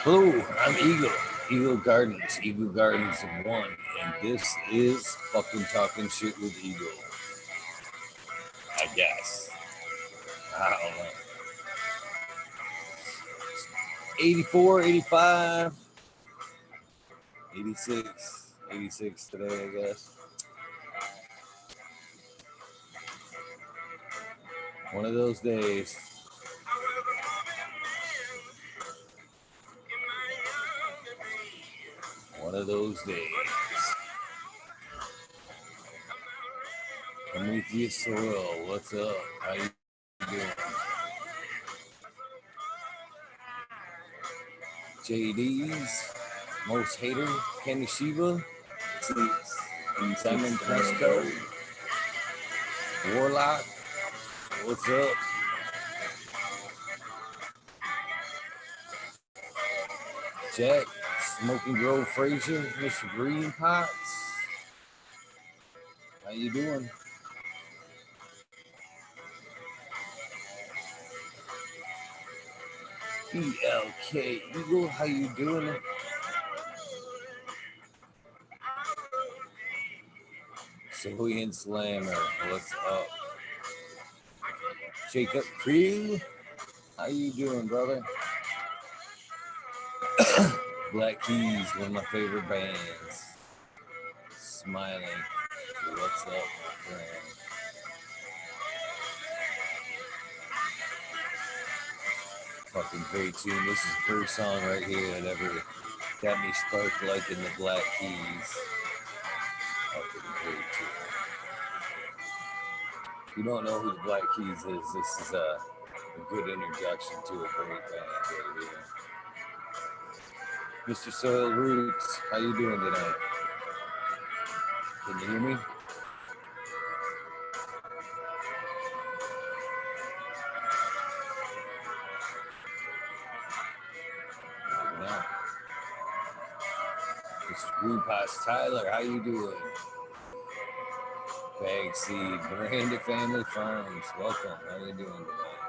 Hello, I'm Eagle. Eagle Gardens, Eagle Gardens 1, and this is fucking Talking Shit with Eagle. I guess. I don't know. 84, 85, 86, 86 today, I guess. One of those days. One of those days. Prometheus Soil, what's up? How you doing? JD's, Most Hater, Kenny Shiva, Simon Presco, Warlock, what's up? Jack, Smoking Grove Frazier, Mr. Green Pots. How you doing? ELK Eagle, how you doing? Civilian Slammer, what's up? Jacob Crew, how you doing, brother? Black Keys, one of my favorite bands. Smiling, what's up, my friend? Fucking great tune. This is the first song right here that ever got me sparked like in the Black Keys. Fucking great tune. If you don't know who the Black Keys is, this is a good introduction to a great band right here. Mr. Soil Roots, how you doing tonight? Can you hear me? Maybe not. Mr. Green Pots Tyler, how you doing? Bag Seed, Brandon Family Farms, welcome. How you doing tonight?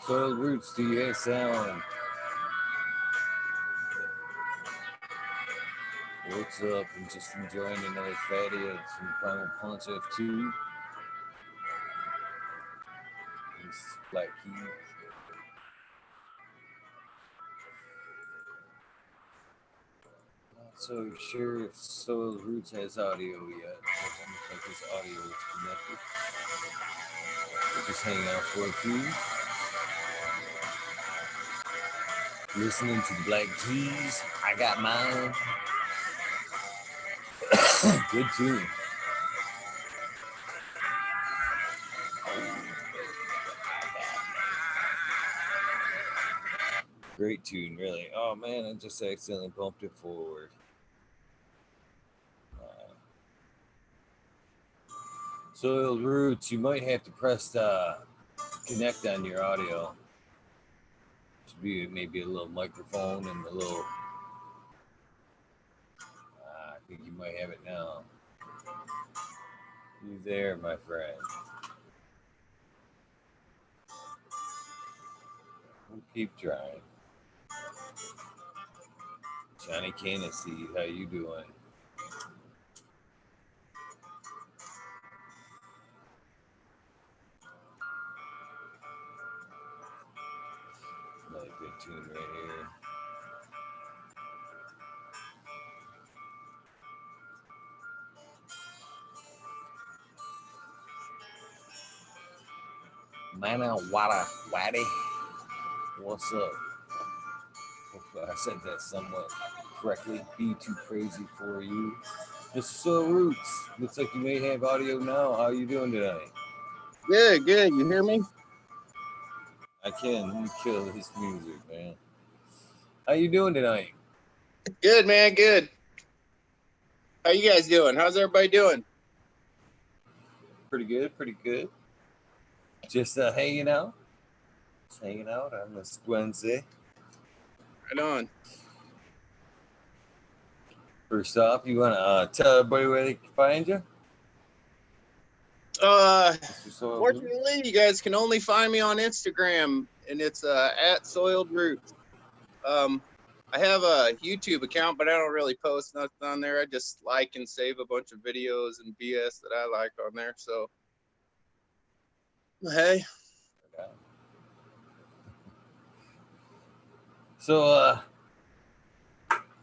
Soil Roots, do you have sound? What's up? I'm just enjoying another fatty of some Primal Punch F2. This Black Keys. Not so sure if Soil Roots has audio yet. Doesn't look like his audio is connected. We'll just hang out for a few. Listening to the Black Keys. I got mine. Good tune. Great tune, really. Oh man, I just accidentally bumped it forward. Soil Roots, you might have to press connect on your audio. Should be maybe a little microphone and a little. I think you might have it now. You there, my friend? We'll keep trying. Johnny Canasseed, how you doing? Another good tune right here. Mana Wada Waddy. What's up? Hopefully I said that somewhat correctly. Be too crazy for you. Mr. Soil Roots, looks like you may have audio now. How are you doing tonight? Good, good. You hear me? I can. Let me kill this music, man. How you doing tonight? Good, man. Good. How you guys doing? How's everybody doing? Pretty good, pretty good. Just hanging out. Just hanging out on this Wednesday. Right on. First off, you want to tell everybody where they can find you? Fortunately, you guys can only find me on Instagram, and it's at Soiled Roots. I have a YouTube account, but I don't really post nothing on there. I just like and save a bunch of videos and BS that I like on there. So, hey. So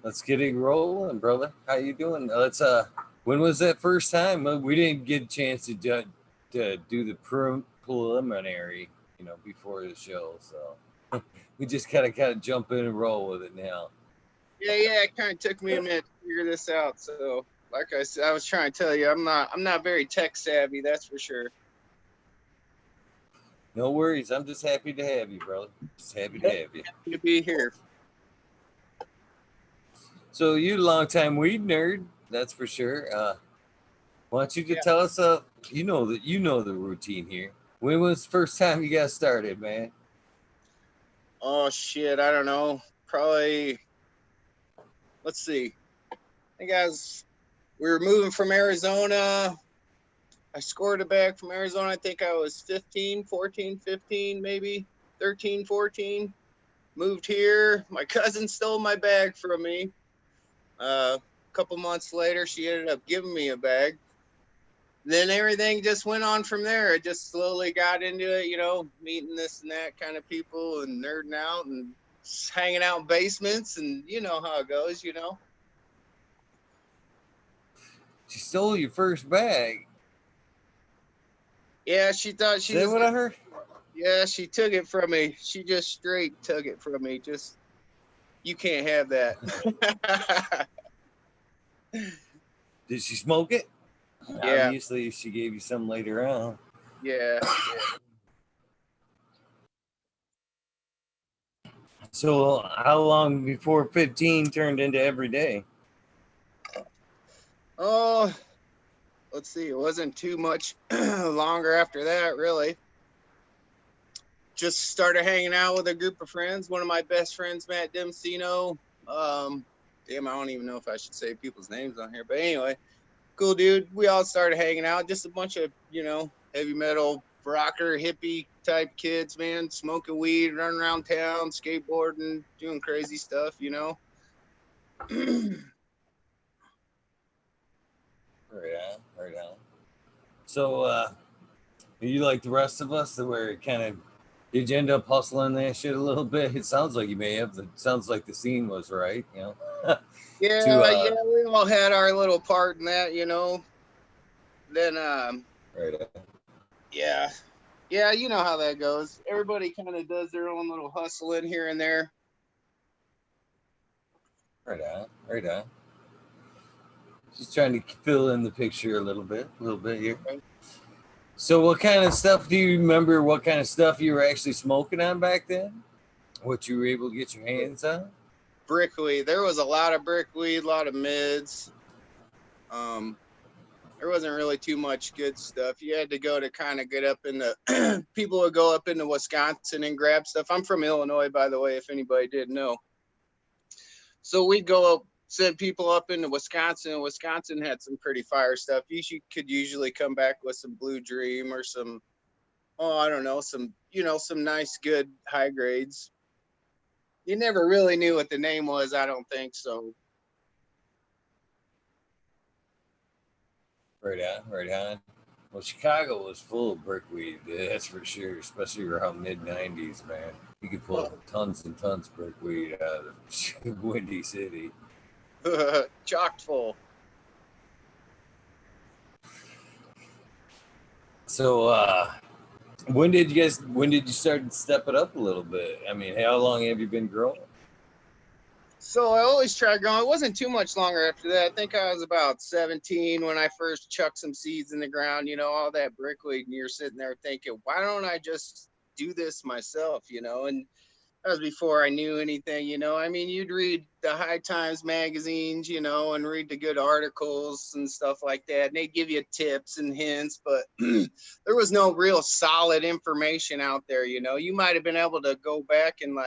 let's get it rolling, brother. How you doing? Let's when was that first time? We didn't get a chance to do the preliminary, before the show. So we just kind of jump in and roll with it now. Yeah, it kind of took me a minute to figure this out. So, like I said, I was trying to tell you, I'm not very tech savvy, that's for sure. No worries. I'm just happy to have you, brother. Just happy to have you. Happy to be here. So you a long time weed nerd, that's for sure. Why don't you just Yeah. tell us? You know the routine here. When was the first time you got started, man? Oh shit, I don't know. Probably. Let's see. I think we were moving from Arizona. I scored a bag from Arizona. I think I was 15, 14, 15, maybe 13, 14. Moved here. My cousin stole my bag from me. A couple months later, she ended up giving me a bag. Then everything just went on from there. I just slowly got into it, meeting this and that kind of people and nerding out and hanging out in basements, and you know how it goes, She stole your first bag. Yeah, she thought she Is that was. what I heard? Yeah, she took it from me. She just straight took it from me. Just, you can't have that. Did she smoke it? Yeah, Obviously, she gave you some later on. yeah. So, how long before 15 turned into every day? Oh, let's see. It wasn't too much longer after that, really. Just started hanging out with a group of friends. One of my best friends, Matt Demcino. Damn, I don't even know if I should say people's names on here, but anyway, cool dude. We all started hanging out. Just a bunch of, heavy metal rocker hippie type kids, man, smoking weed, running around town, skateboarding, doing crazy stuff, Right on. So, you like the rest of us, where it kind of did you end up hustling that shit a little bit? It sounds like you may have. Sounds like the scene was right, to Yeah, we all had our little part in that, Then, right yeah, yeah, you know how that goes. Everybody kind of does their own little hustling here and there. right on. Just trying to fill in the picture a little bit here. So, what kind of stuff do you remember? What kind of stuff you were actually smoking on back then? What you were able to get your hands on? Brickweed. There was a lot of brickweed, a lot of mids. There wasn't really too much good stuff. You had to go to kind of get up in the people would go up into Wisconsin and grab stuff. I'm from Illinois, by the way, if anybody didn't know. So we'd go up, send people up into Wisconsin. Wisconsin had some pretty fire stuff. Could usually come back with some Blue Dream or some, I don't know, some nice, good high grades. You never really knew what the name was, I don't think so. Right on. Well, Chicago was full of brickweed, that's for sure, especially around mid 90s, man. You could pull tons and tons of brickweed out of Windy City. Chocked full. So, when did you start to step it up a little bit? I mean, how long have you been growing? So I always tried growing. It wasn't too much longer after that. I think I was about 17 when I first chucked some seeds in the ground, all that brickweed, and you're sitting there thinking, why don't I just do this myself, And that was before I knew anything, I mean, you'd read the High Times magazines, and read the good articles and stuff like that. And they'd give you tips and hints, but there was no real solid information out there, You might have been able to go back and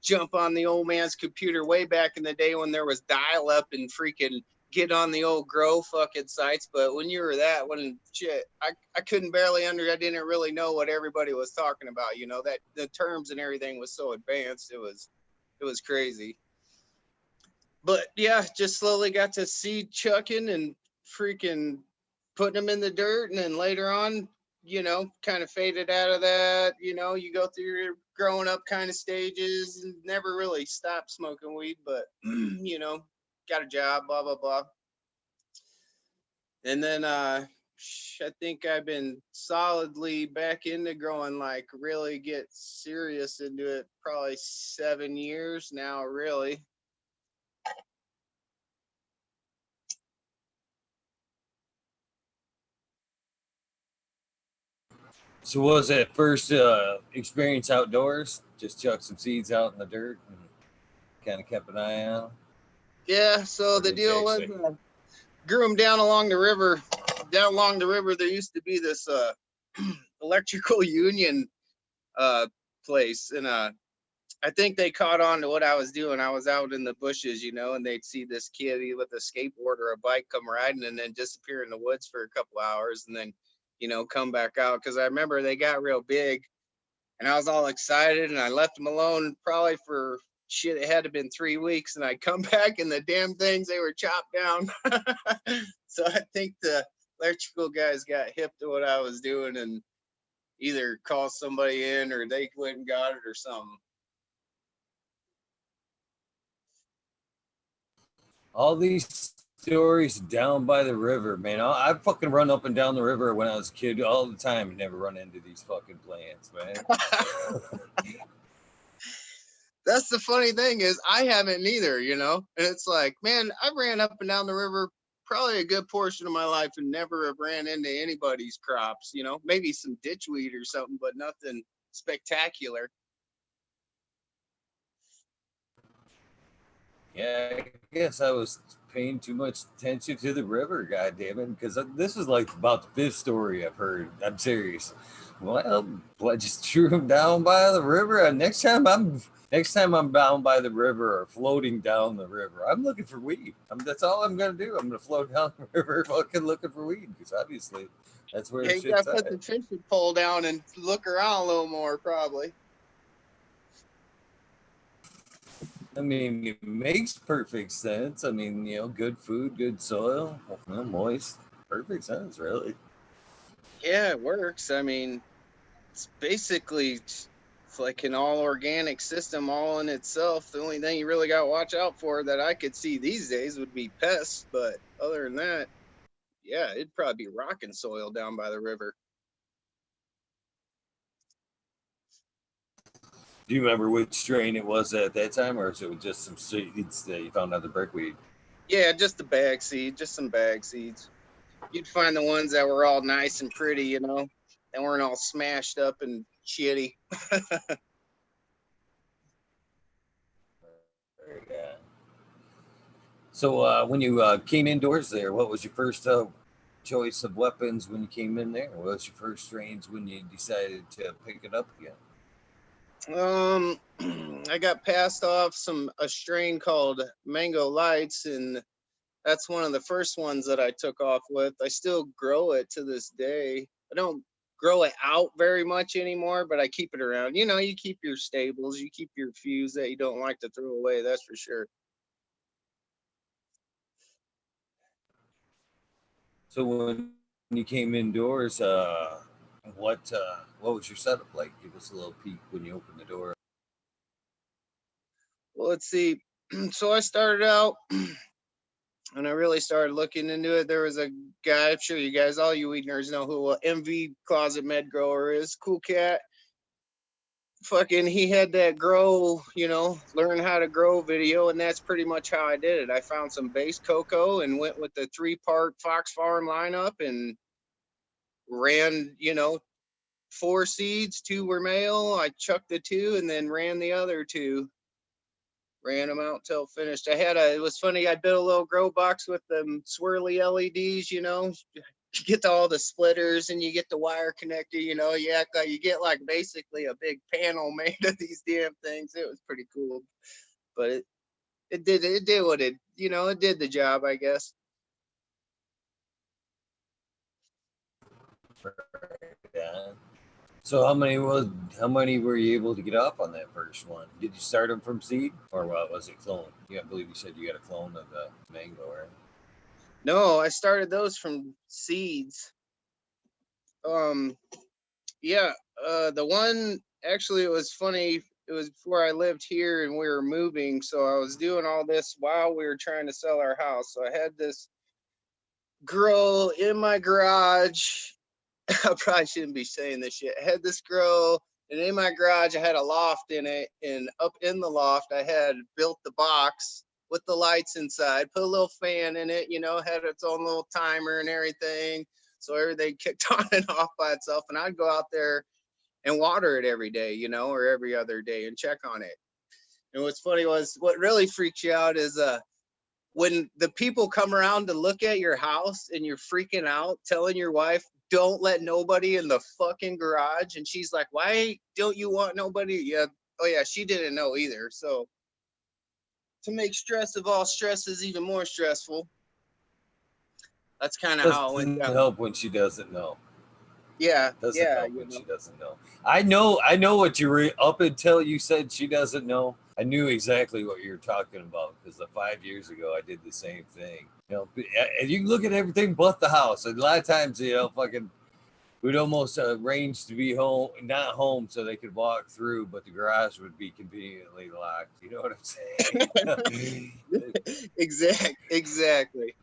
jump on the old man's computer way back in the day when there was dial up and freaking get on the old grow fucking sites. But when you were when shit, I couldn't I didn't really know what everybody was talking about, that the terms and everything was so advanced. It was It was crazy. But yeah, just slowly got to seed chucking and freaking putting them in the dirt, and then later on, kind of faded out of that. You go through your growing up kind of stages and never really stopped smoking weed, but got a job, blah blah blah. And then I think I've been solidly back into growing, like really get serious into it, probably 7 years now, really. So what was that first experience outdoors? Just chuck some seeds out in the dirt and kind of kept an eye on, Yeah, so or the did you deal was actually? grew them down along the river. Down along the river, there used to be this electrical union uh, place, and I think they caught on to what I was doing. I was out in the bushes, and they'd see this kid with a skateboard or a bike come riding and then disappear in the woods for a couple hours and then, come back out. Because I remember they got real big and I was all excited and I left them alone probably for shit. It had to have been 3 weeks and I come back and the damn things, they were chopped down. So I think the electrical guys got hip to what I was doing and either called somebody in or they went and got it or something. All these stories down by the river, man. I fucking run up and down the river when I was a kid all the time and never run into these fucking plants, man. That's the funny thing is I haven't either, and it's like, man, I ran up and down the river probably a good portion of my life and never have ran into anybody's crops, maybe some ditchweed or something, but nothing spectacular. Yeah, I guess I was paying too much attention to the river, goddammit, because this is like about the fifth story I've heard. I'm serious. Well, I just threw him down by the river. And next time I'm down by the river or floating down the river, I'm looking for weed. That's all I'm gonna do. I'm gonna float down the river, fucking looking for weed, because obviously that's where Yeah, the you gotta shit's put at. the fishing pole down and look around a little more, probably. I mean, it makes perfect sense. I mean, good food, good soil, moist, perfect sense, really. Yeah, it works. I mean, it's basically it's like an all organic system all in itself. The only thing you really got to watch out for that I could see these days would be pests, but other than that, yeah, it'd probably be rocking soil down by the river. Do you remember which strain it was at that time, or is it just some seeds that you found out the brickweed? Yeah, just the bag seed, just some bag seeds. You'd find the ones that were all nice and pretty, that weren't all smashed up and shitty. Yeah. So when you came indoors there, what was your first choice of weapons when you came in there? What was your first strains when you decided to pick it up again? I got passed off a strain called Mango Lights, and that's one of the first ones that I took off with. I still grow it to this day. I don't grow it out very much anymore, but I keep it around. You keep your stables, you keep your fuse that you don't like to throw away, that's for sure. So when you came indoors, what was your setup like? Give us a little peek when you opened the door. Well, let's see. So I started out and I really started looking into it. There was a guy, I'm sure you guys, all you weed nerds know who MV Closet Med Grower is. Cool cat. Fucking, he had that grow, learn how to grow video, and that's pretty much how I did it. I found some base cocoa and went with the 3-part Fox Farm lineup and ran, 4 seeds, 2 were male. I chucked the 2 and then ran the other 2. Ran them out till finished. It was funny. I built a little grow box with them swirly LEDs, you get all the splitters and you get the wire connector, you act like you get like basically a big panel made of these damn things. It was pretty cool, but it did what it did the job, I guess. Yeah. So how many were you able to get off on that first one? Did you start them from seed, or what was it clone? Yeah, I believe you said you got a clone of the mango, right? No, I started those from seeds. Um, yeah, the one actually, it was funny. It was before I lived here and we were moving, so I was doing all this while we were trying to sell our house. So I had this grow in my garage. I probably shouldn't be saying this shit. I had this grow, and in my garage, I had a loft in it, and up in the loft, I had built the box with the lights inside, put a little fan in it, had its own little timer and everything, so everything kicked on and off by itself. And I'd go out there and water it every day, or every other day, and check on it. And what's funny was, what really freaks you out is when the people come around to look at your house and you're freaking out, telling your wife, don't let nobody in the fucking garage. And she's like, why don't you want nobody? Yeah. Oh, yeah. She didn't know either. So to make stress of all stresses even more stressful, that's kind of how it went Doesn't down. help when she doesn't know. Yeah. Doesn't Yeah. help when she doesn't know. I know what you were up until you said she doesn't know. I knew exactly what you were talking about because 5 years ago I did the same thing. And you can look at everything but the house. And a lot of times, fucking, we'd almost arrange to be home, not home, so they could walk through, but the garage would be conveniently locked. You know what I'm saying? Exactly.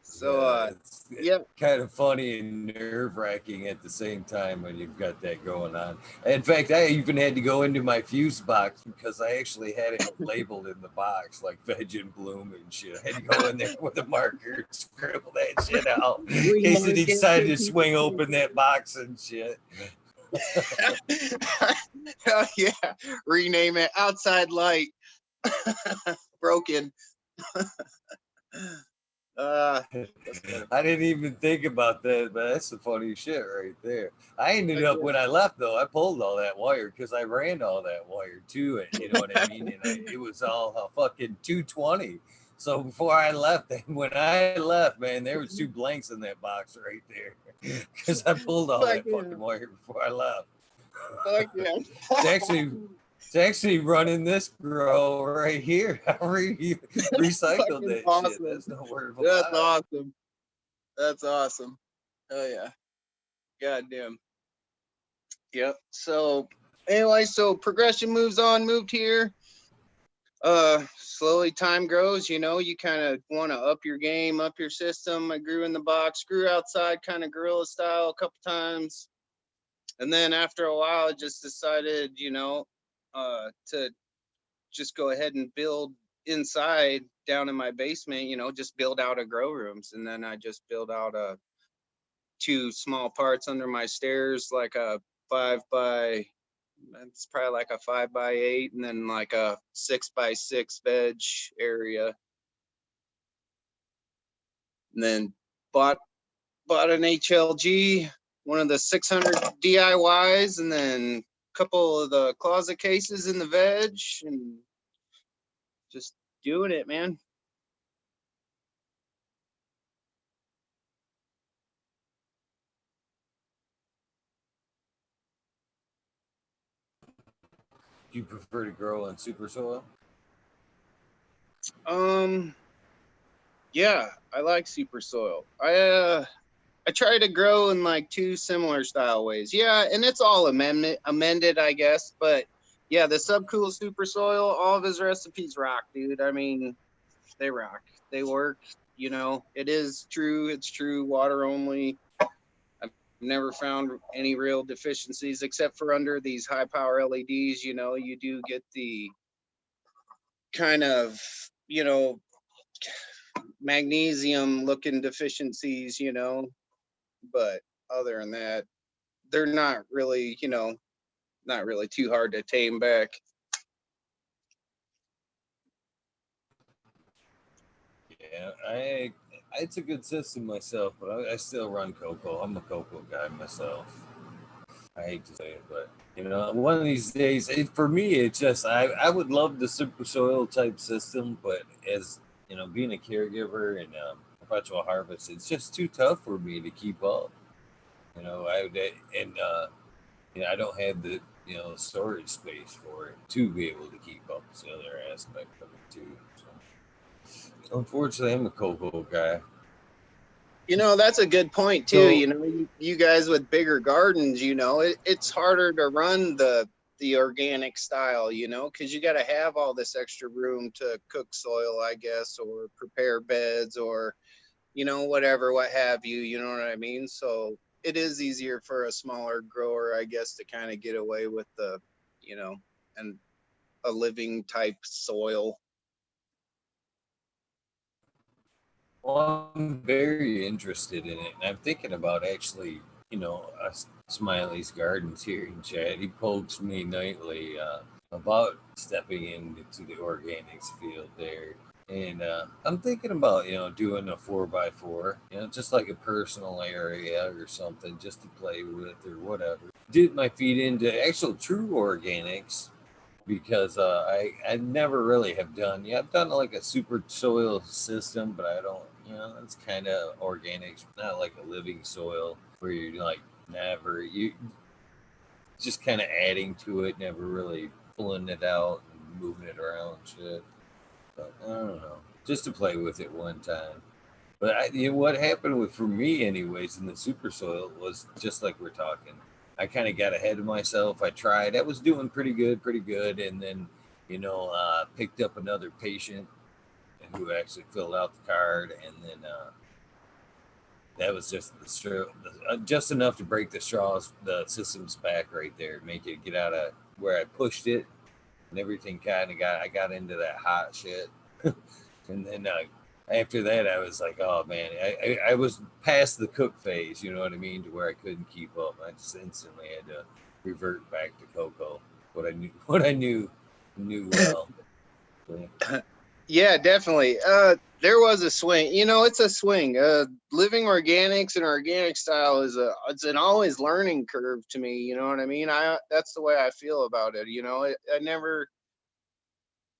So, Yeah, it's yep. kind of funny and nerve wracking at the same time when you've got that going on. In fact, I even had to go into my fuse box because I actually had it labeled in the box like veg and bloom and shit. I had to go in there with a marker, scribble that shit out in case they decided to swing open that box and shit. Hell yeah. Rename it outside light. Broken. That's kind of I funny. didn't even think about that, but that's the funny shit right there. I ended Heck up yeah. when I left though, I pulled all that wire because I ran all that wire to it. You know what I mean? And it was all a fucking 220. So before I left, when I left, man, there was two blanks in that box right there because I pulled all Fuck that yeah. fucking wire before I left. Fuck yeah. It's actually it's actually running this grow right here. I recycled Fucking that shit. awesome. That's no word That's about it. awesome. That's awesome. Oh yeah. Goddamn. Yep. So anyway, so progression moves on, moved here. Slowly time grows, you kind of want to up your game, up your system. I grew in the box, grew outside, kind of guerrilla style a couple times. And then after a while, I just decided, to just go ahead and build inside down in my basement, just build out a grow rooms. And then I just build out two small parts under my stairs, like a 5 by, it's probably like a 5 by 8, and then like a 6 by 6 veg area. And then bought an HLG, one of the 600 DIYs, and then a couple of the closet cases in the veg, and just doing it, man. Do you prefer to grow in super soil? Um, yeah, I like super soil. I try to grow in like two similar style ways. Yeah, and it's all amended, I guess. But yeah, the subcool super soil, all of his recipes rock, dude. I mean, they rock. They work. It is true. It's true. Water only. I've never found any real deficiencies except for under these high power LEDs. You do get the kind of, magnesium looking deficiencies, but other than that, they're not really, not really too hard to tame back. Yeah, it's a good system myself, but I still run coco. I'm a coco guy myself. I hate to say it, but one of these days, for me, it's just I would love the super soil type system, but as being a caregiver and perpetual harvest, it's just too tough for me to keep up. You know, and I don't have the storage space for it to be able to keep up. It's the other aspect of it too. So unfortunately, I'm a cocoa guy. That's a good point too. So You guys with bigger gardens, it's harder to run the organic style, because you got to have all this extra room to cook soil, I guess, or prepare beds, or whatever, what have you. You know what I mean? So it is easier for a smaller grower, I guess, to kind of get away with you know, and a living type soil. well, I'm very interested in it, and I'm thinking about actually, Smiley's Gardens here in Chad. He pokes me nightly about stepping into the organics field there. And I'm thinking about, doing a 4x4, just like a personal area or something just to play with or whatever. Dip my feet into actual true organics because I never really have done. Yeah, I've done like a super soil system, but I don't. It's kind of organics, not like a living soil where you're like never you just kind of adding to it, never really pulling it out and moving it around shit. But I don't know, just to play with it one time. But what happened with for me, anyways, in the super soil was just like we're talking. I kind of got ahead of myself. I tried. I was doing pretty good, and then picked up another patient who actually filled out the card, and then that was just just enough to break the straws, the system's back right there, make it get out of where I pushed it, and everything kind of got. I got into that hot shit, and then after that, I was like, oh man, I was past the cook phase, you know what I mean, to where I couldn't keep up. I just instantly had to revert back to cocoa, what I knew well. So, Yeah, definitely. There was a swing. It's a swing. Living organics and organic style it's an always learning curve to me. You know what I mean? That's the way I feel about it. I never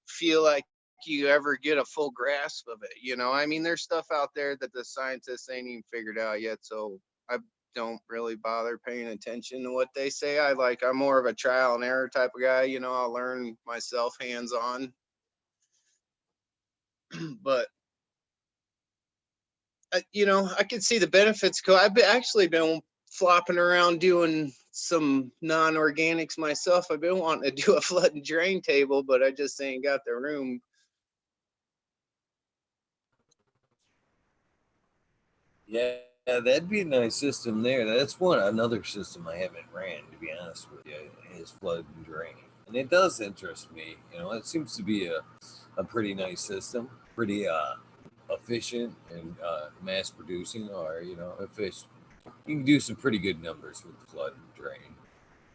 feel like you ever get a full grasp of it. I mean, there's stuff out there that the scientists ain't even figured out yet. So I don't really bother paying attention to what they say. I'm more of a trial and error type of guy. I'll learn myself hands on. But I can see the benefits. Actually been flopping around doing some non-organics myself. I've been wanting to do a flood and drain table, but I just ain't got the room. yeah, that'd be a nice system there. That's another system I haven't ran, to be honest with you, is flood and drain, and it does interest me. It seems to be a pretty nice system, pretty efficient and mass producing, or efficient. You can do some pretty good numbers with flood and drain.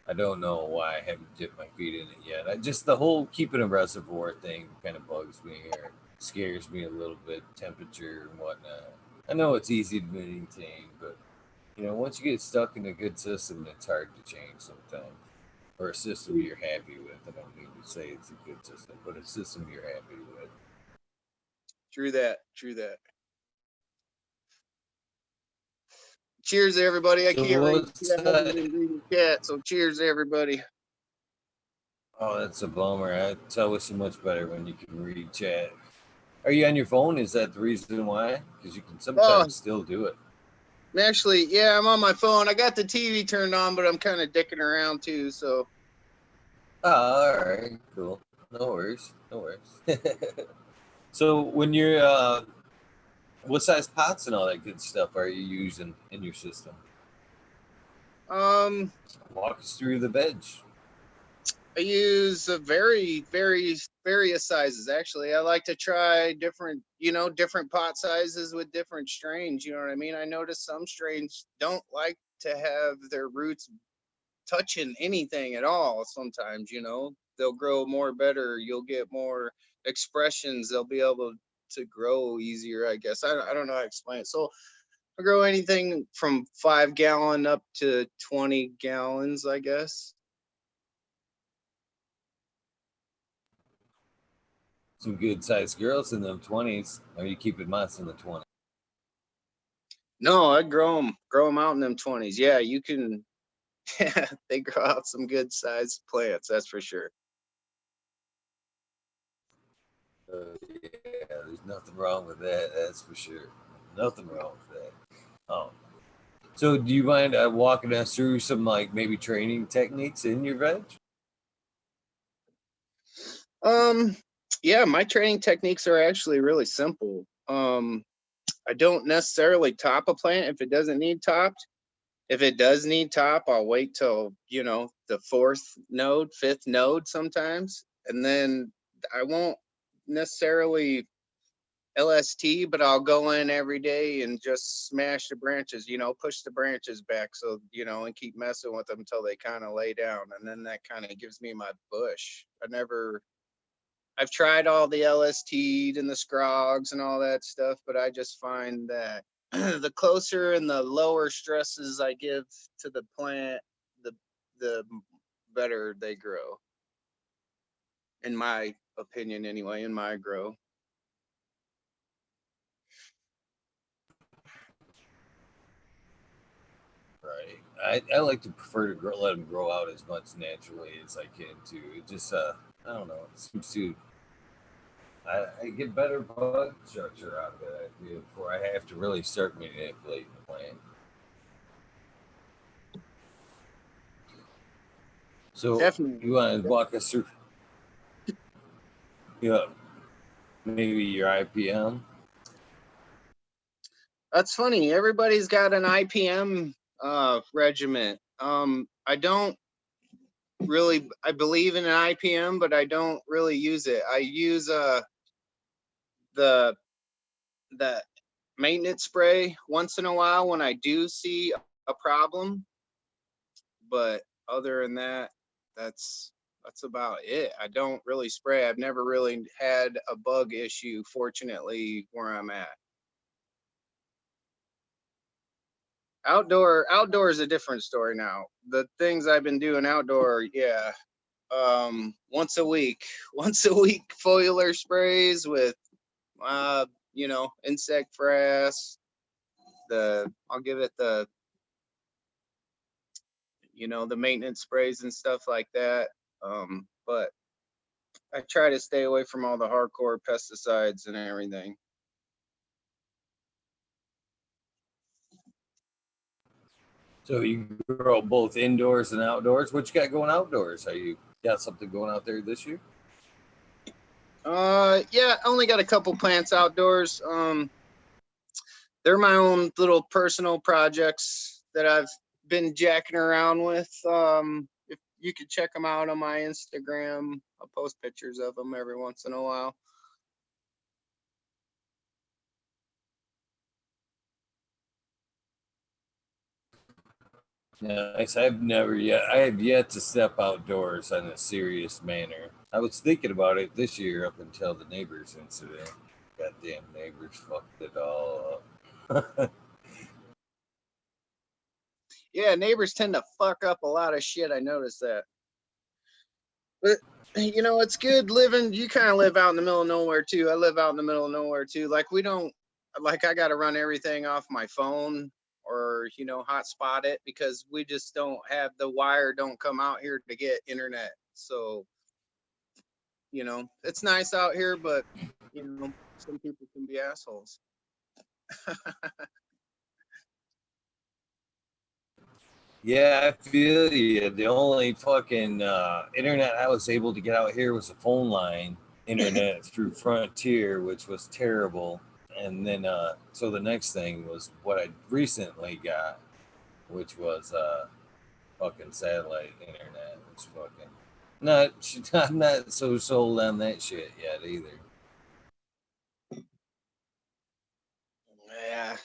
I don't know why I haven't dipped my feet in it yet. Just the whole keeping a reservoir thing kind of bugs me or scares me a little bit. Temperature and whatnot. I know it's easy to maintain, but once you get stuck in a good system, it's hard to change sometimes. Or a system you're happy with. I don't mean to say it's a good system, but a system you're happy with. True that. True that. Cheers, everybody. I So can't read what's the chat. I haven't been reading the chat. So cheers, everybody. Oh, that's a bummer. It's always so much better when you can read chat. Are you on your phone? Is that the reason why? Because you can Oh, sometimes still do it. actually, yeah, I'm on my phone. I got the TV turned on, but I'm kind of dicking around too. So, Oh, all right, cool. No worries. No worries. So when you're, what size pots and all that good stuff are you using in your system? um, Walk us through the veg. I use a various sizes. Actually, I like to try different pot sizes with different strains. You know what I mean? I notice some strains don't like to have their roots touching anything at all. Sometimes, they'll grow more better. You'll get more expressions. They'll be able to grow easier, I guess. I don't know how to explain it. So I grow anything from 5 gallon up to 20 gallons, I guess. Some good sized girls in them 20s. Are you keeping months in the 20s? No, I grow them out in them 20s. Yeah, you can. Yeah, they grow out some good sized plants. That's for sure. Yeah, there's nothing wrong with that. That's for sure. Nothing wrong with that. So do you mind walking us through some like maybe training techniques in your veg? Um, yeah, my training techniques are actually really simple. I don't necessarily top a plant if it doesn't need topped. If it does need top, I'll wait till, the fourth node, fifth node sometimes. And then I won't necessarily LST, but I'll go in every day and just smash the branches, push the branches back so, and keep messing with them until they kind of lay down. And then that kind of gives me my bush. I've tried all the LST and the scrogs and all that stuff, but I just find that the closer and the lower stresses I give to the plant, the better they grow. In my opinion, anyway, in my grow. Right. I like to prefer to let them grow out as much naturally as I can too. It just I don't know. It seems to I get better bud structure out of that I feel before I have to really start manipulating the plant. So Definitely. you want to walk us through, yeah, maybe your IPM? That's funny. Everybody's got an IPM regiment. I don't really. I believe in an IPM, but I don't really use it. I use the the maintenance spray once in a while when I do see a problem. But other than that, that's that's about it. I don't really spray. I've never really had a bug issue, fortunately, where I'm at. Outdoor is a different story now. The things I've been doing outdoor, yeah. Once a week. Once a week foliar sprays with insect frass. I'll give it the maintenance sprays and stuff like that. But I try to stay away from all the hardcore pesticides and everything. So you grow both indoors and outdoors. What you got going outdoors? Are you got something going out there this year? Yeah, I only got a couple plants outdoors. They're my own little personal projects that I've been jacking around with. If you could check them out on my Instagram, I'll post pictures of them every once in a while. Nice. I have yet to step outdoors in a serious manner. I was thinking about it this year up until the neighbors incident. Goddamn neighbors fucked it all up. Yeah, neighbors tend to fuck up a lot of shit. I noticed that. But it's good living. You kind of live out in the middle of nowhere too. I live out in the middle of nowhere too. Like we don't, like I got to run everything off my phone or hotspot it because we just don't have the wire. Don't come out here to get internet. So it's nice out here, but some people can be assholes. Yeah, I feel you. The only fucking internet I was able to get out here was a phone line internet through Frontier, which was terrible. And then, so the next thing was what I recently got, which was fucking satellite internet. It's fucking not. I'm not so sold on that shit yet either. Yeah.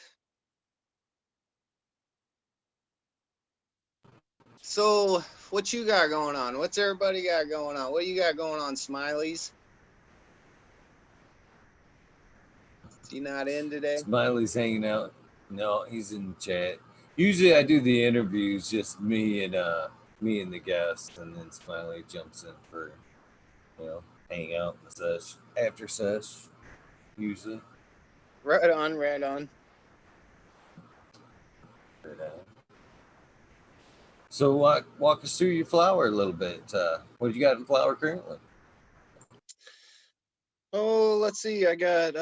So what you got going on? What's everybody got going on? What you got going on, Smileys? Is he not in today? Smiley's hanging out. No, he's in chat. Usually I do the interviews, just me and the guest, and then Smiley jumps in for hang out in the sesh after sesh usually. Right on, right on. So walk us through your flower a little bit. What you got in flower currently? Oh, let's see. I got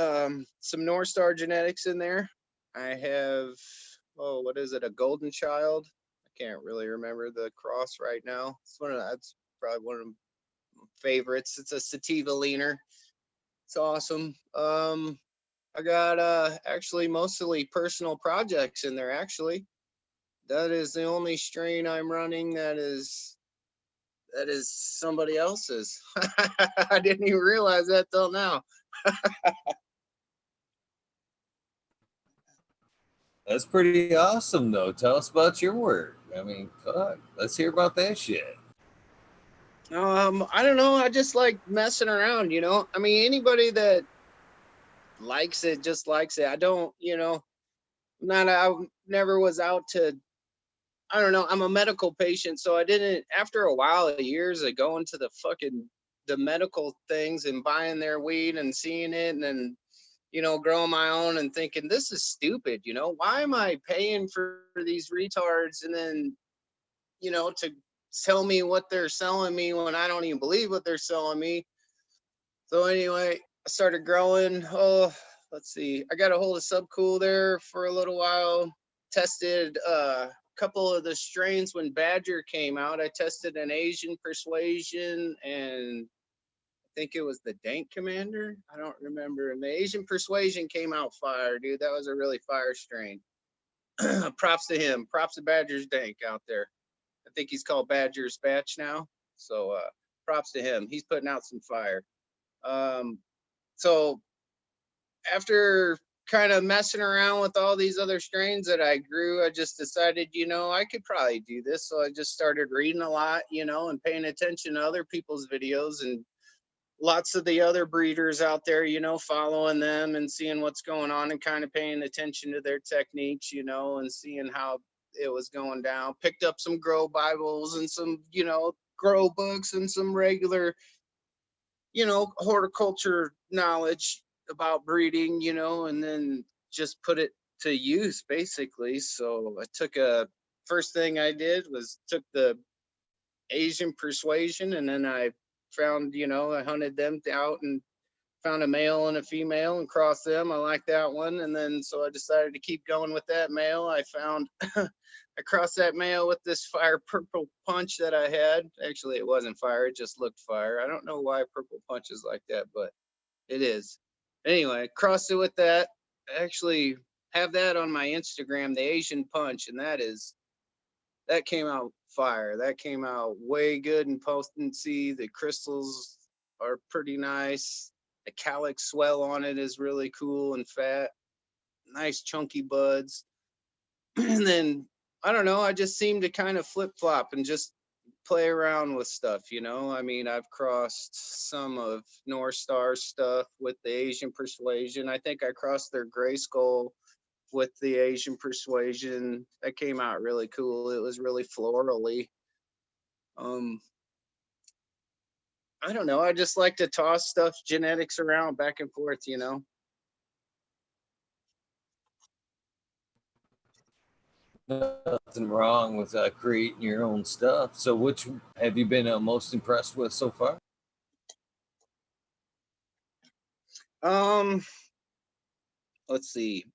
some North Star genetics in there. I have, oh, what is it? A golden child. I can't really remember the cross right now. That's probably one of my favorites. It's a sativa leaner. It's awesome. I got actually mostly personal projects in there. Actually, that is the only strain I'm running that is somebody else's. I didn't even realize that till now. That's pretty awesome, though. Tell us about your work. I mean, fuck, let's hear about that shit. I don't know. I just like messing around, you know. I mean, anybody that likes it just likes it. I don't, you know, not I never was out to. I don't know. I'm a medical patient, so I didn't. After a while, years of going to the medical things and buying their weed and seeing it, and then growing my own and thinking this is stupid. You know, why am I paying for these retards and then to tell me what they're selling me when I don't even believe what they're selling me. So anyway, I started growing. Oh, let's see. I got a hold of Subcool there for a little while. Tested a couple of the strains when Badger came out. I tested an Asian Persuasion and I think it was the Dank Commander. I don't remember. And the Asian Persuasion came out fire, dude. That was a really fire strain. Props to him. Props to Badger's Dank out there. I think he's called Badger's Batch now. So props to him. He's putting out some fire. So after kind of messing around with all these other strains that I grew, I just decided, I could probably do this. So I just started reading a lot, and paying attention to other people's videos and lots of the other breeders out there, following them and seeing what's going on and kind of paying attention to their techniques, and seeing how it was going down. Picked up some grow Bibles and some, grow books and some regular, horticulture knowledge about breeding, and then just put it to use basically. So I took first thing I did was took the Asian Persuasion and then I found, I hunted them out and found a male and a female and crossed them. I like that one. And then so I decided to keep going with that male. I found I crossed that male with this fire purple punch that I had. Actually, it wasn't fire, it just looked fire. I don't know why purple punch is like that, but it is. Anyway, crossed it with that. I actually have that on my Instagram, the Asian punch, and that came out fire. That came out way good in potency. The crystals are pretty nice. The calyx swell on it is really cool and fat. Nice chunky buds. And then I don't know, I just seem to kind of flip flop and just play around with stuff, I mean, I've crossed some of North Star stuff with the Asian Persuasion. I think I crossed their Gray Skull with the Asian Persuasion. That came out really cool. It was really florally. Um, I don't know. I just like to toss stuff, genetics around back and forth. Nothing wrong with creating your own stuff. So, which have you been most impressed with so far? Um, let's see.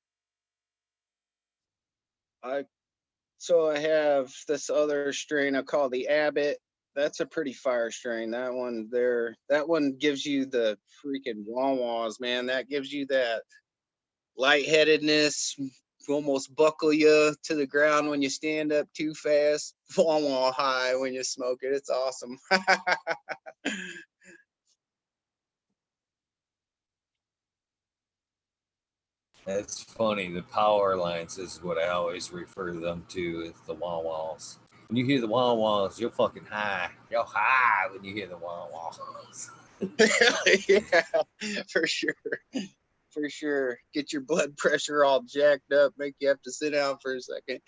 I I have this other strain I call the Abbott. That's a pretty fire strain. That one there, that one gives you the freaking wah-wahs, man. That gives you that lightheadedness, almost buckle you to the ground when you stand up too fast, wah-wah high when you smoke it. It's awesome. That's funny. The power lines is what I always refer them to as the wah walls. When you hear the wah walls, you're fucking high. You're high when you hear the wah walls. Yeah, for sure. For sure. Get your blood pressure all jacked up, make you have to sit down for a second.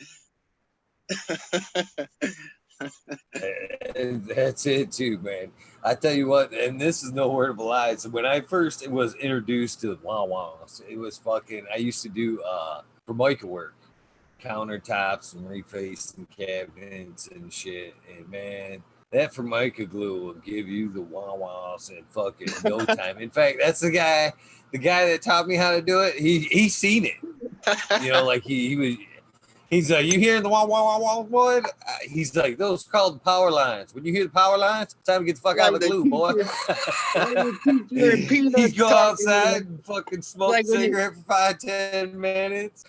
And that's it too, man. I tell you what, and this is no word of a lie. So when I first was introduced to wah walls, it was fucking. I used to do formica work, countertops and refacing cabinets and shit. And man, that Formica glue will give you the wah-wahs in fucking no time. In fact, that's the guy that taught me how to do it. He's seen it. You know, like he was. He's like, you hear the wah wah wah wah boy? He's like, those are called power lines. When you hear the power lines, it's time to get the fuck out of the glue, boy. Teacher and Peanuts He'd go talking, outside and fucking smoke like a when you, cigarette for 5-10 minutes.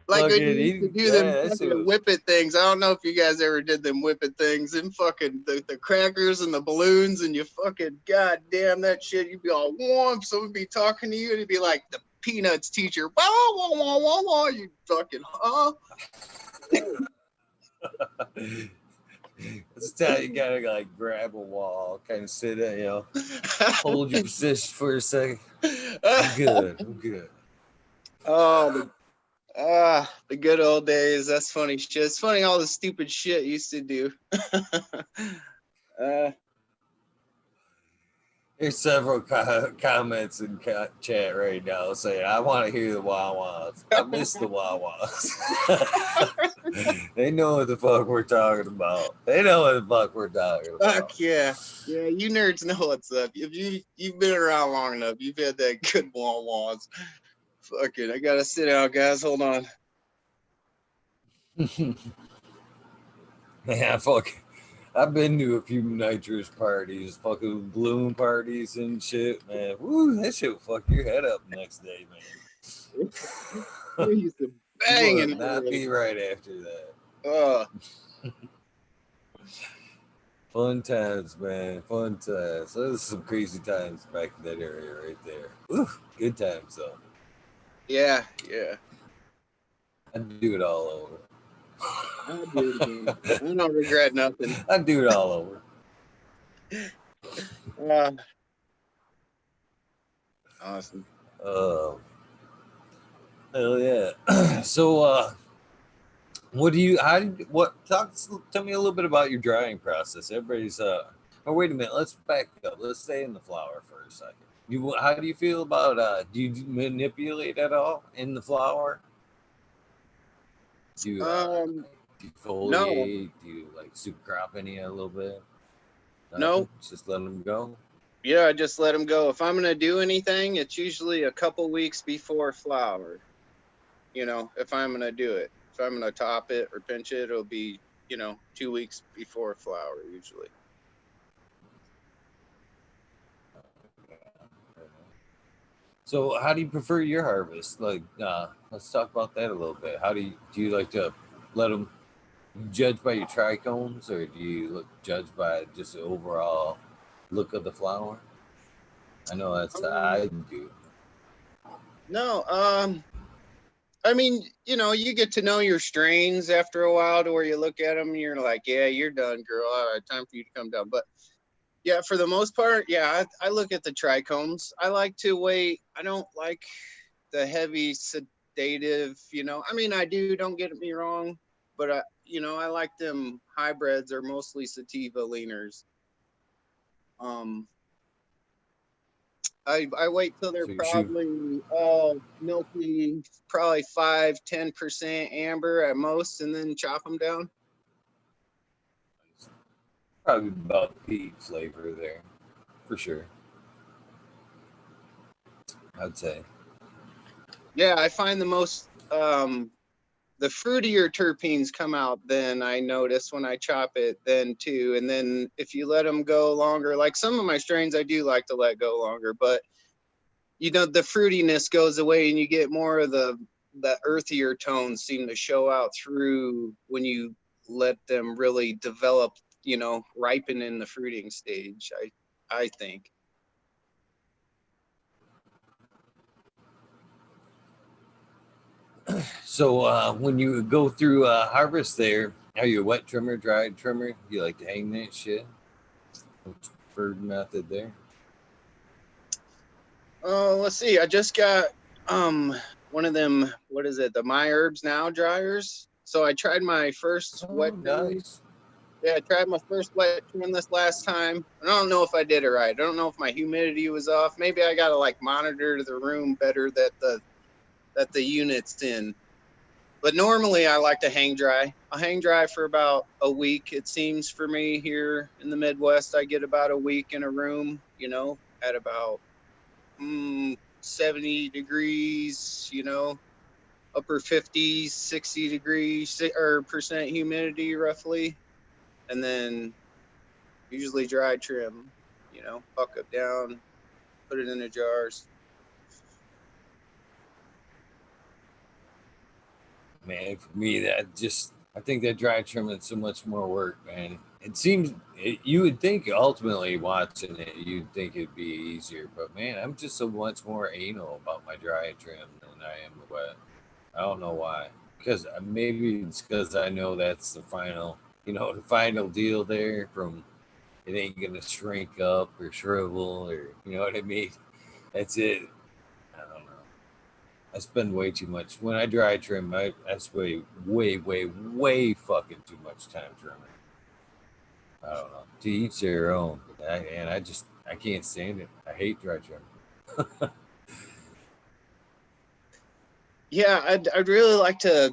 like when you Fucking, used to do them that shit fucking was. whippet things. I don't know if you guys ever did them whippet things. And fucking the crackers and the balloons, and you fucking goddamn that shit. You'd be all warm. Someone would be talking to you, and it'd be like the Peanuts teacher. Wah wah wah wah wah. You fucking huh? This time you gotta like grab a wall, kind of sit there, you know, hold your position for a second. I'm good. Oh, the good old days. That's funny shit. It's funny all the stupid shit you used to do. There's several comments in chat right now saying, I want to hear the wah-wahs. I miss the wah-wahs. They know what the fuck we're talking about. Fuck yeah. Yeah, you nerds know what's up. If you've been around long enough, you've had that good wah-wahs. Fuck it. I gotta sit down, guys. Hold on. Man, fuck. I've been to a few nitrous parties, fucking balloon parties and shit, man. Woo, that shit will fuck your head up the next day, man. We used to bang and not be right after that. Fun times, man. Fun times. So there's some crazy times back in that area right there. Woo, good times though. Yeah. I'd do it all over. I'll do it again. I don't regret nothing. I'd do it all over. Awesome. Hell yeah. So tell me a little bit about your drying process. Everybody's oh wait a minute, let's back up. Let's stay in the flower for a second. How do you feel about do you manipulate at all in the flower? Do you defoliate? No. Do you like super crop any a little bit? No. Just let them go. Yeah, I just let them go. If I'm gonna do anything, it's usually a couple weeks before flower. You know, if I'm gonna do it. If I'm gonna top it or pinch it, it'll be, 2 weeks before flower usually. So how do you prefer your harvest? Like, let's talk about that a little bit. How do you like to let them judge by your trichomes, or do you judge by just the overall look of the flower? I know that's I do. No, I mean, you get to know your strains after a while to where you look at them and you're like, yeah, you're done, girl. All right, time for you to come down. But yeah, for the most part, yeah, I look at the trichomes. I like to wait. I don't like the heavy sedative, I mean, I do, don't get me wrong, but I like them hybrids are mostly sativa leaners. I wait till they're probably all milky, probably 5-10% amber at most, and then chop them down. Probably about peat flavor there, for sure. I'd say. Yeah, I find the most the fruitier terpenes come out then I notice when I chop it then too. And then if you let them go longer, like some of my strains I do like to let go longer, but the fruitiness goes away and you get more of the earthier tones seem to show out through when you let them really develop, ripen in the fruiting stage, I think. So when you go through harvest there, are you a wet trimmer, dried trimmer? You like to hang that shit? What's your preferred method there? Oh, let's see. I just got one of them, what is it, the My Herbs Now dryers. So I tried my first wet trim. Nice. Yeah, I tried my first wet trim this last time. I don't know if I did it right. I don't know if my humidity was off. Maybe I gotta monitor the room better that the unit's in. But normally I like to hang dry. I'll hang dry for about a week. It seems for me here in the Midwest, I get about a week in a room, at about 70 degrees, upper 50s, 60 degrees or percent humidity roughly. And then usually dry trim, buck it down, put it in the jars. Man, for me, I think that dry trim is so much more work, man. It seems you would think ultimately watching it, you'd think it'd be easier, but man, I'm just so much more anal about my dry trim than I am the wet. I don't know why. Because maybe it's because I know that's the final, the final deal there. From it ain't gonna shrink up or shrivel, or you know what I mean. That's it. I don't know. I spend way too much when I dry trim. I spend way fucking too much time trimming. I don't know. To each their own. I can't stand it. I hate dry trim. Yeah, I'd really like to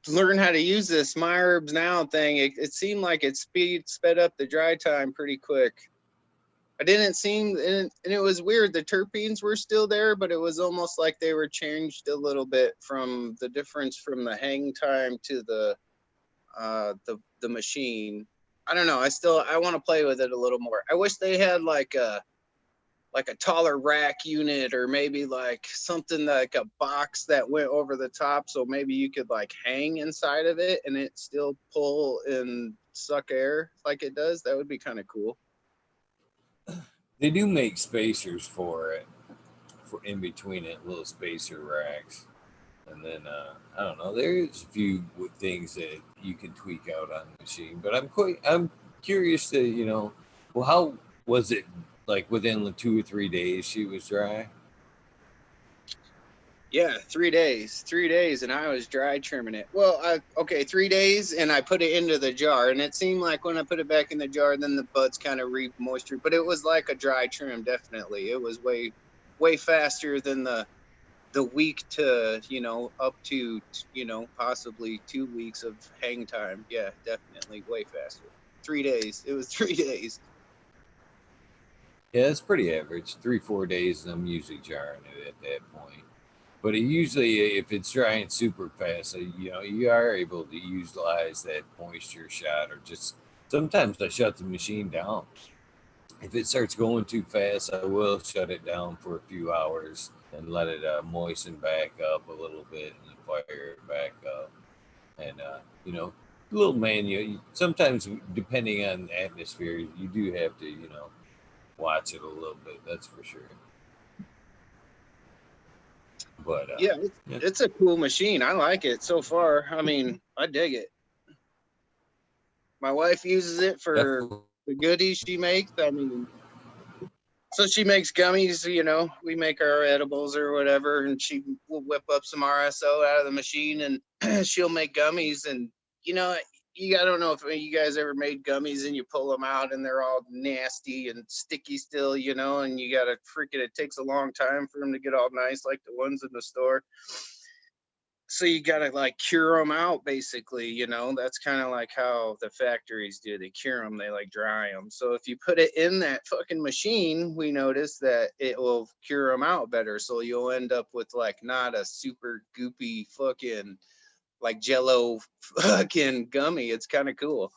learn how to use this My Herbs Now thing. It seemed like it sped up the dry time pretty quick. I didn't seem, and it was weird. The terpenes were still there, but it was almost like they were changed a little bit from the difference from the hang time to the machine. I don't know. I want to play with it a little more. I wish they had like a taller rack unit, or maybe like something like a box that went over the top, so maybe you could like hang inside of it and it still pull and suck air like it does. That would be kind of cool. They do make spacers for it, for in between it, little spacer racks. And then I don't know. There's a few things that you can tweak out on the machine, but I'm curious to well, how was it like within the 2 or 3 days she was dry? Yeah, 3 days, and I was dry trimming it. Well, okay, 3 days, and I put it into the jar, and it seemed like when I put it back in the jar, then the buds kind of reap moisture, but it was like a dry trim. Definitely, it was way faster than the week to up to possibly 2 weeks of hang time. Yeah, definitely way faster. 3 days. It was 3 days. Yeah, it's pretty average. 3 4 days, and I'm usually jarring it at that point. But it usually, if it's drying super fast, you are able to utilize that moisture shot, or just sometimes I shut the machine down. If it starts going too fast, I will shut it down for a few hours and let it moisten back up a little bit, and then fire it back up. And a little manual. Sometimes, depending on the atmosphere, you do have to watch it a little bit. That's for sure. But Yeah, yeah, it's a cool machine. I like it so far. I mean, I dig it. My wife uses it for definitely. the goodies she makes. I mean, so she makes gummies, we make our edibles or whatever, and she will whip up some RSO out of the machine, and she'll make gummies. And, you know, I don't know if you guys ever made gummies and you pull them out and they're all nasty and sticky still, and you got to it takes a long time for them to get all nice like the ones in the store. So you got to like cure them out basically. That's kind of like how the factories do. They cure them, they like dry them. So if you put it in that fucking machine, we notice that it will cure them out better, so you'll end up with like not a super goopy fucking like jello fucking gummy. It's kind of cool.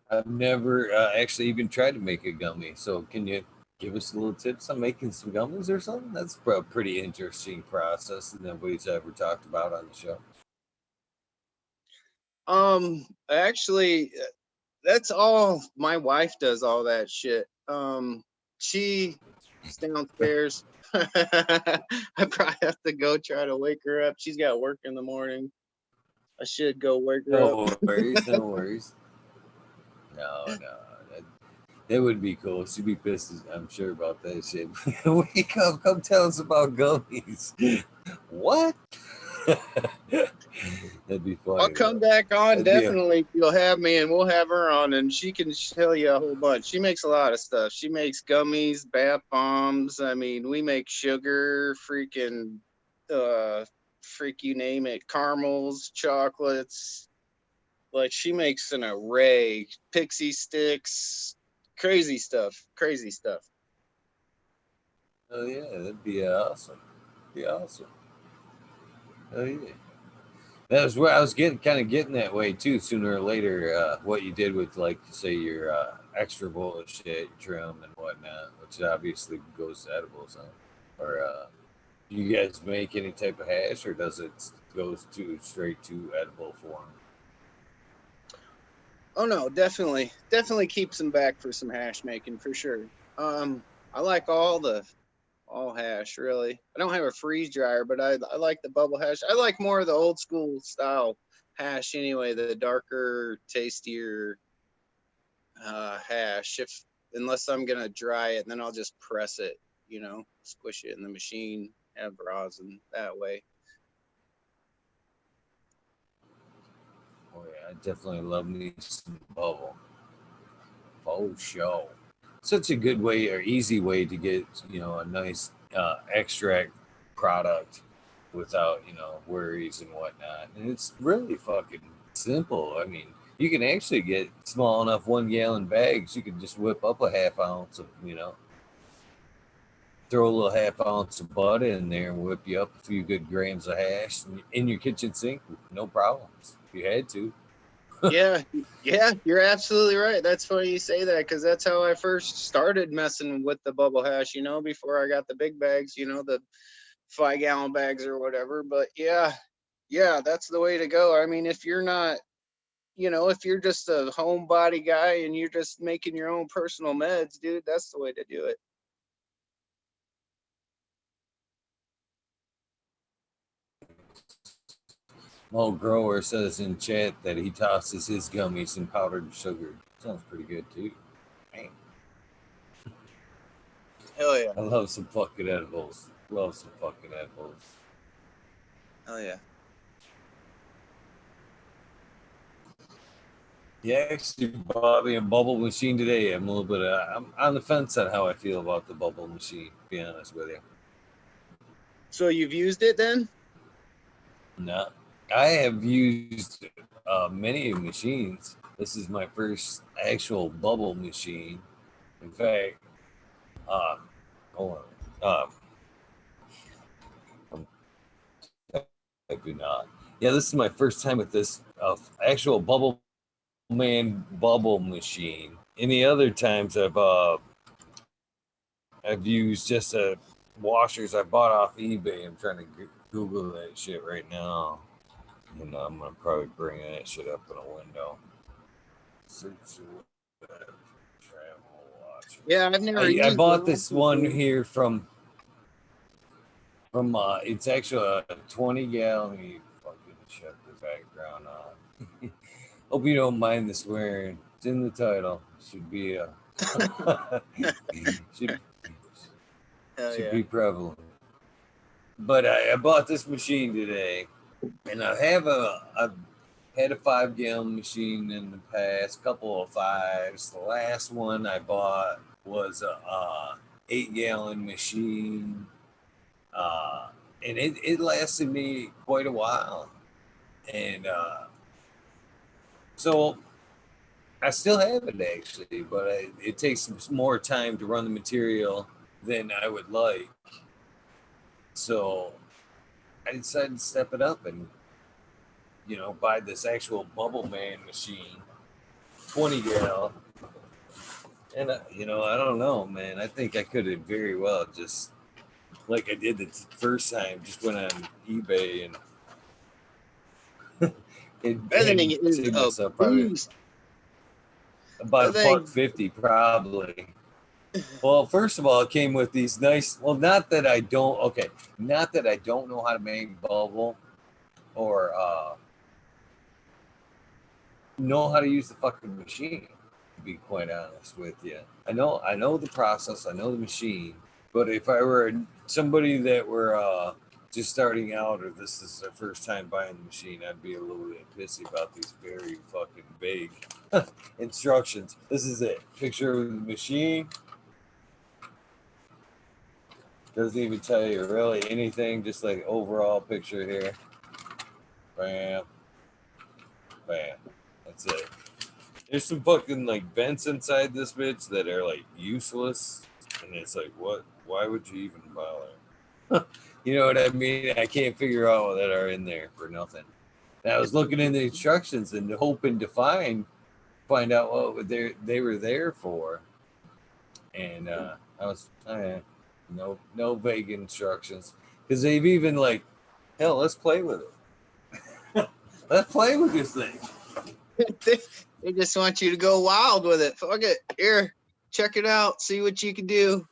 I've never actually even tried to make a gummy. So can you give us a little tips on making some gummies or something? That's a pretty interesting process that nobody's ever talked about on the show. Actually, that's all my wife does, all that shit. She's downstairs. I probably have to go try to wake her up. She's got work in the morning. I should go wake her up. No worries, no worries. No, no. That would be cool. She'd be pissed, I'm sure, about that shit. Wake up, come tell us about gummies. What? That'd be I'll funny come though. back on, That'd be a definitely. You'll have me, and we'll have her on, and she can tell you a whole bunch. She makes a lot of stuff. She makes gummies, bath bombs. I mean, we make sugar, freaking uh freak you name it, caramels, chocolates. Like she makes an array, pixie sticks, crazy stuff, crazy stuff. Oh yeah, that'd be awesome. Be awesome. Oh yeah. That was where I was getting that way too. Sooner or later, what you did with like say your extra bowl of shit, trim and whatnot, which obviously goes to edibles, huh? Or do you guys make any type of hash, or does it goes to straight to edible form? Oh no, definitely keeps them back for some hash making for sure. Um, I like all hash really. I don't have a freeze dryer, but I like the bubble hash. I like more of the old school style hash anyway, the darker, tastier hash. If unless I'm gonna dry it, then I'll just press it. Squish it in the machine, have rosin that way. Oh yeah, I definitely love me some bubble. Oh show. Such a good way or easy way to get a nice extract product without worries and whatnot. And it's really fucking simple. I mean, you can actually get small enough 1 gallon bags. You can just whip up a half ounce of throw a little half ounce of butter in there and whip you up a few good grams of hash in your kitchen sink. No problems. If you had to. Yeah, yeah, you're absolutely right. That's funny you say that because that's how I first started messing with the bubble hash. Before I got the big bags. The 5 gallon bags or whatever. But yeah, yeah, that's the way to go. I mean, if you're not, if you're just a homebody guy and you're just making your own personal meds, dude, that's the way to do it. Mo Grower says in chat that he tosses his gummies in powdered sugar. Sounds pretty good too. Man, Hell yeah. I love some fucking edibles. Love some fucking edibles. Hell yeah. Yeah, actually bought me a bubble machine today. I'm on the fence on how I feel about the bubble machine, to be honest with you. So you've used it then? No. I have used many machines. This is my first actual bubble machine. In fact, uh, hold on. I do not. Yeah, this is my first time with this actual bubble man bubble machine. Any other times I've used just washers I bought off eBay. I'm trying to Google that shit right now, and I'm gonna probably bring that shit up in a window. Search travel watches. Yeah, I've never I used bought one. this one here from it's actually a 20 gallon. Let me fucking shut the background on. Hope you don't mind the swearing. It's in the title. Should be should Hell should yeah. be prevalent. But I bought this machine today, and I've had a 5 gallon machine in the past, couple of fives. The last one I bought was a 8 gallon machine, uh, and it lasted me quite a while. And so I still have it actually, but it takes more time to run the material than I would like. So I decided to step it up and buy this actual bubble man machine, 20 gallon. And I don't know, man. I think I could have very well just like I did the first time, just went on eBay That thing and is saved a myself probably beast. about a That buck thing. 50 probably. Well, first of all, it came with these nice. Well, not that I don't. Okay, not that I don't know how to make bubble or know how to use the fucking machine. To be quite honest with you, I know the process. I know the machine. But if I were somebody that were just starting out, or this is their first time buying the machine, I'd be a little bit pissy about these very fucking vague instructions. This is it. Picture of the machine. Doesn't even tell you really anything, just like overall picture here. Bam. Bam. That's it. There's some fucking like vents inside this bitch that are like useless. And it's like, what? Why would you even bother? You know what I mean? I can't figure out what that are in there for nothing. And I was looking in the instructions and hoping to find out what they were there for. And I was no vague instructions because they've even like, hell, let's play with it. Let's play with this thing. They just want you to go wild with it. Fuck it. Here, check it out. See what you can do.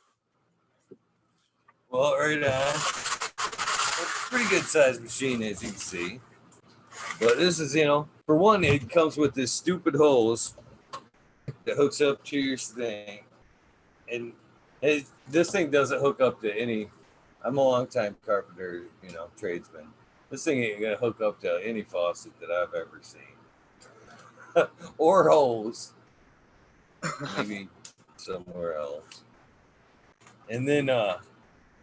Well, right on. It's a pretty good sized machine, as you can see. But this is, for one, it comes with this stupid hose that hooks up to your thing. And this thing doesn't hook up to any. I'm a long-time carpenter, tradesman. This thing ain't gonna hook up to any faucet that I've ever seen, or hose. Maybe somewhere else. And then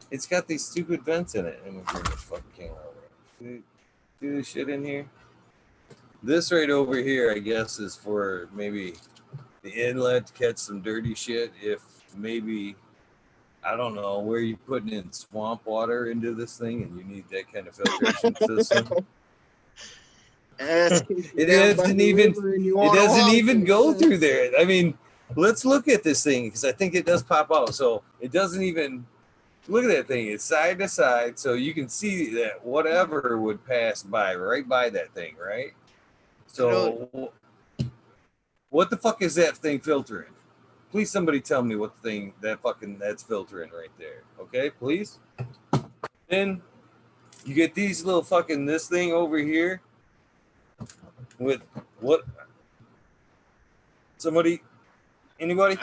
it's got these stupid vents in it. And we bring this fucking camera over. See this shit in here? This right over here, I guess, is for maybe the inlet to catch some dirty shit. If maybe, I don't know, where you putting in swamp water into this thing and you need that kind of filtration system. It doesn't even go through there. I mean, let's look at this thing because I think it does pop out. So it doesn't even look at that thing. It's side to side, so you can see that whatever would pass by right by that thing, right? So what the fuck is that thing filtering? Please, somebody tell me what the thing that's filtering right there. Okay, please. Then you get these little fucking this thing over here with what? Somebody? Anybody?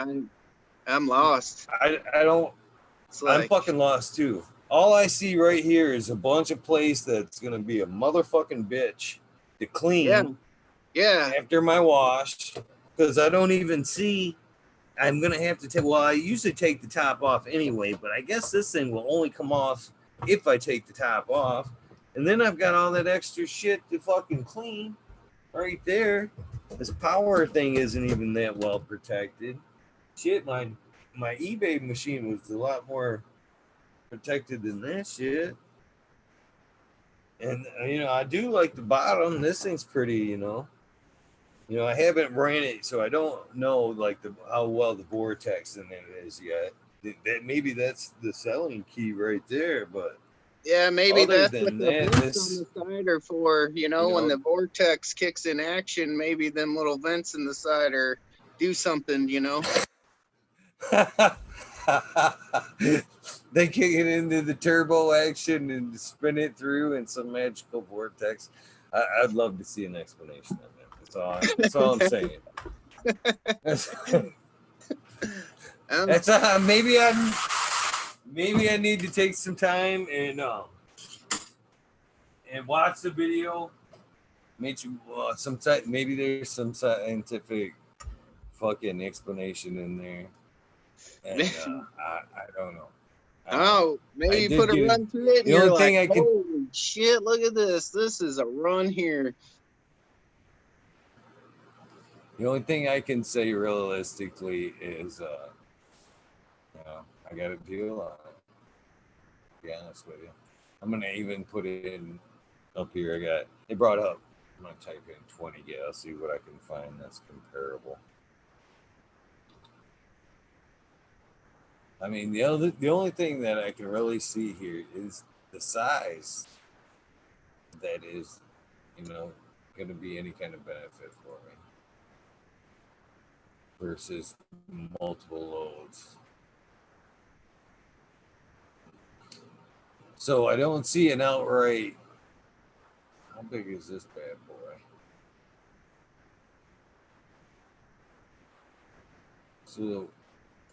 I'm lost. I don't. I'm fucking lost too. All I see right here is a bunch of place that's gonna be a motherfucking bitch to clean. Yeah. After my wash, because I don't even see. I'm gonna have to take. Well, I usually take the top off anyway, but I guess this thing will only come off if I take the top off. And then I've got all that extra shit to fucking clean right there. This power thing isn't even that well protected. Shit, my eBay machine was a lot more protected than that shit. And I do like the bottom. This thing's pretty, I haven't ran it, so I don't know like how well the vortex in it is yet. That maybe that's the selling key right there, but yeah, maybe that's what the vents on the side are for. When the vortex kicks in action, maybe them little vents in the side are do something. They kick it into the turbo action and spin it through in some magical vortex. I'd love to see an explanation of that. That's all I'm saying. Maybe I need to take some time and watch the video. Maybe there's some scientific fucking explanation in there. And I don't know. Maybe put a run through it and you're like, holy shit, look at this. This is a run here. The only thing I can say realistically is, I got a deal on it. To be honest with you, I'm gonna even put it in up here. It brought up. I'm gonna type in 20 gal, see what I can find that's comparable. I mean, the only thing that I can really see here is the size that is, going to be any kind of benefit for me versus multiple loads. So I don't see an outright. How big is this bad boy? So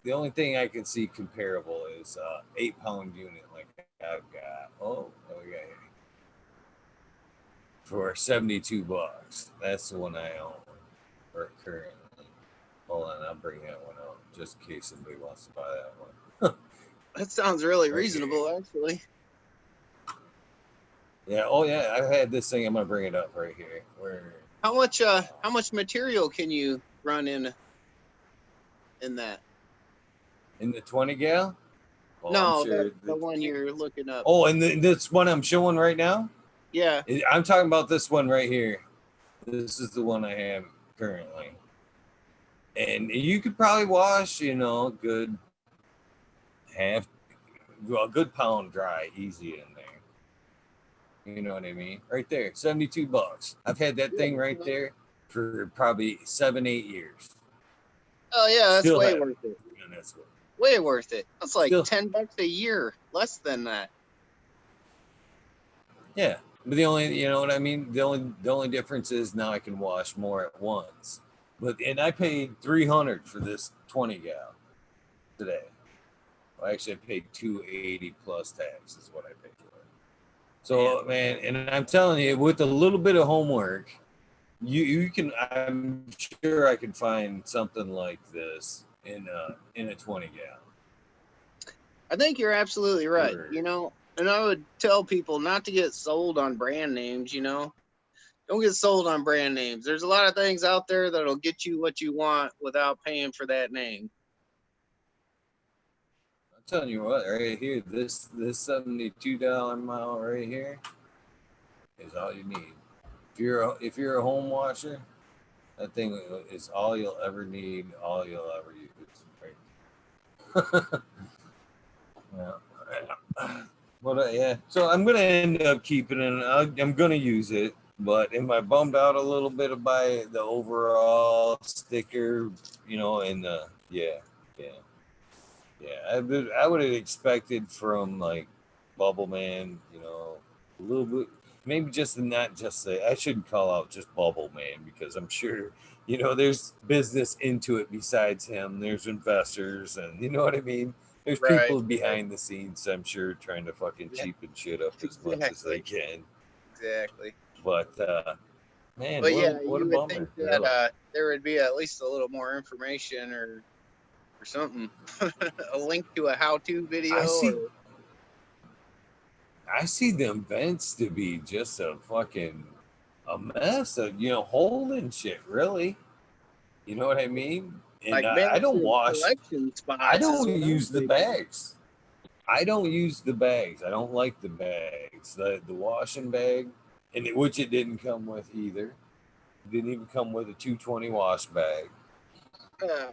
the only thing I can see comparable is 8-pound unit like I've got. Oh, we got here. For $72. That's the one I own currently. Hold on, I'll bring that one out just in case somebody wants to buy that one. That sounds really right here. reasonable, actually. Yeah. Oh yeah. I've had this thing. I'm gonna bring it up right here. Where How much material can you run in that? in the 20 gal? Well, I'm No, sure. the one you're looking up. Oh, and this one I'm showing right now. Yeah. I'm talking about this one right here. This is the one I have currently, and you could probably wash, good half, well, a good pound dry, easy in there. You know what I mean? Right there, $72. I've had that thing right Yeah. there for probably 7, 8 years. Oh yeah, that's Still way have worth it, it. and that's what. Way worth it. That's like Still, $10 a year, less than that. yeah. But the only, you know what I mean? The only difference is now I can wash more at once. And I paid 300 for this 20 gal today. Well, actually, I paid 280 plus tax is what I paid for it. Man. So man, and I'm telling you, with a little bit of homework, you can. I'm sure I can find something like this in a 20 gal. I think you're absolutely right. For And I would tell people not to get sold on brand names. Don't get sold on brand names. There's a lot of things out there that'll get you what you want without paying for that name. I'm telling you what, right here, this $72 mile right here is all you need. If you're a home washer, that thing is all you'll ever need, all you'll ever use. Right? Yeah. But yeah, so I'm gonna end up keeping it. I'm gonna use it, but am I bummed out a little bit by the overall sticker? And yeah, yeah. I would have expected from like Bubble Man, a little bit, maybe just not just say. I shouldn't call out just Bubble Man because I'm sure there's business into it besides him. There's investors, and you know what I mean. There's Right. people behind the scenes, I'm sure, trying to fucking Yeah, cheapen shit up as much as they exactly. can. Exactly. But man, But yeah, what a you would think bummer, that really. there would be at least a little more information or something, a link to a how-to I video or see. I see them vents to be just a fucking a mess of holding shit. Really, you know what I mean? And like I don't massive wash. collection I spots is don't what I'm use the thinking. bags. I don't use the bags. I don't like the bags. The washing bag, which it didn't come with either. It didn't even come with a 220 wash bag. Uh,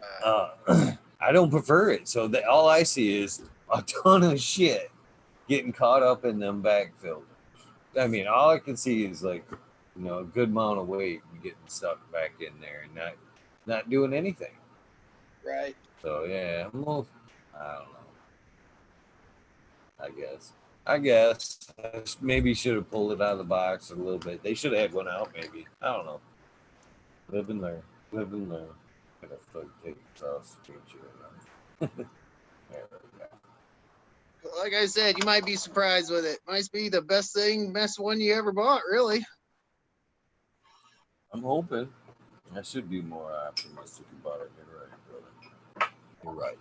Uh, I don't prefer it. So all I see is a ton of shit getting caught up in them bag filters. I mean, all I can see is like, a good amount of weight getting stuck back in there and not doing anything. right. So yeah, I don't know. I guess I maybe should have pulled it out of the box a little bit. They should have had one out. Maybe I don't know. Live and learn. Live and learn. Gotta fucking take it off screenshot. There we go. Like I said, you might be surprised with it. Might be the best one you ever bought, really. I'm hoping. I should be more optimistic about it. You're right, brother. You're right.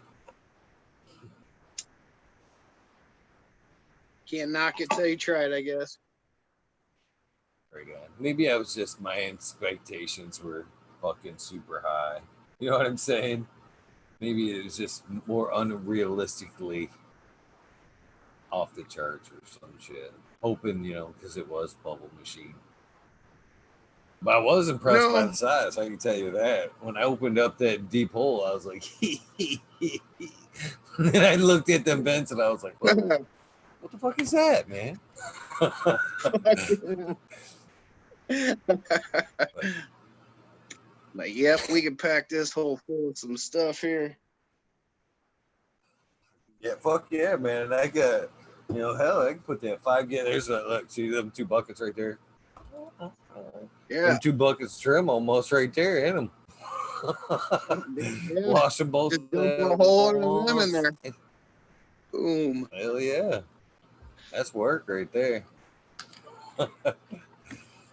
Can't knock it till you try it, I guess. Right on. Maybe I was just my expectations were fucking super high. You know what I'm saying? Maybe it was just more unrealistically off the charts or some shit. Hoping, because it was bubble machine. But I was impressed by No. the size. I can tell you that. When I opened up that deep hole, I was like, and then I looked at them vents and I was like, what the fuck is that, man? Like, yep, we can pack this hole full of some stuff here. Yeah, fuck yeah, man. I got, hell, I can put that 5 gallon. There's look, see them 2 buckets right there. Yeah. Them 2 buckets of trim almost right there in them. Yeah. Wash them both Just dump a whole them in once. there. Boom. Hell yeah. That's work right there.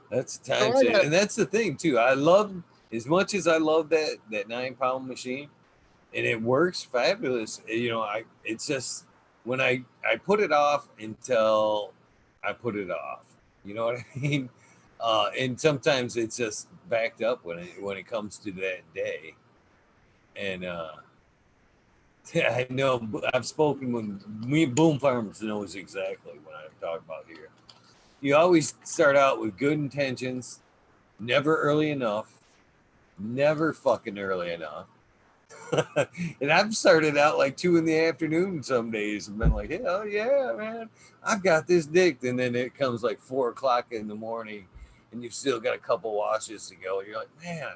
That's So time I saving. got And that's the thing too. I love as much as I love that 9 pound machine and it works fabulous. It's just when I put it off until I put it off. You know what I mean? And sometimes it's just backed up when it comes to that day. And I know I've spoken when me Boom Farms knows exactly what I'm talking about here. You always start out with good intentions, never early enough, never fucking early enough. And I've started out like 2 in the afternoon some days and been like, hell yeah, man, I've got this dick. And then it comes like 4 o'clock in the morning and you've still got a couple washes to go. You're like, man,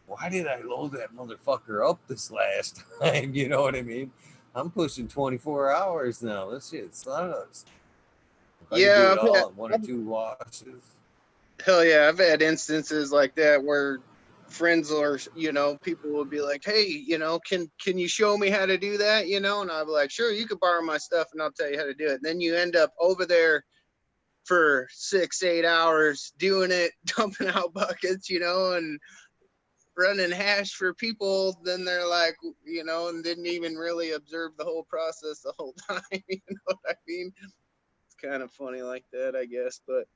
why did I load that motherfucker up this last time? You know what I mean? I'm pushing 24 hours now. This shit sucks. If I could do Yeah, it all in one or two washes. hell yeah, I've had instances like that where friends or people will be like, hey, can you show me how to do that, and I'll be like, sure, you could borrow my stuff and I'll tell you how to do it. And then you end up over there for 6-8 hours doing it, dumping out buckets, and running hash for people. Then they're like, and didn't even really observe the whole process the whole time. You know what I mean? It's kind of funny like that, I guess. But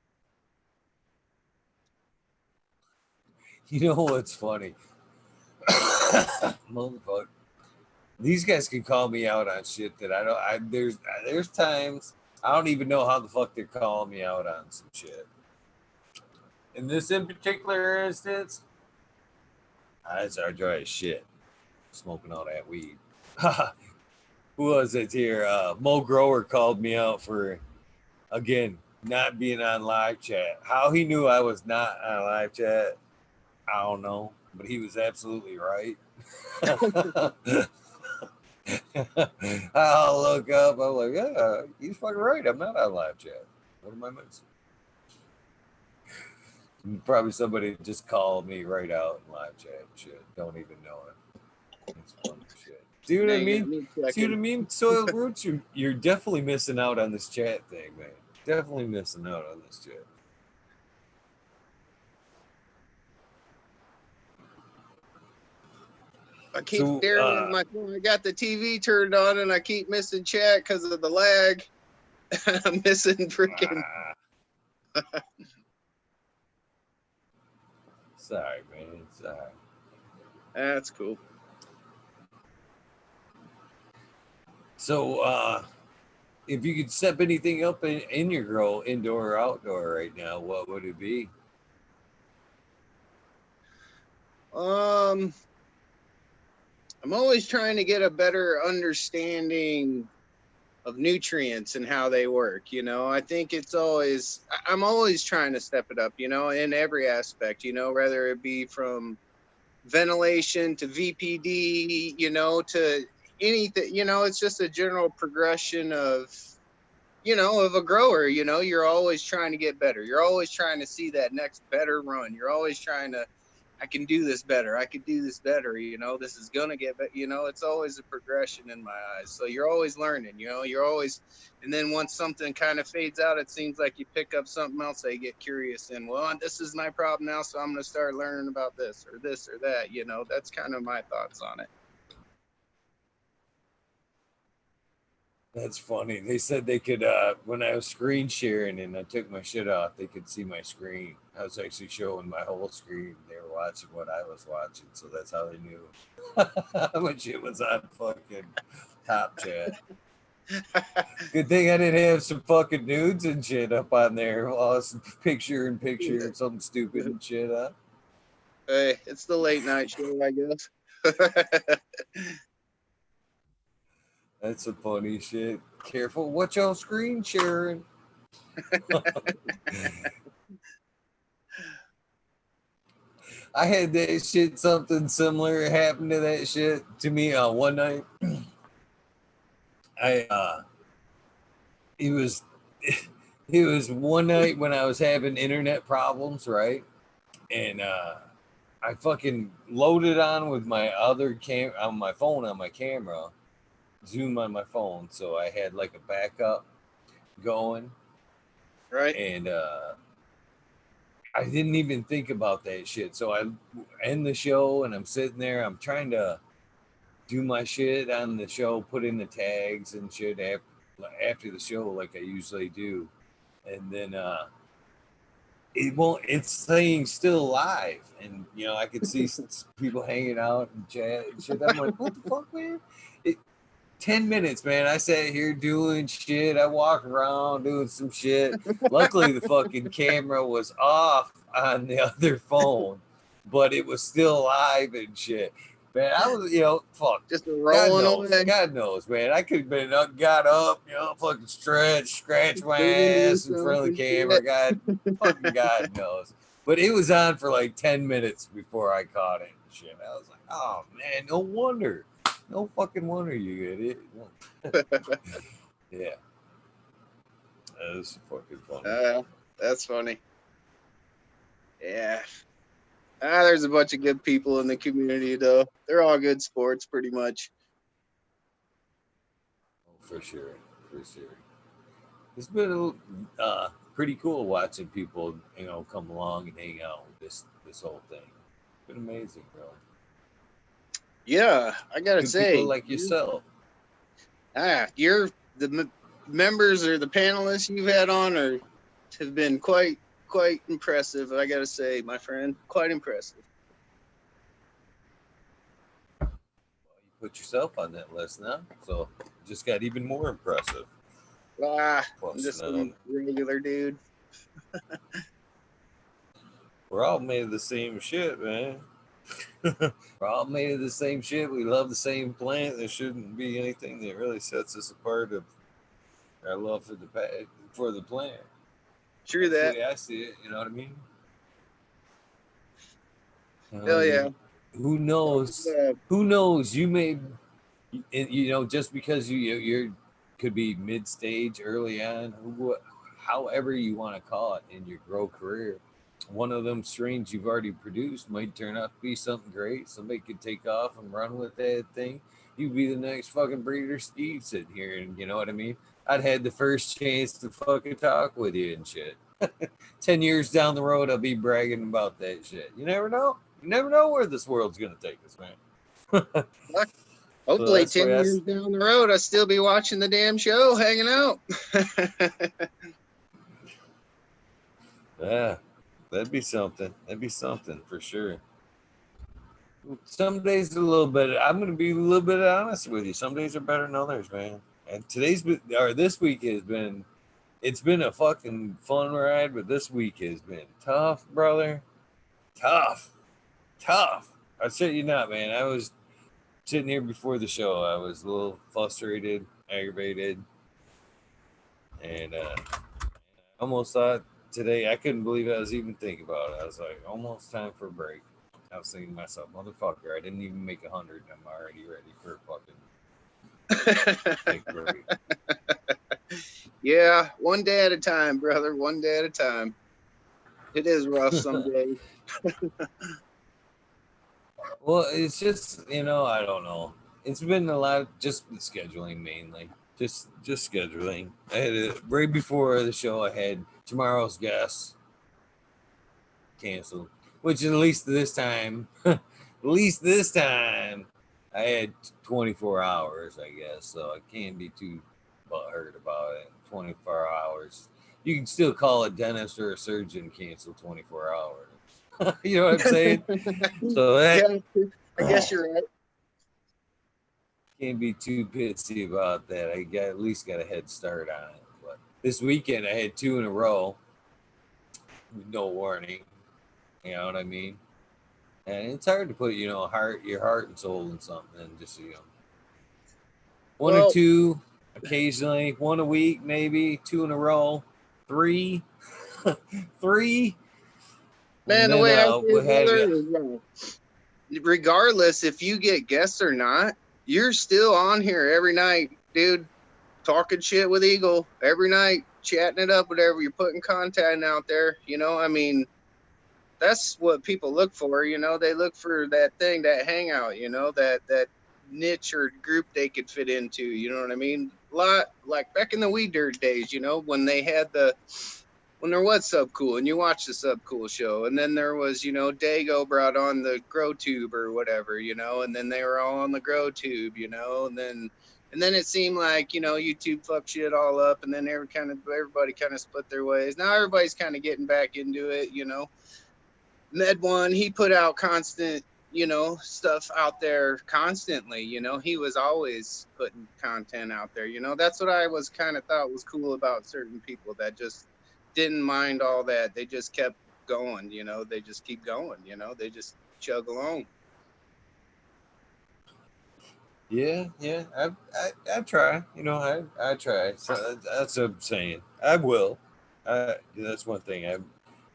You know what's funny? Motherfucker. These guys can call me out on shit that I don't. There's times I don't even know how the fuck they're calling me out on some shit. In this in particular instance, that's our dry as shit. Smoking all that weed. Who was it here? Mo Grower called me out for again not being on live chat. How he knew I was not on live chat, I don't know, but he was absolutely right. I'll look up. I'm like, yeah, he's fucking right. I'm not on live chat. What am I missing? Probably somebody just called me right out in live chat and shit. Don't even know it. It's funny shit. See what I mean? See what I mean? Soil Roots, you're definitely missing out on this chat thing, man. Definitely missing out on this chat. I keep staring at my phone. I got the TV turned on and I keep missing chat because of the lag. I'm missing freaking. Sorry, man. Sorry. That's cool. So, if you could step anything up in your grow, indoor or outdoor right now, what would it be? I'm always trying to get a better understanding of nutrients and how they work. I think I'm always trying to step it up, in every aspect, whether it be from ventilation to VPD, to anything, it's just a general progression of a grower. You're always trying to get better. You're always trying to see that next better run. You're always trying to, I can do this better. I could do this better. This is going to get better. It's always a progression in my eyes. So you're always learning, you're always, and then once something kind of fades out, it seems like you pick up something else that you get curious in. Well, this is my problem now, so I'm going to start learning about this or that. That's kind of my thoughts on it. That's funny. They said they could, when I was screen sharing and I took my shit off, they could see my screen. I was actually showing my whole screen. They were watching what I was watching, so that's how they knew my shit was on fucking top chat. Good thing I didn't have some fucking nudes and shit up on there. Well, I was picture in picture, something stupid and shit up. Hey, it's the late night show, I guess. That's some funny shit. Careful what y'all screen sharing. I had that shit, something similar happened to that shit to me one night. It was it was one night when I was having internet problems, right? And I fucking loaded on with my other on my phone on my camera, Zoom on my phone, so I had like a backup going. Right. And I didn't even think about that shit. So I end the show and I'm sitting there, I'm trying to do my shit on the show, put in the tags and shit after the show like I usually do, and then it won't. It's saying still live, and I could see people hanging out and chat and shit. I'm like, what the fuck, man? It, 10 minutes, man. I sat here doing shit. I walk around doing some shit. Luckily, the fucking camera was off on the other phone, but it was still live and shit. Man, I was, fuck. Just God rolling knows. away. God knows, man. I could have been up, got up, fucking scratch my Doing ass in front of the something camera. shit. Fucking God knows. But it was on for like 10 minutes before I caught it and shit. I was like, oh, man, no wonder. No fucking wonder you get it. Yeah. That was fucking funny. That's funny. Yeah. There's a bunch of good people in the community, though. They're all good sports, pretty much. Oh, for sure. For sure. It's been pretty cool watching people, come along and hang out with this whole thing. It's been amazing, bro. Yeah, I gotta Good say, people like yourself. you're the members or the panelists you've had on have been quite impressive. I gotta say, my friend, quite impressive. Well, you put yourself on that list now, so it just got even more impressive. I'm Plus, just some regular dude. we're all made of the same shit, man. We're all made of the same shit. We love the same plant. There shouldn't be anything that really sets us apart of our love for the plant. True That's the that. way I see it. You know what I mean? Hell yeah. Who knows? Who knows? You may, just because you're could be mid stage, early on, however you want to call it in your grow career. One of them strains you've already produced might turn out to be something great. Somebody could take off and run with that thing. You'd be the next fucking breeder Steve sitting here, and you know what I mean? I'd had the first chance to fucking talk with you and shit. 10 years down the road, I'll be bragging about that shit. You never know. You never know where this world's gonna take us, man. Hopefully, So 10 years down the road, I'll still be watching the damn show, hanging out. Yeah, that'd be something. That'd be something for sure. Some days a little bit. I'm gonna be a little bit honest with you. Some days are better than others, man. And this week has been. It's been a fucking fun ride, but this week has been tough, brother. Tough, tough. I shit you not, man. I was sitting here before the show. I was a little frustrated, aggravated, and almost thought today I couldn't believe I was even thinking about it. I was like, almost time for a break. I was thinking to myself, motherfucker, I didn't even make 100. I'm already ready for a fucking take a break. Yeah, one day at a time, brother. One day at a time. It is rough some days. Well, it's just I don't know. It's been a lot of just scheduling mainly. Just scheduling. I had right before the show. I had tomorrow's guest canceled, which at least this time, I had 24 hours. I guess so. I can't be too butthurt about it. 24 hours. You can still call a dentist or a surgeon cancel 24 hours. You know what I'm saying? So that. Yeah, I guess you're right. Can't be too pissy about that. I got at least got a head start on it. But this weekend I had 2 in a row with no warning. You know what I mean? And it's hard to put your heart and soul in something. And just one or two occasionally, one a week maybe, 2 in a row, 3, 3. Man, the way I see it, brother, regardless if you get guests or not, you're still on here every night, dude. Talking shit with Eagle every night, chatting it up, whatever. You're putting content out there. I mean, that's what people look for. They look for that thing, that hangout. That niche or group they could fit into. You know what I mean? A lot like back in the weednerd days. When they had when there was Subcool and you watched the Subcool show, and then there was, Dago brought on the Grow Tube or whatever, and then they were all on the Grow Tube, and then And then it seemed like, you know, YouTube fucked shit all up, and then everybody kind of split their ways. Now everybody's kind of getting back into it, you know. Med One, he put out constant, you know, stuff out there constantly. You know, he was always putting content out there. You know, that's what I was kind of thought was cool about certain people that just didn't mind all that. They just kept going. You know, they just keep going. You know, they just chug along. Yeah, yeah. I try. You know, I try. So that's what I'm saying. I will. That's one thing.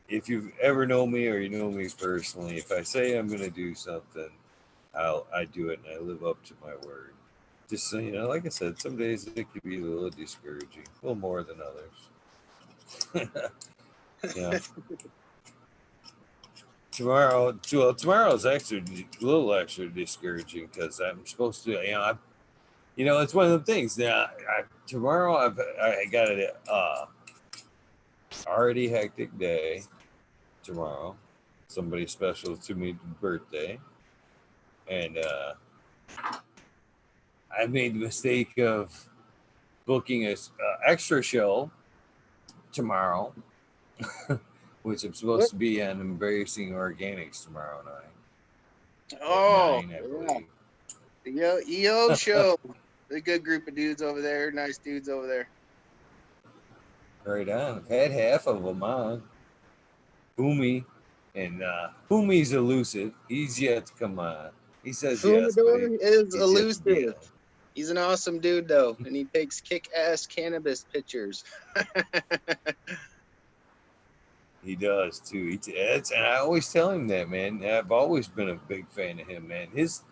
If you've ever known me or you know me personally, if I say I'm going to do something, I do it and I live up to my word. Just so you know, like I said, some days it could be a little discouraging, a little more than others. Yeah. Tomorrow is actually a little extra discouraging because I'm supposed to, it's one of the things. Now, tomorrow I got a already hectic day. Tomorrow, somebody special to me birthday, and I made the mistake of booking a extra show tomorrow, which I'm supposed What? to be on Embracing Organics tomorrow night at Oh, 9, I yeah. believe. The EO show. A good group of dudes over there. Nice dudes over there. Right on. I've had half of them on. Fumi, and Fumi's elusive. He's yet to come on. He says yes, but Fumador is he's yet to be elusive. on. He's an awesome dude, though, and he takes kick-ass cannabis pictures. He does too. And I always tell him that, man. I've always been a big fan of him, man. His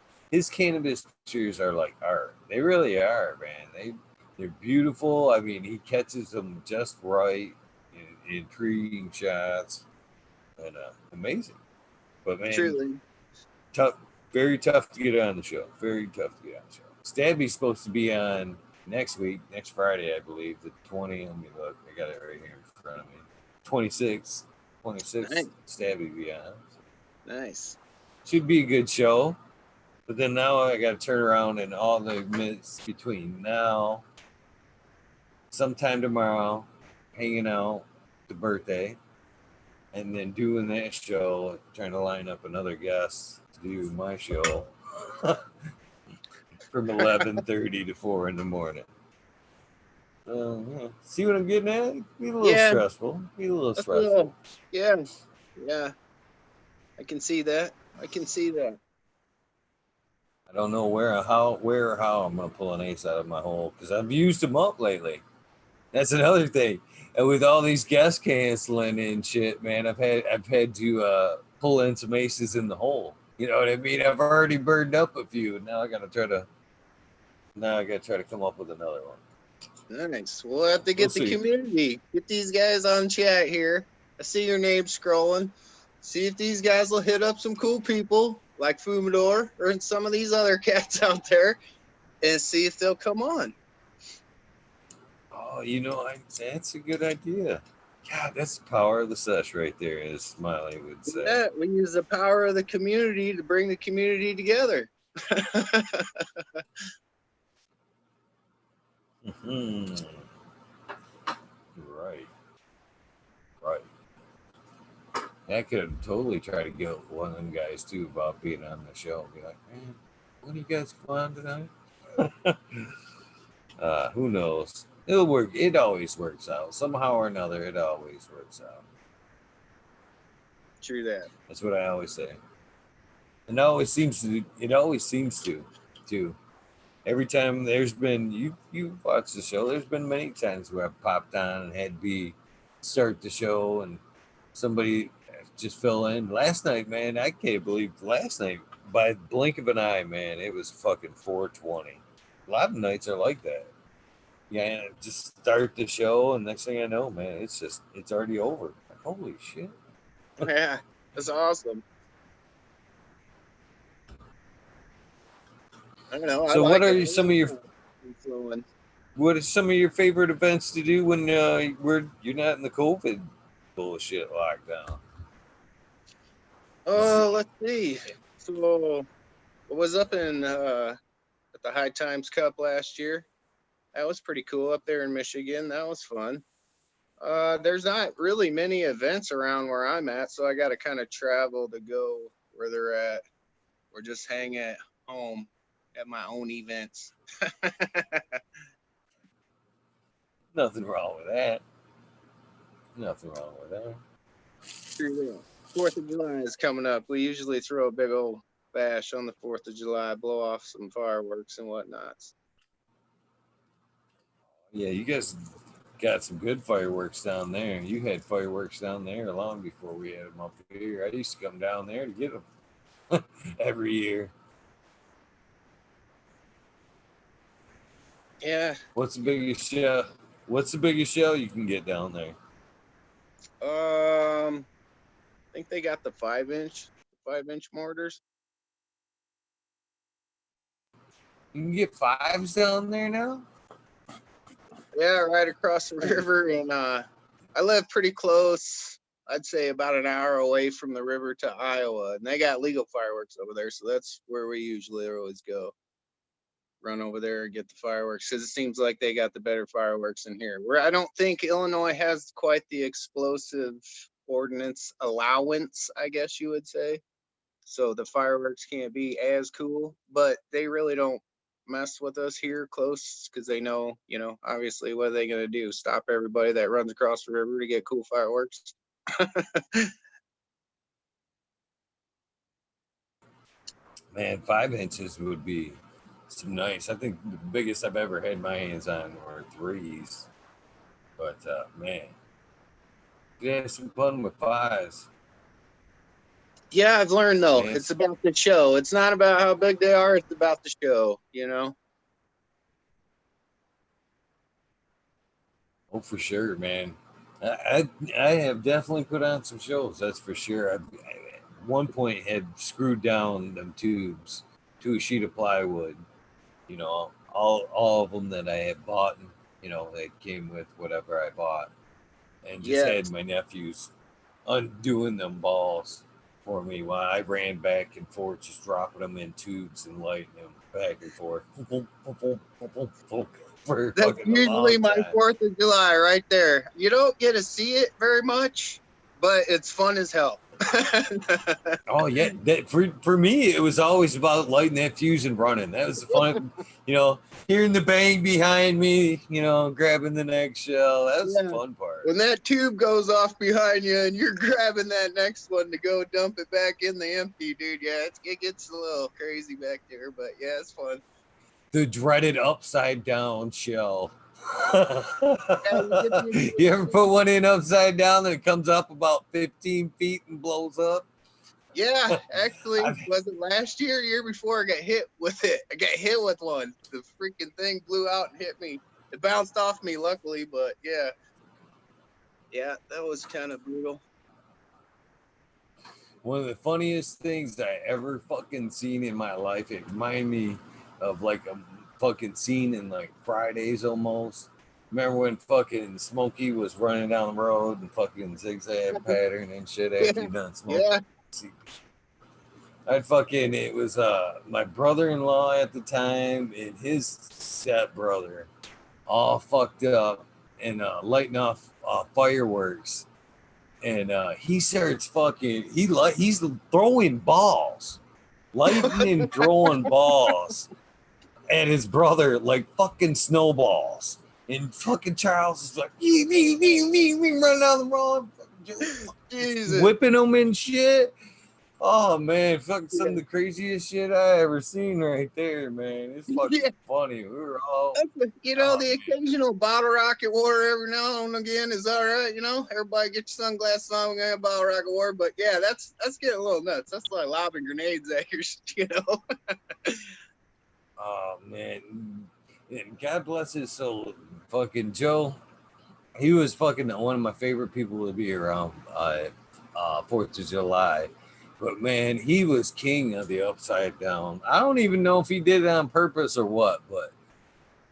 cannabis pictures are like art. They really are, man. They're beautiful. I mean, he catches them just right, intriguing shots, and amazing. But man, Truly. tough, very tough to get on the show. Very tough to get on the show. Stabby's supposed to be on next week, next Friday, I believe, the 20. Let me look. I got it right here in front of me. 26, 26. Nice. Stabby be on. Nice. Should be a good show. But then now I got to turn around and all the minutes between now, sometime tomorrow, hanging out, the birthday, and then doing that show, trying to line up another guest to do my show from 11:30 to 4 in the morning. Yeah. See what I'm getting at? Be a little Yeah, stressful. Be a little that's a stressful. little. Yeah, yeah. I can see that. I can see that. I don't know where or how I'm gonna pull an ace out of my hole because I've used them up lately. That's another thing. And with all these guests canceling and shit, man, I've had to pull in some aces in the hole. You know what I mean? I've already burned up a few, and now I gotta try to come up with another one. Nice. We'll have to We'll get the see. community, get these guys on chat here. I see your name scrolling. See if these guys will hit up some cool people like Fumador or some of these other cats out there, and see if they'll come on. Oh, that's a good idea. God, that's the power of the sesh right there, as Smiley would say. Yeah, we use the power of the community to bring the community together. Hmm. Right. Right. I could totally try to get one of them guys too about being on the show. Be like, man, when do you guys come on tonight? Who knows? It'll work. It always works out somehow or another. It always works out. True that. That's what I always say. And it always seems to. It always seems to. Too. Every time there's been you watch the show. There's been many times where I popped on and had to be start the show and somebody just fell in. Last night, man, I can't believe last night by the blink of an eye, man, it was fucking 4:20. A lot of nights are like that. Yeah, just start the show, and next thing I know, man, it's already over. Like, holy shit! Yeah, that's awesome. I don't know. I So, what like it. are some of your Flowing. what are some of your favorite events to do when you're not in the COVID bullshit lockdown? Let's see. So I was up in at the High Times Cup last year. That was pretty cool up there in Michigan. That was fun. There's not really many events around where I'm at, so I got to kind of travel to go where they're at, or just hang at home at my own events. Nothing wrong with that. Nothing wrong with that. True. 4th of July is coming up. We usually throw a big old bash on the 4th of July, blow off some fireworks and whatnot. Yeah, you guys got some good fireworks down there. You had fireworks down there long before we had them up here. I used to come down there to get them every year. Yeah. What's the biggest shell? What's the biggest shell you can get down there? I think they got the 5-inch mortars. You can get 5s down there now? Yeah, right across the river. And I live pretty close. I'd say about an hour away from the river to Iowa. And they got legal fireworks over there. So that's where we usually always go. Run over there and get the fireworks, because it seems like they got the better fireworks in here. Where I don't think Illinois has quite the explosive ordinance allowance, I guess you would say. So the fireworks can't be as cool, but they really don't mess with us here close, because they know, obviously, what are they going to do? Stop everybody that runs across the river to get cool fireworks? Man, 5 inches would be some nice. I think the biggest I've ever had my hands on were 3s. But man, yeah, some fun with 5s. Yeah, I've learned though, Man, it's about the show. It's not about how big they are, it's about the show, Oh, for sure, man. I have definitely put on some shows. That's for sure. I at one point had screwed down them tubes to a sheet of plywood. All of them that I had bought. They came with whatever I bought, and just Yeah. had my nephews undoing them balls for me while I ran back and forth, just dropping them in tubes and lighting them back and forth. For That's fucking a usually long my time. 4th of July right there. You don't get to see it very much, but it's fun as hell. Oh yeah, for me it was always about lighting that fuse and running. That was the fun, hearing the bang behind me, grabbing the next shell. That was the fun part. When that tube goes off behind you and you're grabbing that next one to go dump it back in the empty, dude. Yeah, it gets a little crazy back there, but yeah, it's fun. The dreaded upside down shell. Yeah, You ever put one in upside down and it comes up about 15 feet and blows up? Yeah, actually, was it last year or year before I got hit with it? I got hit with one. The freaking thing blew out and hit me. It bounced off me, luckily, but yeah. Yeah, that was kind of brutal. One of the funniest things I ever fucking seen in my life. It reminded me of like a fucking scene in like Fridays almost. Remember when fucking Smokey was running down the road and fucking zigzag pattern and shit after you done smoking? Yeah. It was my brother-in-law at the time and his stepbrother all fucked up and lighting off fireworks. And he starts he's throwing balls, lighting and throwing balls at his brother like fucking snowballs. And fucking Charles is like, running down the road, whipping them and shit. Oh man, fucking some of the craziest shit I ever seen right there, man. It's fucking funny. We were all, the occasional bottle rocket war every now and again is all right. Everybody get your sunglasses on. We're gonna have bottle rocket war, but yeah, that's getting a little nuts. That's like lobbing grenades at your, Oh man, and God bless his soul, fucking Joe. He was fucking one of my favorite people to be around. 4th of July. But man, he was king of the upside down. I don't even know if he did it on purpose or what, but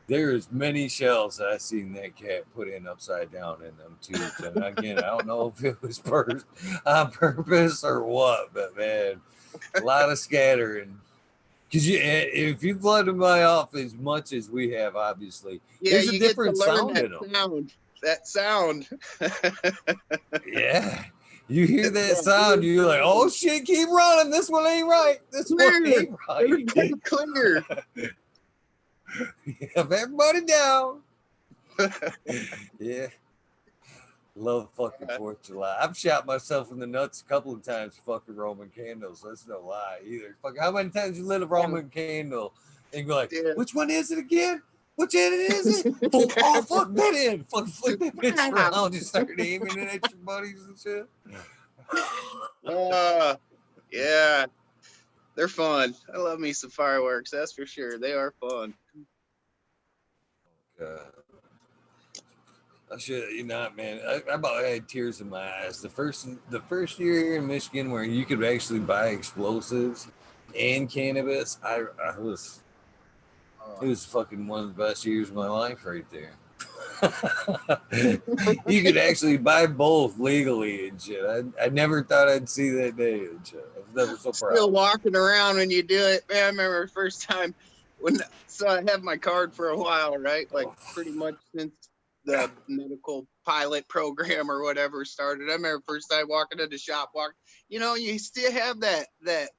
there's many shells that I seen that cat put in upside down in them tubes. And again, I don't know if it was on purpose or what, but man, a lot of scattering. Because if you flood my off as much as we have, obviously, Yeah, there's a you get to different learn sound that in them. sound. That sound. Yeah. You hear that That sound, weird you're like, oh sound. shit, keep running. This one ain't right. This one Clear. ain't right. Everybody clear. Have everybody down. Yeah. Love fucking 4th of July. I've shot myself in the nuts a couple of times fucking Roman candles. That's no lie either. Fuck, how many times you lit a Roman candle and go like, Yeah. which one is it again? Which end is it? Oh, fuck that end. Fucking flip that bitch around and start aiming it at your buddies and shit. Yeah. They're fun. I love me some fireworks, that's for sure. They are fun. I should, you know, man. I about had tears in my eyes. The first year here in Michigan where you could actually buy explosives and cannabis, it was fucking one of the best years of my life right there. You could actually buy both legally and shit. I never thought I'd see that day and shit. I was never so Still proud. walking around when you do it, man. I remember the first time so I have my card for a while, right? Like pretty much since the medical pilot program or whatever started. I remember first time walking to the shop, you still have that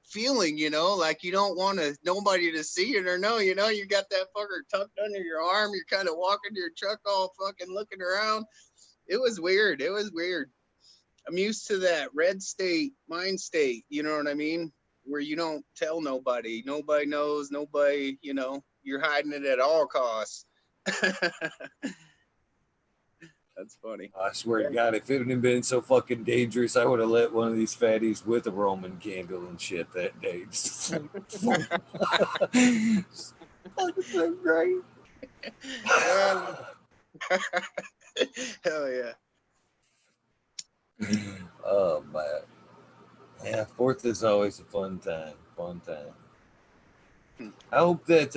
feeling, like you don't want nobody to see it or know, you got that fucker tucked under your arm. You're kind of walking to your truck all fucking looking around. It was weird. I'm used to that red state, mind state, you know what I mean? Where you don't tell nobody. Nobody knows, you're hiding it at all costs. That's funny. I swear to God, if it hadn't been so fucking dangerous, I would have lit one of these fatties with a Roman candle and shit that day. Fucking so great. Hell yeah. Oh man. Yeah, 4th is always a fun time. Fun time. I hope that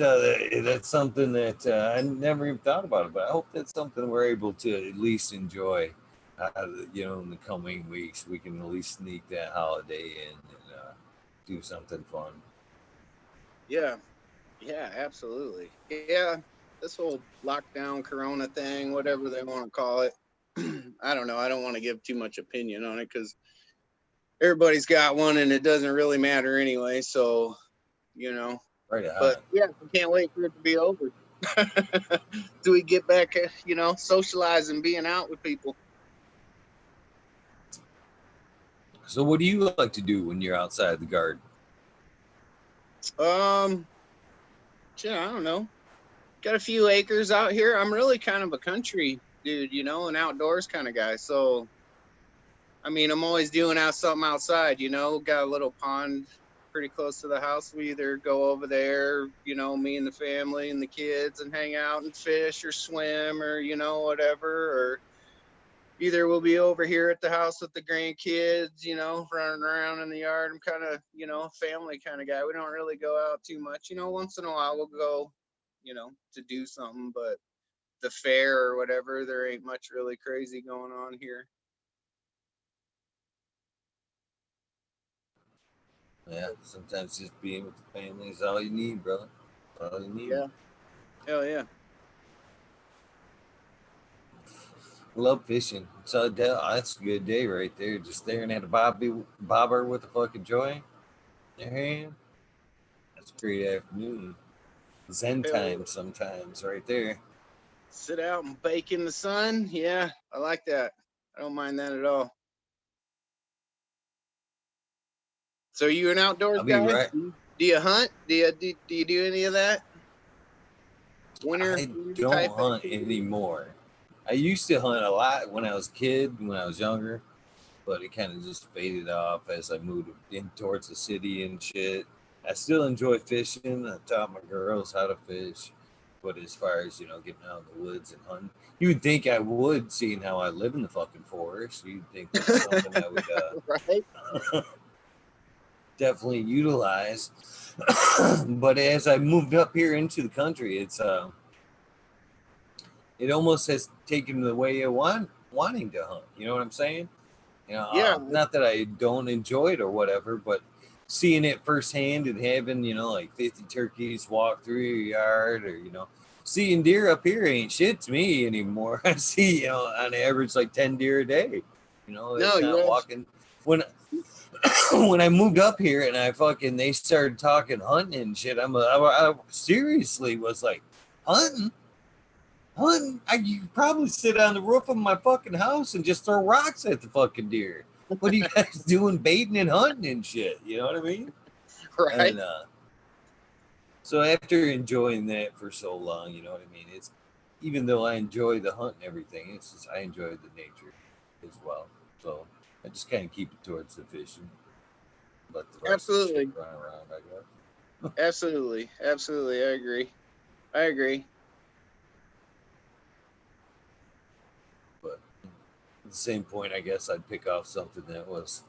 that's something that I never even thought about it, but I hope that's something we're able to at least enjoy. In the coming weeks, we can at least sneak that holiday in and do something fun. Yeah. Yeah, absolutely. Yeah. This whole lockdown corona thing, whatever they want to call it. I don't know. I don't want to give too much opinion on it because everybody's got one and it doesn't really matter anyway. So, Right on. but yeah, I can't wait for it to be over. Do we get back, socializing, being out with people? So, what do you like to do when you're outside the garden? Shit, I don't know. Got a few acres out here. I'm really kind of a country dude, an outdoors kind of guy. So, I mean, I'm always doing something outside, got a little pond pretty close to the house. We either go over there, me and the family and the kids and hang out and fish or swim or, whatever. Or either we'll be over here at the house with the grandkids, running around in the yard. I'm kind of, family kind of guy. We don't really go out too much. Once in a while we'll go, to do something, but the fair or whatever, there ain't much really crazy going on here. Yeah, sometimes just being with the family is all you need, brother. All you need. Yeah. Hell yeah. Love fishing. So that's a good day right there. Just staring at a bobber with a fucking joint in your hand. That's a great afternoon. Zen time sometimes right there. Sit out and bake in the sun. Yeah, I like that. I don't mind that at all. So are you an outdoors I'll be guy? right. Do you hunt? Do you do any of that? Winter I type don't hunt activity? anymore. I used to hunt a lot when I was a kid, when I was younger, but it kind of just faded off as I moved in towards the city and shit. I still enjoy fishing. I taught my girls how to fish, but as far as getting out in the woods and hunting, you would think I would, seeing how I live in the fucking forest. You'd think that's something I would Right. definitely utilize. But as I moved up here into the country, it almost has taken the way of wanting to hunt. You know what I'm saying? Yeah. Not that I don't enjoy it or whatever, but seeing it firsthand and having, you know, like 50 turkeys walk through your yard, or, you know, seeing deer up here ain't shit to me anymore. I see, you know, on average like 10 deer a day. You know, No, it's not you walking. When when I moved up here and they started talking hunting and shit, I seriously was like, hunting? Hunting? You could probably sit on the roof of my fucking house and just throw rocks at the fucking deer. What are you guys doing baiting and hunting and shit? You know what I mean? right? And so after enjoying that for so long, you know what I mean? It's, even though I enjoy the hunt and everything, it's just I enjoy the nature as well. So I just kind of keep it towards the fishing, let the rest of the shit Absolutely, run around, I guess. absolutely, absolutely. I agree. I agree. But at the same point, I guess I'd pick off something that was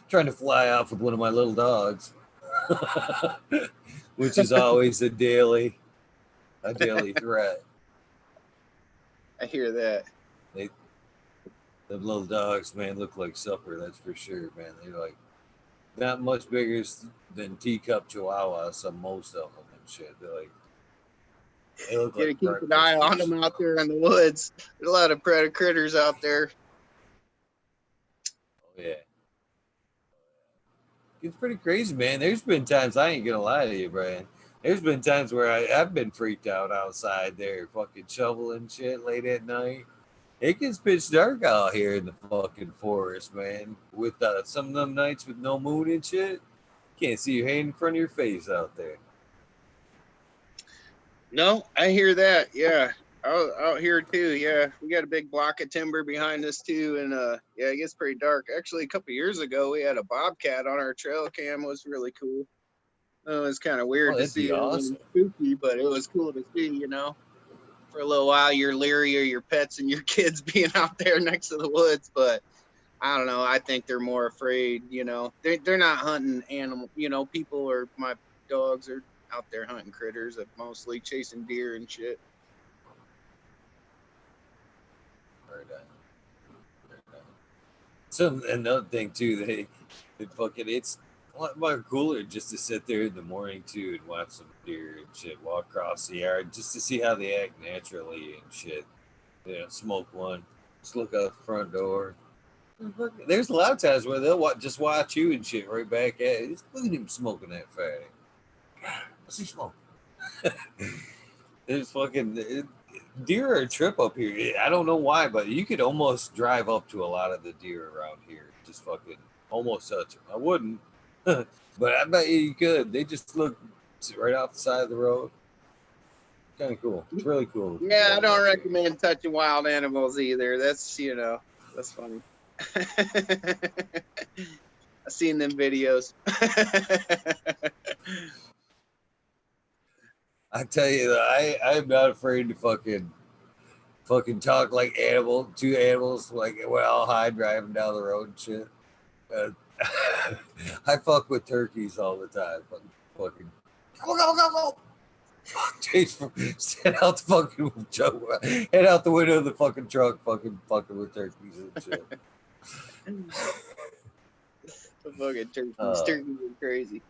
trying to fly off with one of my little dogs, which is always a daily threat. I hear that. They, the little dogs, man, look like supper. That's for sure, man. They're like not much bigger than teacup chihuahuas. Some most of them and shit. They're like they look Got to like keep an eye breakfast on fish. them out there in the woods. There's a lot of predator critters out there. Oh yeah, it's pretty crazy, man. There's been times I ain't gonna lie to you, Brian. There's been times where I've been freaked out outside there, fucking shoveling shit late at night. It gets pitch dark out here in the fucking forest, man. With some of them nights with no moon and shit, can't see your hand in front of your face out there. No, I hear that. Yeah. Out here too. Yeah. We got a big block of timber behind us too. And yeah, it gets pretty dark. Actually, a couple years ago we had a bobcat on our trail cam. It was really cool. It was kind of Oh, weird to that'd be see it and awesome. spooky, but it was cool to see, For a little while you're leery of your pets and your kids being out there next to the woods, but I don't know. I think they're more afraid, They're not hunting animal, people or my dogs are out there hunting critters, mostly chasing deer and shit. Right on. Right on. Some another thing too, they fucking it's a lot more cooler just to sit there in the morning too and watch some deer and shit walk across the yard just to see how they act naturally and shit. You know, smoke one, just look out the front door. There's a lot of times where they'll just watch you and shit right back at you. Look at him smoking that fatty. What's he smoking? There's deer are a trip up here. I don't know why, but you could almost drive up to a lot of the deer around here. Just fucking almost touch them. I wouldn't, but I bet you could. They just look right off the side of the road. Kind of cool. It's really cool Yeah, I living don't up here. recommend touching wild animals either. That's funny. I've seen them videos. I tell you, I'm not afraid to fucking talk like two animals, like we're all high driving down the road and shit. Uh, I fuck with turkeys all the time. Fucking go go go go. Chase from stand out the fucking truck, head out the window of the fucking truck, fucking with turkeys and shit. The fucking turkeys. Uh, Turkeys are crazy.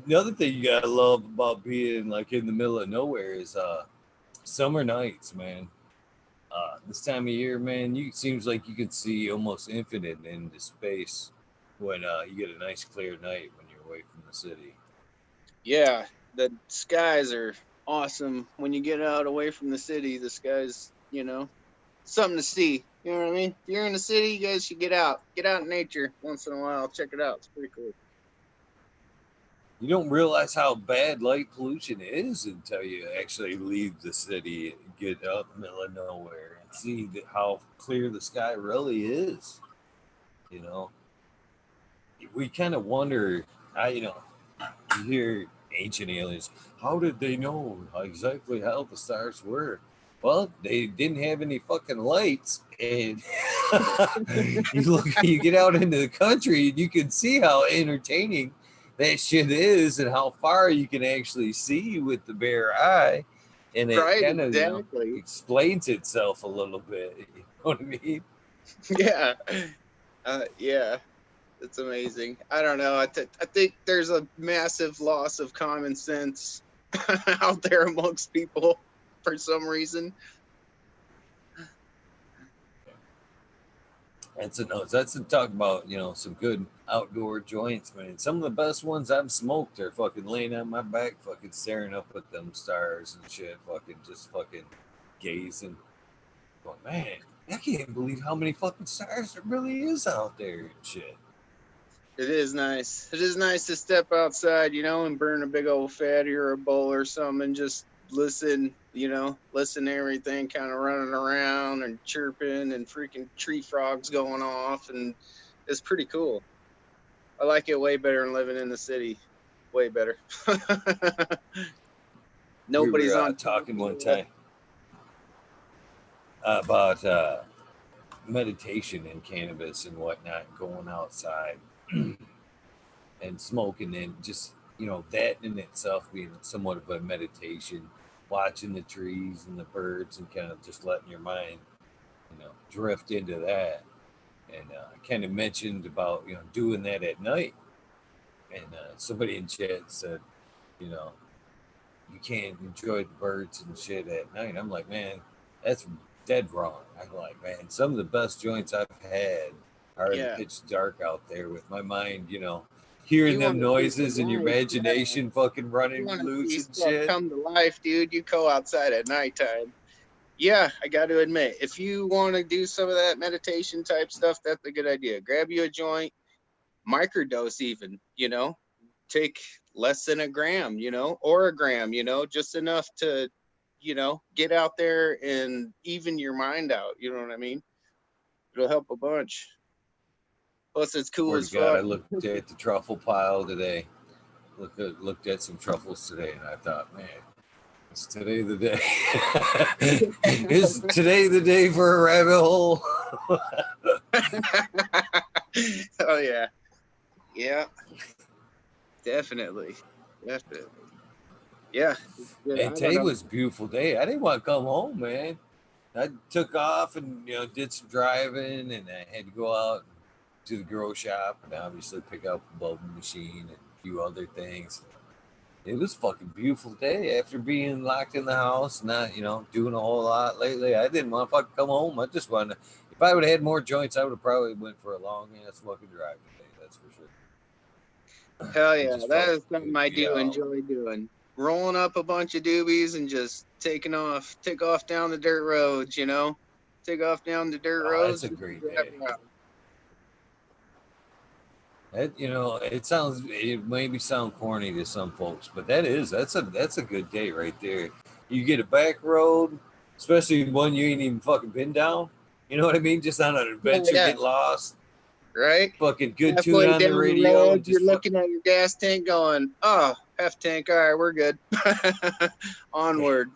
the other thing you gotta love about being like in the middle of nowhere is summer nights, man. This time of year, man, you seems like you can see almost infinite into space when you get a nice clear night when you're away from the city. Yeah, the skies are awesome when you get out away from the city. The skies, something to see. You know what I mean? If you're in the city, you guys should get out in nature once in a while. Check it out. It's pretty cool. You don't realize how bad light pollution is until you actually leave the city and get out in the middle of nowhere and see how clear the sky really is. You know, we kind of wonder, you hear ancient aliens, how did they know exactly how the stars were? Well, they didn't have any fucking lights, and you get out into the country, and you can see how entertaining that shit is, and how far you can actually see with the bare eye, and it Right, kind of exactly. explains itself a little bit. You know what I mean? Yeah. Yeah. It's amazing. I don't know. I think there's a massive loss of common sense out there amongst people for some reason. That's to talk about, some good outdoor joints, man. Some of the best ones I've smoked are fucking laying on my back, fucking staring up at them stars and shit, fucking just fucking gazing. Going, man, I can't believe how many fucking stars there really is out there and shit. It is nice. It is nice to step outside, and burn a big old fatty or a bowl or something and just listen, listen to everything kind of running around and chirping and freaking tree frogs going off. And it's pretty cool. I like it way better than living in the city. Way better. We Nobody's were on. talking one time about meditation and cannabis and whatnot, going outside and smoking, and just that in itself being somewhat of a meditation, watching the trees and the birds and kind of just letting your mind drift into that. And I kind of mentioned about doing that at night, and somebody in chat said, you know you can't enjoy the birds and shit at night. I'm like, man, that's dead wrong. I'm like, man, some of the best joints I've had are in the Yeah. pitch dark out there with my mind, hearing You them want to see noises some and your life. Yeah. imagination fucking You running want to loose see and stuff shit. come to life, dude. You go outside at nighttime. Yeah, I got to admit, if you want to do some of that meditation type stuff, that's a good idea. Grab you a joint, microdose even, take less than a gram, or a gram, just enough to, get out there and even your mind out. You know what I mean? It'll help a bunch. Plus, it's cool Swear to as God, fuck. I looked at the truffle pile today. Looked at some truffles today, and I thought, man, is today the day? Is today the day for a rabbit hole? Oh, yeah. Yeah, definitely. Definitely. Yeah. Yeah, And I don't today know. was a beautiful day. I didn't want to come home, man. I took off and did some driving, and I had to go out to the grow shop and obviously pick up a bulbing machine and a few other things. It was a fucking beautiful day after being locked in the house, not doing a whole lot lately. I didn't want to fucking come home. I just wanted to. If I would have had more joints, I would have probably went for a long ass fucking drive today. That's for sure. Hell It yeah, just that felt is something good to I be do out. enjoy doing. Rolling up a bunch of doobies and just take off down the dirt roads, Take off down the dirt Oh, that's roads, a just great drive day. around. That it maybe sound corny to some folks, but that's a good day right there. You get a back road, especially one you ain't even fucking been down. You know what I mean? Just on an Yeah, adventure, yeah, get lost, right? fucking good tune Halfway on the down the radio, road, and you're just fucking looking at your gas tank going, oh, half tank, all right, we're good. Onward.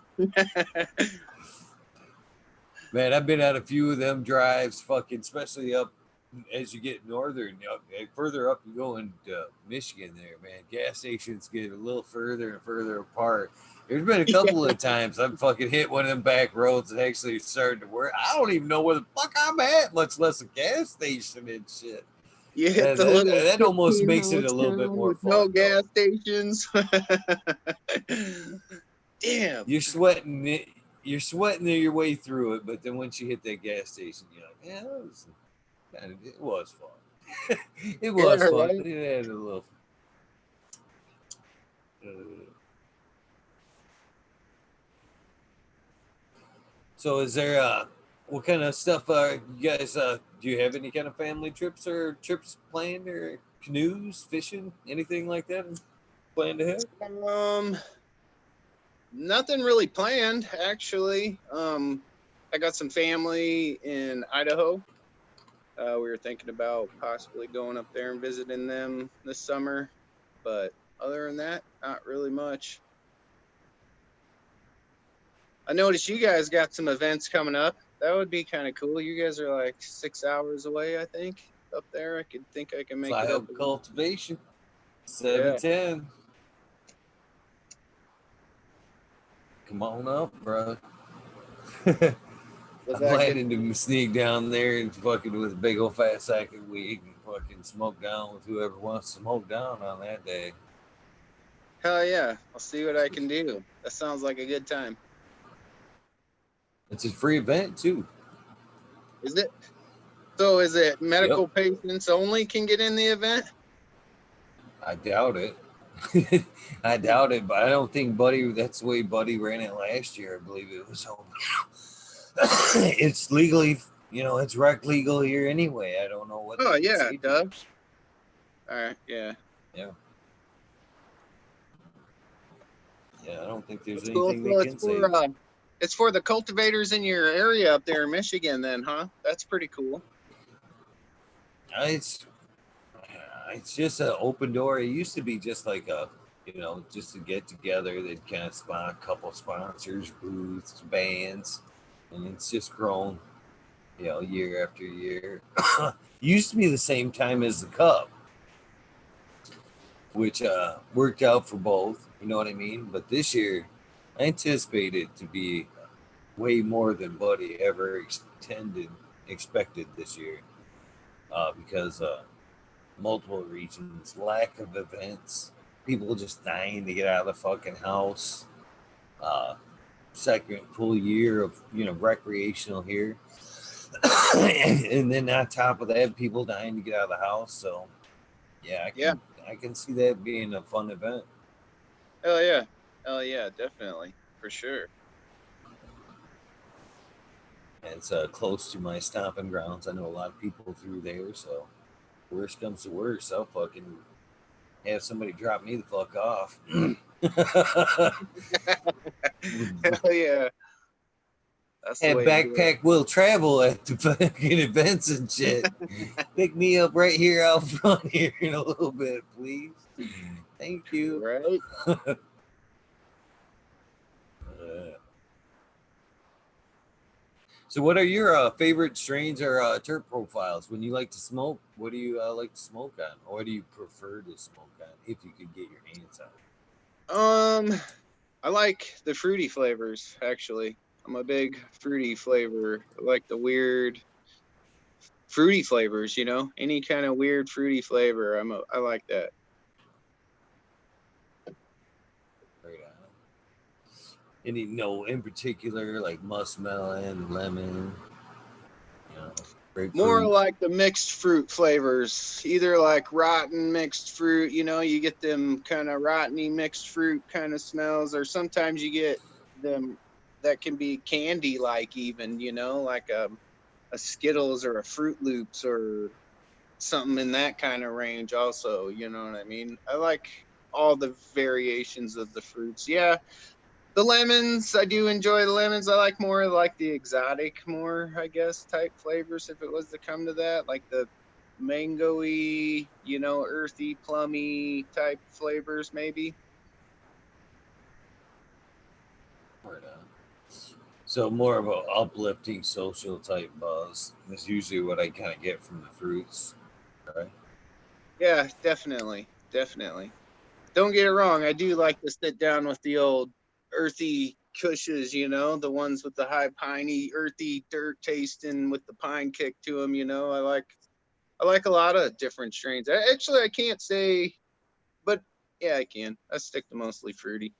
man. I've been on a few of them drives, fucking, especially up as you get northern, further up you go into Michigan. There, man, gas stations get a little further and further apart. There's been a couple of times I've fucking hit one of them back roads and actually started to work. I don't even know where the fuck I'm at, much less a gas station and shit. You hit And the that, little that almost 15 makes it a house little bit town more with no fun, gas though. stations. Damn. You're sweating it. You're sweating your way through it, but then once you hit that gas station, you're like, yeah, it was fun. It Yeah, was fun. right. It had a little. Uh, so, is there what kind of stuff you guys? Do you have any kind of family trips or trips planned, or canoes, fishing, anything like that planned ahead? Um, Nothing really planned, actually. I got some family in Idaho. We were thinking about possibly going up there and visiting them this summer, but other than that, not really much. I noticed you guys got some events coming up. That would be kind of cool. You guys are like 6 hours away, I think, up there. I could think I can make Fly it up. up cultivation, Yeah. 710. Come on up, bro. Was I'm that good? planning to sneak down there and fucking with a big old fat sack of weed and fucking smoke down with whoever wants to smoke down on that day. Hell yeah. I'll see what I can do. That sounds like a good time. It's a free event too. Is it? So is it Yep. medical patients only can get in the event? I doubt it. I doubt it, but I don't think Buddy. That's the way Buddy ran it last year. I believe it was open. It's legally, it's rec legal here anyway. I don't know what Oh they can yeah, say to you. duh. All right, yeah. Yeah, yeah. I don't think there's That's cool. anything they So can say. it's for the cultivators in your area up there in Michigan then, huh? That's pretty cool. It's it's just an open door. It used to be just like just to get together. They'd kind of spot a couple sponsors, booths, bands, and it's just grown, year after year. Used to be the same time as the Cup, which worked out for both. You know what I mean? But this year, I anticipate it to be way more than Buddy ever expected this year, because multiple regions, lack of events, people just dying to get out of the fucking house. Uh, Second full year of recreational here, and then on top of that, people dying to get out of the house. So yeah, Yeah. I can see that being a fun event. Hell yeah. Hell yeah, definitely. For sure. And it's close to my stomping grounds. I know a lot of people through there, so worst comes to worst, I'll fucking have somebody drop me the fuck off. Hell yeah. That's the Have way to do it. backpack will travel at the fucking events and shit. Pick me up right here out front here in a little bit, please. Thank you. Right? So, what are your favorite strains or terp profiles when you like to smoke? What do you like to smoke on, or what do you prefer to smoke on if you could get your hands on I like the fruity flavors, actually. I'm a big fruity flavor. I like the weird fruity flavors, any kind of weird fruity flavor. I like that. it? Right on. Any no in particular like muskmelon, lemon, you know, More grapefruit. like the mixed fruit flavors, either like rotten mixed fruit, you get them kind of rotteny mixed fruit kind of smells, or sometimes you get them that can be candy like, even, like a Skittles or a Fruit Loops or something in that kind of range also, you know what I mean? I like all the variations of the fruits. Yeah, the lemons, I do enjoy the lemons. I like more like the exotic, more, I guess, type flavors if it was to come to that, like the mangoey, earthy, plummy type flavors, maybe. Right on. So more of a uplifting social type buzz is usually what I kind of get from the fruits, right? Yeah, definitely. Definitely. Don't get it wrong. I do like to sit down with the old earthy cushes, the ones with the high piney, earthy dirt tasting with the pine kick to them. I like a lot of different strains. Actually, I can't say, but yeah, I can. I stick to mostly fruity.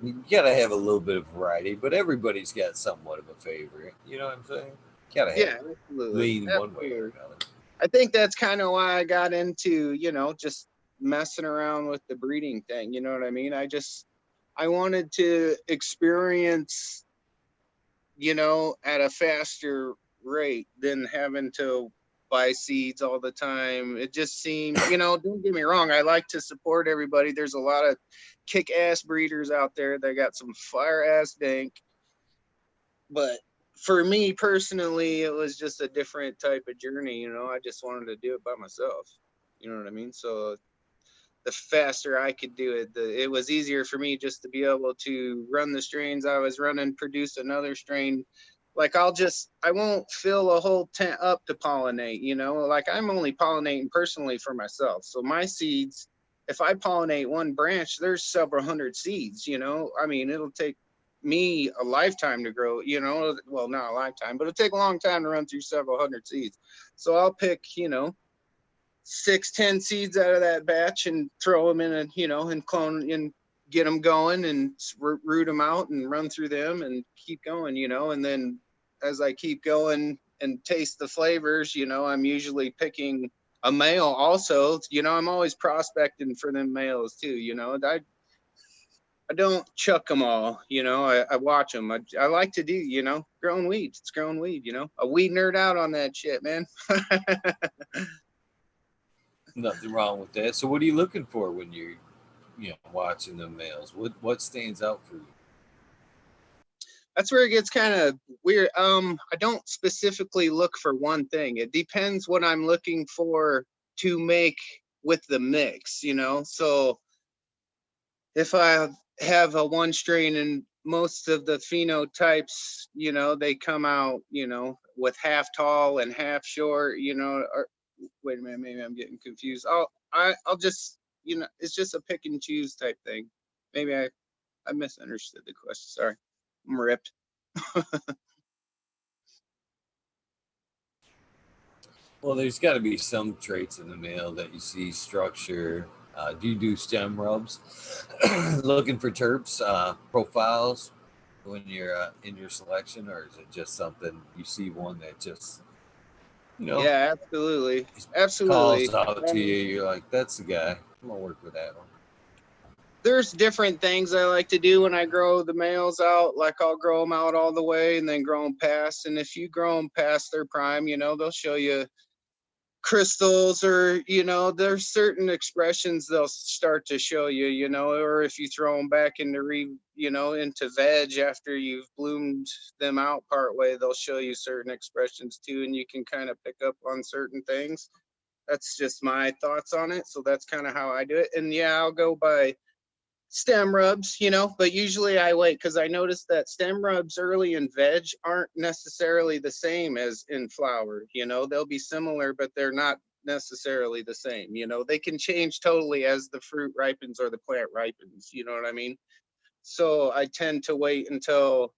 You gotta have a little bit of variety, but everybody's got somewhat of a favorite. You know what I'm saying? Gotta have Yeah, absolutely. lean one way or Absolutely. another. I think that's kind of why I got into, just messing around with the breeding thing. You know what I mean? I wanted to experience, at a faster rate than having to buy seeds all the time. It just seemed, don't get me wrong, I like to support everybody. There's a lot of kick ass breeders out there that got some fire ass dank. But for me personally, it was just a different type of journey. I just wanted to do it by myself. You know what I mean? So the faster I could do it, it was easier for me just to be able to run the strains I was running, produce another strain. Like I won't fill a whole tent up to pollinate, like I'm only pollinating personally for myself. So my seeds, if I pollinate one branch, there's several hundred seeds, I mean, it'll take me a lifetime to grow, you know, well, not a lifetime, but it'll take a long time to run through several hundred seeds. So I'll pick, you know, 6-10 seeds out of that batch and throw them in, and, you know, and clone and get them going and root them out and run through them and keep going, you know. And then as I keep going and taste the flavors, you know, I'm usually picking a male also, you know. I'm always prospecting for them males too, you know. I don't chuck them all, you know. I watch them. I like to do, you know, growing weeds. It's growing weed, you know. A weed nerd out on that shit, man. Nothing wrong with that. So, what are you looking for when you're, watching the males? What stands out for you? That's where it gets kind of weird. I don't specifically look for one thing. It depends what I'm looking for to make with the mix, you know. So if I have a one strain and most of the phenotypes, you know, they come out, you know, with half tall and half short, you know. Or wait a minute, maybe I'm getting confused. I'll just, you know, it's just a pick and choose type thing. Maybe I misunderstood the question. Sorry, I'm ripped. Well, there's got to be some traits in the male that you see structure. Do you do stem rubs? Looking for terps profiles when you're in your selection, or is it just something you see one that just you know Yeah, absolutely. calls Absolutely. out to you? You're like, that's the guy. I'm gonna work with that one. There's different things I like to do when I grow the males out. Like I'll grow them out all the way and then grow them past. And if you grow them past their prime, you know, they'll show you crystals, or, you know, there's certain expressions they'll start to show you, you know. Or if you throw them back into you know, into veg after you've bloomed them out part way, they'll show you certain expressions too. And you can kind of pick up on certain things. That's just my thoughts on it. So that's kind of how I do it. And yeah, I'll go by stem rubs, you know, but usually I wait because I noticed that stem rubs early in veg aren't necessarily the same as in flower. You know, they'll be similar, but they're not necessarily the same. You know, they can change totally as the fruit ripens or the plant ripens. You know what I mean? So I tend to wait until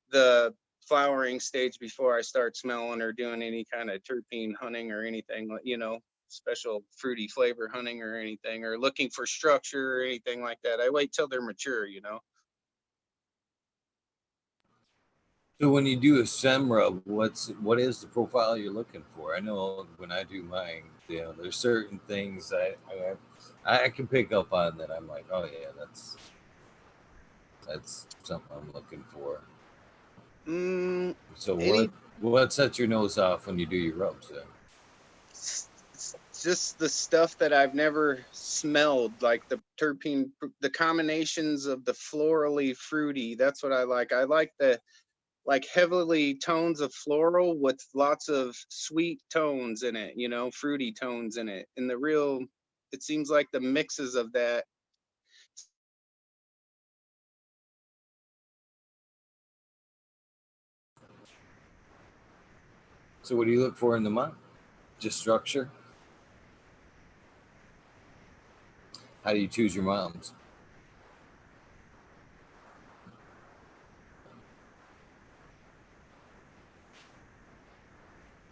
the flowering stage before I start smelling or doing any kind of terpene hunting or anything, you know, special fruity flavor hunting or anything, or looking for structure or anything like that. I wait till they're mature, you know. So when you do a stem rub, what is the profile you're looking for? I know when I do mine, there's certain things I can pick up on that. I'm like, oh yeah, that's something I'm looking for. So Any what sets your nose off when you do your rubs then? just the stuff that I've never smelled, like the terpene, the combinations of the florally fruity. That's what I like. I like the like heavily tones of floral with lots of sweet tones in it, you know, fruity tones in it. And the real, it seems like the mixes of that. So what do you look for in the mom? Just structure? How do you choose your moms?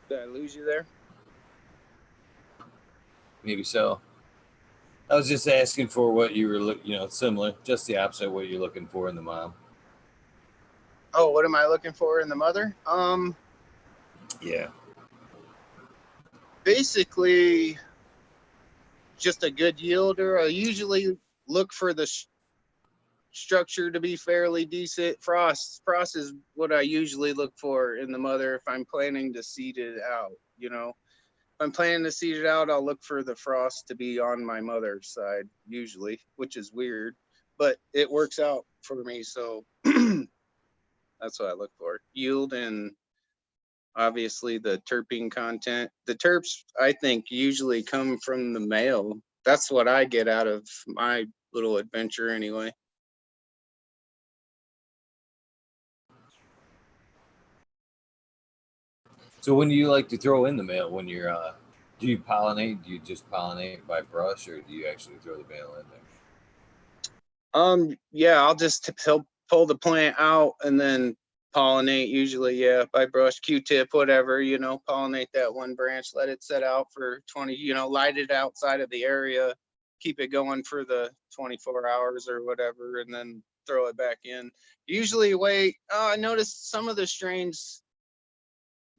Did I lose you there? Maybe so. I was just asking for what you were similar, just the opposite of what you're looking for in the mom. Oh, what am I looking for in the mother? Yeah. Basically just a good yielder. I usually look for the structure to be fairly decent. Frost is what I usually look for in the mother if I'm planning to seed it out, you know. If I'm planning to seed it out, I'll look for the frost to be on my mother's side usually, which is weird, but it works out for me. So that's what I look for. Yield and obviously the terpene content. The terps, I think, usually come from the male. That's what I get out of my little adventure anyway. So when do you like to throw in the male? When you're do you pollinate? Do you just pollinate by brush, or do you actually throw the male in there? Yeah, I'll just pull the plant out and then pollinate, usually, yeah, by brush, Q-tip, whatever, you know, pollinate that one branch, let it set out for 20, you know, light it outside of the area, keep it going for the 24 hours or whatever, and then throw it back in. Usually wait, I noticed some of the strains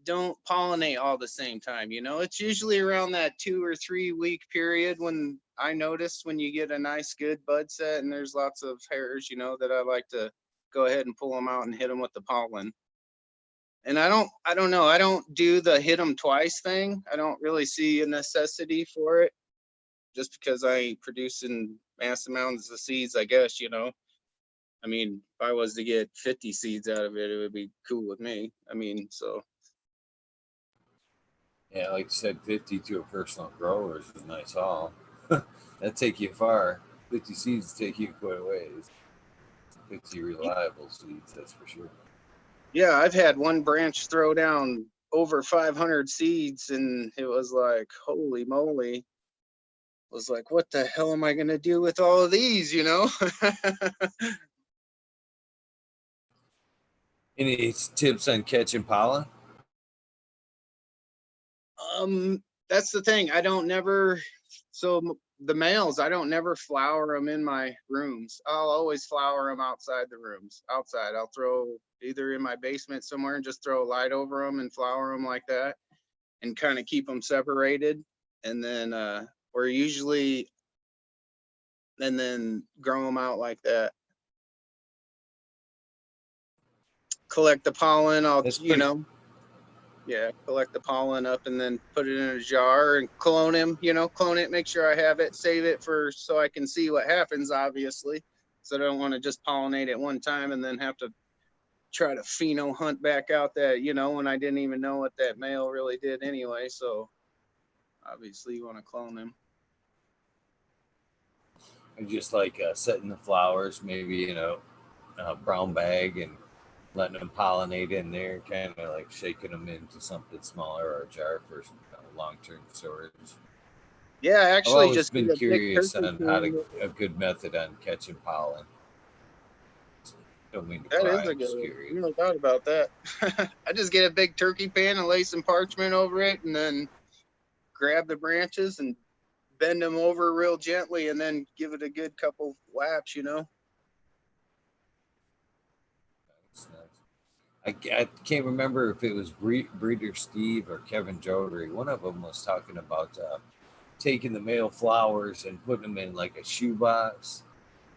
don't pollinate all the same time, you know, it's usually around that 2 or 3 week period when I notice when you get a nice good bud set and there's lots of hairs, you know, that I like to go ahead and pull them out and hit them with the pollen. And I don't know, I don't do the hit them twice thing. I don't really see a necessity for it just because I ain't producing mass amounts of seeds, I guess, you know. I mean, if I was to get 50 seeds out of it, it would be cool with me. I mean, so. Yeah, like you said, 50 to a personal grower is a nice haul. That'd take you far. 50 seeds take you quite a ways. 50 reliable seeds, that's for sure. Yeah, I've had one branch throw down over 500 seeds, and it was like, holy moly. It was like, what the hell am I going to do with all of these, you know? Any tips on catching pollen? That's the thing. I don't never, so the males, I don't never flower them in my rooms. I'll always flower them outside the rooms. Outside, I'll throw either in my basement somewhere and just throw a light over them and flower them like that and kind of keep them separated. And then, or usually, and then grow them out like that. Collect the pollen. I'll, That's you pretty. know, yeah, collect the pollen up and then put it in a jar and clone him, you know, clone it, make sure I have it, save it for so I can see what happens, obviously. So I don't want to just pollinate at one time and then have to try to pheno hunt back out that, you know, when I didn't even know what that male really did anyway. So obviously you want to clone him. I just like setting the flowers maybe in a brown bag and letting them pollinate in there, kind of like shaking them into something smaller or a jar for long-term storage. Yeah, I've actually always just get been a big curious turkey on how to can. a good method on catching pollen. Don't mean to That pry. is a I'm good just one. curious. You never thought about that. I just get a big turkey pan and lay some parchment over it and then grab the branches and bend them over real gently and then give it a good couple whaps, you know. It's nice. I can't remember if it was Breeder Steve or Kevin Jodry. One of them was talking about taking the male flowers and putting them in like a shoebox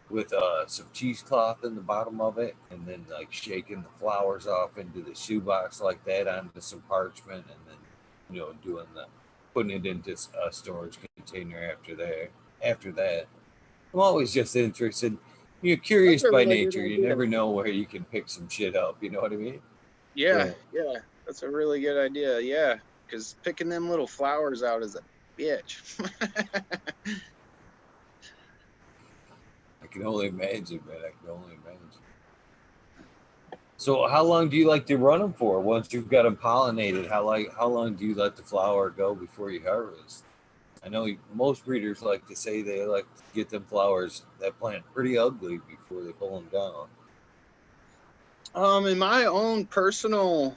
with some cheesecloth in the bottom of it, and then like shaking the flowers off into the shoebox like that onto some parchment, and then doing the putting it into a storage container after that. After that, I'm always just interested. You're That's curious a by really good nature. You idea. never know where you can pick some shit up. You know what I mean? Yeah, So yeah, that's a really good idea. Yeah, because picking them little flowers out is a bitch. I can only imagine, man. I can only imagine. So how long do you like to run them for? Once you've got them pollinated, how long do you let the flower go before you harvest? I know most breeders like to say they like to get them flowers that plant pretty ugly before they pull them down. In my own personal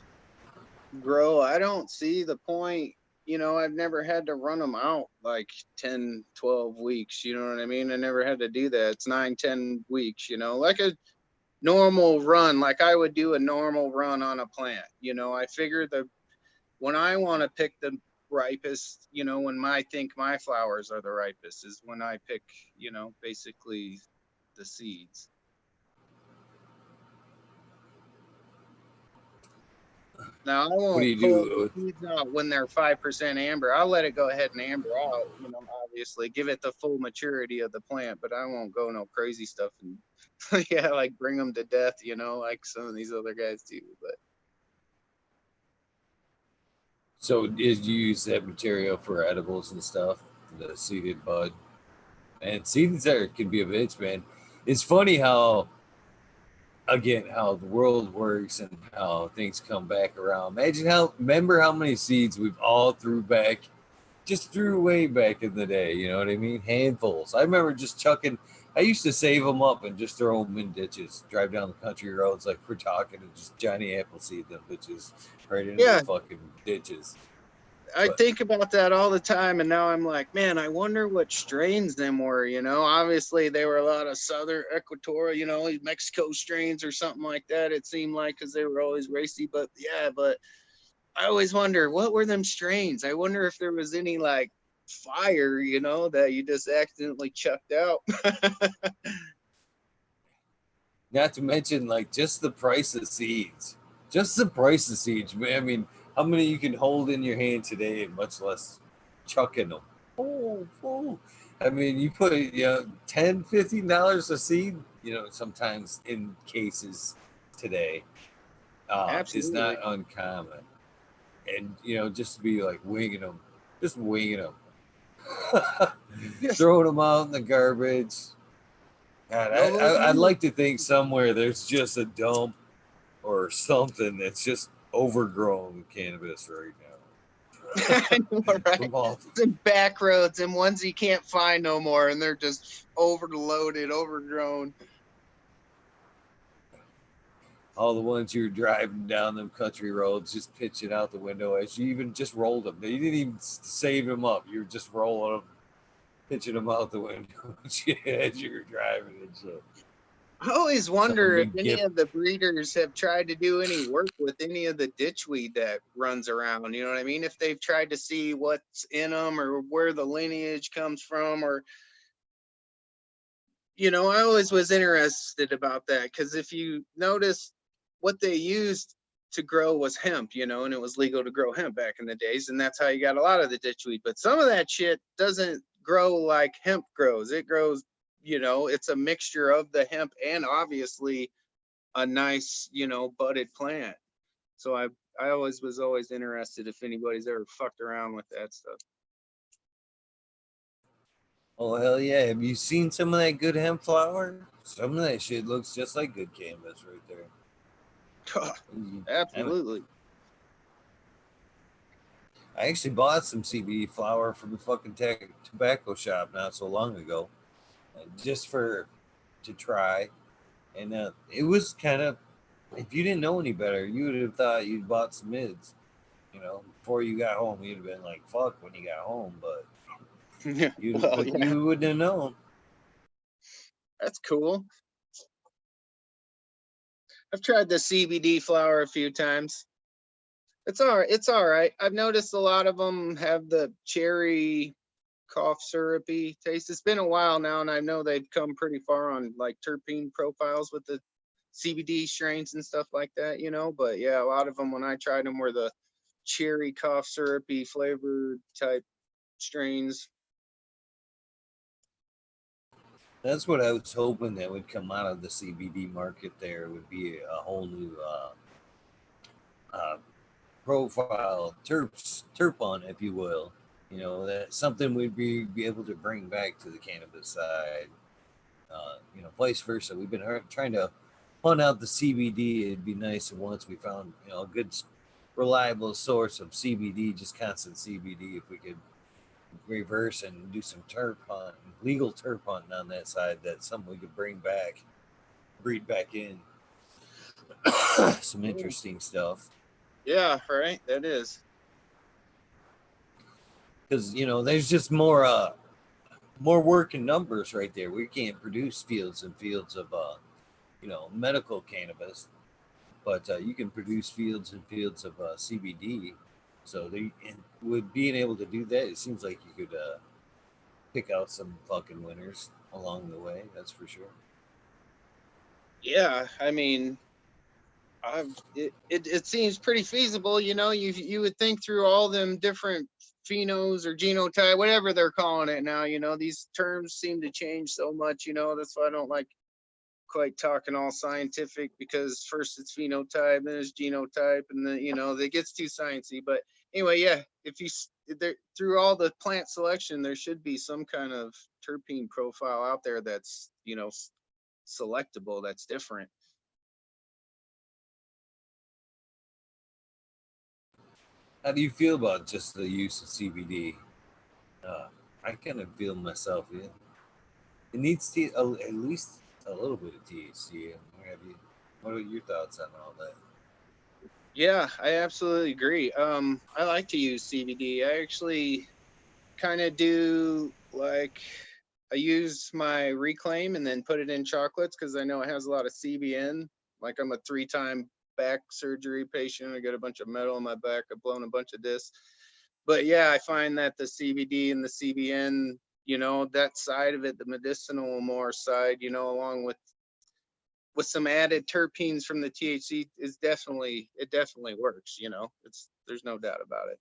grow, I don't see the point. You know, I've never had to run them out like 10, 12 weeks. You know what I mean? I never had to do that. It's 9, 10 weeks, you know, like a normal run, like I would do a normal run on a plant. You know, I figure the when I want to pick the ripest, you know, when I think my flowers are the ripest is when I pick, you know, basically the seeds. Now I What do won't you pull the do? seeds out when they're 5% amber. I'll let it go ahead and amber out, you know, obviously give it the full maturity of the plant, but I won't go no crazy stuff and yeah, like bring them to death, you know, like some of these other guys do. But So is you use that material for edibles and stuff, the seeded bud? And seeded there can be a bitch, man. It's funny how again how the world works and how things come back around. Remember how many seeds we've all threw way back in the day. You know what I mean? Handfuls. I remember just chucking. I used to save them up and just throw them in ditches. Drive down the country roads like we're talking, and just Johnny Appleseed them bitches right into the Yeah, fucking ditches. I But think about that all the time, and now I'm like, man, I wonder what strains them were. Obviously they were a lot of southern equatorial, Mexico strains or something like that. It seemed like because they were always racy, but yeah, but I always wonder what were them strains. I wonder if there was any like fire, that you just accidentally chucked out. not to mention like just the price of seeds. Just the price of seeds, man. I mean, how many you can hold in your hand today, and much less chucking them. Oh. I mean, you put $10, $15 a seed. Sometimes in cases today, is not Absolutely. uncommon. And just to be like winging them, just winging them, Yes. throwing them out in the garbage. God, No load I'd limit. like to think somewhere there's just a dump or something that's just overgrown with cannabis right I know, now. right? From all Some back roads and ones you can't find no more, and they're just overloaded, overgrown. all the ones you're driving down them country roads, just pitching out the window as you even just rolled them. You didn't even save them up. You were just rolling them, pitching them out the window as you were driving and shit. I always Some wonder if big any gift. of the breeders have tried to do any work with any of the ditchweed that runs around. You know what I mean? If they've tried to see what's in them or where the lineage comes from, or I always was interested about that because if you notice what they used to grow was hemp, and it was legal to grow hemp back in the days, and that's how you got a lot of the ditchweed. But some of that shit doesn't grow like hemp grows. It grows, it's a mixture of the hemp and obviously a nice, budded plant. So I always was always interested if anybody's ever fucked around with that stuff. Oh hell yeah! Have you seen some of that good hemp flower? Some of that shit looks just like good cannabis right there. I, Absolutely. I actually bought some CBD flower from the fucking tobacco shop not so long ago, just for to try, and it was kind of. If you didn't know any better, you would have thought you'd bought some mids. Before you got home, you'd have been like, "Fuck!" When you got home, but Well, yeah, you wouldn't have known. that's cool. I've tried the CBD flower a few times. It's all right. It's all right. I've noticed a lot of them have the cherry cough syrupy taste. It's been a while now, and I know they've come pretty far on like terpene profiles with the CBD strains and stuff like that, But yeah, a lot of them when I tried them were the cherry cough syrupy flavored type strains. That's what I was hoping that would come out of the CBD market. There would be a whole new uh, profile, terpon, if you will. That something we'd be able to bring back to the cannabis side. Vice versa. We've been trying to hunt out the CBD. It'd be nice once we found a good, reliable source of CBD, just constant CBD. If we could reverse and do some terp hunting, legal terp hunting on that side, that's something we could bring back, breed back in. Some interesting stuff. Yeah, right. That is. Because there's just more work in numbers right there. We can't produce fields and fields of medical cannabis, but you can produce fields and fields of CBD. So with being able to do that, it seems like you could pick out some fucking winners along the way. That's for sure. Yeah, I mean, it seems pretty feasible, you would think through all them different phenos or genotype, whatever they're calling it now, these terms seem to change so much, that's why I don't like quite talking all scientific, because first it's phenotype, then it's genotype, and then it gets too sciencey. But anyway, yeah, if you there, through all the plant selection, there should be some kind of terpene profile out there that's selectable, that's different. How do you feel about just the use of CBD? I kind of feel myself, yeah. It needs at least a little bit of THC. What are your thoughts on all that? Yeah, I absolutely agree. I like to use CBD. I actually kind of do like I use my reclaim and then put it in chocolates because I know it has a lot of CBN. Like I'm a 3-time back surgery patient. I got a bunch of metal in my back. I've blown a bunch of discs. But yeah, I find that the CBD and the CBN, that side of it, the medicinal more side, along with some added terpenes from the THC it definitely works, there's no doubt about it.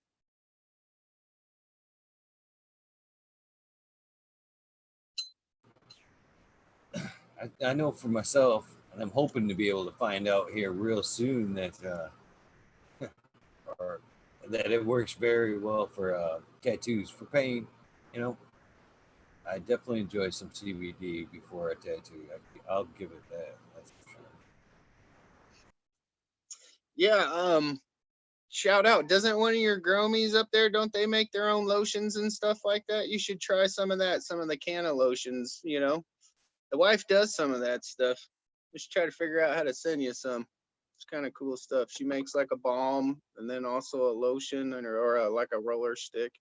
I know for myself, and I'm hoping to be able to find out here real soon that or that it works very well for tattoos for pain. You know, I definitely enjoy some CBD before a tattoo. I'll give it that. That's for sure. Yeah, shout out. Doesn't one of your gromies up there, don't they make their own lotions and stuff like that? You should try some of that, some of the canna lotions, The wife does some of that stuff. We should try to figure out how to send you some. It's kind of cool stuff. She makes like a balm and then also a lotion like a roller stick.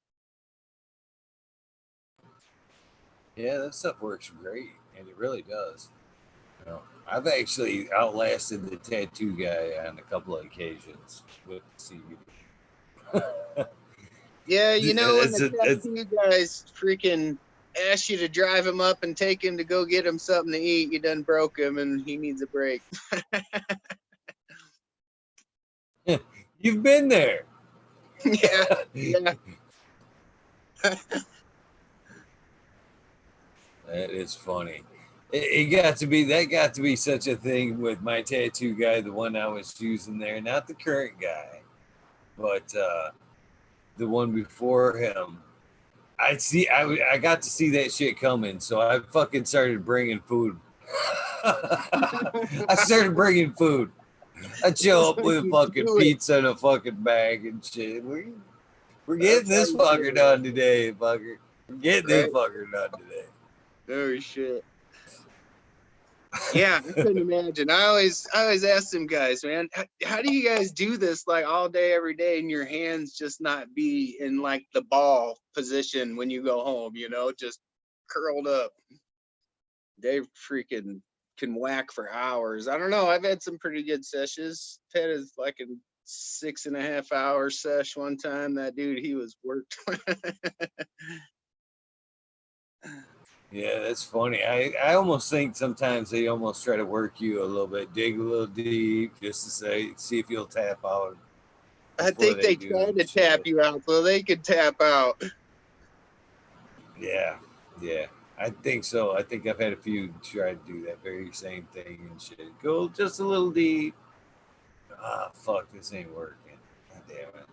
Yeah, that stuff works great, and it really does. You know, I've actually outlasted the tattoo guy on a couple of occasions with CBD. Yeah, when the It's tattoo guys freaking ask you to drive him up and take him to go get him something to eat, you done broke him and he needs a break. you've been there. Yeah, yeah. That is funny. It got to be that got to be such a thing with my tattoo guy, the one I was using there, not the current guy, but the one before him. I got to see that shit coming, so I fucking started bringing food. I started bringing food. I'd show That's up how with a you fucking do it. pizza in a fucking bag and shit. We're getting That's how this you fucker do done it. today, fucker. We're getting this Right? fucker done today. Oh shit. Yeah, I couldn't imagine. I always ask them guys, man, how do you guys do this like all day, every day, and your hands just not be in like the ball position when you go home, just curled up. They freaking can whack for hours. I don't know. I've had some pretty good sessions. Ted is like a 6.5 hour sesh one time. That dude, he was worked. Yeah, that's funny. I almost think sometimes they almost try to work you a little bit, dig a little deep, just to see if you'll tap out I before think they they do tried and to tap shit. you out so they could tap out. Yeah, yeah. I think so. I think I've had a few try to do that very same thing and shit. Go just a little deep. Ah, fuck, this ain't working. God damn it.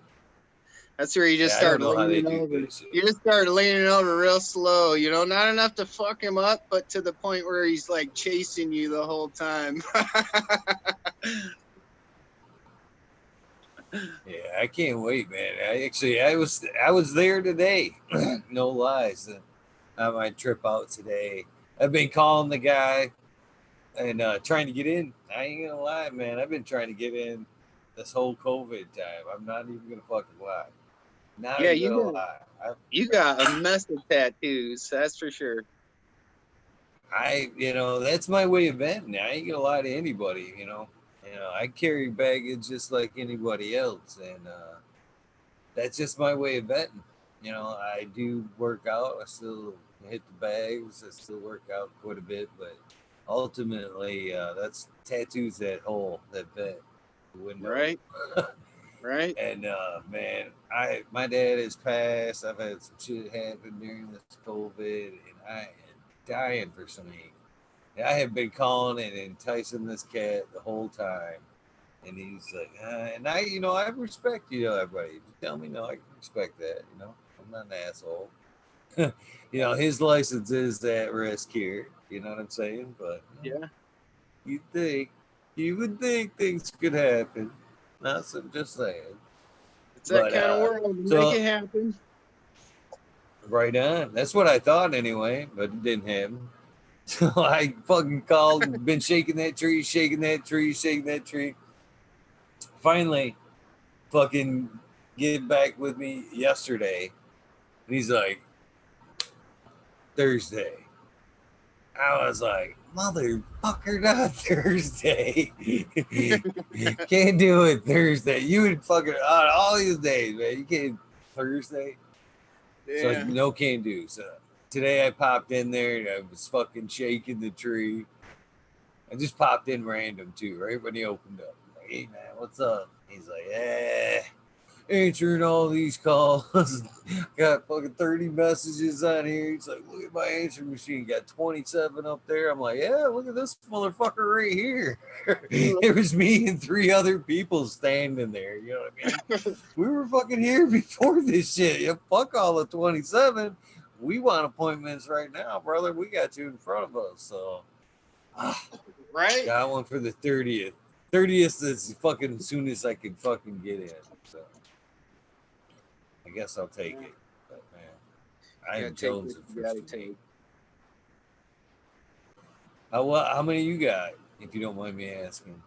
That's where you just Yeah, I don't start know how they leaning do over. that shit. You just start leaning over real slow, not enough to fuck him up, but to the point where he's like chasing you the whole time. Yeah, I can't wait, man. I was there today. No lies. On my trip out today, I've been calling the guy and trying to get in. I ain't gonna lie, man. I've been trying to get in this whole COVID time. I'm not even gonna fucking lie. Not Yeah, even gonna lie. you got a mess of tattoos, that's for sure. That's my way of venting. I ain't gonna lie to anybody. I carry baggage just like anybody else, and that's just my way of venting. I do work out. I still hit the bags. I still work out quite a bit, but ultimately, that's tattoos that hole, that vet, the window. Right, right. And man, my dad has passed. I've had some shit happen during this COVID, and I am dying for some ink. I have been calling and enticing this cat the whole time, and he's like, and I respect everybody. You tell me no, I can respect that. I'm not an asshole. His license is at risk here. You know what I'm saying? But Yeah, you think you would think things could happen. Not so just saying. it's that But kind of world. Make so it happen. right on. That's what I thought anyway, but it didn't happen. So I fucking called, been shaking that tree, shaking that tree, shaking that tree. Finally, fucking get back with me yesterday. And he's like, Thursday. I was like, motherfucker, not Thursday. Can't do it Thursday. You would fucking on all these days, man. You can't Thursday. So Yeah. no can do. So today I popped in there and I was fucking shaking the tree. I just popped in random too, right when he opened up. I'm like, hey man, what's up? He's like, answering all these calls. Got fucking 30 messages on here. He's like, look at my answering machine. Got 27 up there. I'm like, yeah, look at this motherfucker right here. It was me and 3 other people standing there. You know what I mean? We were fucking here before this shit. Yeah, fuck all the 27. We want appointments right now, brother. We got you in front of us. So Right? got one for the 30th. 30th is fucking as soon as I can fucking get in. So I guess I'll take it. But man, I Yeah, am take what jonesing you for gotta some take. How many you got? If you don't mind me asking.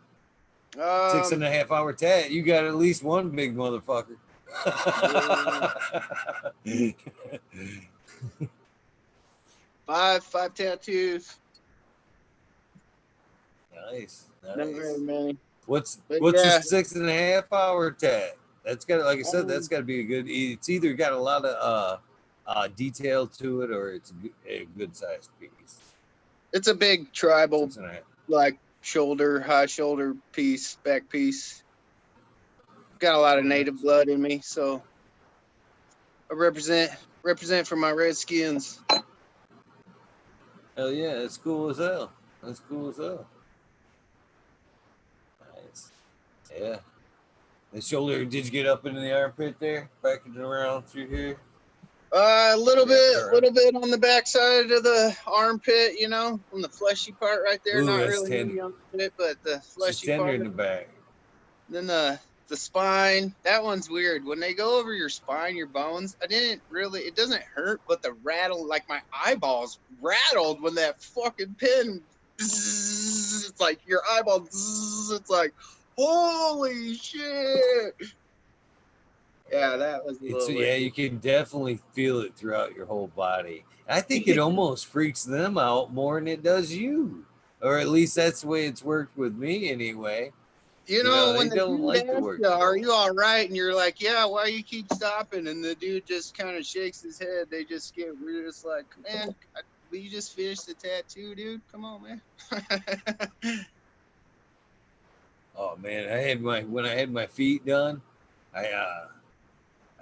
Six Um, and a half hour tat. You got at least one big motherfucker. yeah, five tattoos. Nice, Not very nice. many, but What's a yeah. 6.5 hour tat? That's got, like I said, that's Um, got to be a good. It's either got a lot of detail to it, or it's a good sized piece. it's a big tribal, 6.5. like high shoulder piece, back piece. Got a lot of Oh, native nice. blood in me, so I represent for my Redskins. Hell yeah, that's cool as hell. That's cool as hell. Nice. Yeah. The shoulder, did you get up into the armpit there? Back and around through here? A Yeah, little bit on the backside of the armpit, on the fleshy part right there. ooh, Not that's really tender. heavy on the pit, but the She's fleshy tender part. in the back. Then the spine, that one's weird. When they go over your spine, your bones, it doesn't hurt, but the rattle, like my eyeballs rattled when that fucking pin, it's like your eyeball, it's like, holy shit. Yeah, that was a It's little yeah, wicked. you can definitely feel it throughout your whole body. I think it almost freaks them out more than it does you, or at least that's the way it's worked with me anyway. You know, When they the don't dude like to asks work you, the "Are bones. you all right?" and you're like, "Yeah," why you keep stopping? And the dude just kind of shakes his head. They just get we're just like, "Man, will you just finish the tattoo, dude? Come on, man." Oh man, I had my when I had my feet done, I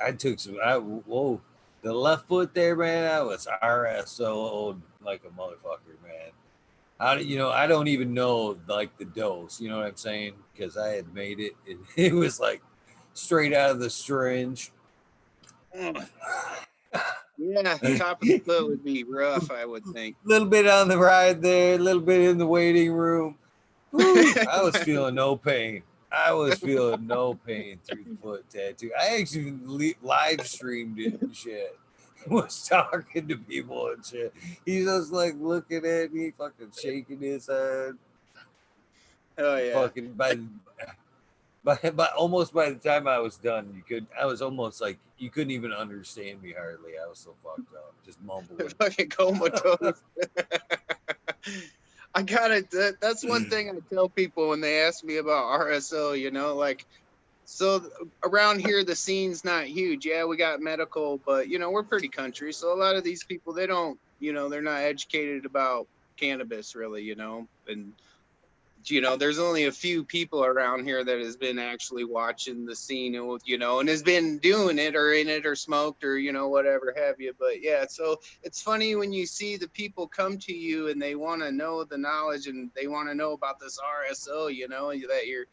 I took some. Whoa, the left foot there, man. I was RSO like a motherfucker, man. I don't even know like the dose. You know what I'm saying? Because I had made it. It was like straight out of the syringe. Yeah, top of the foot would be rough, I would think. Little bit on the ride there, a little bit in the waiting room. Woo, I was feeling no pain. I was feeling no pain through the foot tattoo. I actually live streamed it and shit. Was talking to people and shit. He's just like looking at me, fucking shaking his head. Oh yeah. Fucking by almost by the time I was done, I was almost like you couldn't even understand me hardly. I was so fucked up, just mumbling. Fucking comatose. I gotta. That's one thing I tell people when they ask me about RSO. Like, so around here the scene's not huge. Yeah, we got medical, but we're pretty country. So a lot of these people, they don't, they're not educated about cannabis really. And there's only a few people around here that has been actually watching the scene, and has been doing it or in it or smoked or whatever have you. But yeah, so it's funny when you see the people come to you and they want to know the knowledge and they want to know about this RSO, that you're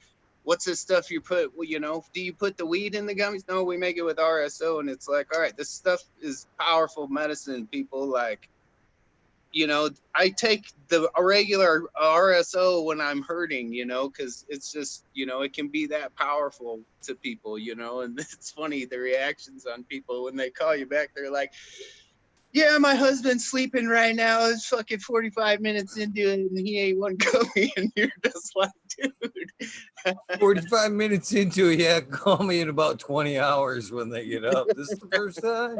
what's this stuff you put, do you put the weed in the gummies? No, we make it with RSO. And it's like, all right, this stuff is powerful medicine, people. Like, I take the regular RSO when I'm hurting, because it's just, it can be that powerful to people, and it's funny the reactions on people when they call you back. They're like, Yeah, my husband's sleeping right now. It's fucking 45 minutes into it, and he ain't one coming, and you're just like, dude. 45 minutes into it, yeah, call me in about 20 hours when they get up. This is the first time.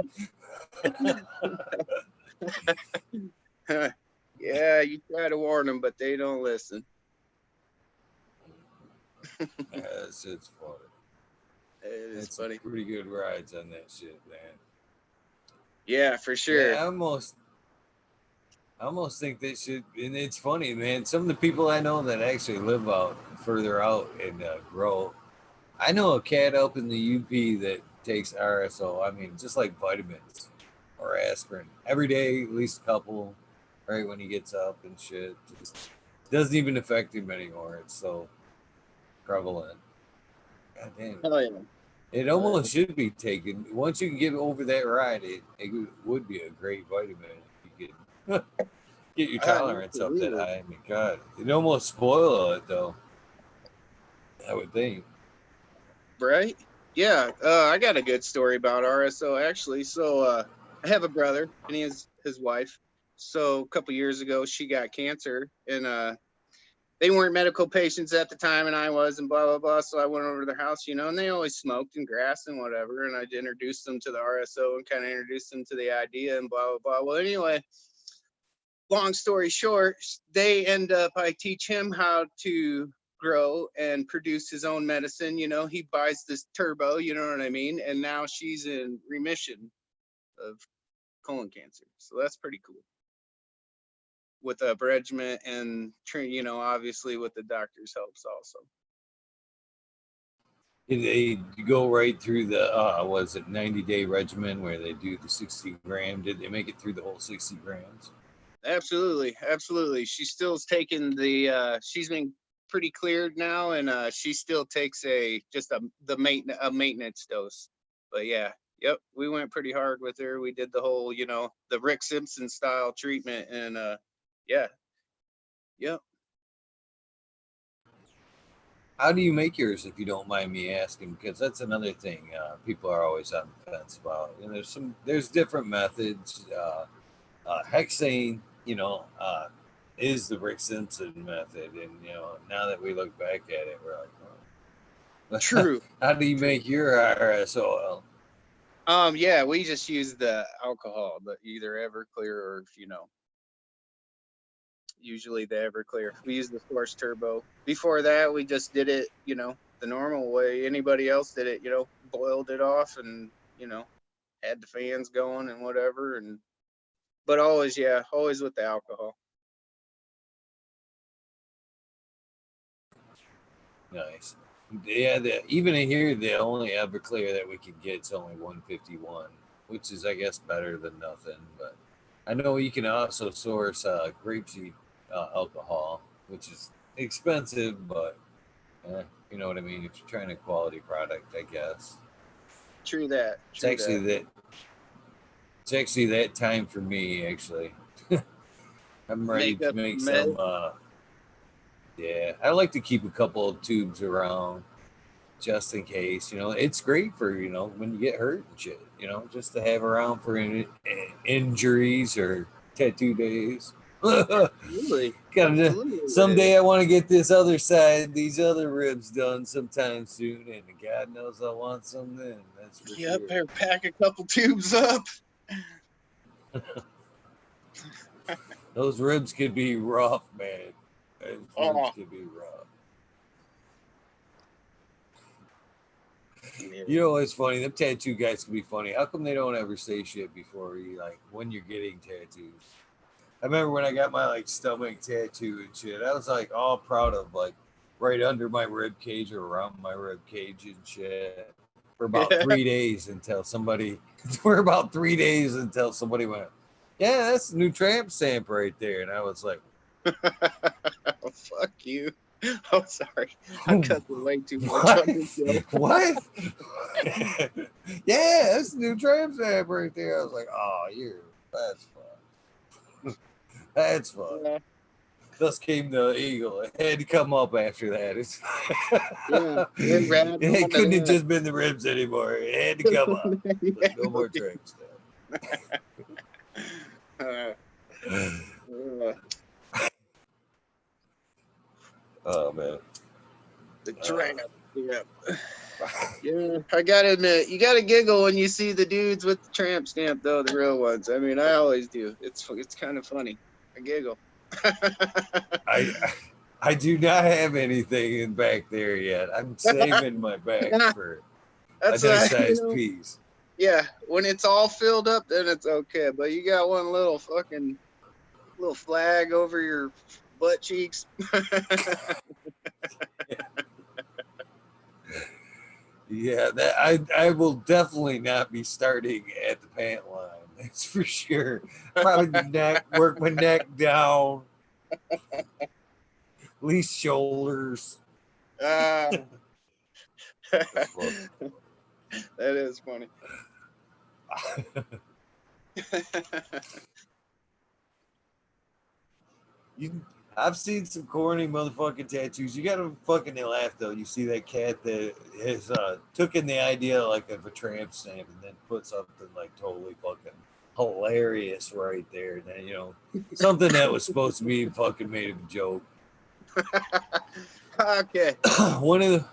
Yeah, you try to warn them, but they don't listen. It's funny. It's It's funny. pretty good rides on that shit, man. Yeah, for sure. Yeah, I almost think they should, and it's funny, man. Some of the people I know that actually live out further out and grow. I know a cat up in the UP that takes RSO. I mean, just like vitamins or aspirin every day, at least a couple, right when he gets up and shit. Just doesn't even affect him anymore. It's so prevalent. God damn. Oh yeah. It almost should be taken. Once you can get over that ride, it would be a great vitamin if you could get your tolerance up that Absolutely. high. I mean, God, it'd almost spoil it though. I would think. Right? Yeah. I got a good story about RSO actually. So I have a brother and he has his wife. So a couple years ago she got cancer and they weren't medical patients at the time and I was and blah blah blah. So I went over to their house, you know, and they always smoked and grass and whatever. And I introduced them to the RSO and kind of introduced them to the idea and blah blah blah. Well, anyway, long story short, they end up, I teach him how to grow and produce his own medicine. You know, he buys this turbo, you know what I mean? And now she's in remission of colon cancer. So that's pretty cool. With a regimen and, you know, obviously with the doctor's helps also. Did they go right through the was it 90-day regimen where they do the 60 gram? Did they make it through the whole 60 grams? Absolutely, absolutely. She still's taking the. She's been pretty cleared now, and she still takes the maintenance dose. But yeah, yep, we went pretty hard with her. We did the whole, you know, the Rick Simpson style treatment, and yeah, yep. How do you make yours, if you don't mind me asking? Because that's another thing people are always on the fence about. And there's different methods. Hexane, is the Rick Simpson method, and now that we look back at it, we're like, oh. True. How do you True. make your RS oil? Yeah, we just use the alcohol, the either Everclear or usually the Everclear. We use the Source Turbo. Before that, we just did it, you know, the normal way anybody else did it, you know, boiled it off and, you know, had the fans going and whatever. And, but always, yeah, always with the alcohol. Nice. Yeah, even in here, the only Everclear that we can get is only 151, which is, I guess, better than nothing. But I know you can also source grapeseed alcohol, which is expensive, but you know what I mean. If you're trying a quality product, I guess True that. it's True actually that. that. It's actually that time for me. Actually, I'm ready Make to up make some med. some. Yeah, I like to keep a couple of tubes around just in case. It's great for when you get hurt and shit. Just to have around for injuries or tattoo days. Absolutely. Gotta Absolutely. someday I want to get this other side, these other ribs done sometime soon, and God knows I want some then. That's for Yep. sure. Better pack a couple tubes up. Those ribs could be rough, man. Those ribs Oh, could be rough. yeah. It's funny. Them tattoo guys can be funny. How come they don't ever say shit before you, like, when you're getting tattoos? I remember when I got my, like, stomach tattoo and shit. I was, like, all proud of, like, right under my rib cage or around my rib cage and shit for about Yeah. 3 days until somebody, for about 3 days until somebody went, yeah, that's a new tramp stamp right there. And I was like, Fuck you. I'm sorry. I what? cut way too much on this show. What? Yeah, that's a new tramp stamp right there. I was like, oh, that's fun. That's fun. Yeah. Thus came the eagle. It had to come up after that. Yeah. It grabbed It onto couldn't have that. just been the ribs anymore. It had to come up. Yeah, Like, no more tramp stamp. Uh, Oh man. the tramp. Yeah. Yeah, I gotta admit, you gotta giggle when you see the dudes with the tramp stamp, though, the real ones. I mean, I always do. It's kind of funny. I giggle. I I do not have anything in back there yet. I'm saving my back for a That's nice you sized know, piece. yeah. When it's all filled up, then it's okay. But you got one little fucking little flag over your butt cheeks. Yeah, that I will definitely not be starting at the pant line. That's for sure. Probably the neck, work my neck down, at least shoulders. Ah, Fuck. that is funny. You, I've seen some corny motherfucking tattoos. You gotta fucking laugh though. You see that cat that has took in the idea like of a tramp stamp and then put something like totally fucking hilarious right there. And then something that was supposed to be fucking made of a joke. Okay, One of the I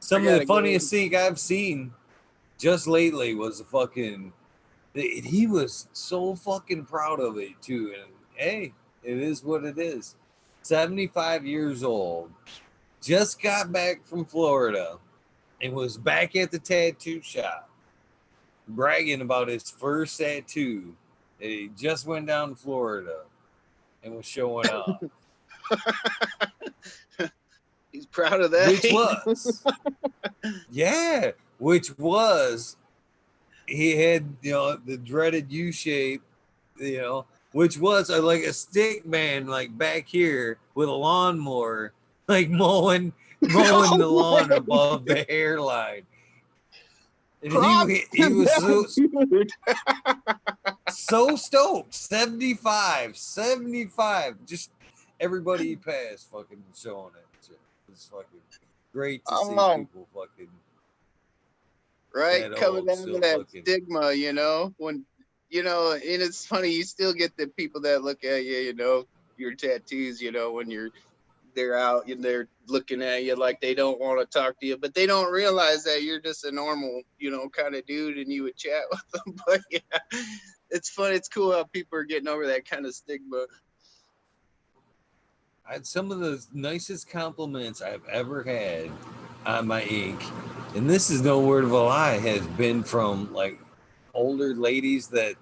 some of the gotta go. funniest thing I've seen just lately was the fucking. He was so fucking proud of it too, and hey, it is what it is. 75 years old, just got back from Florida, and was back at the tattoo shop, bragging about his first tattoo. That he just went down to Florida and was showing off, He's proud of that. which was, yeah, which was he had the dreaded U shape, which was like a stick man like back here with a lawnmower, like mowing the No lawn way, above the hairline. And props he to was that dude. so stoked. 75. Just everybody he passed fucking showing it. It's fucking great to see Oh, people fucking right, that coming old down to still that fucking. stigma, when and it's funny, you still get the people that look at you, your tattoos, when they're out and they're looking at you like they don't want to talk to you, but they don't realize that you're just a normal, kind of dude, and you would chat with them. But yeah, it's fun. It's cool how people are getting over that kind of stigma. I had some of the nicest compliments I've ever had on my ink, and this is no word of a lie, has been from like older ladies that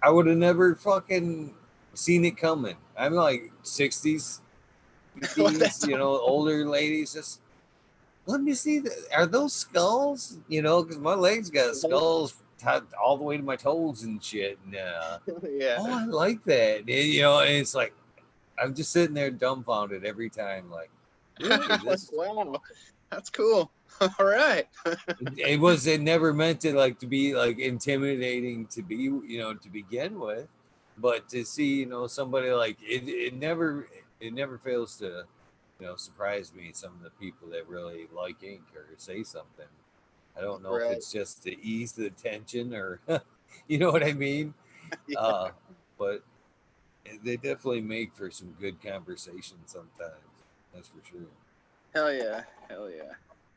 I would have never fucking seen it coming. I'm like 60s, Well, 50s, that's older ladies. Just let me see. Are those skulls? Because my legs got skulls tied all the way to my toes and shit. And yeah. oh, I like that. And, and it's like I'm just sitting there dumbfounded every time. Like, really? Like, This wow, that's cool. All right. it never meant to like to be like intimidating to be to begin with, but to see somebody like it never fails to surprise me, some of the people that really like ink or say something. I don't know if Right. it's just to ease the tension or you know what I mean. Yeah. But they definitely make for some good conversation sometimes, that's for sure. Hell yeah. Hell yeah.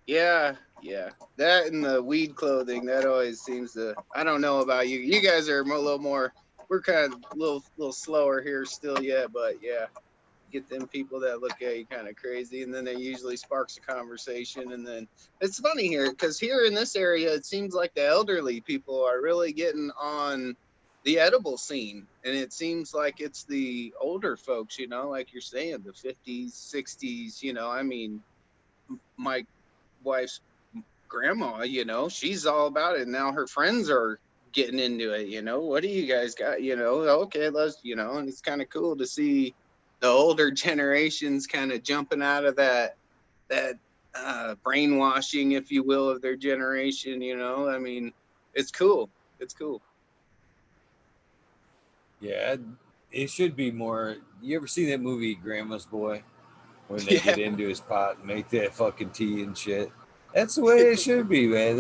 Yeah, yeah. That and the weed clothing, that always seems to. I don't know about you. You guys are a little more. We're kind of a little slower here still yet, but yeah, get them people that look at you kind of crazy, and then it usually sparks a conversation. And then it's funny here because here in this area, it seems like the elderly people are really getting on the edible scene, and it seems like it's the older folks, like you're saying, the 50s, 60s. I mean, my wife's grandma, she's all about it. Now her friends are getting into it. What do you guys got? Okay, and it's kind of cool to see the older generations kind of jumping out of that brainwashing, if you will, of their generation. I mean, it's cool. It's cool. Yeah, it should be more. You ever see that movie Grandma's Boy, when they Yeah, get into his pot and make that fucking tea and shit? That's the way it should be, man.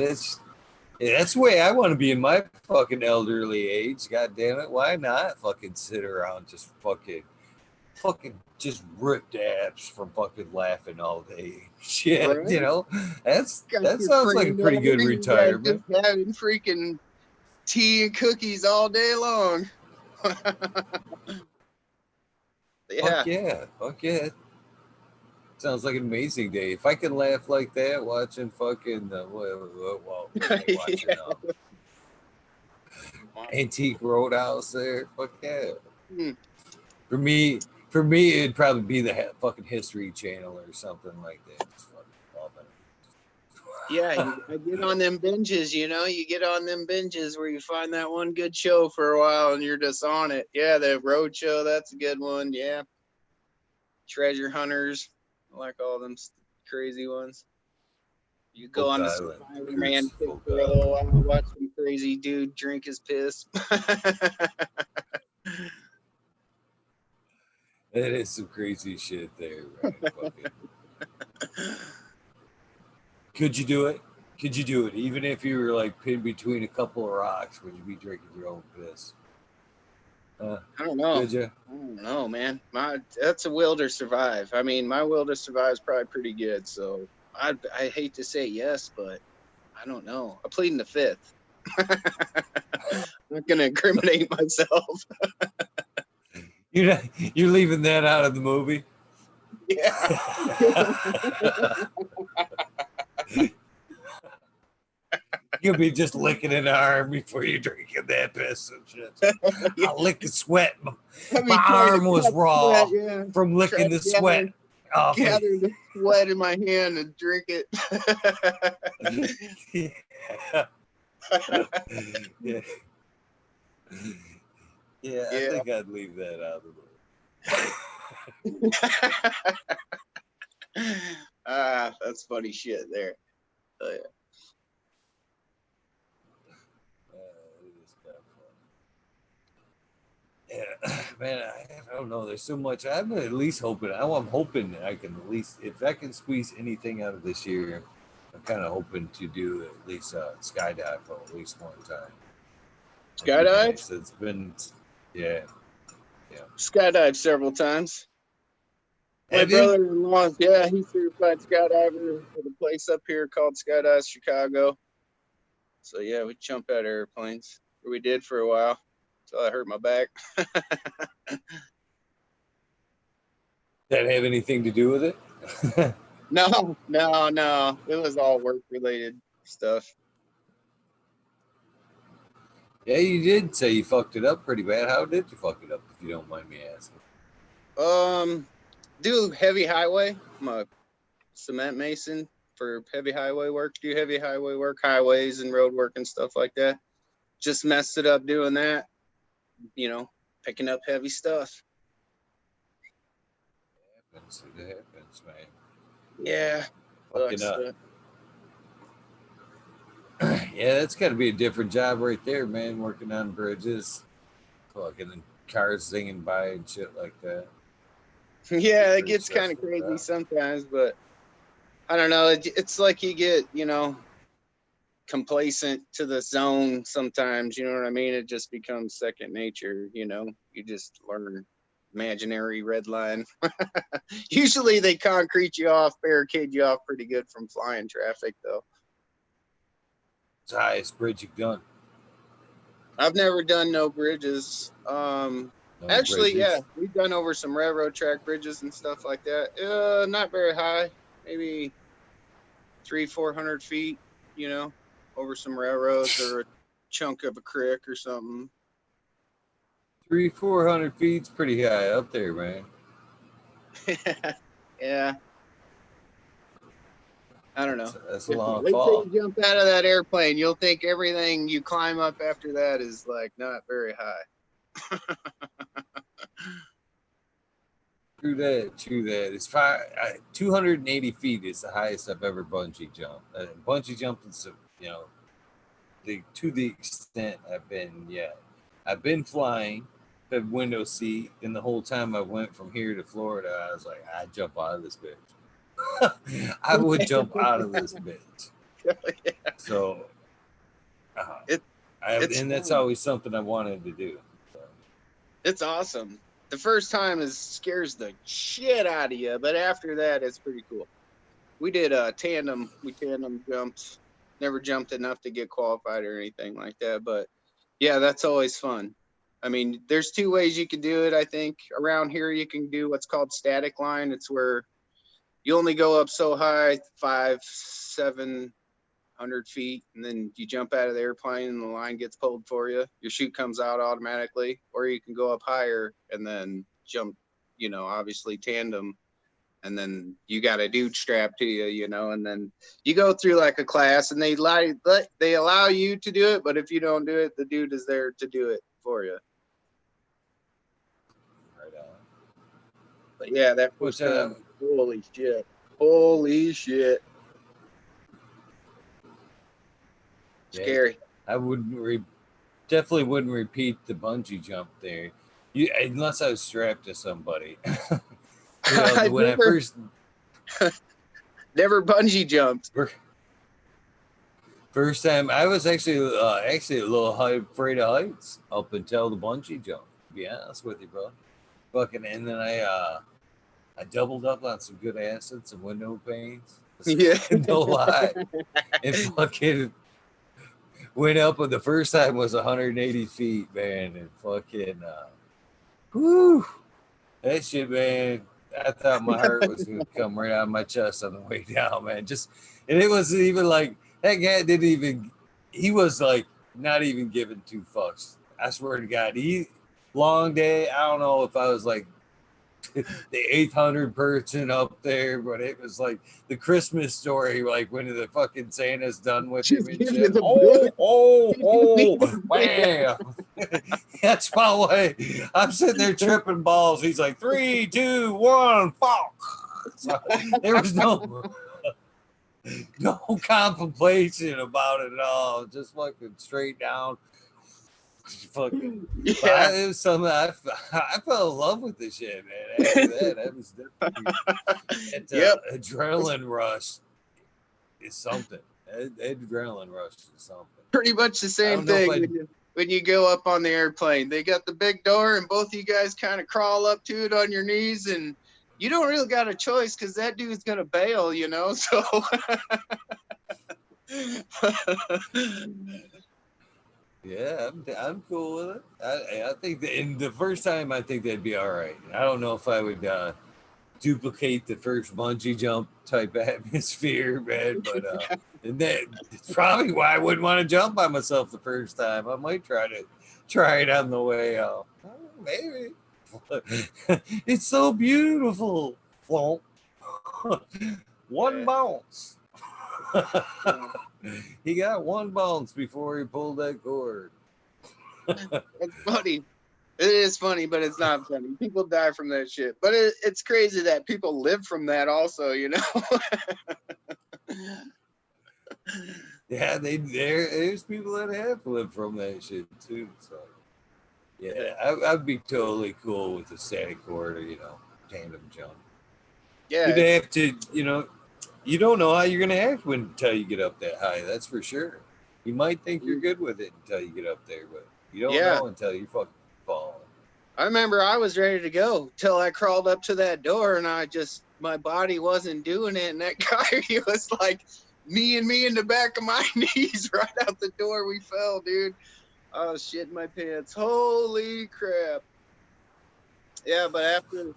Yeah, that's the way I want to be in my fucking elderly age. God damn it. Why not fucking sit around just fucking just ripped abs from fucking laughing all day? Shit, Right? Got that your sounds like a friend pretty good over, you guys retirement. just having freaking tea and cookies all day long. Yeah. Fuck yeah. Sounds like an amazing day. If I can laugh like that watching fucking what am I watching? Yeah. Antique Roadhouse there. Fuck yeah. Hmm. For me, for me, it'd probably be the fucking History Channel or something like that. Just fucking loving Yeah, I get on them binges, you get on them binges where you find that one good show for a while and you're just on it. Yeah, the road show, that's a good one. Yeah. Treasure Hunters, I like all them crazy ones. You go Oak on the Island, Survivor Man Kurt's kick Oak for a little Island. while, watch some crazy dude drink his piss. That is some crazy shit there, man. Fucking. Could you do it? Could you do it? Even if you were like pinned between a couple of rocks, would you be drinking your own piss? I don't know. Could you? I don't know, man. That's a will to survive. I mean, my will to survive is probably pretty good. So I hate to say yes, but I don't know. I plead in the fifth. I'm not gonna incriminate myself. You're not, you're leaving that out of the movie. Yeah. You'll be just licking an arm before you're drinking that piss and shit. Yeah. I licked the sweat. I My mean, trying to arm was catch sweat. raw Yeah. from Try licking to the sweat off of. gather the sweat in my hand and drink it. Yeah. Yeah. Yeah, I Yeah. think I'd leave that out of the That's funny shit there. Oh, it is kind of fun. Yeah, man, I don't know. There's so much. I'm at least hoping. I'm hoping I can at least, if I can squeeze anything out of this year, I'm kind of hoping to do at least skydive for at least one time. That'd be skydive? nice. It's been, yeah, yeah. Skydive several times. My Have you? brother-in-law, yeah, he's certified skydiver at a place up here called Skydive Chicago. So yeah, we jump out of airplanes. Or we did for a while until I hurt my back. That have anything to do with it? No, no, no. It was all work-related stuff. Yeah, you did say you fucked it up pretty bad. How did you fuck it up, if you don't mind me asking? Do heavy highway. I'm a cement mason for heavy highway work. Do heavy highway work, highways and road work and stuff like that. Just messed it up doing that. Picking up heavy stuff. It happens, man. Yeah, Fucking sucks. up. Yeah, that's got to be a different job right there, man. Working on bridges, fucking cars zinging by and shit like that. Yeah, it Pretty gets kind of stressful crazy job. sometimes, but I don't know. It's like you get, complacent to the zone sometimes. You know what I mean? It just becomes second nature. You just learn imaginary red line. Usually they concrete you off, barricade you off pretty good from flying traffic, though. It's the highest bridge you've done. I've never done no bridges. No Actually, yeah, bridges. we've done over some railroad track bridges and stuff like that. Not very high, maybe 300-400 feet, over some railroads or a chunk of a creek or something. 300-400 feet's pretty high up there, man. Yeah, I don't know. That's a long Wait till fall. you jump out of that airplane. You'll think everything you climb up after that is like not very high. True that. True that. 280 feet is the highest I've ever bungee jumped. Bungee jumping, to the extent I've been, yeah. I've been flying, had window seat, and the whole time I went from here to Florida, I was like, I'd jump out of this bitch. I would jump out of this bitch. Yeah. So It it's And that's fun. always something I wanted to do. So. It's awesome. The first time scares the shit out of you, but after that, it's pretty cool. We did a tandem. We tandem jumped. Never jumped enough to get qualified or anything like that, but yeah, that's always fun. I mean, there's two ways you can do it. I think around here you can do what's called static line. It's where you only go up so high, 500, 700 feet, and then you jump out of the airplane and the line gets pulled for you. Your chute comes out automatically, or you can go up higher and then jump, obviously tandem, and then you got a dude strapped to you, and then you go through like a class and they allow you to do it, but if you don't do it, the dude is there to do it for you. Right on. But yeah, that first time, holy shit. Holy shit. Scary. I definitely wouldn't repeat the bungee jump there. Unless I was strapped to somebody. When I first never bungee jumped. First time, I was actually a little afraid of heights up until the bungee jump. To be honest with you, bro. Fucking, and then I doubled up on some good acid, some window panes. Yeah. No lie, and fucking went up. And the first time was 180 feet, man, and fucking, whoo, that shit, man. I thought my heart was gonna come right out of my chest on the way down, man. And it wasn't even like that guy didn't even. He was like not even giving two fucks. I swear to God, long day. I don't know if I was like the 800 person up there, but it was like the Christmas Story, like when the fucking Santa's done with him and shit. Wham! That's my way. I'm sitting there tripping balls. He's like 3, 2, 1, fuck. So there was no contemplation about it at all. Just fucking straight down. Fucking, yeah. it was something I fell in love with this shit, man. After that was definitely that adrenaline rush is something. That adrenaline rush is something. Pretty much the same thing when you go up on the airplane. They got the big door, and both of you guys kind of crawl up to it on your knees, and you don't really got a choice because that dude's gonna bail, So. Yeah, I'm cool with it. I think that in the first time, I think that'd be all right. I don't know if I would duplicate the first bungee jump type atmosphere, man, but and that's probably why I wouldn't want to jump by myself the first time. I might try it on the way out. Maybe. It's so beautiful. One bounce. He got one bounce before he pulled that cord. It's funny. It is funny, but it's not funny. People die from that shit. But it's crazy that people live from that also, Yeah, there's people that have lived from that shit too. So yeah, I'd be totally cool with a static cord or tandem jump. Yeah, you'd have to, you don't know how you're gonna act until you get up that high. That's for sure. You might think you're good with it until you get up there, but you don't know until you fucking fall. I remember I was ready to go till I crawled up to that door, and my body wasn't doing it, and that guy, he was like me in the back of my knees right out the door. We fell, dude. I was shitting my pants. Holy crap. Yeah, but after, I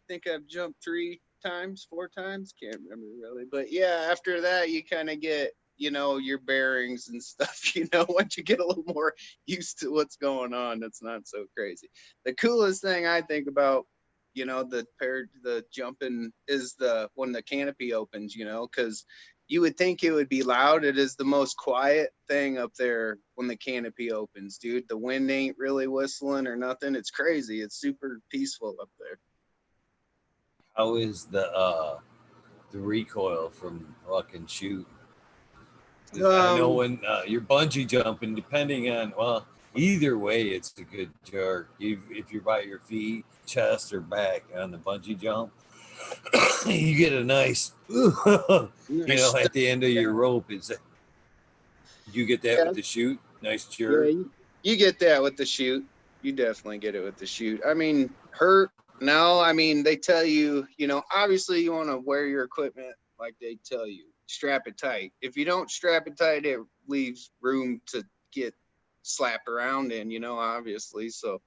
think I've jumped 3 times, 4 times, can't remember really, but yeah, after that you kind of get your bearings and stuff. Once you get a little more used to what's going on, it's not so crazy. The coolest thing I think about the jumping is when the canopy opens, because you would think it would be loud. It is the most quiet thing up there when the canopy opens, dude. The wind ain't really whistling or nothing. It's crazy. It's super peaceful up there. How is the recoil from fucking shoot? I know when you're bungee jumping, depending on either way, it's a good jerk. If you're by your feet, chest, or back on the bungee jump, you get a nice, at the end of your rope. You get that Yeah, with the shoot. Nice yeah, jerk. you get that with the shoot. You definitely get it with the shoot. I mean, hurt. No, I mean they tell you, obviously you want to wear your equipment like they tell you. Strap it tight. If you don't strap it tight, it leaves room to get slapped around in, obviously. So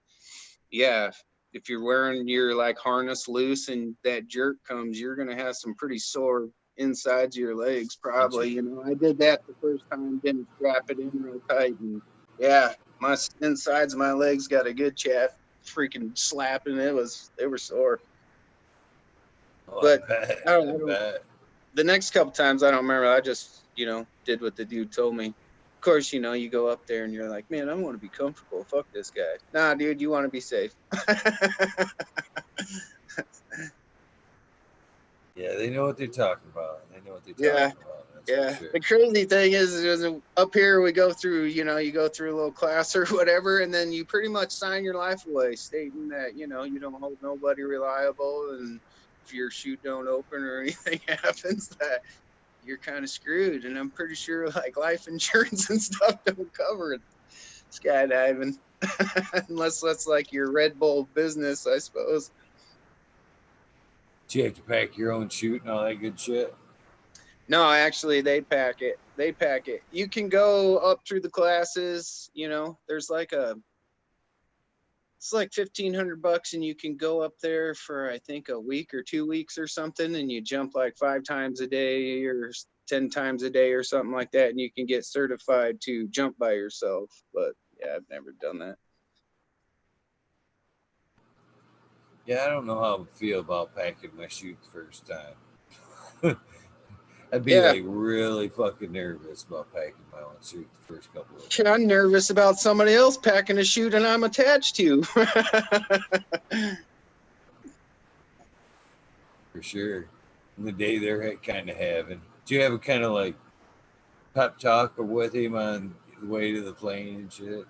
yeah, if you're wearing your like harness loose and that jerk comes, you're gonna have some pretty sore insides of your legs, probably. I did that the first time, didn't strap it in real tight, and yeah, my insides of my legs got a good chaff freaking slapping. They were sore. Oh, But I bet. I I don't. bet. The next couple times I don't remember. I just did what the dude told me. Of course, you go up there and you're like, man, I want to be comfortable. Fuck this guy. Nah, dude, you want to be safe. Yeah, they know what they're talking about. They know what they're Yeah, talking about. That's for yeah. sure. The crazy thing is up here we go through, you go through a little class or whatever, and then you pretty much sign your life away, stating that you don't hold nobody reliable, and if your chute don't open or anything happens, that you're kind of screwed. And I'm pretty sure like life insurance and stuff don't cover it, skydiving, unless that's like your Red Bull business, I suppose. Do you have to pack your own chute and all that good shit? No, actually, they pack it. They pack it. You can go up through the classes. There's like it's like $1,500, and you can go up there for I think a week or 2 weeks or something, and you jump like 5 times a day or 10 times a day or something like that, and you can get certified to jump by yourself. But yeah, I've never done that. Yeah, I don't know how I would feel about packing my chute the first time. I'd be Yeah, like really fucking nervous about packing my own chute the first couple of times. I'm nervous about somebody else packing a chute and I'm attached to. For sure. And the day they're kind of having. Do you have a kind of like pep talk with him on the way to the plane and shit?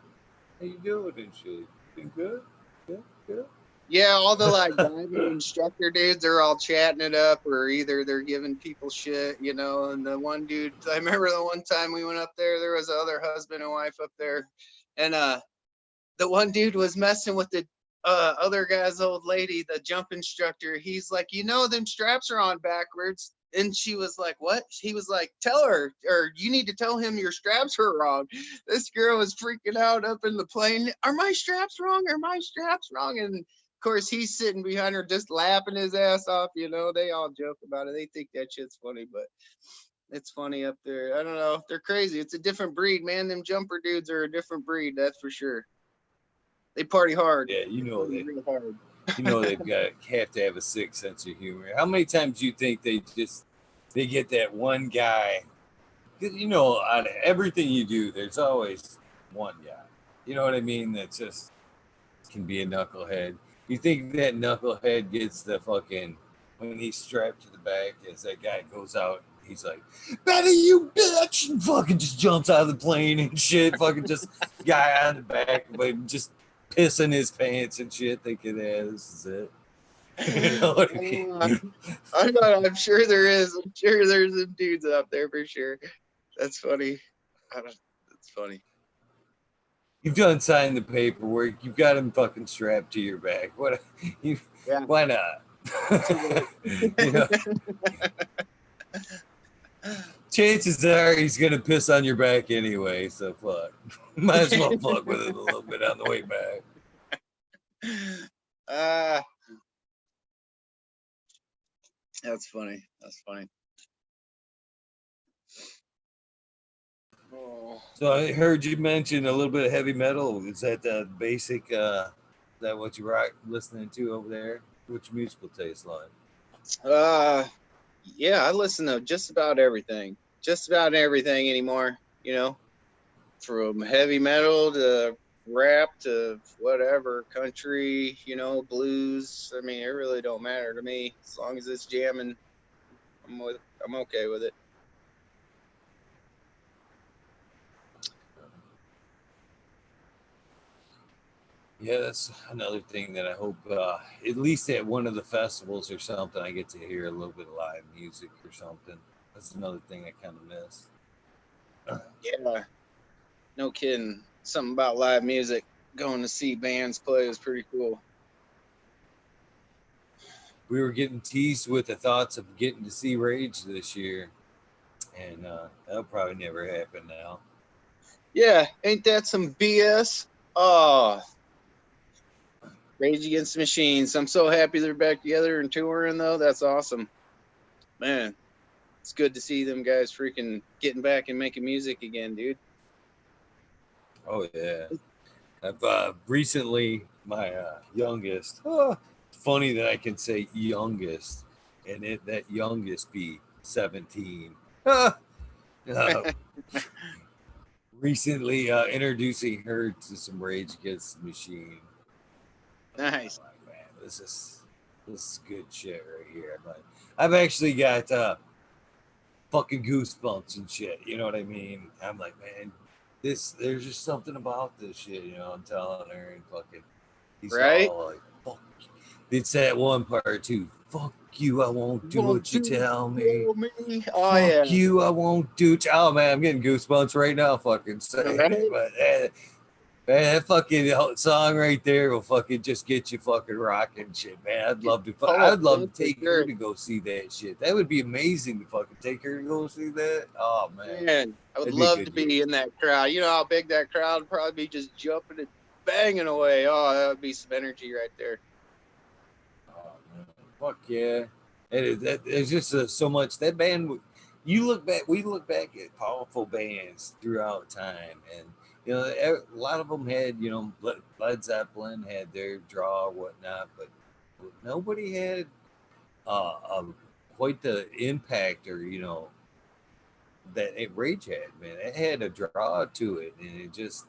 How you doing and shit? Been good? Good? Good? Yeah, all the like diving instructor dudes are all chatting it up, or either they're giving people shit, And the one dude, I remember the one time we went up there was other husband and wife up there, and the one dude was messing with the other guy's old lady, the jump instructor. He's like, them straps are on backwards. And she was like, what? He was like, tell her, or you need to tell him your straps are wrong. This girl was freaking out up in the plane. Are my straps wrong? Are my straps wrong? And of course, he's sitting behind her just laughing his ass off. They all joke about it. They think that shit's funny, but it's funny up there. I don't know. They're crazy. It's a different breed, man. Them jumper dudes are a different breed, that's for sure. They party hard. Yeah, They party real hard. they've got have to have a sick sense of humor. How many times do you think they get that one guy? 'Cause, out of everything you do, there's always one guy. You know what I mean? That just can be a knucklehead. You think that knucklehead gets the fucking when he's strapped to the back as that guy goes out, he's like, "Better you bitch!" and fucking just jumps out of the plane and shit. Fucking just guy on the back, but just pissing his pants and shit, thinking, "Yeah, this is it." You know what I mean? I'm sure there is. I'm sure there's some dudes out there for sure. That's funny. That's funny. You've done signed the paperwork. You've got him fucking strapped to your back. What? You, Yeah. why not? you know, chances are he's gonna piss on your back anyway. So fuck. Might as well fuck with it a little bit on the way back. uh, that's funny. That's funny. Oh. So I heard you mention a little bit of heavy metal. Is that the basic? Is that what you rock listening to over there? What's your musical taste like? Yeah, I listen to just about everything. Just about everything anymore, from heavy metal to rap to whatever, country, blues. I mean, it really don't matter to me as long as it's jamming. I'm okay with it. Yeah, that's another thing that I hope, at least at one of the festivals or something, I get to hear a little bit of live music or something. That's another thing I kind of miss. Yeah, No kidding. Something about live music. Going to see bands play is pretty cool. We were getting teased with the thoughts of getting to see Rage this year, and that'll probably never happen now. Yeah, ain't that some BS? Oh, Rage Against the Machines. I'm so happy they're back together and touring though. That's awesome. Man, it's good to see them guys freaking getting back and making music again, dude. Oh yeah, I've recently my youngest. It's funny that I can say youngest, and that youngest be 17. Recently introducing her to some Rage Against the Machine. Nice. I'm like, man, this is good shit right here. I've actually got fucking goosebumps and shit. You know what I mean? I'm like, man, there's just something about this shit. You know, I'm telling her, and fucking, he's Right? all like, fuck. It's that one part too. Fuck you, I won't do Won't what you do tell me. for me. Oh Fuck yeah. you, I won't do. Oh man, I'm getting goosebumps right now. Fucking saying it, Right? but man, that fucking song right there will fucking just get you fucking rocking shit, man. Oh, I'd love that's to for take her sure. to go see that shit. That would be amazing to fucking take her to go see that. Oh man, Man, I would that'd be a love to good year. be in that crowd. You know how big that crowd would probably be, just jumping and banging away. Oh, that would be some energy right there. Oh man, fuck yeah. There's just so much that band. You look back, we look back at powerful bands throughout time, and you know a lot of them had, you know, Led Zeppelin had their draw or whatnot, but nobody had quite the impact, or you know, that Rage had. Man, it had a draw to it, and it just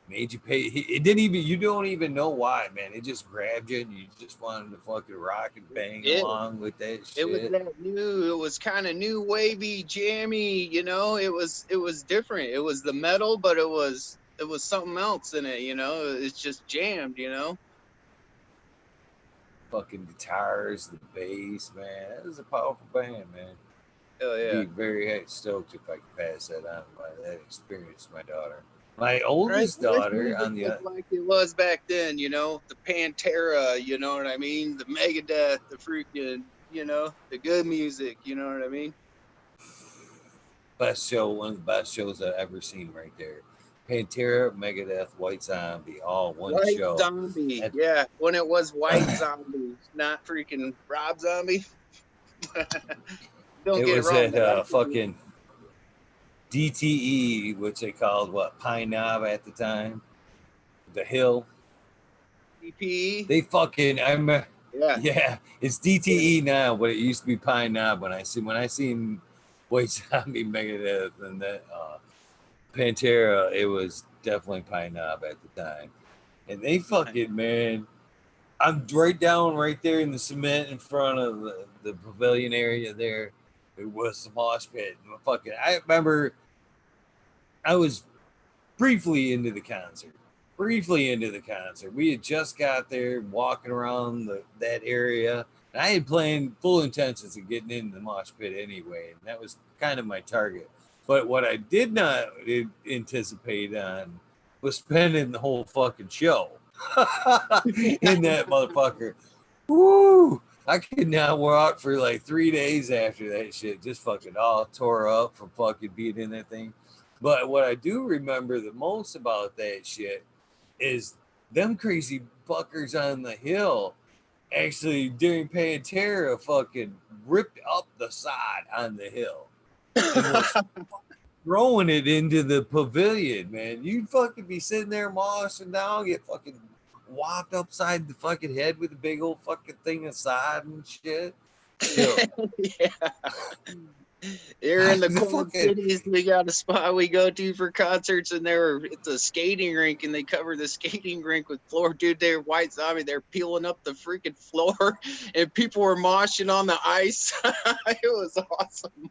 made you pay. It didn't even, you don't even know why, man. It just grabbed you, and you just wanted to fucking rock and bang Yeah, along with that it was shit. that new. It was kind of new, wavy, jammy. You know, it was different. It was the metal, but it was something else in it. You know, it's just jammed. You know. Fucking guitars, the bass, man. It was a powerful band, man. Oh I'd yeah. be very stoked if I could pass that on, that experience to my daughter. My Right. oldest I wish daughter, music on the was like it was back then. You know, the Pantera. You know what I mean? The Megadeth. The freaking. You know, the good music. You know what I mean? best show, one of the best shows I've ever seen right there. Pantera, Megadeth, White Zombie, all one White show. Zombie. And Yeah, when it was White Zombie, not freaking Rob Zombie. Don't it get it was wrong. at I like the dude. fucking DTE, which they called what, Pine Knob at the time, the Hill. DPE. They fucking, Yeah. yeah, it's Yeah. DTE now, but it used to be Pine Knob when I seen White Zombie, Megadeth, and that Pantera. It was definitely Pine Knob at the time, and they fucking, man. I'm right down right there in the cement in front of the pavilion area there. It was the mosh pit. And fucking, I remember I was briefly into the concert. Briefly into the concert. We had just got there, walking around that area. And I had planned full intentions of getting into the mosh pit anyway, and that was kind of my target. But what I did not anticipate on was spending the whole fucking show in that motherfucker. Woo! I could not walk for like 3 days after that shit, just fucking all tore up from fucking being in that thing. But what I do remember the most about that shit is them crazy fuckers on the hill actually during Pantera fucking ripped up the side on the hill and was throwing it into the pavilion, man. You'd fucking be sitting there mossing down, get fucking whopped upside the fucking head with a big old fucking thing of side and shit. Still, Yeah. Here in the the Quad fucking Cities, we got a spot we go to for concerts, and it's a skating rink, and they cover the skating rink with floor. Dude, they're White Zombie. They're peeling up the freaking floor, and people were moshing on the ice. It was awesome.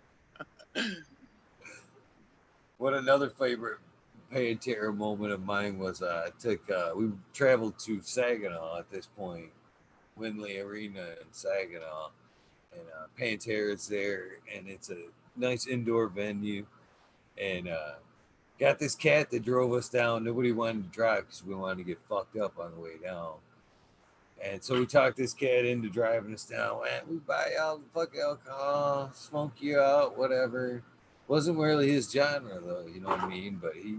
what another favorite Pantera moment of mine was I took we traveled to Saginaw at this point, Windley Arena in Saginaw, and Pantera's there, and it's a nice indoor venue, and Got this cat that drove us down. Nobody wanted to drive because we wanted to get fucked up on the way down. And so we talked this cat into driving us down. Man, we buy all the fucking alcohol, smoke you out, whatever. Wasn't really his genre though, you know what I mean? But he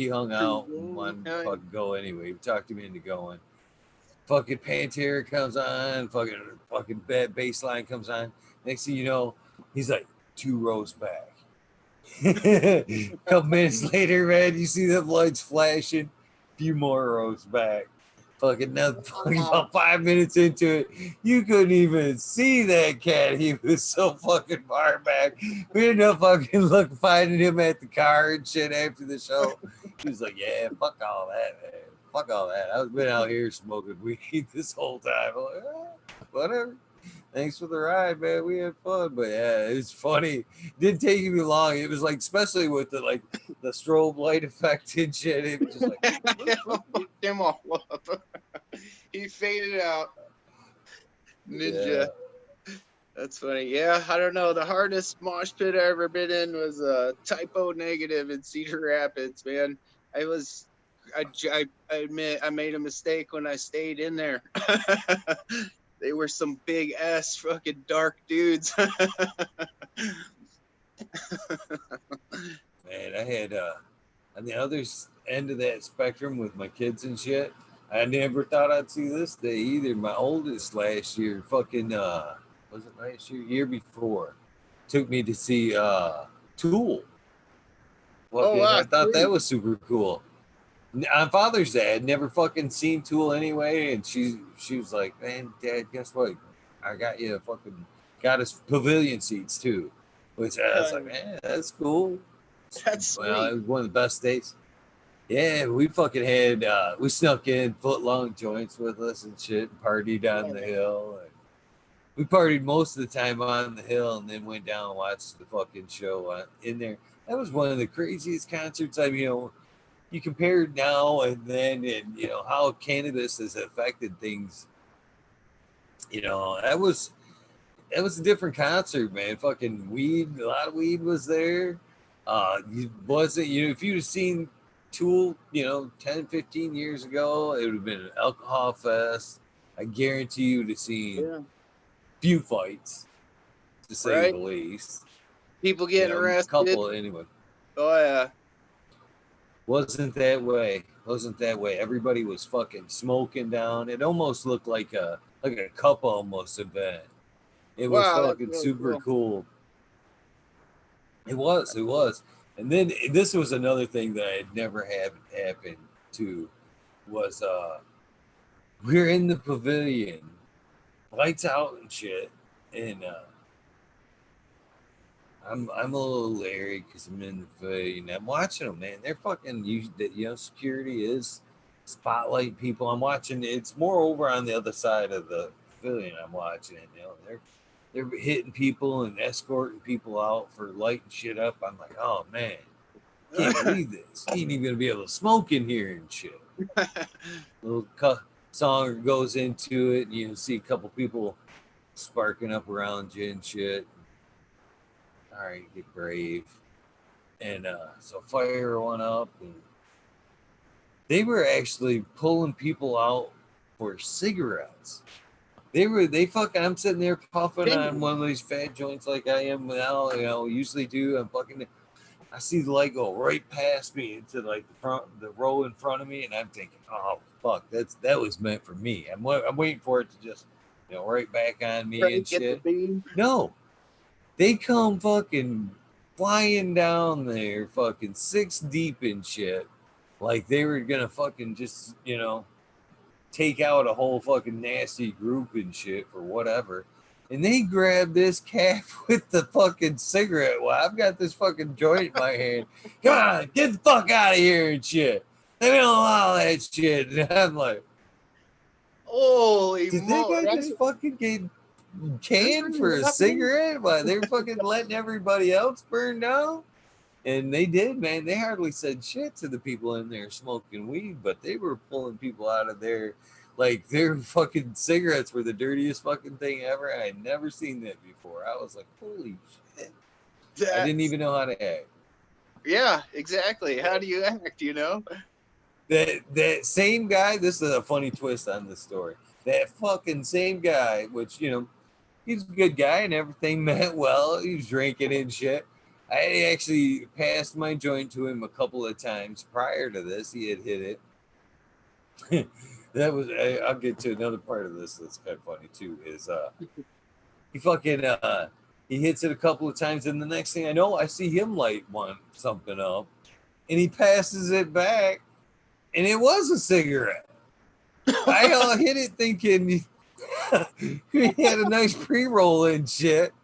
hung out and wanted to fucking go anyway. We talked him into going. Fucking Pantera comes on, fucking bad bass line comes on. Next thing you know, he's like 2 rows back. Couple minutes later, man, you see the lights flashing. Few more rows back. Fucking now, fucking about 5 minutes into it, you couldn't even see that cat. He was so fucking far back. We ended up fucking finding him at the car and shit after the show. He was like, "Yeah, fuck all that, man. Fuck all that. I've been out here smoking weed this whole time." I'm like, whatever. Thanks for the ride, man. We had fun, but yeah, it's funny. Didn't take me long. It was like, especially with the strobe light effect and shit. It was just like, Fucked him all up. He faded out. Ninja. yeah. That's funny. Yeah, I don't know. The hardest mosh pit I ever been in was typo negative in Cedar Rapids, man. I admit I made a mistake when I stayed in there. They were some big ass fucking dark dudes. Man, I had on the other end of that spectrum with my kids and shit. I never thought I'd see this day either. My oldest last year, fucking was it last year? Year before, took me to see Tool. Oh, Fucking, wow, I thought that sweet. was super cool. On Father's Day, I'd never fucking seen Tool anyway, and she was like, "Man, Dad, guess what? I got you got us pavilion seats too." Which I was like, "Man, that's cool." That's Well, it sweet. was one of the best days. Yeah, we fucking had we snuck in foot long joints with us and shit, and partied on the hill. And we partied most of the time on the hill, and then went down and watched the fucking show in there. That was one of the craziest concerts. I mean, you compare now and then, and how cannabis has affected things. That was a different concert, man. Fucking weed, a lot of weed was there. Wasn't if you'd have seen Tool, 10, 15 years ago, it would have been an alcohol fest. I guarantee you would have seen Yeah. few fights, to say the Right? least. People getting A arrested. couple anyway. Oh yeah. Wasn't that way. Wasn't that way. Everybody was fucking smoking down. It almost looked like a cup almost event. It was Wow, that's fucking really super cool. cool. It was. And then this was another thing that I had never had happen to was we're in the pavilion, lights out and shit, and I'm a little leery because I'm in the pavilion. I'm watching them, man. They're fucking security is spotlight people. I'm watching. It's more over on the other side of the pavilion. I'm watching it. They're hitting people and escorting people out for lighting shit up. I'm like, oh man, can't believe this. You ain't even gonna be able to smoke in here and shit. Little song goes into it, and you see a couple people sparking up around you and shit. All right, get brave. And so fire went up, and they were actually pulling people out for cigarettes. They fucking. I'm sitting there puffing on one of these fat joints like I am now. Usually do. I'm fucking. I see the light go right past me into like the row in front of me, and I'm thinking, oh fuck, that was meant for me. I'm waiting for it to just, right back on me and Right, get the shit. beam. No, they come fucking flying down there, fucking 6 deep and shit, like they were gonna fucking just, take out a whole fucking nasty group and shit for whatever. And they grab this calf with the fucking cigarette. Well, I've got this fucking joint in my hand. Come on, get the fuck out of here and shit. They don't allow that shit. And I'm like, Holy did that mo! guy just fucking get canned for a cigarette? Why they're fucking letting everybody else burn down? And they did, man. They hardly said shit to the people in there smoking weed, but they were pulling people out of there like their fucking cigarettes were the dirtiest fucking thing ever. I had never seen that before. I was like, holy shit. I didn't That's even know how to act. Yeah, exactly. How do you act, you know? That same guy, this is a funny twist on this story. That fucking same guy, which, you know, he's a good guy and everything meant well. He was drinking and shit. I actually passed my joint to him a couple of times prior to this. He had hit it. That was, I'll get to another part of this that's kind of funny too, is he fucking, he hits it a couple of times, and the next thing I know, I see him light something up, and he passes it back, and it was a cigarette. I hit it thinking he had a nice pre-roll and shit.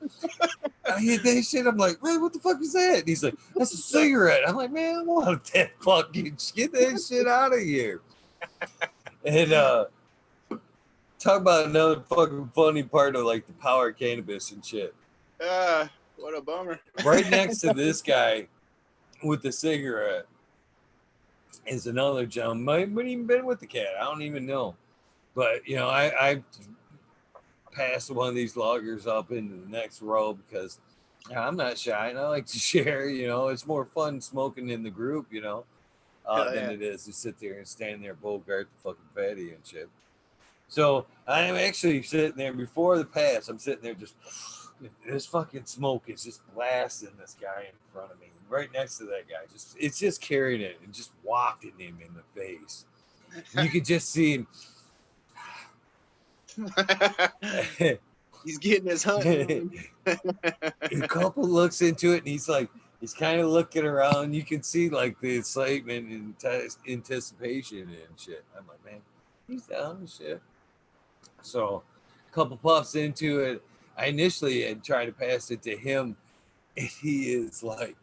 I hit that shit. I'm like, man, what the fuck is that? And he's like, that's a cigarette. I'm like, man, I want that fucking get that shit out of here. And talk about another fucking funny part of like the power of cannabis and shit. What a bummer. Right next to this guy with the cigarette is another gentleman. Might have even been with the cat. I don't even know. But you know, I passed one of these loggers up into the next row because I'm not shy and I like to share. You know, it's more fun smoking in the group, you know, than Yeah. it is to sit there and stand there bogart the fucking fatty and shit. So I'm actually sitting there before the pass. I'm sitting there just this fucking smoke is just blasting this guy in front of me, right next to that guy. Just it's just carrying it and just wafting him in the face. And you could just see him. He's getting his hunt on. A couple looks into it and he's like, he's kind of looking around. You can see like the excitement and anticipation and shit. I'm like, man, he's down and shit. So, a couple puffs into it, I initially had tried to pass it to him, and he is like,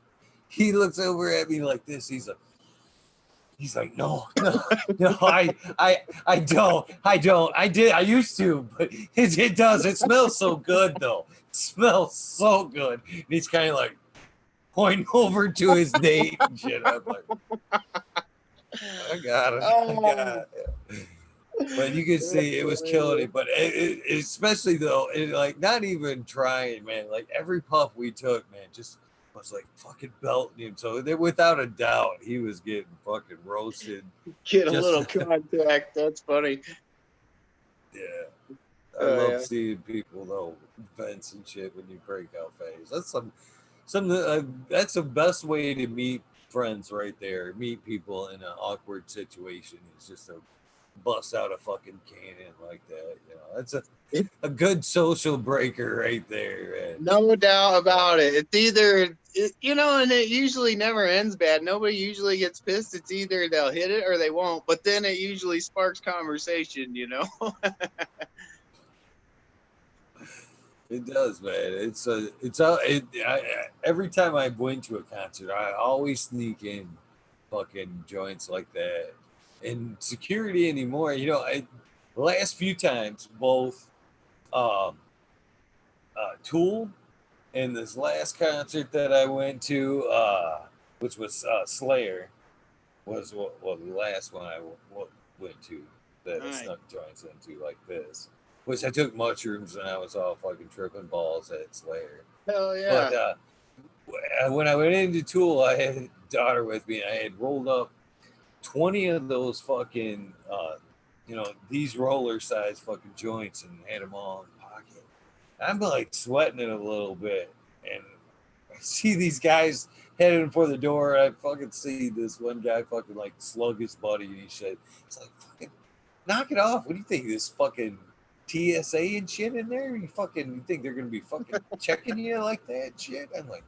he looks over at me like this. He's like, no, I don't, I used to, but it does. It smells so good though. It smells so good. And he's kind of like pointing over to his date and shit. I'm like, I got it. I got it. But you can see it was killing it. But especially though, like not even trying, man. Like every puff we took, man, just was like fucking belting him. So without a doubt, he was getting fucking roasted. Get a Just little contact. That's funny. yeah, I Yeah. love seeing people though vents and shit when you break out phase. That's some that's the best way to meet friends right there. Meet people in an awkward situation. It's just to bust out a fucking cannon like that. You know, that's a good social breaker right there. Man. No doubt about it. It's either, you know, and it usually never ends bad. Nobody usually gets pissed. It's either they'll hit it or they won't. But then it usually sparks conversation, you know? It does, man. Every time I went to a concert, I always sneak in fucking joints like that. And security anymore, you know, the last few times, both um, Tool and this last concert that I went to, which was Slayer, was the last one I went to that I Nice. snuck joints into like this. Which I took mushrooms and I was all fucking tripping balls at Slayer. Hell But yeah. when I went into Tool, I had a daughter with me. And I had rolled up 20 of those fucking, you know, these roller size fucking joints and had them all in the pocket. I'm like sweating it a little bit. And I see these guys heading for the door. I fucking see this one guy fucking like slug his buddy and he said, it's like, fucking knock it off. What do you think? This fucking TSA and shit in there? You think they're gonna be fucking checking you like that shit? I'm like,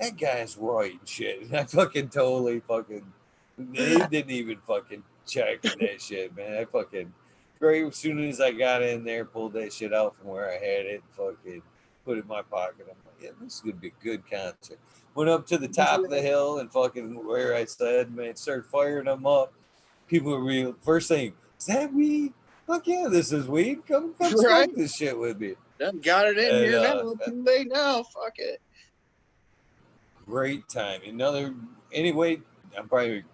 that guy's right and shit. And I fucking totally fucking they didn't even fucking check that shit, man. I fucking right as soon as I got in there, pulled that shit out from where I had it, fucking put it in my pocket. I'm like, yeah, this is gonna be a good concert. Went up to the top of the hill and fucking where I said, man, started firing them up. People were real first thing, is that weed? Fuck yeah, this is weed. Come Right? smoke this shit with me. Done got it in And here now. Too late now. Fuck it. great time. Anyway, I'm probably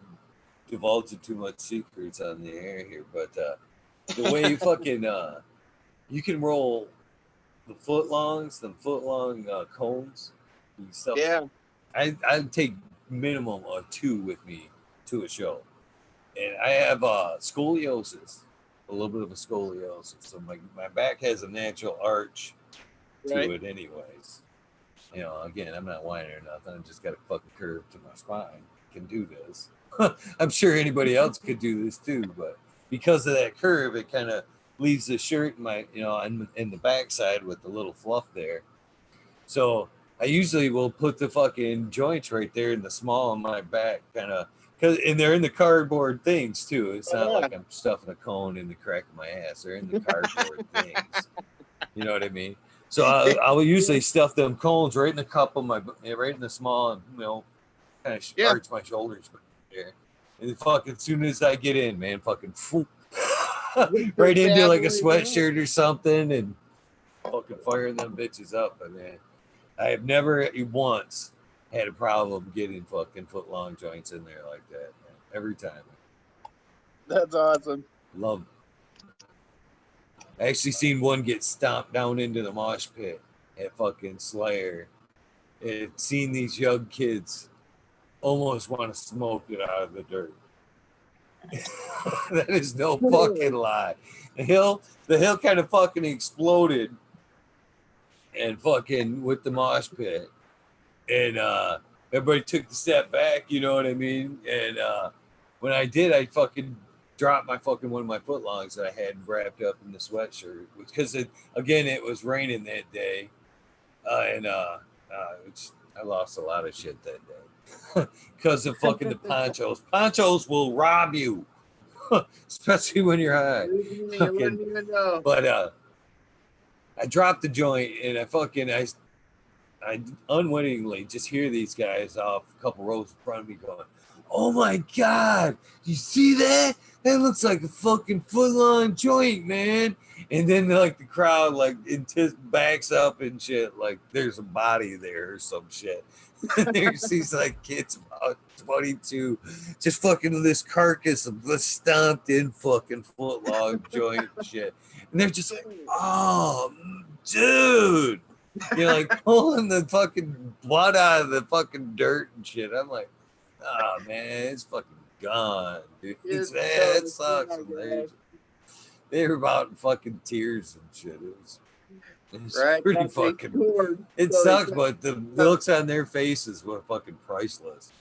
divulging too much secrets on the air here, but the way you fucking you can roll the foot long cones and stuff. Yeah. I take minimum of 2 with me to a show. And I have scoliosis, a little bit of a scoliosis. So my back has a natural arch to Right. it, anyways. You know, again, I'm not whining or nothing. I just got a fucking curve to my spine. Can do this. I'm sure anybody else could do this too, but because of that curve, it kind of leaves the shirt in my, you know, in the backside with the little fluff there. So I usually will put the fucking joints right there in the small of my back, kind of, and they're in the cardboard things too. It's not Yeah. like I'm stuffing a cone in the crack of my ass. They're in the cardboard things. You know what I mean? So I will usually stuff them cones right in the cup of my, right in the small, and you know, kind of Yeah. arch my shoulders there. And fucking as soon as I get in, man, fucking right into Bad like a boy, man. sweatshirt or something, and fucking firing them bitches up. But man, I have never once had a problem getting fucking foot long joints in there like that, man. Every time. That's awesome. Love. I actually seen one get stomped down into the mosh pit at fucking Slayer. And seen these young kids almost want to smoke it out of the dirt. That is no fucking lie. The hill kind of fucking exploded and fucking with the mosh pit. And everybody took the step back, you know what I mean? And when I did, I fucking dropped my fucking one of my footlongs that I had wrapped up in the sweatshirt because again it was raining that day, and I lost a lot of shit that day because of fucking the ponchos. Ponchos will rob you, especially when you're high. You Fucking, wouldn't even know. but I dropped the joint and I unwittingly just hear these guys off a couple rows in front of me going, "Oh my god, you see that? That looks like a fucking foot-long joint, man." And then like the crowd like backs up and shit, like there's a body there or some shit. And there's these like kids about 22, just fucking this carcass of this stomped in fucking foot-long joint shit. And they're just like, "Oh, dude." You're like pulling the fucking blood out of the fucking dirt and shit. I'm like, oh man, it's fucking gone, dude. It's It so sucks. sad, They were about in fucking tears and shit. It's right? pretty Got they fucking. scored, It so they sucks, cut. but the looks on their faces were fucking priceless.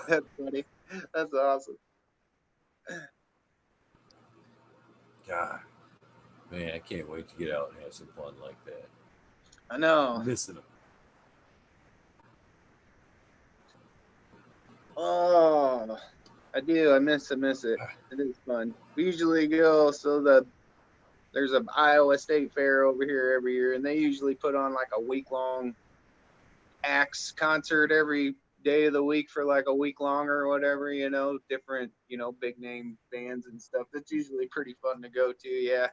That's funny. That's awesome. God, man, I can't wait to get out and have some fun like that. I know. I'm missing them. Oh, I do. I miss it. It is fun. We usually go. So there's an Iowa State Fair over here every year, and they usually put on like a week-long acts concert every day of the week for like a week long or whatever, different, big name bands and stuff. That's usually pretty fun to go to. Yeah.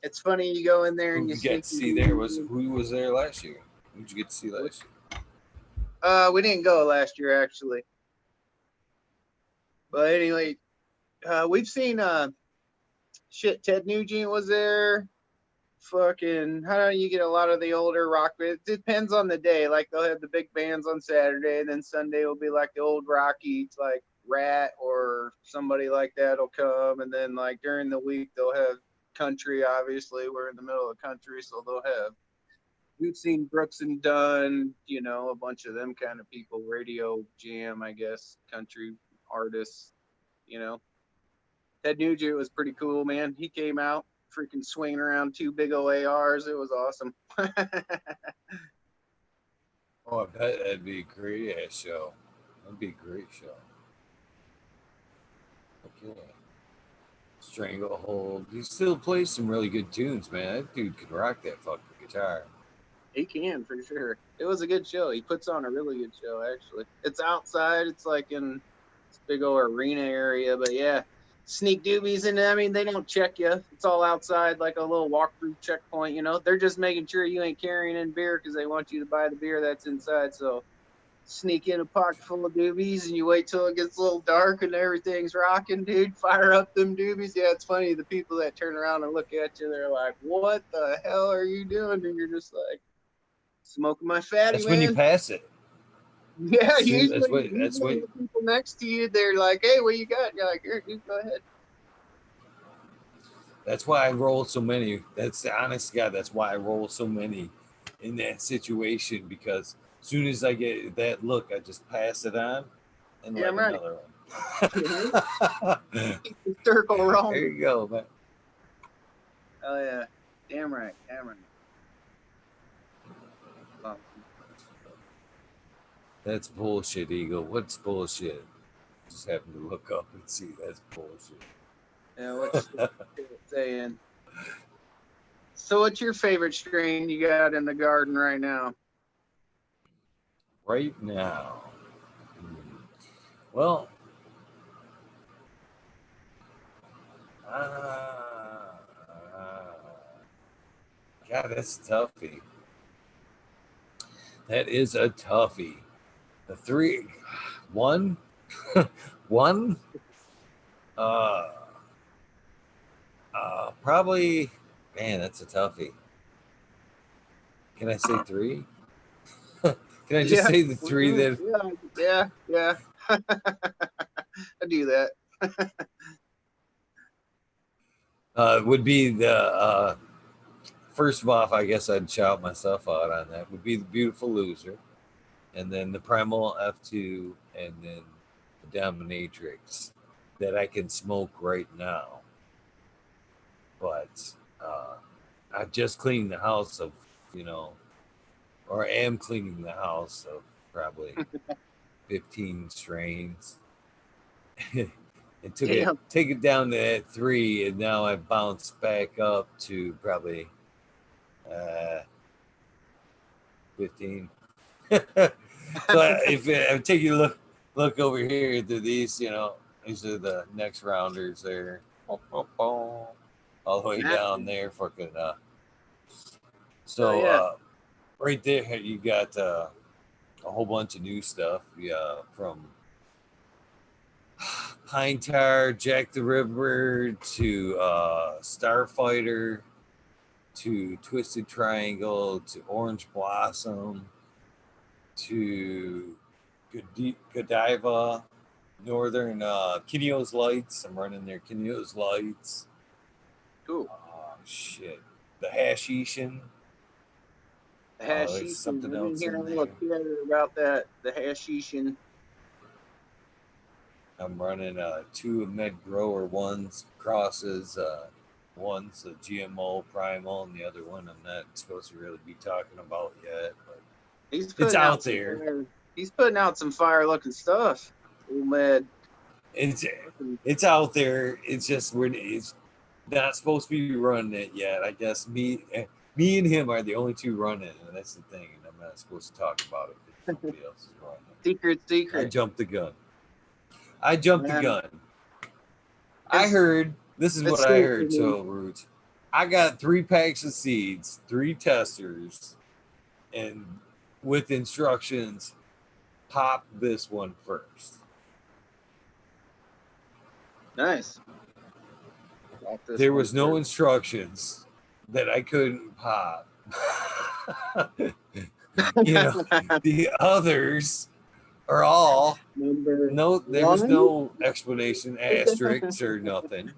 It's funny, you go in there and Who you you get sneak to see there was who was there last year? Who'd you get to see last year? we didn't go last year actually. But anyway, we've seen Ted Nugent was there. Fucking, how do you get a lot of the older rock bands? It depends on the day. Like they'll have the big bands on Saturday, and then Sunday will be like the old Rockies, like Rat or somebody like that will come, and then like during the week they'll have country. Obviously, we're in the middle of the country, so they'll have. We've seen Brooks and Dunn, a bunch of them kind of people. Radio Jam, I guess, country artists, you know. Ted Nugent was pretty cool, man. He came out freaking swinging around two big OARs. It was awesome. Oh, I bet that'd be a great ass show. That'd be a great show. Okay. Stranglehold. He still plays some really good tunes, man. That dude could rock that fucking guitar. He can for sure. It was a good show. He puts on a really good show, actually. It's outside. It's like in this big old arena area, but yeah, sneak doobies, and I mean they don't check you. It's all outside, like a little walkthrough checkpoint. They're just making sure you ain't carrying in beer because they want you to buy the beer that's inside. So sneak in a pocket full of doobies, and you wait till it gets a little dark and everything's rocking, dude. Fire up them doobies. Yeah, it's funny. The people that turn around and look at you, they're like, "What the hell are you doing?" And you're just like, smoking my fatty, That's man. when you pass it. Yeah, Soon usually, that's what the people next to you, they're like, "Hey, what you got?" You're like, "Here, you go ahead." that's why I roll so many. That's the honest God. That's why I roll so many in that situation, because as soon as I get that look, I just pass it on and let Damn right. another Right? one. Keep the circle There rolling. you go, man. Oh yeah, damn right, damn right. Um, That's bullshit, Eagle. What's bullshit? Just happen to look up and see that's bullshit. yeah, what's saying? So, what's your favorite strain you got in the garden right now? Right now. Well, uh, God, that's a toughie. That is a toughie. The three, one, one, uh, probably, man, that's a toughie. Can I say three? Can I just Yeah, say the three that yeah. I do that. would be the first of all, I guess I'd shout myself out on that. Would be the Beautiful Loser, and then the Primal F2, and then the Dominatrix that I can smoke right now. But I've just cleaned the house of, you know, or am cleaning the house of probably 15 strains. It took it Damn. take it down to that three, and now I've bounced back up to probably uh, 15. So if I take you look over here to these, you know, these are the next rounders there, all the way down there, fucking. Oh So yeah. right there you got a whole bunch of new stuff. Yeah, from Pine Tar, Jack the Ripper to Starfighter to Twisted Triangle to Orange Blossom to Godiva, Northern Kineo's Lights. I'm running their Kineo's Lights. Cool. Oh, shit. The Hashishin. The There's hashishin. something I've been else hearing in a little there. chatter about that. The hashishin. I'm running two Med Grower ones, crosses. One's a GMO primal, and the other one I'm not supposed to really be talking about yet, but He's it's putting out out some there. fire. He's putting out some fire looking stuff. Old Med. It's it's out there. It's just it's not supposed to be running it yet. I guess me and him are the only two running it, and that's the thing. And I'm not supposed to talk about it because somebody else is running Secret, it. I secret. jumped the gun. I jumped the Man, gun. I it's heard this is what it's I safe for heard. me. So Roots, I got 3 packs of seeds, 3 testers, and with instructions, pop this one first. Nice. Off this There one was no first. instructions that I couldn't pop. You know, the others are all Number no, there was one. no explanation, asterisks or nothing.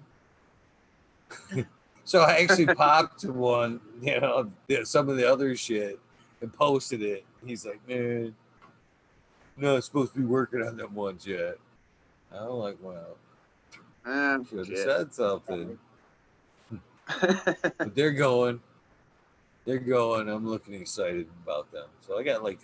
So I actually popped one, you know, some of the other shit and posted it. He's like, man, no, it's supposed to be working on them ones yet. I'm like, well, Ah, should have shit. said something. But they're going. They're going. I'm looking excited about them. So I got like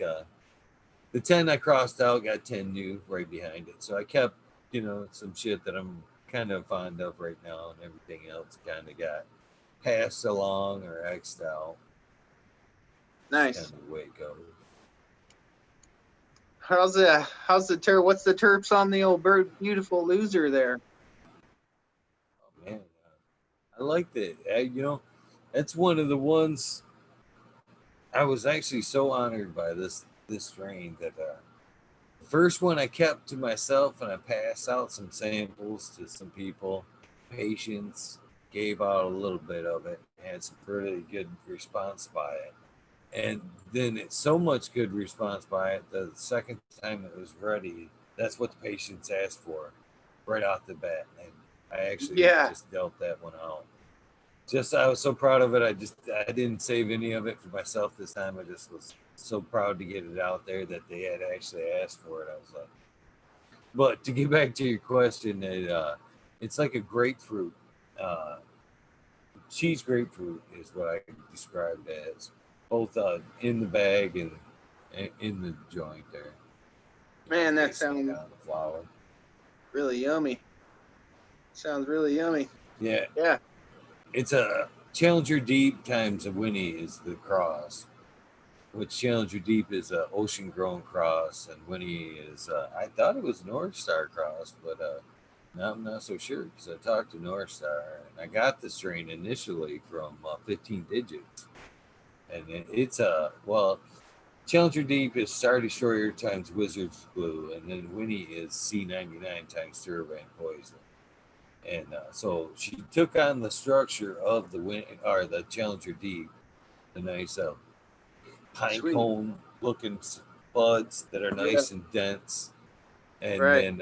the 10 I crossed out, got 10 new right behind it. So I kept, you know, some shit that I'm kind of fond of right now, and everything else kind of got passed along or X'd out. It's kind Nice. of the way it goes. How's the terp? What's the terps on the old bird beautiful loser there? Oh, man. I liked it. You know, that's one of the ones I was actually so honored by this strain that the first one I kept to myself, and I passed out some samples to some people. Patients gave out a little bit of it, had some pretty good response by it. And then it's so much good response by it. The second time it was ready, that's what the patients asked for right off the bat. And I actually Yeah. just dealt that one out. Just I was so proud of it. I didn't save any of it for myself this time. I just was so proud to get it out there that they had actually asked for it. I was like, but to get back to your question, it's like a grapefruit. Uh, cheese grapefruit is what I described as, both in the bag and in the joint there. Man, that Tasting it sounds on the flower. really yummy. Sounds really yummy. Yeah, Yeah. it's a Challenger Deep times a Winnie is the cross. Which Challenger Deep is a ocean grown cross, and Winnie is I thought it was North Star cross, but now I'm not so sure because I talked to North Star and I got the strain initially from 15 Digits, and it's a well. Challenger Deep is Star Destroyer times Wizard's Blue, and then Winnie is C99 times Thoroughbrand Poison. And so she took on the structure of the or the Challenger Deep, the nice pine Sweet. cone looking buds that are Yeah. nice and dense, and Right.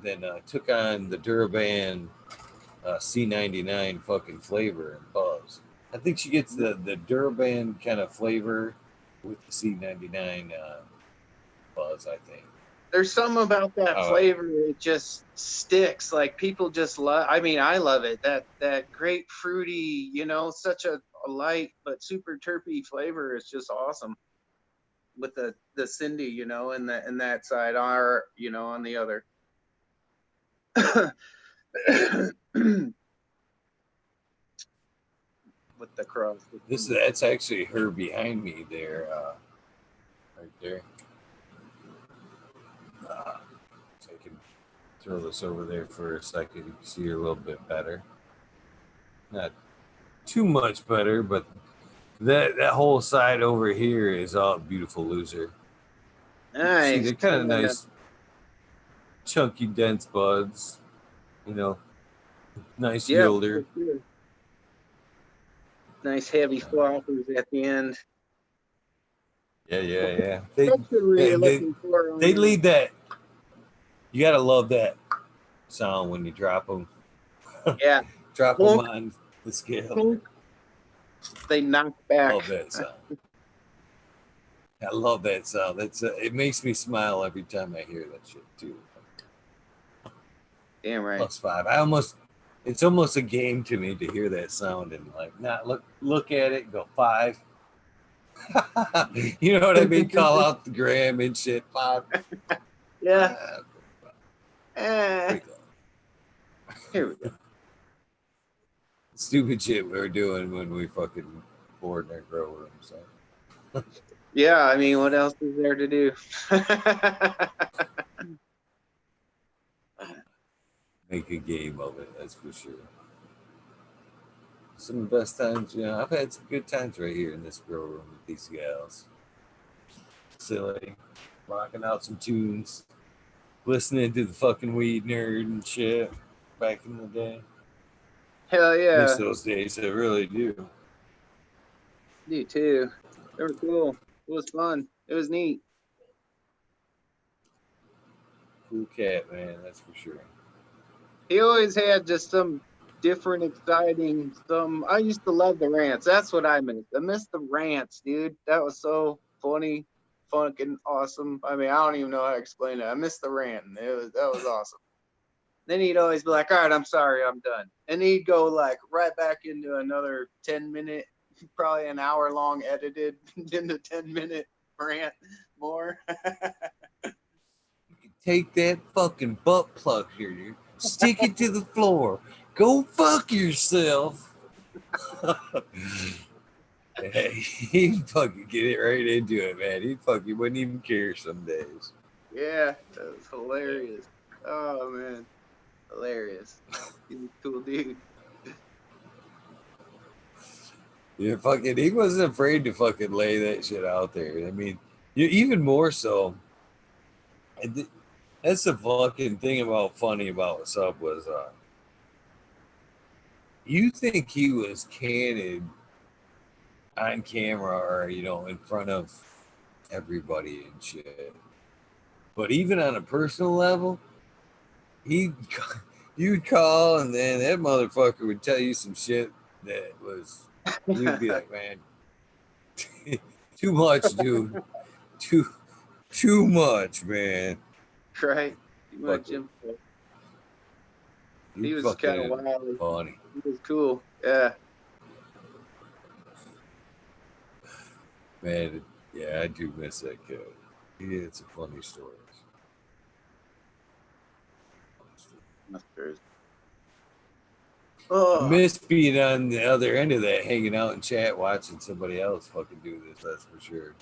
then took on the Duraband C99 fucking flavor and buzz. I think she gets the Duraband kind of flavor with the C99 buzz. I think. There's something about that Uh, flavor, it just sticks. Like people just love, I mean, I love it. That grapefruity, such a light but super terpy flavor is just awesome. With the Cindy, and that side are, on the other. With the cross. that's actually her behind me there, right there. So I can throw this over there for a second. You can see her a little bit better. Not too much better, but that whole side over here is all beautiful loser. See, Nice. they're kind of nice, chunky, dense buds. You know, nice Yeah, yielder. for sure. Nice heavy floppers at the end. Yeah, yeah, What yeah. They texture were you and looking for on they your lead that. You gotta love that sound when you drop them. yeah, Drop them clunk, on the scale. clunk, they knock back. Love that sound. I love that sound. That's it makes me smile every time I hear that shit too. Damn right. +5. It's almost a game to me to hear that sound and like not look at it and go 5. You know what I mean? Call out the gram and shit. 5. Yeah. 5. Eh, Pretty close. here we go. Stupid shit we were doing when we fucking bored in our grow room. So Yeah, I mean, what else is there to do? make a game of it. That's for sure. Some of the best times, I've had some good times right here in this grow room with these gals. Silly, rocking out some tunes, listening to the fucking weed nerd and shit back in the day. Hell Miss yeah, those days, I really do. me too. They were cool. It was fun. It was neat. Cool cat, man, that's for sure. He always had just some different, exciting. Some I used to love the rants. That's what I missed. I missed the rants, dude. That was so funny, fucking awesome. I mean, I don't even know how to explain it. I missed the rant. That was awesome. Then he'd always be like, "All right, I'm sorry, I'm done," and he'd go like right back into another 10 minute, probably an hour long edited into 10 minute rant more. Take that fucking butt plug here, stick it to the floor, go fuck yourself. He'd fucking get it right into it, man. He fucking wouldn't even care some days. Yeah, that was hilarious. Oh man, hilarious. He's a cool dude. Yeah, fucking, he wasn't afraid to fucking lay that shit out there. I mean, you even more so. That's the fucking thing about funny about what's up was, you think he was canning on camera or, you know, in front of everybody and shit. But even on a personal level, he you'd call and then that motherfucker would tell you some shit that was you'd be like, man, too much, dude. Too too much, man. Right. Too much Fucking info. you He was kind of fucking wild. funny. He was cool. Yeah. Man, yeah, I do miss that kid. He had some funny stories. That's crazy. I Oh, miss being on the other end of that, hanging out in chat, watching somebody else fucking do this. That's for sure.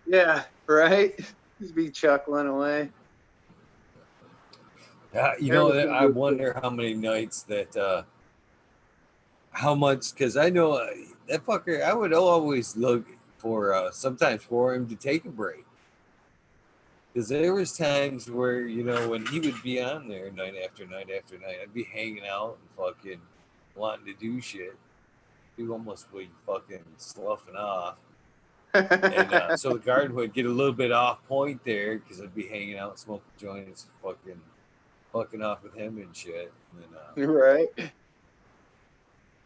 yeah. Right. Just be chuckling away. You know, Everything I was wonder how many nights that, how much, because I know that fucker, I would always look for, sometimes for him to take a break. Because there was times where, you know, when he would be on there night after night after night, I'd be hanging out and fucking wanting to do shit. He almost be fucking sloughing off. And so the garden would get a little bit off point there because I'd be hanging out, smoking joints, fucking off with him and shit. And then right.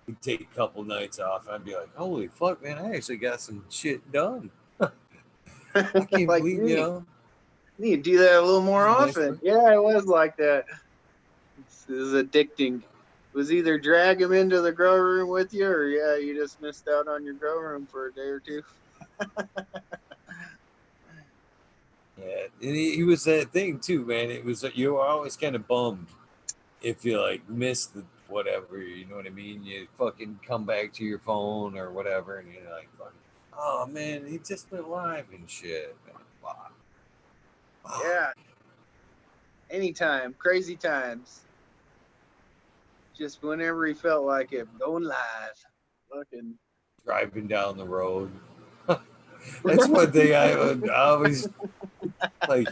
he'd take a couple nights off, and I'd be like, "Holy fuck, man! I actually got some shit done. I can't Like believe, you me. know, You need to do that a little this more is a nice often. break." Yeah, it was like that. It was addicting. It was either drag him into the grow room with you, or yeah, you just missed out on your grow room for a day or two. Yeah, and he was that thing too, man. It was you were always kind of bummed if you like missed the whatever, you know what I mean? You fucking come back to your phone or whatever, and you're like, fucking, oh man, he just went live and shit. Man, fuck. Fuck. Yeah, anytime, crazy times. Just whenever he felt like it, going live. Fucking. Driving down the road. That's one thing I would always like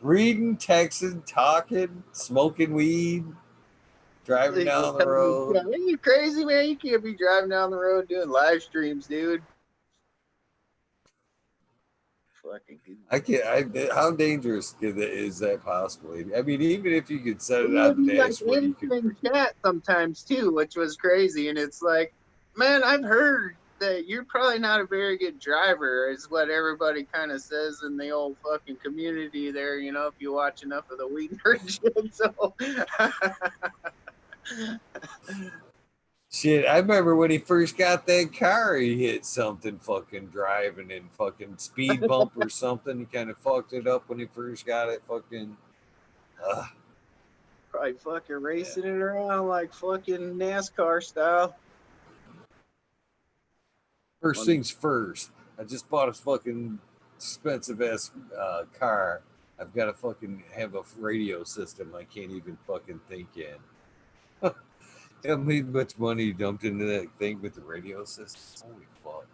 reading, texting, talking, smoking weed, driving down the Yeah, road. are you crazy, man? You can't be driving down the road doing live streams, dude. Fucking I can't. How dangerous is that possibly? I mean, even if you could set it he would on the be like dash where you could answering freaking. chat sometimes too, which was crazy. And it's like, man, I've heard that you're probably not a very good driver, is what everybody kind of says in the old fucking community there. You know, if you watch enough of the weed nerd shit. So, Shit, I remember when he first got that car, he hit something fucking driving and fucking speed bump or something. He kind of fucked it up when he first got it. Fucking, uh, probably fucking yeah. racing it around like fucking NASCAR style. First Funny. things first. I just bought a fucking expensive ass car. I've got to fucking have a radio system I can't even fucking think in. How much money you dumped into that thing with the radio system? Holy fuck.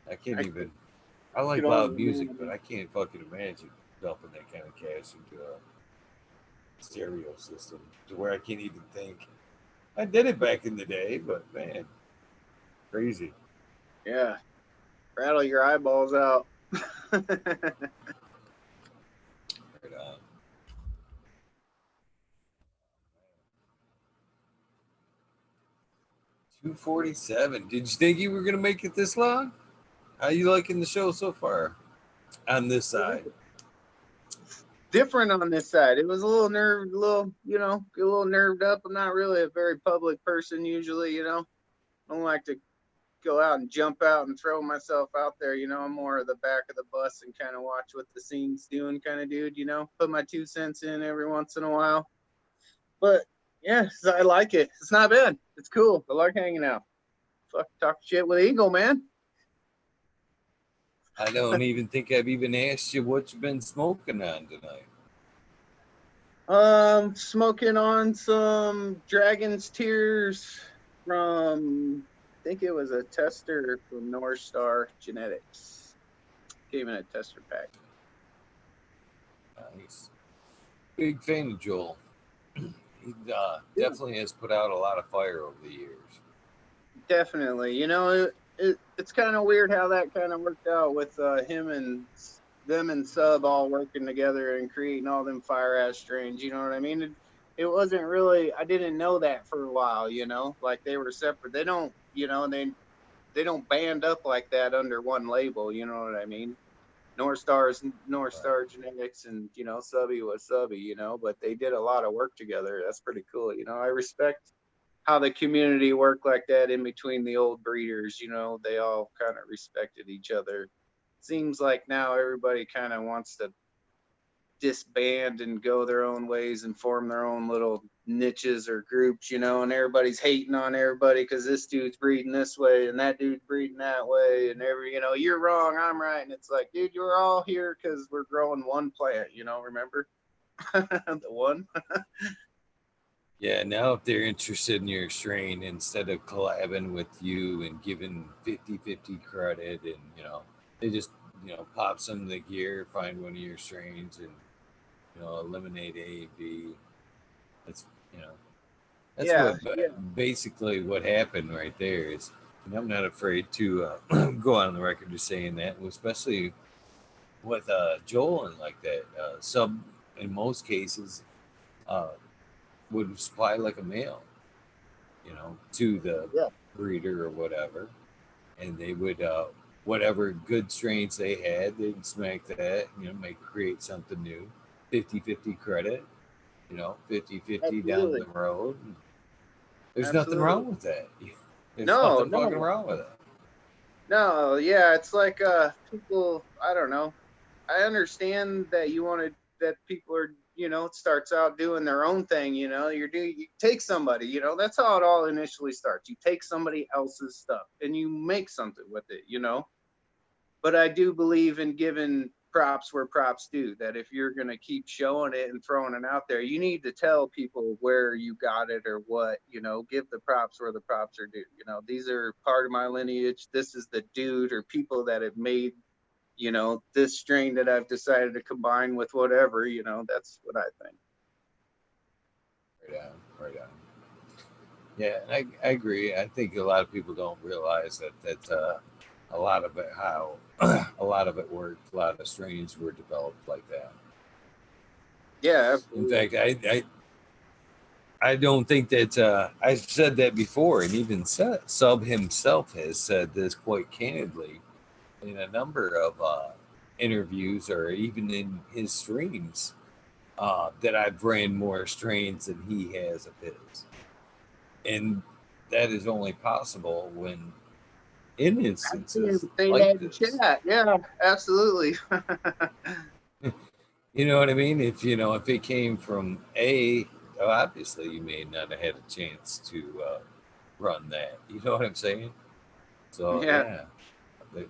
I can't I even. I could like only loud music, but imagine. I can't fucking imagine dumping that kind of cash into a stereo system to where I can't even think. I did it back in the day, but man, crazy. Yeah, rattle your eyeballs out. Right on. 247. Did you think you were gonna make it this long? How you liking the show so far? On this side, Different on this side. It was a little nerved, a little, get a little nerved up. I'm not really a very public person usually, I don't like to go out and jump out and throw myself out there, I'm more of the back of the bus and kind of watch what the scene's doing kind of dude, put my 2 cents in every once in a while. But yeah, I like it. It's not bad. It's cool. I like hanging out. Fuck, talk shit with Eagle, man. I don't even think I've even asked you what you've been smoking on tonight. Smoking on some Dragon's Tears from, I think it was a tester from North Star Genetics. Came in a tester pack. Nice. Big fan of Joel. He Yeah. definitely has put out a lot of fire over the years. Definitely. It's kind of weird how that kind of worked out with him and them and Sub all working together and creating all them fire ass strains. You know what I mean? It wasn't really. I didn't know that for a while. Like they were separate. They don't. They don't band up like that under one label. You know what I mean? North Right. Star Genetics, and Subby was Subby. But they did a lot of work together. That's pretty cool. I respect how the community worked like that in between the old breeders. They all kind of respected each other. Seems like now everybody kind of wants to disband and go their own ways and form their own little niches or groups, and everybody's hating on everybody because this dude's breeding this way and that dude's breeding that way, and you're wrong, I'm right, and it's like, dude, you're all here because we're growing one plant, remember? The one. Yeah, now if they're interested in your strain, instead of collabing with you and giving 50-50 credit, and they just pop some of the gear, find one of your strains, and eliminate A, B. That's you know that's Yeah, what yeah, basically what happened right there is. And I'm not afraid to go on the record as saying that, especially with Joel and like that. Sub in most cases uh, would supply like a male, to the yeah, breeder or whatever, and they would whatever good strains they had, they'd smack that, create something new, 50-50 credit, 50-50 down absolutely, the road. There's nothing absolutely. wrong with that. There's No, nothing fucking no, wrong with it. no. Yeah, it's like people. I don't know. I understand that that people are, it starts out doing their own thing, you take somebody, that's how it all initially starts. You take somebody else's stuff and you make something with it, But I do believe in giving props where props due, that if you're going to keep showing it and throwing it out there, you need to tell people where you got it or what, give the props where the props are due. These are part of my lineage. This is the dude or people that have made this strain that I've decided to combine with whatever, that's what I think. Right on, right on. Yeah, I agree. I think a lot of people don't realize that a lot of it how a lot of it worked. A lot of strains were developed like that. Yeah, In absolutely. fact, I don't think that I've said that before, and even Sub himself has said this quite candidly in a number of interviews or even in his streams, that I've ran more strains than he has of his, and that is only possible when in I've seen him instances say like that in this. chat. Yeah, absolutely. You know what I mean? If it came from A, obviously you may not have had a chance to run that. You know what I'm saying? So Yeah, yeah, there-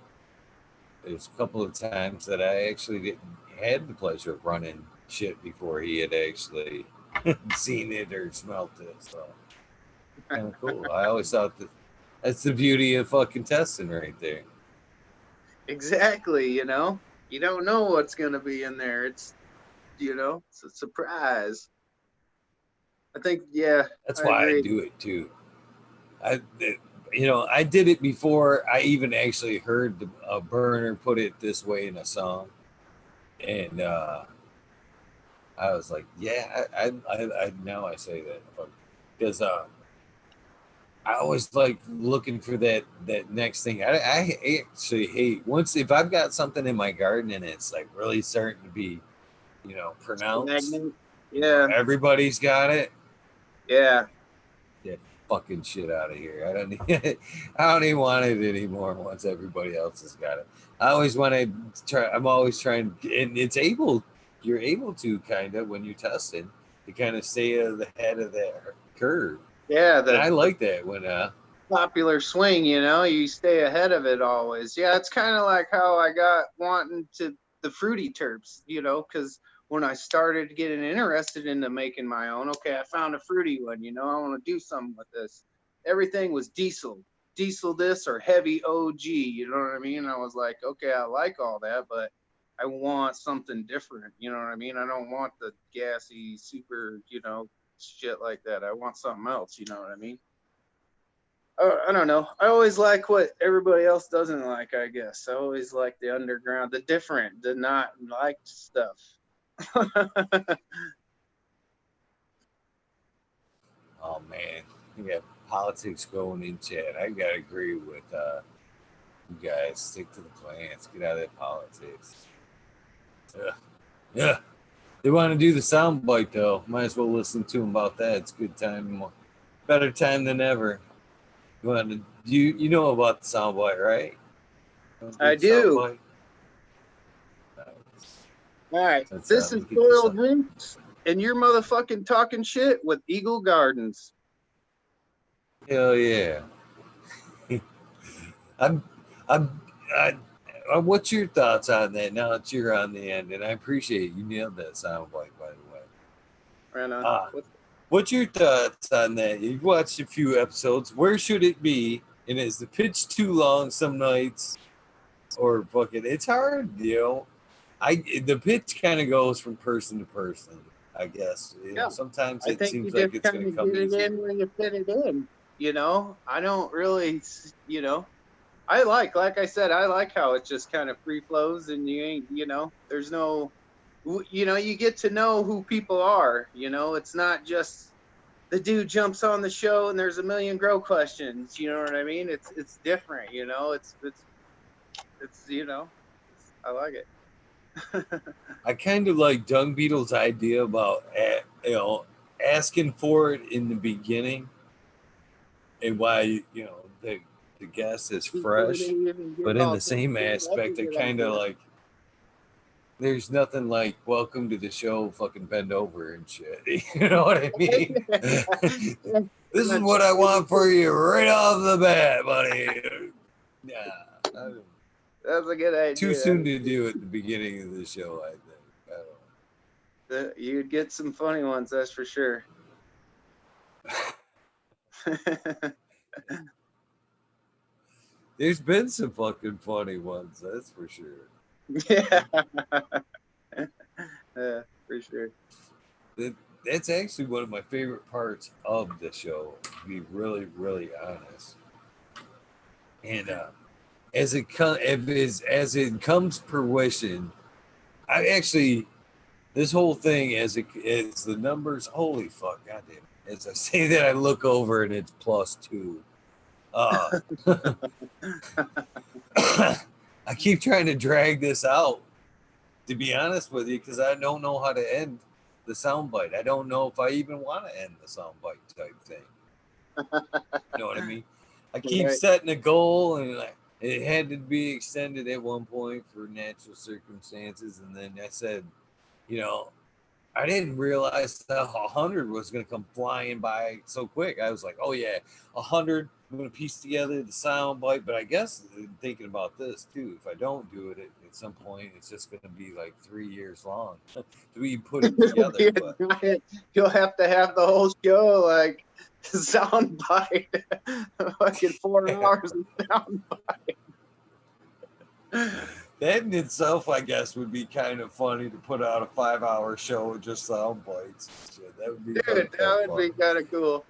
there's a couple of times that I actually didn't had the pleasure of running shit before he had actually seen it or smelt it. So kind of cool. I always thought that's the beauty of fucking testing right there. exactly. You don't know what's going to be in there. It's a surprise. I think, yeah, That's I why I agree. do it too. I, I did it before I even actually heard a burner put it this way in a song, and I was like, yeah, I now I say that because I always like looking for that next thing. I actually hate once if I've got something in my garden and it's like really starting to be, pronounced. Stagnant. Yeah, Everybody's got it. yeah. Get fucking shit out of here. I don't need, I don't even want it anymore once everybody else has got it. I always want to try. I'm always trying, and you're able to kind of when you're testing to kind of stay at the head of that curve, Yeah, and I the like that when popular swing, you stay ahead of it always. Yeah, it's kind of like how I got wanting to the fruity terps, because when I started getting interested into making my own, okay, I found a fruity one, I want to do something with this. Everything was diesel this or heavy OG, you know what I mean? I was like, okay, I like all that, but I want something different, you know what I mean? I don't want the gassy, super, shit like that. I want something else, you know what I mean? I don't know. I always like what everybody else doesn't like, I guess. I always like the underground, the different, the not liked stuff. Oh man, you got politics going in chat. I gotta agree with you guys. Stick to the plans. Get out of that politics. Ugh. Yeah. They want to do the soundbite though. Might as well listen to them about that. It's a good time, better time than ever. You want to? You know about the soundbite, right? I do. Soundbite. All right. Let's This let is me get this Soiled up. Roots, and you're motherfucking talking shit with Eagle Gardens. Hell yeah. I'm. I'm. I, what's your thoughts on that? Now that you're on the end, and I appreciate you nailed that soundbite, by the way. Right on. What's your thoughts on that? You've watched a few episodes. Where should it be? And is the pitch too long some nights? Or fucking, it's hard, you know. The pitch kind of goes from person to person, I guess. You know, Yeah. sometimes I it think you seems like just it's kind going to of come get it easier. in when you fit it in. You know, I don't really, you know, I like I said, I like how it just kind of free flows and you ain't, you know, there's no, you know, you get to know who people are. You know, it's not just the dude jumps on the show and there's a million grow questions. You know what I mean? It's different. You know, it's you know, I like it. I kind of like Dung Beetle's idea about, you know, asking for it in the beginning and why, you know, the guest is Before they fresh. even get But in all the things, same that's a aspect, I good kind of idea. like, there's nothing like welcome to the show, fucking bend over and shit. You know what I mean? This is Not what sure I maybe want for you right off the bat, buddy. Yeah. that's a good Too idea. soon to do at the beginning of the show, I think. I You'd get some funny ones, that's for sure. There's been some fucking funny ones, that's for sure. Yeah. Yeah, for sure. That's actually one of my favorite parts of the show, to be really, really honest. And as it comes fruition, I actually this whole thing as the numbers. Holy fuck, goddamn! As I say that, I look over and it's +2. Uh, I keep trying to drag this out, to be honest with you, because I don't know how to end the soundbite. I don't know if I even want to end the soundbite type thing. You know what I mean? I keep Right. setting a goal, and it had to be extended at one point for natural circumstances, and then I said, you know, I didn't realize that 100 was going to come flying by so quick. I was like, oh yeah, 100. I'm going to piece together the sound bite. But I guess thinking about this too, if I don't do it at some point, it's just going to be like 3 years long to even put it together. But You'll have to have the whole show like sound bite, fucking 4 hours of sound bite. that in itself, I guess, would be kind of funny to put out a 5-hour show with just sound bites. Shit, that would be Dude, kind that of would fun. be kind of cool.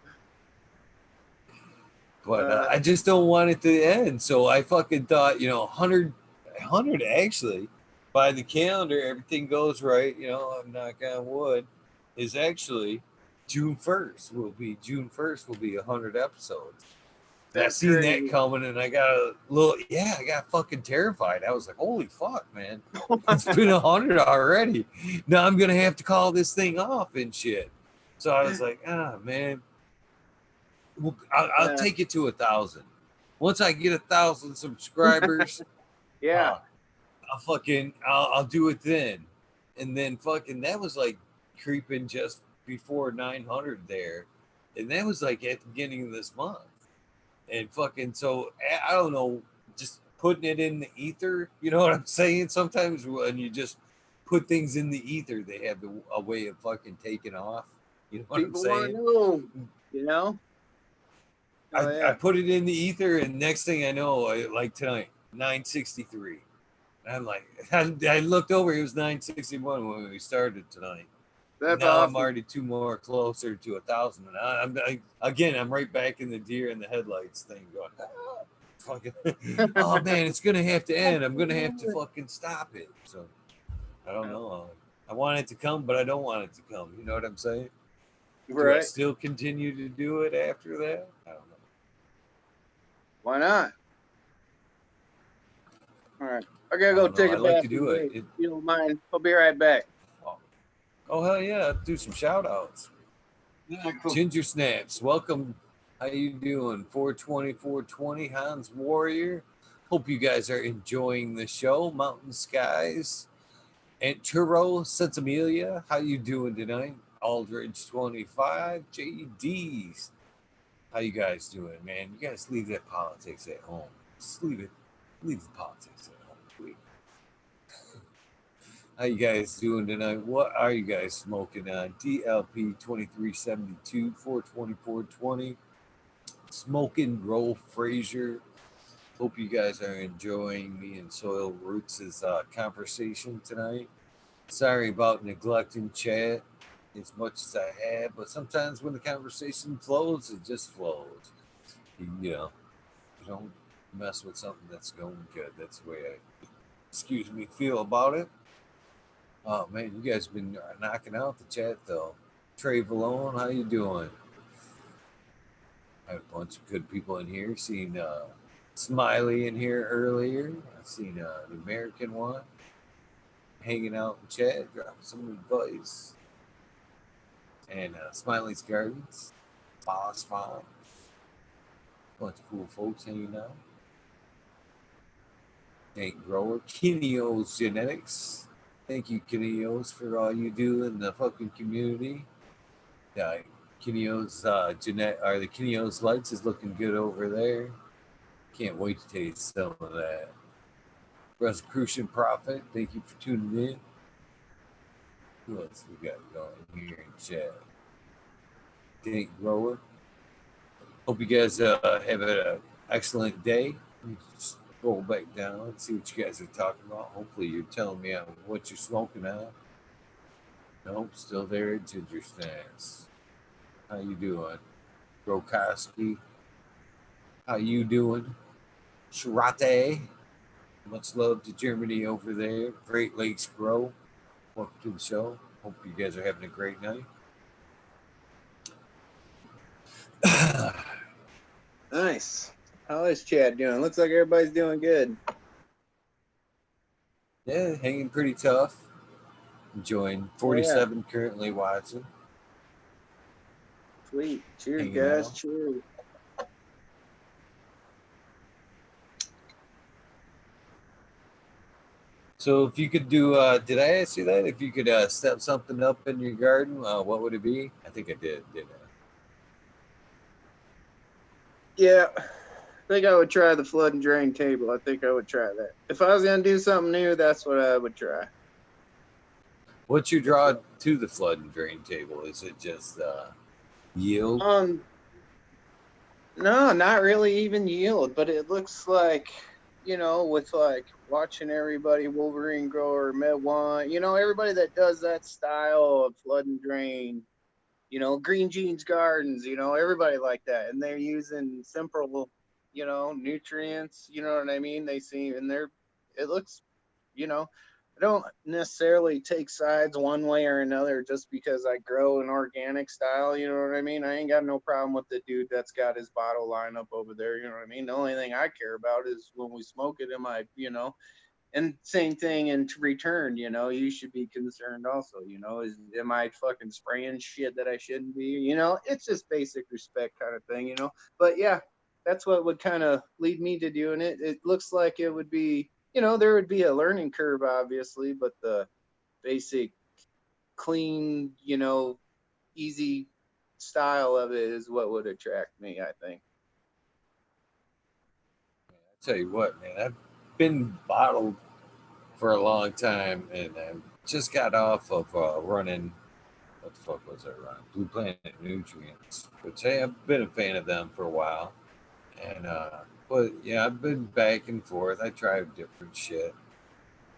But I just don't want it to end. So I fucking thought, you know, 100 actually, by the calendar, everything goes right. You know, I'm knock on wood, is actually June 1st will be 100 episodes. And I That's seen that crazy. coming, and I got a little, I got fucking terrified. I was like, holy fuck, man, it's been 100 already. Now I'm gonna have to call this thing off and shit. So I was like, man, I'll Yeah. take it to 1,000. Once I get 1,000 subscribers, Yeah. uh, I'll do it then. And then fucking that was like creeping just before 900 there, and that was like at the beginning of this month. And fucking so I don't know, just putting it in the ether. You know what I'm saying? Sometimes when you just put things in the ether, they have a way of fucking taking off. You know what I'm People want to saying? know, you know? Oh, I yeah. put it in the ether, and next thing I know, like tonight, 963. And I'm like, I looked over, it was 961 when we started tonight. That's now I'm awesome. already 2 more closer to 1,000, and again, I'm right back in the deer in the headlights thing, going, "Ah, fucking, oh man, it's gonna have to end. I'm gonna have to fucking stop it." So I don't know. I want it to come, but I don't want it to come. You know what I'm saying? Do I Right. still continue to do it after that? I don't know. Why not? All right. I I gotta go don't know. take I a like to bath do and it. wait. You don't mind? I'll be right back. Oh, oh hell yeah! Do some shout outs. Yeah, cool. Ginger Snaps, welcome. How you doing? 420, 420, Hans Warrior. Hope you guys are enjoying the show. Mountain Skies. Anturo Sensimilia, how you doing tonight? Aldridge 25, JD's. How you guys doing, man? You guys leave that politics at home. Just leave the politics at home, please. How you guys doing tonight? What are you guys smoking on? DLP 2372 42420. Smoking Roll Frazier. Hope you guys are enjoying me and Soil Roots' conversation tonight. Sorry about neglecting chat as much as I have, but sometimes when the conversation flows, it just flows. You know, you don't mess with something that's going good. That's the way I, excuse me, feel about it. Oh man, you guys been knocking out the chat though. Trey Valone, how you doing? I had a bunch of good people in here. Seen Smiley in here earlier. I've seen the American one hanging out in chat, dropping some advice. And Smiley's Gardens, Boss Farm, bunch of cool folks hanging out. Tank Grower, Kineos Genetics. Thank you, Kineos, for all you do in the fucking community. Yeah, Kineos the Kineos lights is looking good over there. Can't wait to taste some of that. Rosicrucian Prophet, thank you for tuning in. Who else we got going here in chat? Tank Grower. Hope you guys have an excellent day. Let me just scroll back down and see what you guys are talking about. Hopefully, you're telling me what you're smoking on. Nope, still there at Ginger Snacks. How you doing? Grokoski. How you doing? Sharate. Much love to Germany over there. Great Lakes Grow. Welcome to the show. Hope you guys are having a great night. Nice. How is Chad doing? Looks like everybody's doing good. Yeah, hanging pretty tough. Enjoying Oh yeah. 47 currently watching. Sweet. Cheers, Hanging guys. out. Cheers. So if you could do, did I ask you that? If you could step something up in your garden, what would it be? I think I did, didn't I? Yeah. I think I would try the flood and drain table. I think I would try that. If I was gonna do something new, that's what I would try. What's your draw to the flood and drain table? Is it just yield? Um, no, not really even yield, but it looks like, with like watching everybody Wolverine grower, Med One, everybody that does that style of flood and drain, Green Jeans Gardens, everybody like that. And they're using simple, nutrients, you know what I mean? They seem, and it looks, you know, I don't necessarily take sides one way or another just because I grow an organic style, you know what I mean? I ain't got no problem with the dude that's got his bottle lineup over there, you know what I mean? The only thing I care about is when we smoke it, and same thing in return, you should be concerned also, am I fucking spraying shit that I shouldn't be? It's just basic respect kind of thing, But yeah, that's what would kind of lead me to doing it. It looks like it would be, there would be a learning curve, obviously, but the basic, clean, easy style of it is what would attract me, I think. I tell you what, man, I've been bottled for a long time, and I just got off of running. What the fuck was I running? Blue Planet Nutrients, which hey, I've been a fan of them for a while, and but yeah, I've been back and forth. I tried different shit,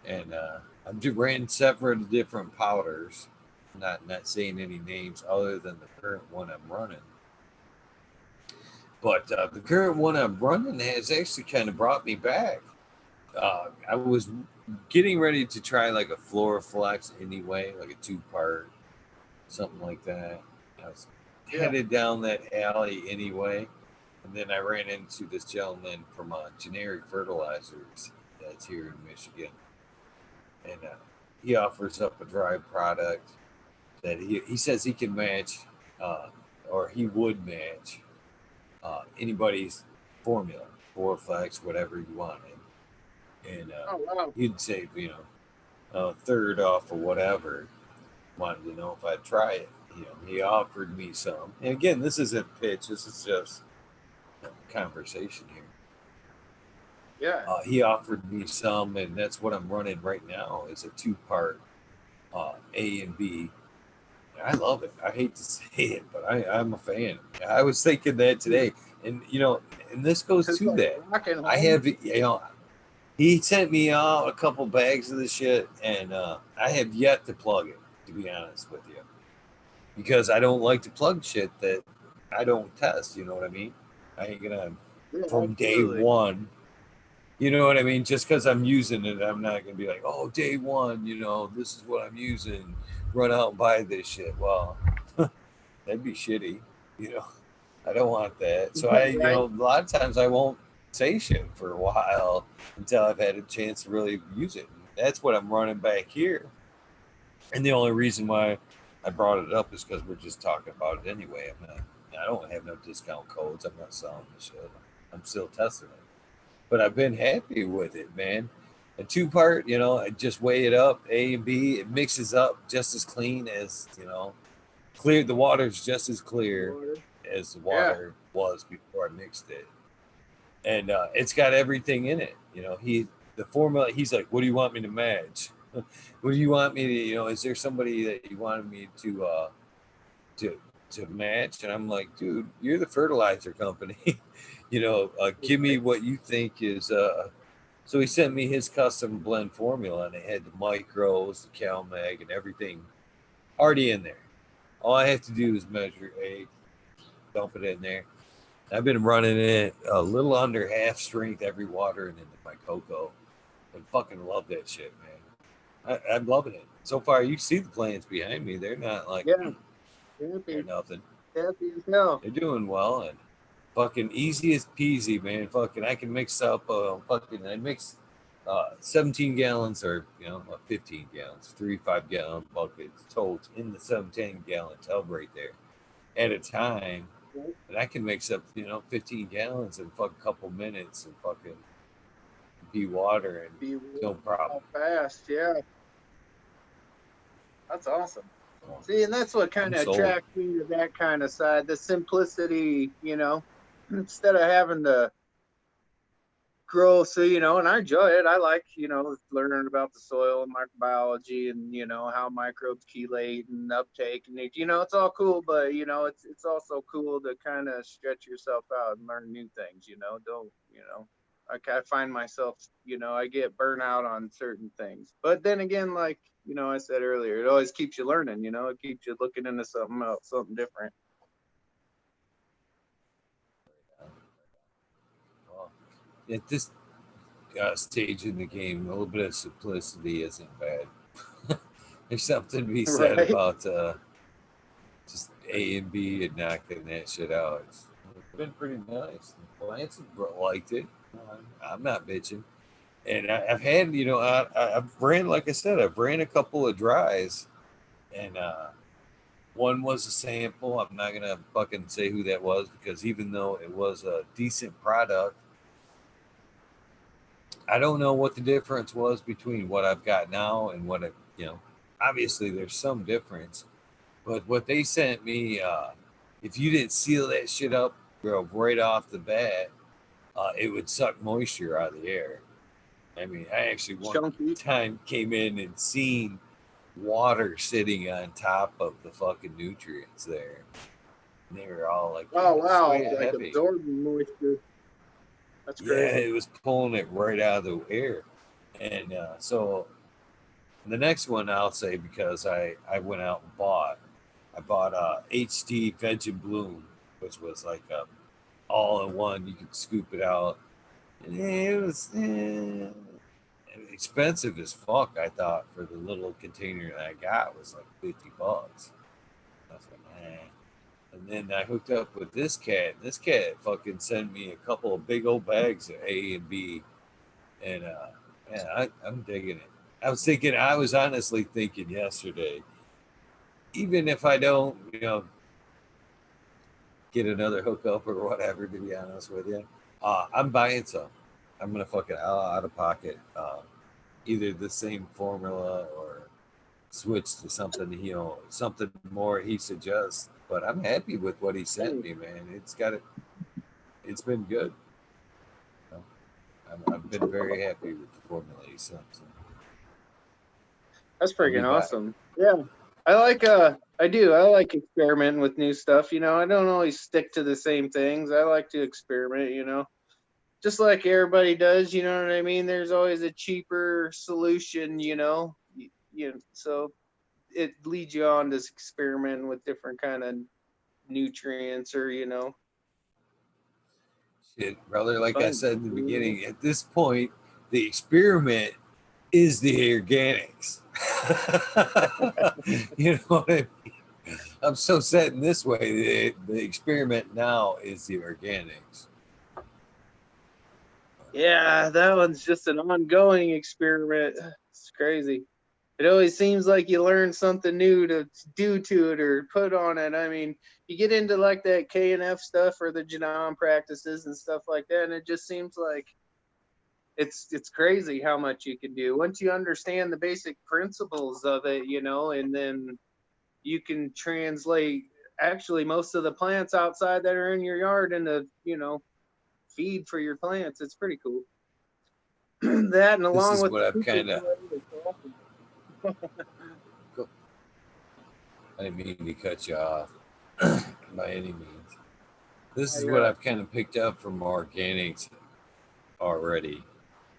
and I've ran several different powders, not saying any names other than the current one I'm running. But the current one I'm running has actually kind of brought me back. I was getting ready to try like a Floraflex anyway, like a 2-part, something like that. I was Yeah. headed down that alley anyway, and then I ran into this gentleman from Generic Fertilizers that's here in Michigan, and he offers up a dry product that he says he can match, uh, or he would match anybody's formula, Floraflex, whatever you wanted, and Oh wow. he'd save a third off or whatever. Wanted to know if I'd try it. He offered me some. And again, this isn't pitch. This is just conversation here. Yeah. He offered me some, and that's what I'm running right now. Is a 2-part A and B. I love it. I hate to say it, but I'm a fan. I was thinking that today, and and this goes It's to like that. rocking I home. have he sent me out a couple bags of the shit, and I have yet to plug it. To be honest with you, because I don't like to plug shit that I don't test. You know what I mean? I ain't gonna Yeah, from day absolutely. one. You know what I mean? Just because I'm using it, I'm not gonna be like, oh, day one. This is what I'm using. Run out and buy this shit. Well, that'd be shitty. You know, I don't want that. So Right. a lot of times I won't say shit for a while until I've had a chance to really use it. That's what I'm running back here. And the only reason why I brought it up is because we're just talking about it anyway. I don't have no discount codes. I'm not selling the shit. I'm still testing it. But I've been happy with it, man. A 2-part, I just weigh it up, A and B. It mixes up just as clean as, clear. The water's just as clear Water. as the Yeah. water was before I mixed it. And it's got everything in it. The formula, he's like, what do you want me to match? What do you want me to, is there somebody that you wanted me to to match? And I'm like, dude, you're the fertilizer company. Give me Right. what you think is so he sent me his custom blend formula, and it had the micros, the CalMag, and everything already in there. All I have to do is measure A, dump it in there. I've been running it a little under half strength every watering into my coco, and fucking love that shit, man. I'm loving it so far. You see the plants behind me; they're not like Yeah. they're Happy. nothing. Happy as hell. They're doing well, and fucking easy as peasy, man. Fucking I can mix up I mix 17 gallons or 15 gallons, 3 5-gallon buckets totes in the 17-gallon tub right there at a time, Right. and I can mix up 15 gallons in a couple minutes and fucking be water and Be no problem. how fast. Yeah. That's awesome. So, See, and that's what I'm kind of sold. attracts me to that kind of side, the simplicity, instead of having to grow. So, and I enjoy it. I like, learning about the soil and microbiology and, how microbes chelate and uptake. And, it's all cool, but, it's also cool to kind of stretch yourself out and learn new things, don't, I find myself, I get burnout on certain things. But then again, like, I said earlier, it always keeps you learning, it keeps you looking into something else, something different. Well, at this stage in the game, a little bit of simplicity isn't bad. There's something to be said Right. about just A and B and knocking that shit out. It's been pretty nice. The plants have liked it. I'm not bitching. And I've had, I've ran, like I said, I've ran a couple of dries, and one was a sample. I'm not gonna fucking say who that was because even though it was a decent product, I don't know what the difference was between what I've got now and what obviously there's some difference, but what they sent me, if you didn't seal that shit up, bro, right off the bat, it would suck moisture out of the air. I mean, I actually one Chunky. time came in and seen water sitting on top of the fucking nutrients there. And they were all like, Oh, yeah, just wow. weigh it Like heavy. absorbing moisture. That's Yeah, crazy. it was pulling it right out of the air. And so The next one I'll say because I went out and I bought HD Veg and Bloom, which was like a all in one. You could scoop it out. And it was expensive as fuck. I thought for the little container that I got was like $50. I was like, eh. And then I hooked up with this cat. This cat fucking sent me a couple of big old bags of A and B, and man, I'm digging it. I was honestly thinking yesterday, even if I don't, get another hookup or whatever, to be honest with you, I'm buying some. I'm gonna fucking out of pocket, either the same formula or switch to something, something more he suggests. But I'm happy with what he sent me, man. It's been good. I've been very happy with the formula he sent. So That's I'll be freaking back. awesome. Yeah. I like experimenting with new stuff, you know. I don't always stick to the same things. I like to experiment, you know. Just like everybody does, you know what I mean? There's always a cheaper solution, you know. So it leads you on to experimenting with different kind of nutrients or, you know, Shit, brother, like I fun. said in the beginning, at this point, the experiment is the organics. You know what I mean? I'm so set in this way. The experiment now is the organics. Yeah, that one's just an ongoing experiment. It's crazy. It always seems like you learn something new to do to it or put on it. I mean, you get into like that K&F stuff or the genome practices and stuff like that, and it just seems like it's crazy how much you can do once you understand the basic principles of it, you know, and then you can translate actually most of the plants outside that are in your yard into, you know, feed for your plants. It's pretty cool. That and This along is with what the I've super kind of. soil, it's awesome. I didn't mean to cut you off by any means. This Yeah, is you're what all I've kind of picked up from organics already.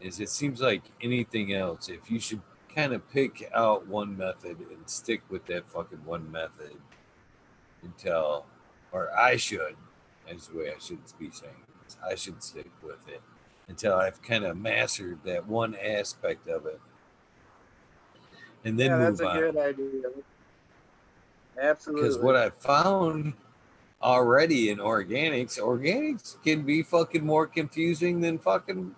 Is it seems like anything else, if you should kind of pick out one method and stick with that fucking one method until, or I should, as the way I should be saying this, I should stick with it until I've kind of mastered that one aspect of it and then yeah, that's move a on. good idea. Because what Absolutely. I've found already in organics can be fucking more confusing than fucking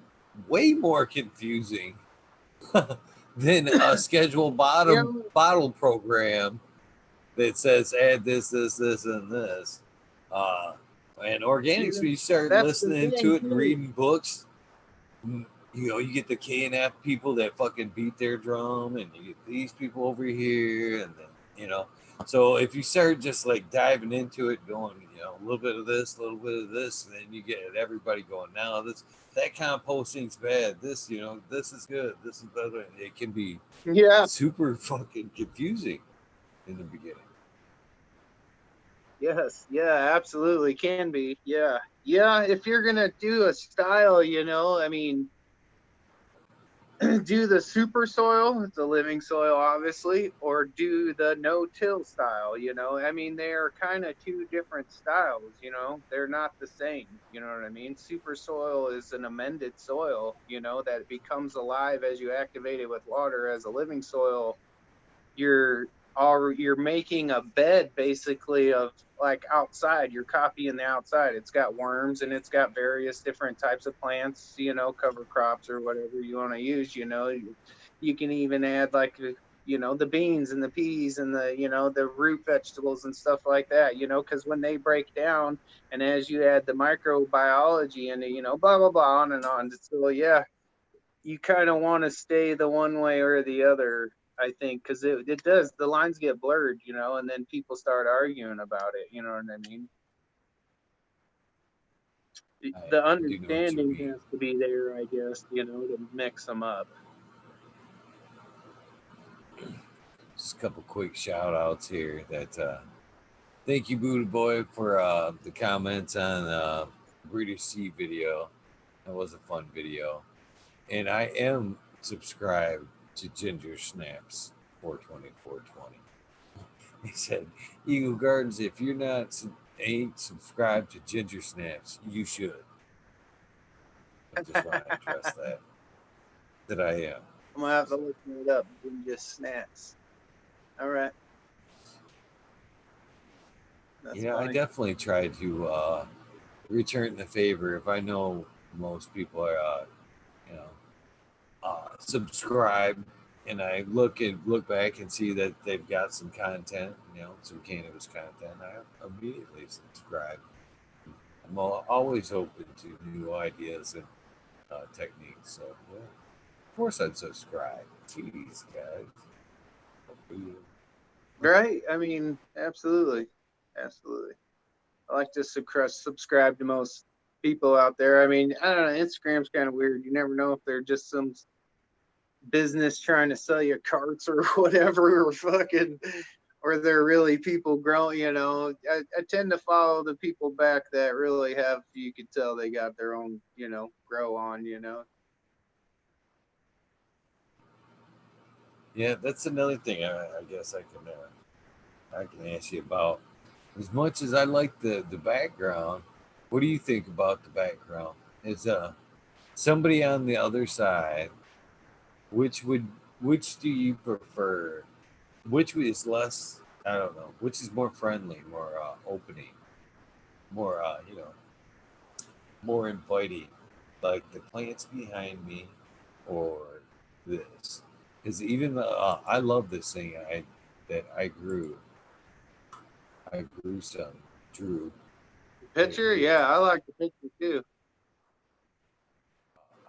way more confusing than a scheduled Yeah, bottle program that says add this, and this. Uh, and organics, yeah, when you start that's the listening to thing it and too. reading books, you get the K&F people that fucking beat their drum, and you get these people over here, and then So if you start just like diving into it, going, a little bit of this, a little bit of this, and then you get everybody going, now that composting's bad. This is good. This is better. It can be Yeah, super fucking confusing in the beginning. yes, yeah, absolutely can be. Yeah. Yeah, if you're gonna do a style, you know, I mean, do the super soil, it's a living soil, obviously, or do the no-till style, you know. I mean, they are kind of two different styles, you know. They're not the same, you know what I mean? Super soil is an amended soil, you know, that becomes alive as you activate it with water. As a living soil, you're you're making a bed basically of like outside. You're copying the outside. It's got worms and it's got various different types of plants, you know, cover crops or whatever you want to use. You know, you can even add like you know, the beans and the peas and the, you know, the root vegetables and stuff like that, you know, because when they break down and as you add the microbiology and, you know, blah blah blah, on and on. So yeah, you kind of want to stay the one way or the other, I think, because it does, the lines get blurred, you know, and then people start arguing about it, you know what I mean? The I do know what you understanding mean. has to be there, I guess, you know, to mix them up. Just a couple quick shout outs here. Thank you, Buddha Boy, for the comments on Breeder Seed video. That was a fun video. And I am subscribed to Ginger Snaps 420. He said, Eagle Gardens, if you're not ain't subscribed to Ginger Snaps, you should. I just want to address that I am. I'm gonna have to look it up. Just snaps. All right. That's I funny. definitely try to return the favor if I know most people are, subscribe, and I look back and see that they've got some content, some cannabis content. I immediately subscribe. I'm always open to new ideas and techniques. So yeah, of course I'd subscribe. Jeez, guys. Right? I mean, absolutely. Absolutely. I like to subscribe to most people out there. I mean, I don't know. Instagram's kind of weird. You never know if they're just some business trying to sell you carts or whatever, or fucking, or they're really people growing. I tend to follow the people back that really have. You could tell they got their own, grow on. Yeah, that's another thing. I guess I can ask you about. As much as I like the background, what do you think about the background? Is somebody on the other side? Which would which do you prefer? Which is less? I don't know. Which is more friendly, more opening, more more inviting, like the plants behind me, or this? Because even I love this thing I grew. I grew some, drew right Picture, here. yeah, I like the picture too.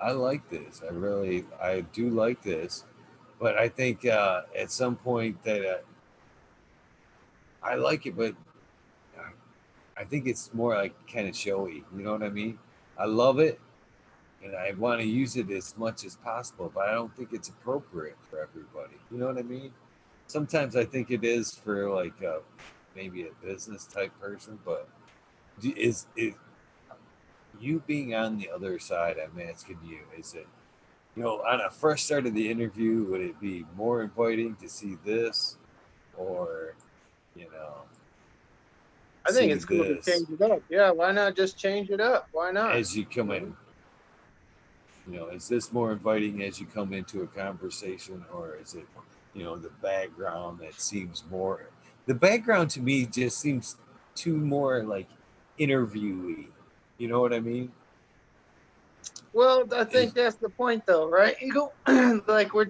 I like this. I do like this, but I think at some point that I like it, but I think it's more like kind of showy. You know what I mean? I love it, and I want to use it as much as possible, but I don't think it's appropriate for everybody. You know what I mean? Sometimes I think it is for like maybe a business type person, but is you being on the other side? I'm asking you, is it on a fresh start of the interview, would it be more inviting to see this or, you know, I think see it's cool to this change it up. Yeah, why not just change it up? Why not? as you come in? Is this more inviting as you come into a conversation, or is it, the background that seems more, the background to me just seems too more like interviewee. You know what I mean? Well, I think Is that's the point, though, right? Eagle, like we're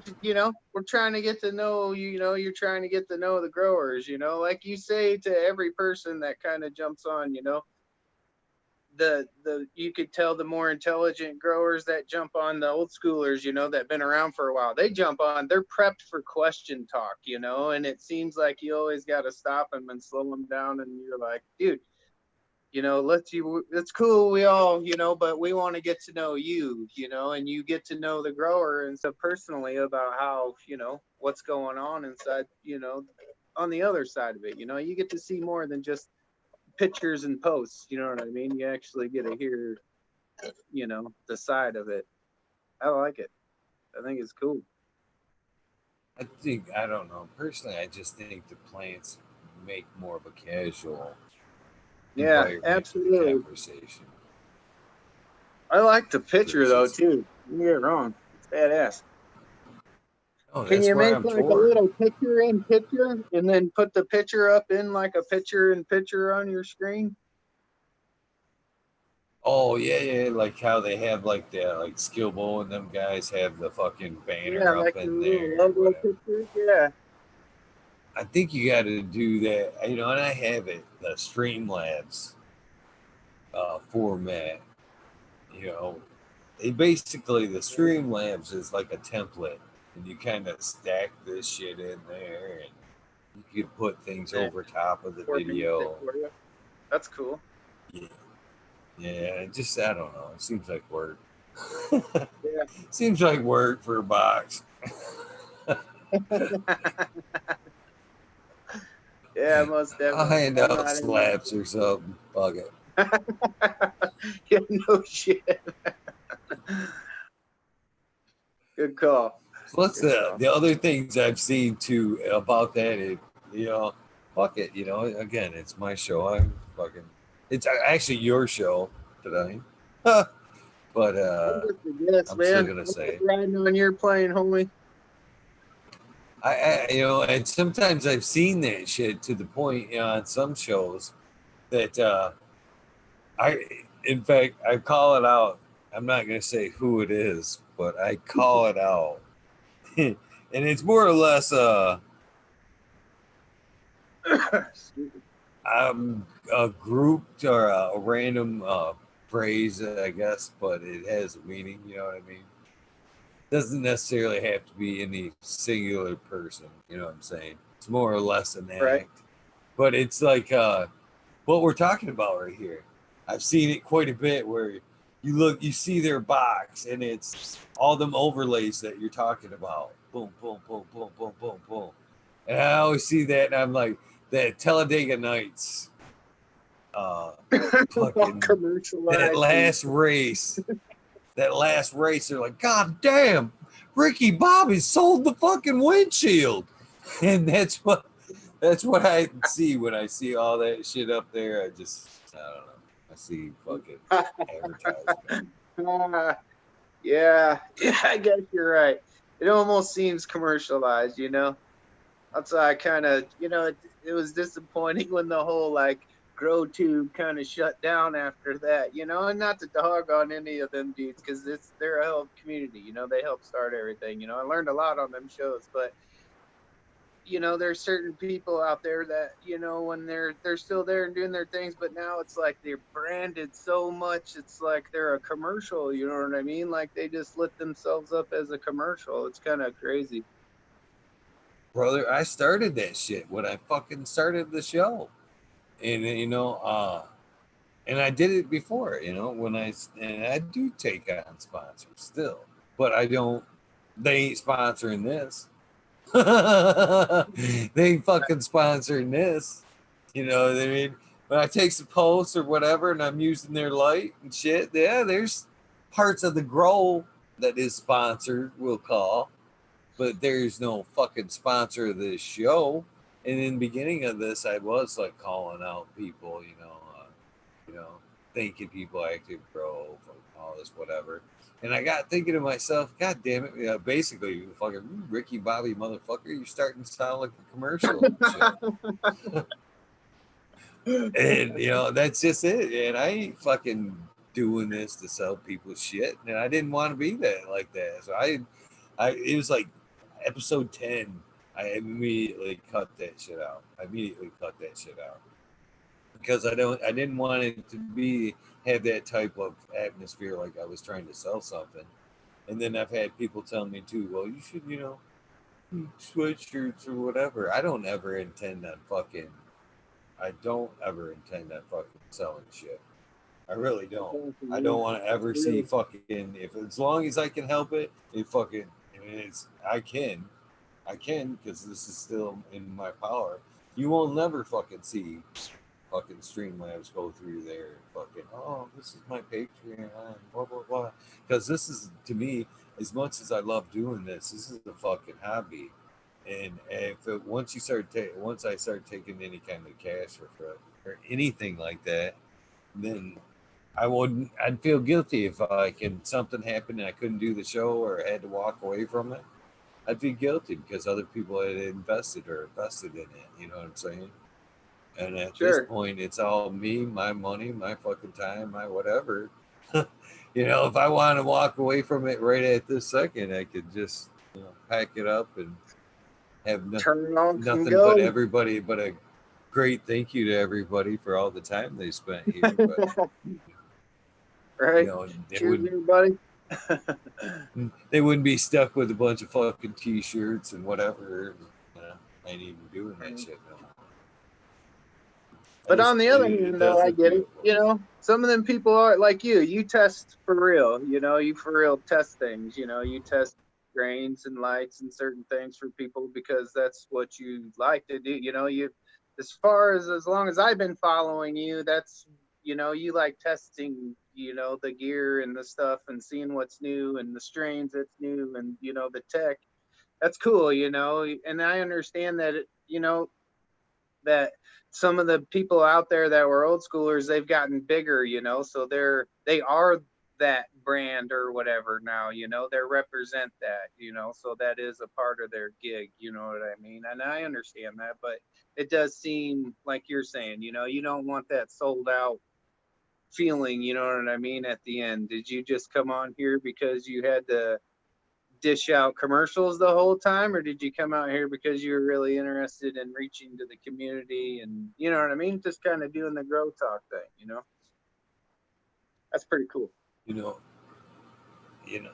trying to get to know you're trying to get to know the growers, like you say to every person that kind of jumps on, the you could tell the more intelligent growers that jump on, the old schoolers, that been around for a while, they jump on, they're prepped for question talk, and it seems like you always got to stop them and slow them down, and you're like, dude, it's cool, we all, but we want to get to know you, and you get to know the grower and so personally about how, what's going on inside, on the other side of it, you get to see more than just pictures and posts, you know what I mean? You actually get to hear, the side of it. I like it. I think it's cool. I think I don't know personally. I just think the plants make more of a casual Yeah, environment for the absolutely. conversation. I like the picture though Versus, too. Don't get it wrong. It's badass. oh, Can that's you why make I'm like a torn. little picture in picture and then put the picture up in like a picture in picture on your screen? Oh yeah, yeah, like how they have like the like Skillbo and them guys have the fucking Yeah, banner like up your in little there or logo whatever. picture. Yeah. I think you got to do that, and I have it the Streamlabs format. You know, basically the Streamlabs is like a template, and you kind of stack this shit in there, and you could put things Yeah. over top of the Organize it video. for you. That's cool. Yeah, yeah. Just I don't know. It seems like work. Yeah. Seems like work for a box. Yeah, most I'll definitely. hand I'm out not in that. slaps or something. Fuck it. Yeah, no shit. Good call. Plus So the other things I've seen too about that, you know, fuck it, again, it's my show. It's actually your show today, but I'm just a guest, I'm still man. gonna I'm just say, riding on your plane, homie. and sometimes I've seen that shit to the point, on some shows that I, in fact, I call it out. I'm not gonna say who it is, but I call it out, and it's more or less Excuse me. a grouped or a random phrase, I guess, but it has a meaning. You know what I mean? Doesn't necessarily have to be any singular person. You know what I'm saying? It's more or less an Right. act, but it's like what we're talking about right here. I've seen it quite a bit where you see their box, and it's all them overlays that you're talking about. Boom, boom, boom, boom, boom, boom, boom. And I always see that, and I'm like, that Talladega Nights, uh, All fucking that commercialized and last race, they're like, God damn, Ricky Bobby sold the fucking windshield, and that's what I see when I see all that shit up there. I don't know. I see fucking advertisement. Ah, yeah, yeah, I guess you're right. It almost seems commercialized, you know. That's why I kind of, it was disappointing when the whole like grow tube kind of shut down after that, and not to dog on any of them dudes because they're a help community, they help start everything. I learned a lot on them shows, but there's certain people out there that when they're still there and doing their things, but now it's like they're branded so much, it's like they're a commercial. You know what I mean? Like they just lit themselves up as a commercial. It's kind of crazy. Brother, I started that shit when I fucking started the show. And, and I did it before, and I do take on sponsors still, but I don't, they ain't sponsoring this. They ain't fucking sponsoring this. You know what I mean? When I take some posts or whatever and I'm using their light and shit, yeah, there's parts of the grow that is sponsored, we'll call, but there's no fucking sponsor of this show. And in the beginning of this, I was like calling out people, you know, thanking people active grow for all this whatever. And I got thinking to myself, God damn it, basically, you fucking Ricky Bobby motherfucker, you're starting to sound like a commercial show. And that's just it. And I ain't fucking doing this to sell people shit. And I didn't want to be that like that. So I it was like episode 10. I immediately cut that shit out. I immediately cut that shit out because I didn't want it to be have that type of atmosphere like I was trying to sell something. And then I've had people tell me too, well, you should, sweatshirts or whatever. I don't ever intend on fucking selling shit. I really don't. I don't want to ever see Real. fucking, if as long as I can help it, I mean, I can because this is still in my power. You will never fucking see fucking Streamlabs go through there and fucking, oh, this is my Patreon, blah, blah, blah. Because this is, to me, as much as I love doing this is a fucking hobby. And if it, once I start taking any kind of cash or anything like that, then I'd feel guilty if I can something happened and I couldn't do the show or I had to walk away from it. I'd be guilty because other people had invested in it. You know what I'm saying? And at this Sure. point, it's all me, my money, my fucking time, my whatever. If I want to walk away from it right at this second, I could just pack it up and have Turn on and nothing but go. everybody, but a great thank you to everybody for all the time they spent here. But Right. they Cheers, wouldn't everybody. they wouldn't be stuck with a bunch of fucking t-shirts and whatever. I ain't even doing that shit no more. But on the other It hand, though, does I look get it. beautiful. Some of them people are like you. You test for real. You for real test things. You test grains and lights and certain things for people because that's what you like to do. As long as I've been following you, that's you like testing. The gear and the stuff and seeing what's new and the strains that's new and the tech. that's cool, you know, and I understand that, you know, that some of the people out there that were old schoolers, they've gotten bigger, you know, so they are that brand or whatever now, you know, they represent that, you know, so that is a part of their gig, you know what I mean? And I understand that, but it does seem like you're saying, you know, you don't want that sold out feeling, you know what I mean, at the end. Did you just come on here because you had to dish out commercials the whole time, or did you come out here because you were really interested in reaching to the community and, you know what I mean, just kind of doing the grow talk thing, you know? That's pretty cool. You know,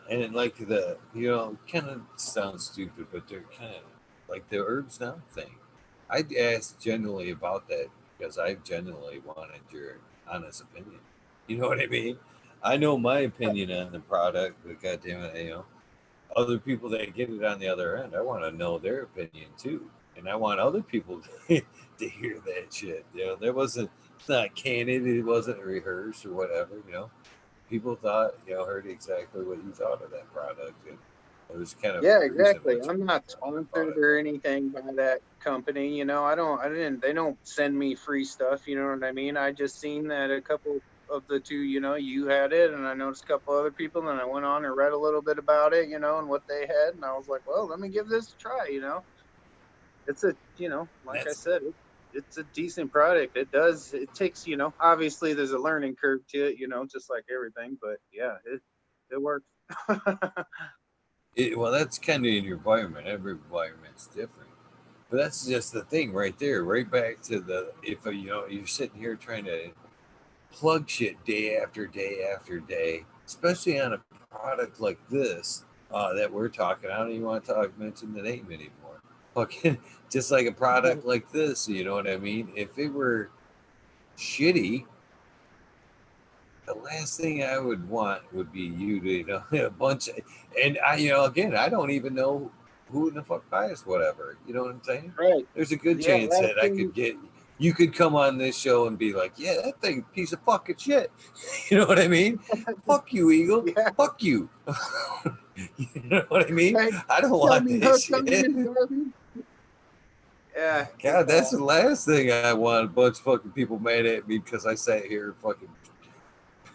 and like kind of sounds stupid, but they're kind of like the herbs now thing. I asked generally about that because I genuinely wanted your honest opinion. You know what I mean? I know my opinion on the product, but goddamn it, other people that get it on the other end, I want to know their opinion too, and I want other people to hear that shit. There wasn't, it's not candid, it wasn't rehearsed or whatever. People thought, heard exactly what you thought of that product, and there was kind of Yeah, a reason exactly. what you I'm not bought sponsored it. or anything by that company, you know. They don't send me free stuff, you know what I mean? I just seen that a couple of the two, you know, you had it, and I noticed a couple other people, and I went on and read a little bit about it, you know, and what they had, and I was like, well, let me give this a try, you know. It's a, you know, like I That's said, it's a decent product. It takes, you know, obviously there's a learning curve to it, you know, just like everything, but yeah, it works. well, that's kind of in your environment. Every environment's different. But that's just the thing right there, right back to the if you're sitting here trying to plug shit day after day after day, especially on a product like this that we're talking. I don't even want to mention the name anymore. Fucking just like a product like this, you know what I mean? If it were shitty, the last thing I would want would be you to, a bunch of, and I, again, I don't even know who in the fuck buys whatever. You know what I'm saying? Right. There's a good Yeah, chance last that thing. you could come on this show and be like, yeah, that thing, piece of fucking shit. You know what I mean? Fuck you, Eagle. Yeah, Fuck you. You know what I mean? right. I don't Tell want me this how shit. come it's garbage. Yeah, God, that's the last thing I want. A bunch of fucking people mad at me because I sat here and fucking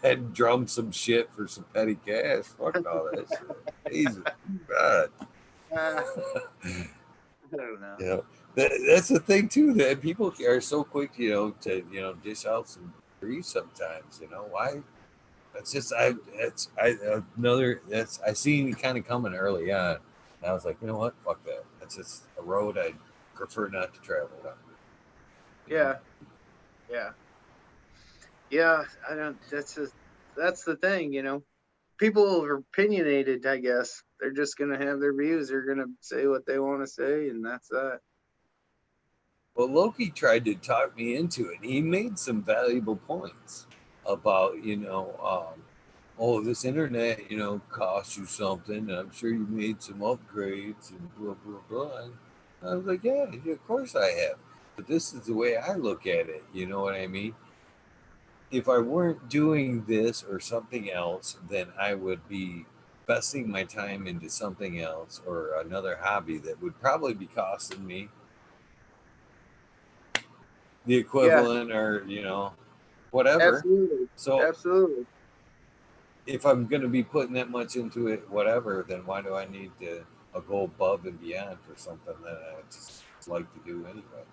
and drum some shit for some petty cash. Fuck all that shit. Jesus God. uh, I don't know. That's the thing too. That people are so quick, to dish out some grease sometimes. Why? That's just I another that's I seen it kind of coming early on. And I was like, you know what? Fuck that. That's just a road I prefer not to travel on. You know. Yeah, yeah, yeah. I don't. That's the thing, you know. People are opinionated. I guess they're just gonna have their views. They're gonna say what they want to say, and that's that. Well, Loki tried to talk me into it. He made some valuable points about, oh, this internet, costs you something. I'm sure you made some upgrades and blah, blah, blah. And I was like, yeah, of course I have. But this is the way I look at it. You know what I mean? If I weren't doing this or something else, then I would be investing my time into something else or another hobby that would probably be costing me the Yeah, equivalent or whatever. absolutely, So absolutely. if I'm going to be putting that much into it, whatever, then why do I need to go above and beyond for something that I just like to do anyway?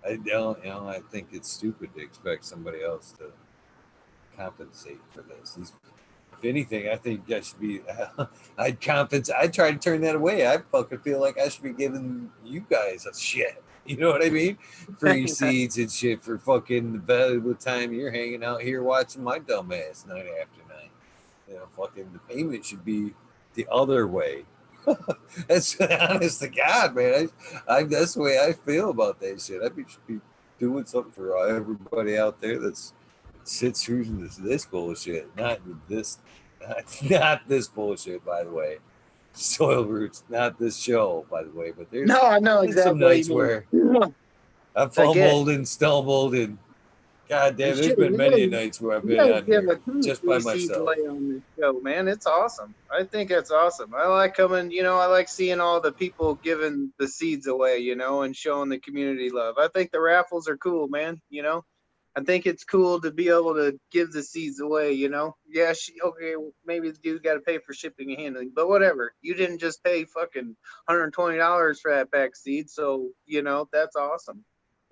I don't, I think it's stupid to expect somebody else to compensate for this. If anything, I think I should be. I'd compensate. I try to turn that away. I fucking feel like I should be giving you guys a shit. You know what I mean? Free seeds and shit for fucking the valuable time you're hanging out here watching my dumb ass night after night. Fucking the payment should be the other way. That's honest to God, man. That's the way I feel about that shit. Should be doing something for everybody out there that's sits through this bullshit, not this, not this bullshit. By the way, soil roots, not this show. By the way, but No, I know there's some exactly what you nights mean. where I I get. fumbled and stumbled and God And damn, there's shit, been many nights where I've you been guys out give here a ton of just by free seeds myself. away on this show, man. It's awesome. I think that's awesome. I like coming, I like seeing all the people giving the seeds away, and showing the community love. I think the raffles are cool, man. I think it's cool to be able to give the seeds away. Yeah, okay, maybe the dude got to pay for shipping and handling, but whatever. You didn't just pay fucking $120 for that pack of seeds, so that's awesome.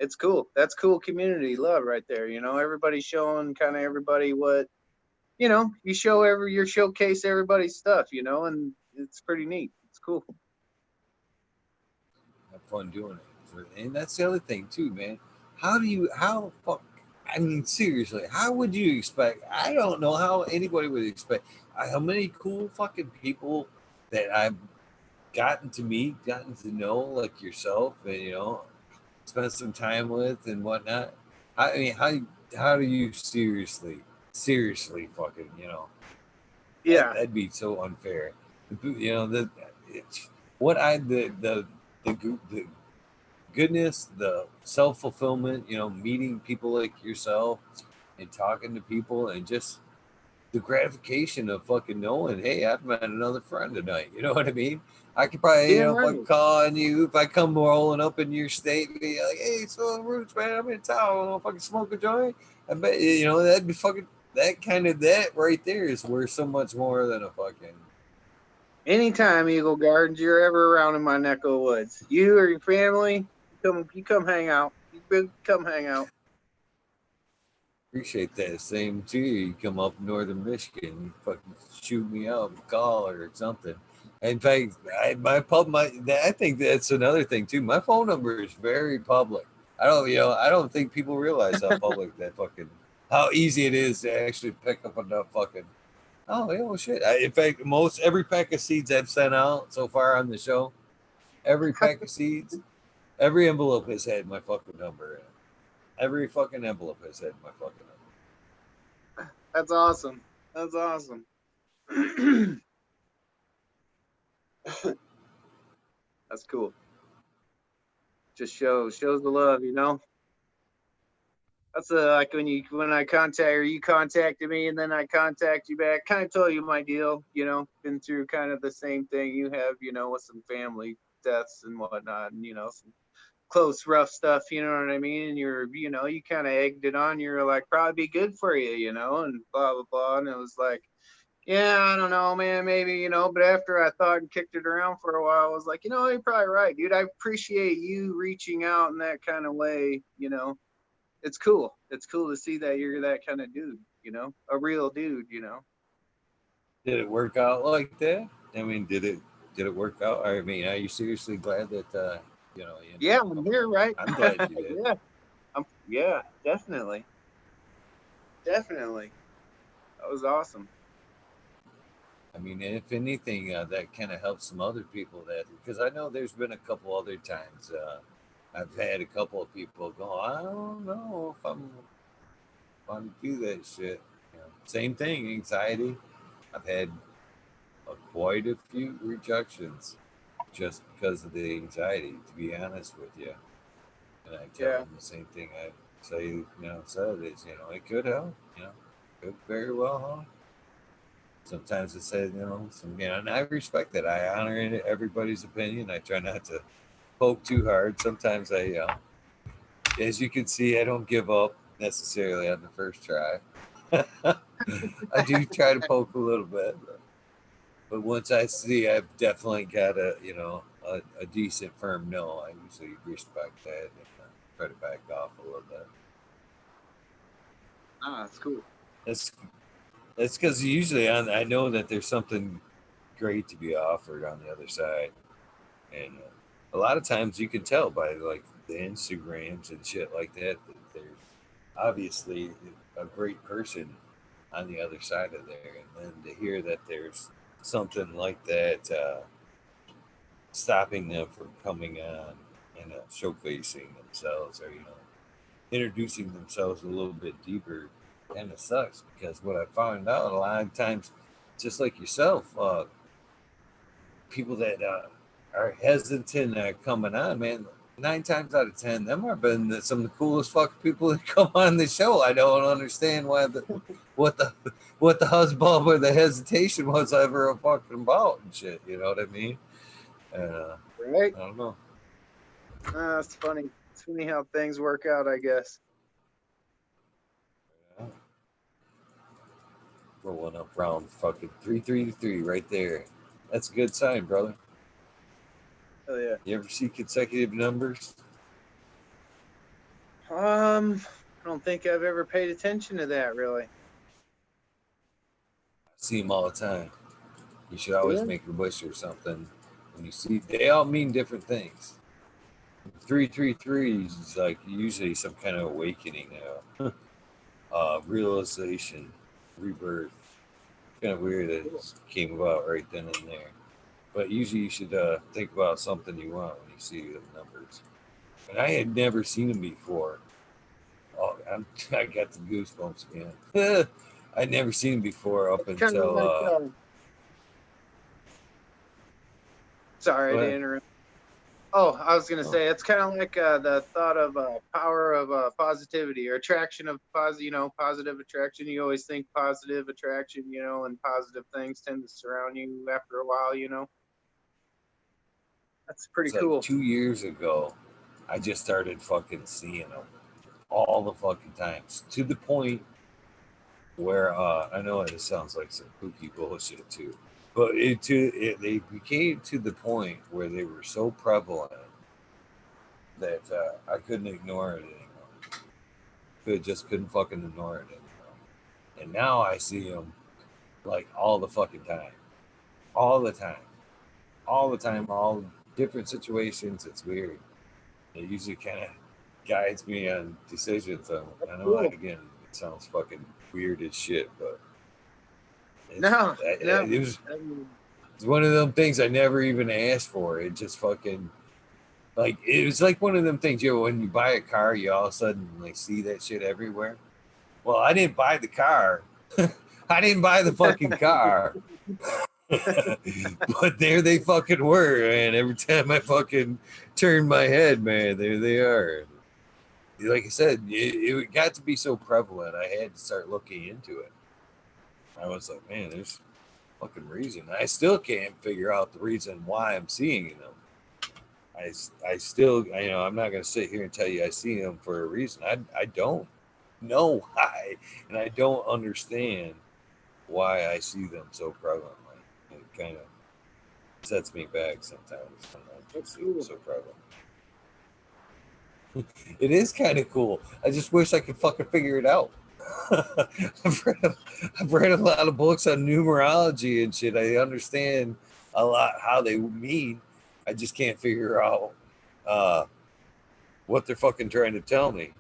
It's cool. That's cool community love right there. Everybody showing kind of everybody what you showcase everybody's stuff, and it's pretty neat. It's cool. Have fun doing it. And that's the other thing too, man. How fuck, I mean, seriously, how would you expect? I don't know how anybody would expect how many cool fucking people that I've gotten to meet, gotten to know, like yourself, and spend some time with and whatnot. I mean, how do you seriously fucking Yeah. that'd be so unfair. The it's what I the goodness, the self fulfillment, meeting people like yourself and talking to people and just the gratification of fucking knowing, hey, I've met another friend tonight. You know what I mean? I could probably, Damn right. fucking call on you if I come rolling up in your state and be like, hey, so Roots, man, I'm in town. I want to fucking smoke a joint. I bet, that'd be fucking, that right there is worth so much more than a fucking. Anytime, Eagle Gardens, you're ever around in my neck of the woods, you or your family, you come hang out. Come hang out. Appreciate that. Same to you. You come up northern Michigan, you fucking shoot me up, call or something. In fact, I think that's another thing too. My phone number is very public. I don't think people realize how public that fucking, how easy it is to actually pick up enough fucking. Oh, yeah, well, shit. In fact, most every pack of seeds I've sent out so far on the show, every pack of seeds, every envelope has had my fucking number in it. Every fucking envelope has had my fucking number. That's awesome. That's awesome. That's cool. Just shows the love. That's like when I contact or you contacted me and then I contact you back. Kind of told you my deal. Been through kind of the same thing you have. With some family deaths and whatnot, and some close rough stuff. You know what I mean? And you kind of egged it on. You're like probably be good for you, and blah blah blah. And it was like, yeah, I don't know, man, maybe. But after I thought and kicked it around for a while, I was like, you're probably right, dude. I appreciate you reaching out in that kind of way. It's cool. It's cool to see that you're that kind of dude, a real dude. Did it work out like that? I mean, did it work out? I mean, are you seriously glad that you ended Yeah, up I'm coming here, over? right? I'm glad you did. Yeah, yeah, definitely. Definitely. That was awesome. I mean, if anything, that kind of helps some other people that because I know there's been a couple other times I've had a couple of people go, I don't know if I'm do that shit. Same thing, anxiety. I've had quite a few rejections just because of the anxiety. To be honest with you. And I tell Yeah. them the same thing I say, said is, it could help, could very well help. Sometimes it says, and I respect that. I honor everybody's opinion. I try not to poke too hard. Sometimes as you can see, I don't give up necessarily on the first try. I do try to poke a little bit, but once I see I've definitely got a decent firm no, I usually respect that and try to back off a little bit. Ah, that's cool. That's that's because usually I know that there's something great to be offered on the other side, and a lot of times you can tell by like the Instagrams and shit like that there's obviously a great person on the other side of there, and then to hear that there's something like that stopping them from coming on and showcasing themselves or introducing themselves a little bit deeper kind of sucks because what I found out a lot of times, just like yourself, people that are hesitant coming on, man, 9 times out of 10, them have been some of the coolest fucking people that come on the show. I don't understand why what the what the huzzbub or the hesitation was ever fucking about and shit. You know what I mean? Right? I don't know. It's funny. It's funny how things work out, I guess. Yeah. Rolling up round fucking 333 right there. That's a good sign, brother. Oh yeah. You ever see consecutive numbers? I don't think I've ever paid attention to that really. I see them all the time. You should always Yeah. make a wish or something. When you see, they all mean different things. 333 is like usually some kind of awakening, realization, rebirth. Kind of weird that it came about right then and there. But usually you should think about something you want when you see the numbers. And I had never seen them before. Oh, I got the goosebumps again. I'd never seen them before up It's kind of until. like sorry to But interrupt. Oh, I was gonna say it's kind of like the thought of power of positivity or attraction of positive attraction. You always think positive attraction, and positive things tend to surround you after a while. That's pretty it's like cool. 2 years ago, I just started fucking seeing them all the fucking times to the point where I know it sounds like some kooky bullshit too, but they became to the point where they were so prevalent that I couldn't ignore it anymore. Just couldn't fucking ignore it anymore. And now I see them like all the fucking time, all the time, all the time, all different situations. It's weird. It usually kind of guides me on decisions. That's I know, cool. again, it sounds fucking weird as shit, but it's No, no. it was I mean, it's one of them things I never even asked for. It just fucking like it was like one of them things. When you buy a car, you all of a sudden like see that shit everywhere. Well, I didn't buy the car. I didn't buy the fucking car. But there they fucking were, and every time I fucking turned my head, man, there they are. Like I said, it got to be so prevalent. I had to start looking into it. I was like, man, there's fucking reason. I still can't figure out the reason why I'm seeing them. I still, I'm not going to sit here and tell you I see them for a reason. I don't know why, and I don't understand why I see them so prevalently. It kind of sets me back sometimes when I do that's see them cool. so prevalent. It is kind of cool. I just wish I could fucking figure it out. I've read, I've read a lot of books on numerology and shit. I understand a lot how they mean. I just can't figure out uh, what they're fucking trying to tell me.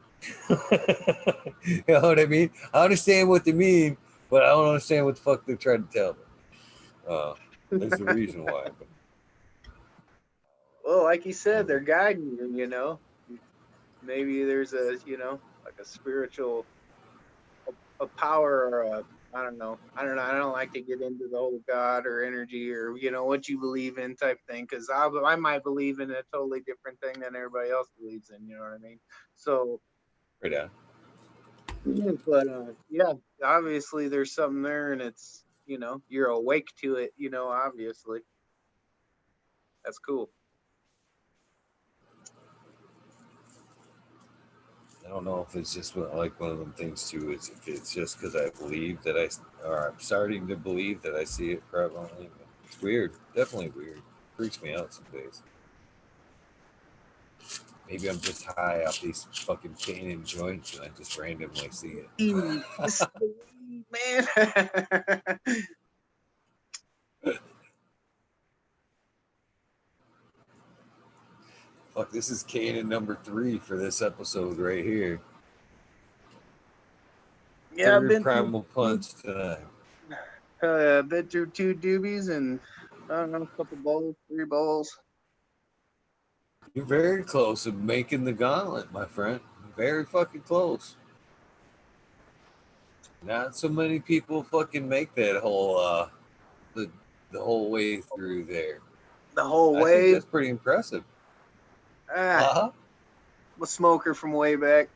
You know what I mean? I understand what they mean, but I don't understand what the fuck they're trying to tell me. There's a reason why. But Well, like you I said, don't know. they're guiding you. Maybe there's like a spiritual a power or a I don't know. I don't know. I don't like to get into the whole God or energy or what you believe in type thing because I might believe in a totally different thing than everybody else believes in. You know what I mean? So, Right on. but yeah, obviously there's something there, and it's you're awake to it. Obviously that's cool. I don't know if it's just like one of them things too. If it's just because I believe that or I'm starting to believe that I see it prevalently. It's weird. Definitely weird. Freaks me out some days. Maybe I'm just high off these fucking cannon joints and I just randomly see it. This is the weed, man. Fuck, this is cannon number 3 for this episode right here. Yeah, I've Third been through primal punch tonight. been through 2 doobies and I don't know, a couple bowls, 3 bowls. You're very close to making the gauntlet, my friend. Very fucking close. Not so many people fucking make that whole the whole way through there. The whole I think way. that's pretty impressive. Uh-huh. I'm a smoker from way back.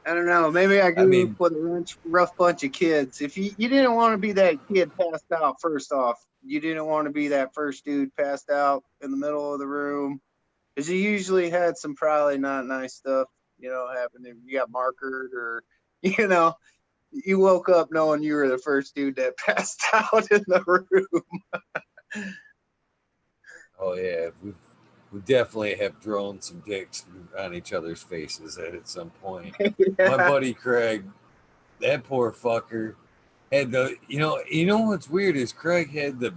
I don't know. Maybe I I grew up mean, with a rough bunch of kids. If you didn't want to be that kid passed out, first off, you didn't want to be that first dude passed out in the middle of the room, because you usually had some probably not nice stuff, happen. If you got markered or, you know, you woke up knowing you were the first dude that passed out in the room. oh yeah, we definitely have drawn some dicks on each other's faces at some point. My Yeah. buddy Craig, that poor fucker, had the what's weird is Craig had the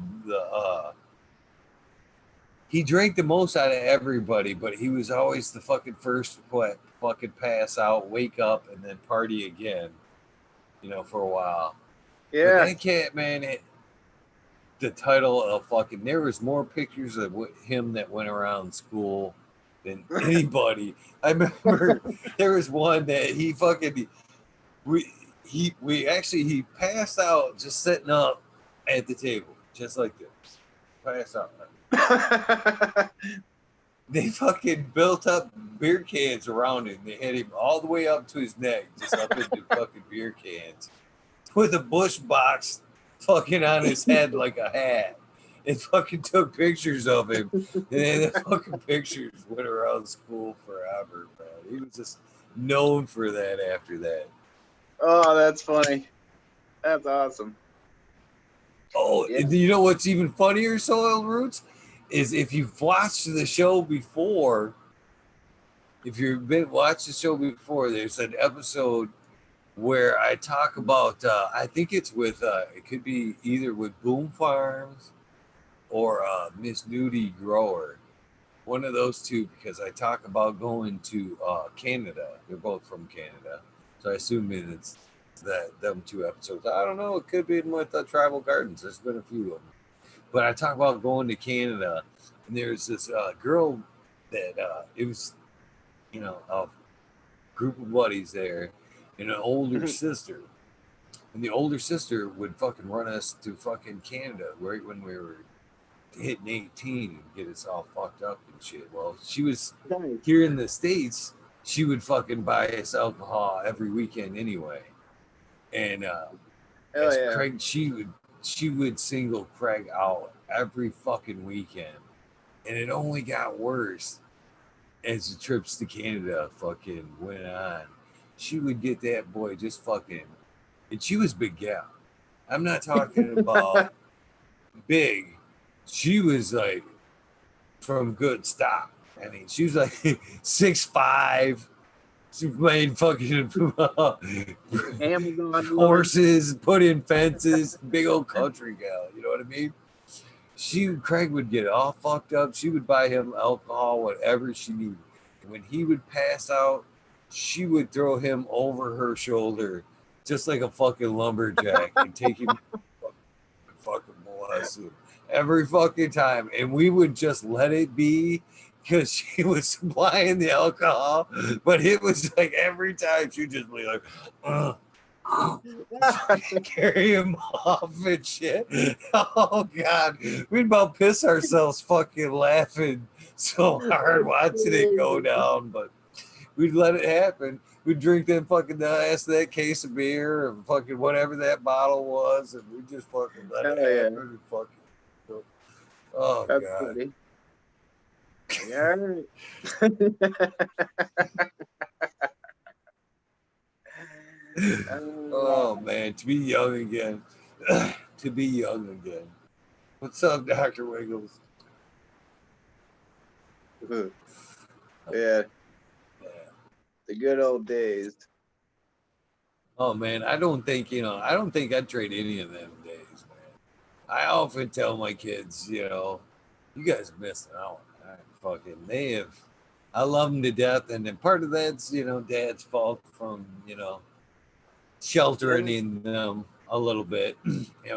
he drank the most out of everybody, but he was always the fucking first to fucking pass out, wake up, and then party again, for a while. But Yeah. that cat, man, the title of fucking, there was more pictures of him that went around school than anybody. I remember there was one that he fucking, we actually, he passed out just sitting up at the table, just like this. Passed out. They fucking built up beer cans around him. They had him all the way up to his neck, just up into fucking beer cans, with a bush box fucking on his head like a hat. And fucking took pictures of him. And then the fucking pictures went around school forever, man. He was just known for that after that. Oh, that's funny. That's awesome. Oh, Yeah. you know what's even funnier, Soil Roots? Is if you've watched the show before, if you've been watched the show before, there's an episode where I talk about, I think it's with, it could be either with Boom Farms or Miss Nudie Grower, one of those two, because I talk about going to Canada. They're both from Canada, so I assume it's them two episodes. I don't know. It could be with Tribal Gardens. There's been a few of them, but I talk about going to Canada, and there's this girl that it was, a group of buddies there, and an older sister. And the older sister would fucking run us to fucking Canada right when we were hitting 18 and get us all fucked up and shit. Well, she was Nice. here in the States. She would fucking buy us alcohol every weekend anyway. And Hell as yeah. Craig, she would single Craig out every fucking weekend. And it only got worse as the trips to Canada fucking went on. She would get that boy just fucking, and she was big gal. I'm not talking about big. She was like from good stock. I mean, she was like 6'5". She made fucking Amazon woman. horses, put in fences, big old country gal. You know what I mean? Craig would get all fucked up. She would buy him alcohol, whatever she needed. And when he would pass out, she would throw him over her shoulder, just like a fucking lumberjack, and take him fucking molest him every fucking time. And we would just let it be because she was supplying the alcohol. But it was like every time she'd just be like, carry him off and shit. Oh god, we'd about piss ourselves fucking laughing so hard watching it go down, but we'd let it happen. We'd drink that fucking last of that case of beer or fucking whatever that bottle was, and we just fucking let Hell it yeah. happen and fucking. Oh That's god. funny. Yeah. All Oh right. man, to be young again. To be young again. What's up, Dr. Wiggles? Yeah, Yeah. the good old days. Oh man, I don't think I'd trade any of them days, man. I often tell my kids, you guys are missing out. They have, I love them to death. And then part of that's, dad's fault from, Yeah, sheltering in them a little bit.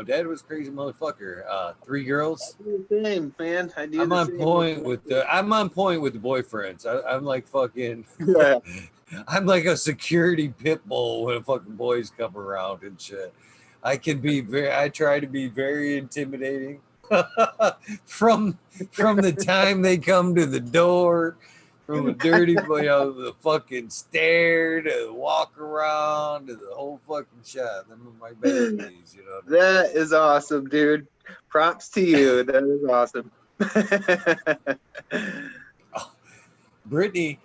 Dad was a crazy motherfucker. 3 I girls. do the same, man. I do the same with I'm on point with the boyfriends. I'm like fucking yeah. I'm like a security pit bull when fucking boys come around and shit. I try to be very intimidating, from the time they come to the door, from a dirty, the fucking stare to the walk around to the whole fucking shot. Them are my babies, you know what I mean? That is awesome, dude. Props to you. That is awesome. Brittany,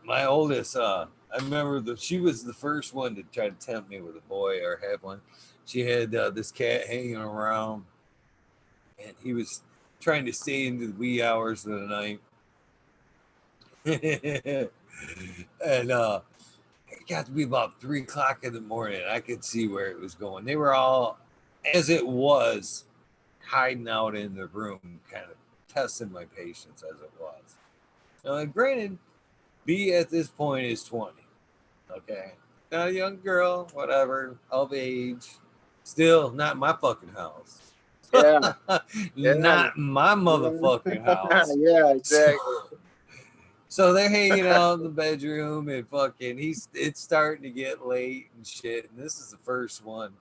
my oldest, I remember she was the first one to try to tempt me with a boy or have one. She had this cat hanging around, and he was trying to stay into the wee hours of the night. And it got to be about 3 o'clock in the morning. I could see where it was going. They were all, as it was, hiding out in the room, kind of testing my patience as it was. Now, granted, B at this point is 20. Okay. Not a young girl, whatever, of age. Still not my fucking house. Yeah. Not my motherfucking house. Yeah, exactly. So they're hanging out in the bedroom and fucking it's starting to get late and shit. And this is the first one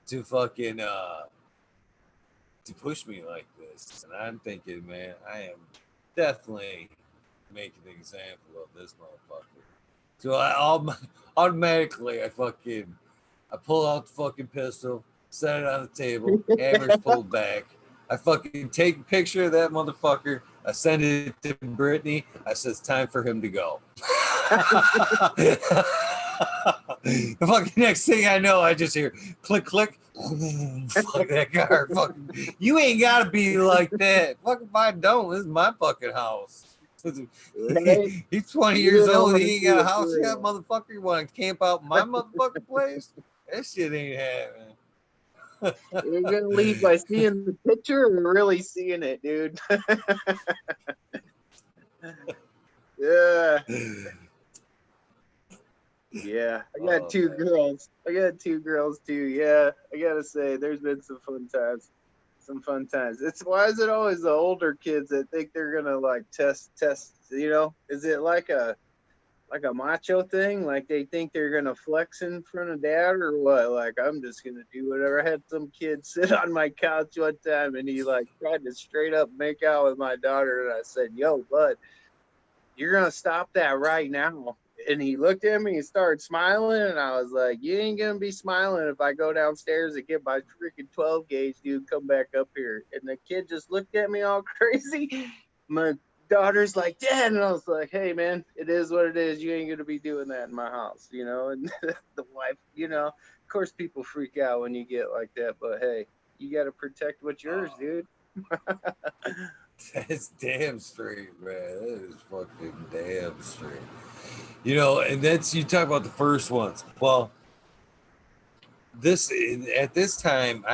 to fucking to push me like this. And I'm thinking, man, I am definitely making an example of this motherfucker. So automatically I pull out the fucking pistol, set it on the table, hammer's pulled back. I fucking take a picture of that motherfucker. I send it to Brittany. I said, it's time for him to go. The fucking next thing I know, I just hear click, click. Fuck that car. Fucking, you ain't got to be like that. Fuck if I don't. This is my fucking house. Right? He's 20 You years don't old. wanna He ain't see got a it house for yet, real. motherfucker. You want to camp out my motherfucking place? That shit ain't happening. You're gonna leave by seeing the picture or really seeing it, dude. Yeah. Yeah. I got Oh, two man. girls. I got two girls too. Yeah. I gotta say, there's been some fun times. Some fun times. It's why is it always the older kids that think they're gonna like test, you know? Is it like a macho thing? Like they think they're gonna flex in front of dad or what? Like I'm just gonna do whatever. I had some kid sit on my couch one time and he like tried to straight up make out with my daughter and I said, "Yo, bud, you're gonna stop that right now." And he looked at me and started smiling and I was like, "You ain't gonna be smiling if I go downstairs and get my freaking 12 gauge, dude. Come back up here." And the kid just looked at me all crazy. My daughter's like, "Dad," and I was like, "Hey, man, it is what it is. You ain't gonna be doing that in my house, you know." And the wife, you know, of course, people freak out when you get like that, but hey, you got to protect what's yours, Oh, dude. that's damn straight, man. That is fucking damn straight. You know, and that's you talk about the first ones. Well, this at this time,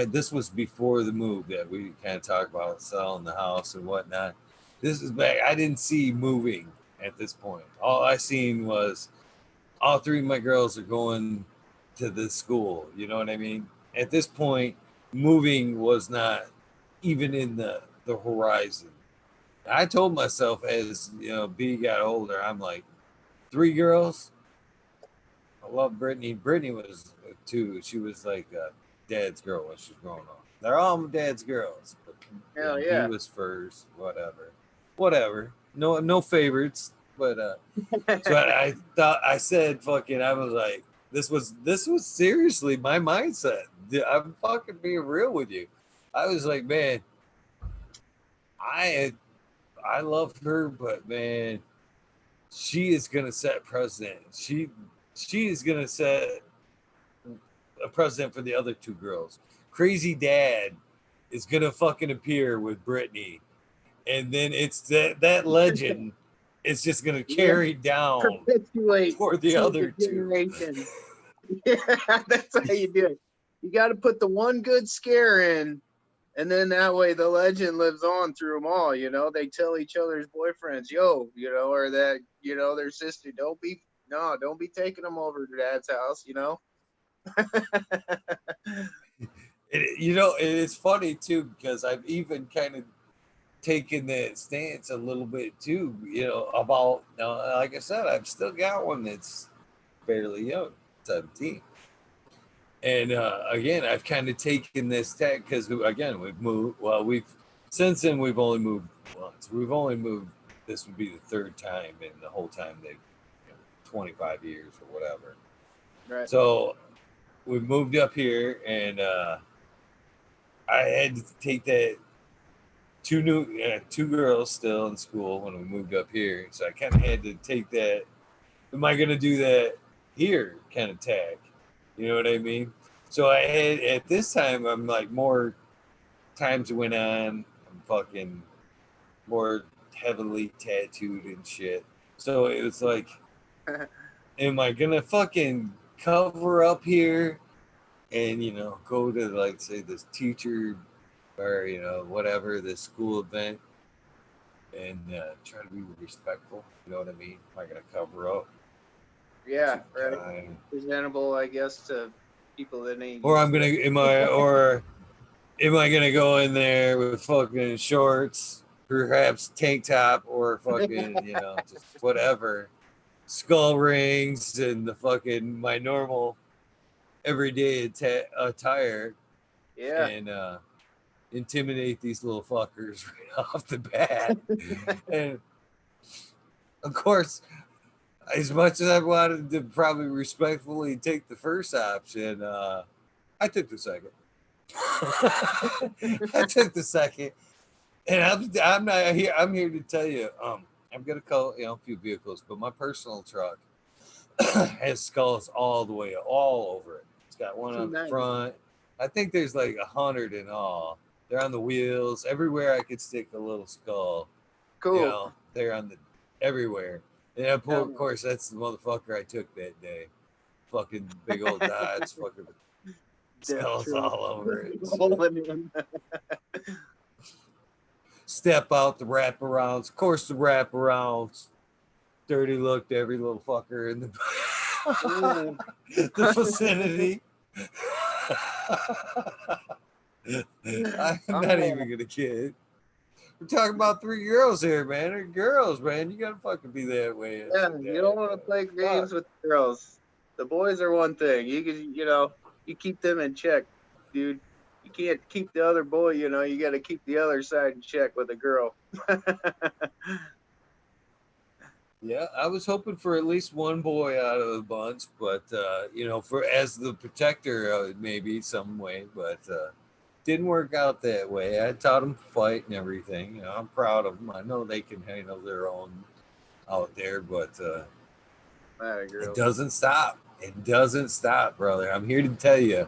this was before the move that we kind of talked about selling the house and whatnot. This is back. I didn't see moving at this point. All I seen was all three of my girls are going to this school. You know what I mean? At this point, moving was not even in the horizon. I told myself as B got older, I'm like, three girls. I love Brittany. Brittany was two. She was like dad's girl when she was growing up. They're all my dad's girls, but Hell B yeah. was first. Whatever. No favorites. But so I thought I said fucking. I was like, this was seriously my mindset. I'm fucking being real with you. I was like, man, I I love her, but man, she is gonna set precedent. She is gonna set a precedent for the other two girls. Crazy Dad is gonna fucking appear with Brittany, and then it's that legend is just gonna Yeah. carry down Perpetuate for the through the other two. generations. Yeah, that's how you do it. You got to put the one good scare in, and then that way the legend lives on through them all. You know, they tell each other's boyfriends, "Yo," you know, or that their sister, don't be taking them over to dad's house. You know. It's funny too because I've even kind of taken that stance a little bit too. About like I said, I've still got one that's fairly young, 17. And again, I've kind of taken this tag because again, we've moved. Well, we've since then we've only moved once. We've only moved. This would be the third time in the whole time they've 25 years or whatever. Right. So we moved up here, and I had to take that two girls still in school when we moved up here. So I kind of had to take that. Am I going to do that here kind of tag? You know what I mean? So I had at this time I'm like more times went on. I'm fucking more heavily tattooed and shit. So it was like, am I gonna fucking cover up here and go to like say this teacher or whatever this school event and try to be respectful? You know what I mean? Am I gonna cover up? Yeah, Too right. kind. Presentable, I guess, to people that ain't Or used I'm to gonna it. am I gonna go in there with fucking shorts, perhaps tank top, or fucking just whatever, skull rings and the fucking my normal everyday attire, Yeah. and intimidate these little fuckers right off the bat. And of course, as much as I wanted to probably respectfully take the first option, I took the second. I took the second, and I'm not here. I'm here to tell you. I'm gonna call a few vehicles, but my personal truck has skulls all the way, all over it. It's got one on the Nice. front. I think there's like 100 in all. They're on the wheels. Everywhere I could stick a little skull, Cool. they're on the everywhere. And of Hell course, that's the motherfucker I took that day. Fucking big old Dodge, fucking Death skulls truck. all over it. And shit. Rolling in. Step out the wraparounds. Of course, the wraparounds. Dirty look to every little fucker in Mm. the vicinity. I'm not Oh, even gonna kid. We're talking about three girls here, man. They're girls, man. You gotta fucking be that way as yeah, a you don't dad, want to man. play Fuck. games with girls. The boys are one thing. You can, you keep them in check, dude. You can't keep the other boy, you got to keep the other side in check with a girl. Yeah, I was hoping for at least one boy out of the bunch, but for as the protector, maybe some way, but didn't work out that way. I taught them to fight and everything. I'm proud of them. I know they can handle their own out there, but Not a it girl. doesn't stop. It doesn't stop, brother. I'm here to tell you,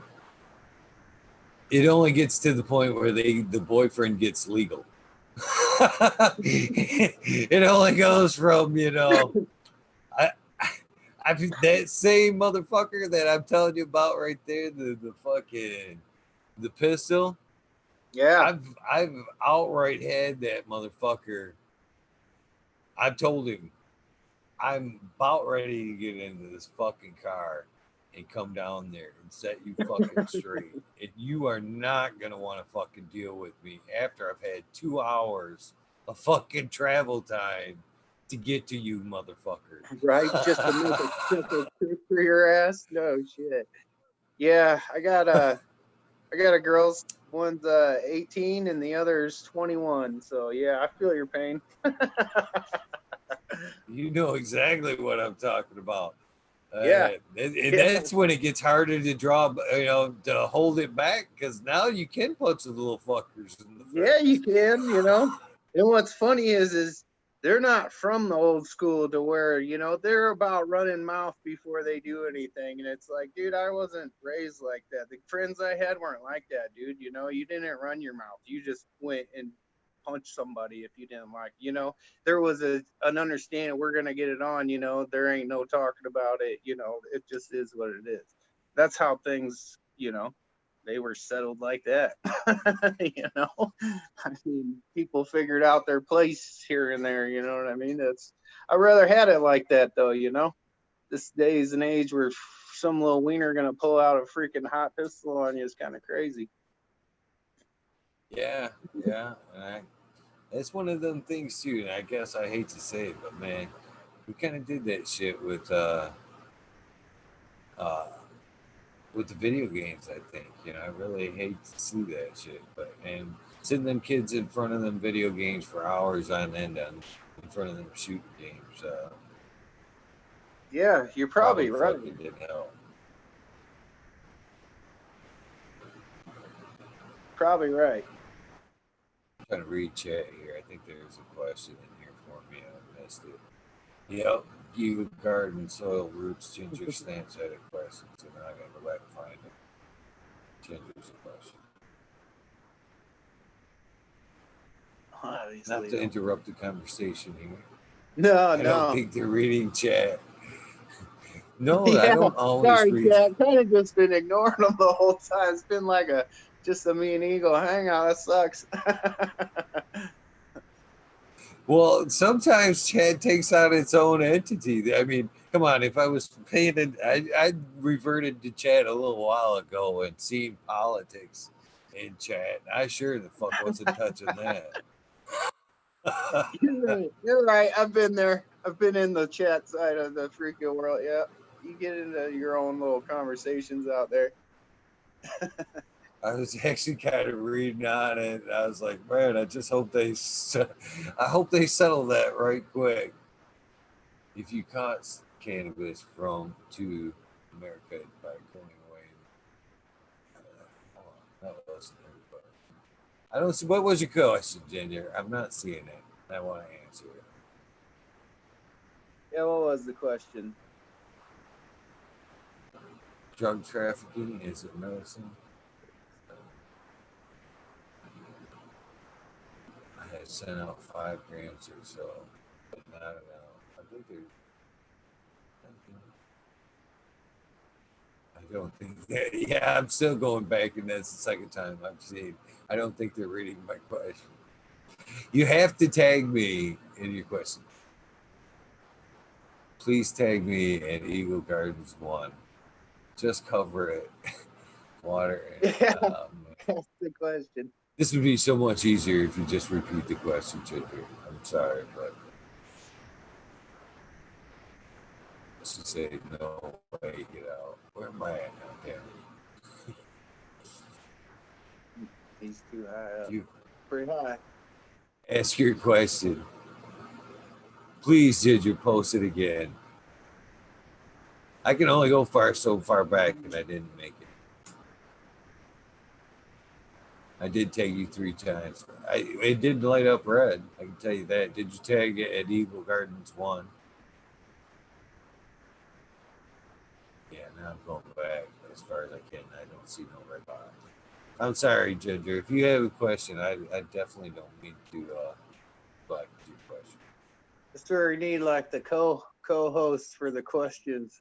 it only gets to the point where the boyfriend gets legal. It only goes from I, I've that same motherfucker that I'm telling you about right there, the fucking the pistol. Yeah. I've outright had that motherfucker. I've told him I'm about ready to get into this fucking car and come down there and set you fucking straight. And you are not gonna want to fucking deal with me after I've had 2 hours of fucking travel time to get to you, motherfucker. Right? Just to make a simple trick for your ass? No shit. Yeah, I got a girl's one's 18 and the other's 21. So yeah, I feel your pain. You know exactly what I'm talking about. Yeah. And Yeah. that's when it gets harder to draw, to hold it back because now you can punch the little fuckers in the Yeah, you face. can. And what's funny is they're not from the old school to where, they're about running mouth before they do anything. And it's like, dude, I wasn't raised like that. The friends I had weren't like that, dude. You didn't run your mouth. You just went and punched somebody if you didn't like. There was an understanding we're gonna get it on, there ain't no talking about it, it just is what it is. That's how things, they were settled like that. I mean, people figured out their place here and there. You know what I mean? I rather had it like that though. This days and age where some little wiener gonna pull out a freaking hot pistol on you is kind of crazy. Yeah, yeah. It's one of them things too. And I guess I hate to say it, but man, we kind of did that shit uh, with the video games, I think. I really hate to see that shit. And sitting them kids in front of them video games for hours on end in front of them shooting games Yeah, you're probably probably right. fucking didn't help. Probably right. I'm trying to read chat here. I think there's a question in here for me. I missed it. Yep. Eagle garden, soil roots, ginger snaps had a question. So now I gotta go back and find it. Ginger's a question. Not to interrupt the conversation here. No, I don't no. think they're reading chat. No, Yeah, I don't always sorry, read. Jack. Kind of just been ignoring them the whole time. It's been like just a me and Eagle hangout. That sucks. Well, sometimes chat takes on its own entity. I mean, come on, if I was paying it, I reverted to chat a little while ago and seen politics in chat. I sure the fuck wasn't touching that. You're right. You're right. I've been there. I've been in the chat side of the freaking world. Yeah, you get into your own little conversations out there. I was actually kind of reading on it. And I was like, man, I just hope I hope they settle that right quick. If you caught cannabis from to America by going away, hold on, that wasn't everybody. I don't see. What was your question, Ginger? I'm not seeing it. I want to answer it. Yeah, what was the question? Drug trafficking is it medicine? I had sent out 5 grams or so, but not enough. I think they're. I don't think that. Yeah, I'm still going back, and that's the second time I've seen. I don't think they're reading my question. You have to tag me in your question. Please tag me at Eagle Gardens 1. Just cover it. Water. Yeah, that's the question. This would be so much easier if you just repeat the question, Ginger. I'm sorry, but she said no way, get out. Where am I at now? Damn. He's too high up. You Pretty high. ask your question. Please, Ginger, post it again. I can only go so far back, and I didn't make it. I did tag you 3 times. It didn't light up red. I can tell you that. Did you tag it at Eagle Gardens 1? Yeah, now I'm going back as far as I can. I don't see no red box. I'm sorry, Ginger. If you have a question, I definitely don't mean to block your question. That's where we need like the co-host for the questions.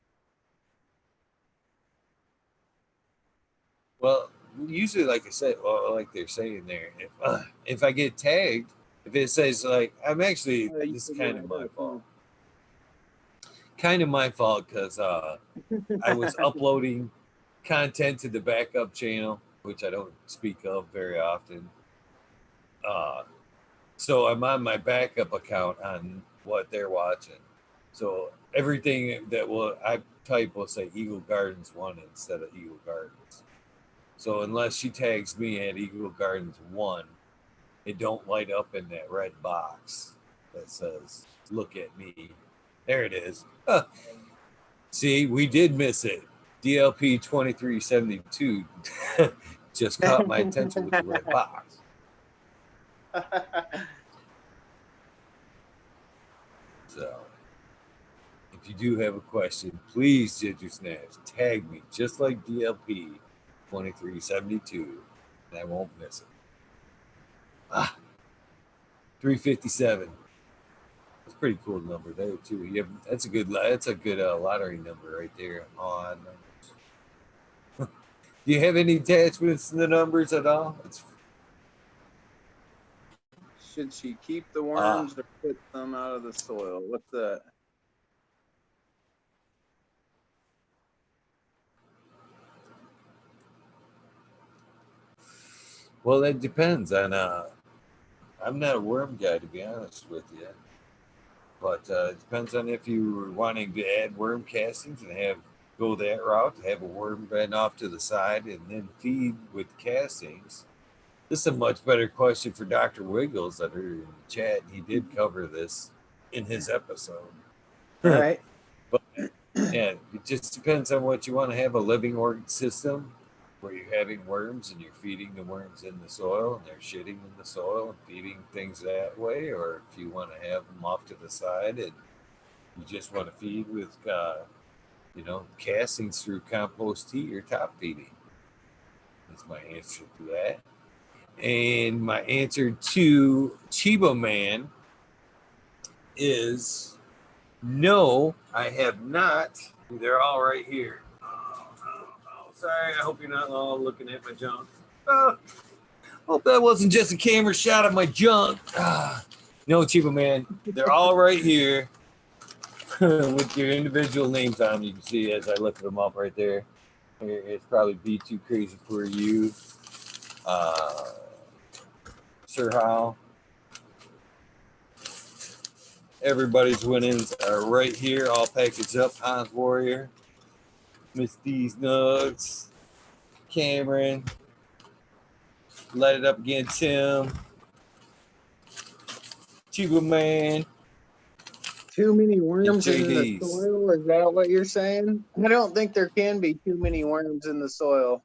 Well, usually, like I said, well, like they're saying there, if I get tagged, if it says like I'm actually, this is kind of my fault. Kind of my fault because I was uploading content to the backup channel, which I don't speak of very often. So I'm on my backup account on what they're watching. So everything that I type will say Eagle Gardens 1 instead of Eagle Gardens. So unless she tags me at Eagle Gardens 1, it don't light up in that red box that says look at me. There it is. See, we did miss it. DLP 2372 just caught my attention with the red box. So if you do have a question, please, Ginger Snaps, tag me just like DLP 2372, and I won't miss it. 357. That's a pretty cool number there too. Yeah, that's a good lottery number right there. On numbers. Do you have any attachments to the numbers at all? Should she keep the worms or put them out of the soil? What's that? Well, it depends on. I'm not a worm guy, to be honest with you, but it depends on if you were wanting to add worm castings and have go that route, have a worm bed off to the side, and then feed with castings. This is a much better question for Dr. Wiggles that are in the chat. He did cover this in his episode. All right. But yeah, it just depends on what you want to have, a living system where you're having worms and you're feeding the worms in the soil and they're shitting in the soil and feeding things that way, or if you want to have them off to the side and you just want to feed with, castings through compost tea or top feeding. That's my answer to that. And my answer to Chiba Man is no, I have not. They're all right here. Oh, sorry, I hope you're not all looking at my junk. Hope that wasn't just a camera shot of my junk. No, Chiba Man, they're all right here with your individual names on them. You can see as I lifted them up right there. It's probably Be Too Crazy for You. Sir How. Everybody's winnings are right here, all packaged up. Hans Warrior, Miss D's Nugs, Cameron, Light It Up Again, Tim, Chiba Man. Too many worms in the JD's. soil? Is that what you're saying? I don't think there can be too many worms in the soil.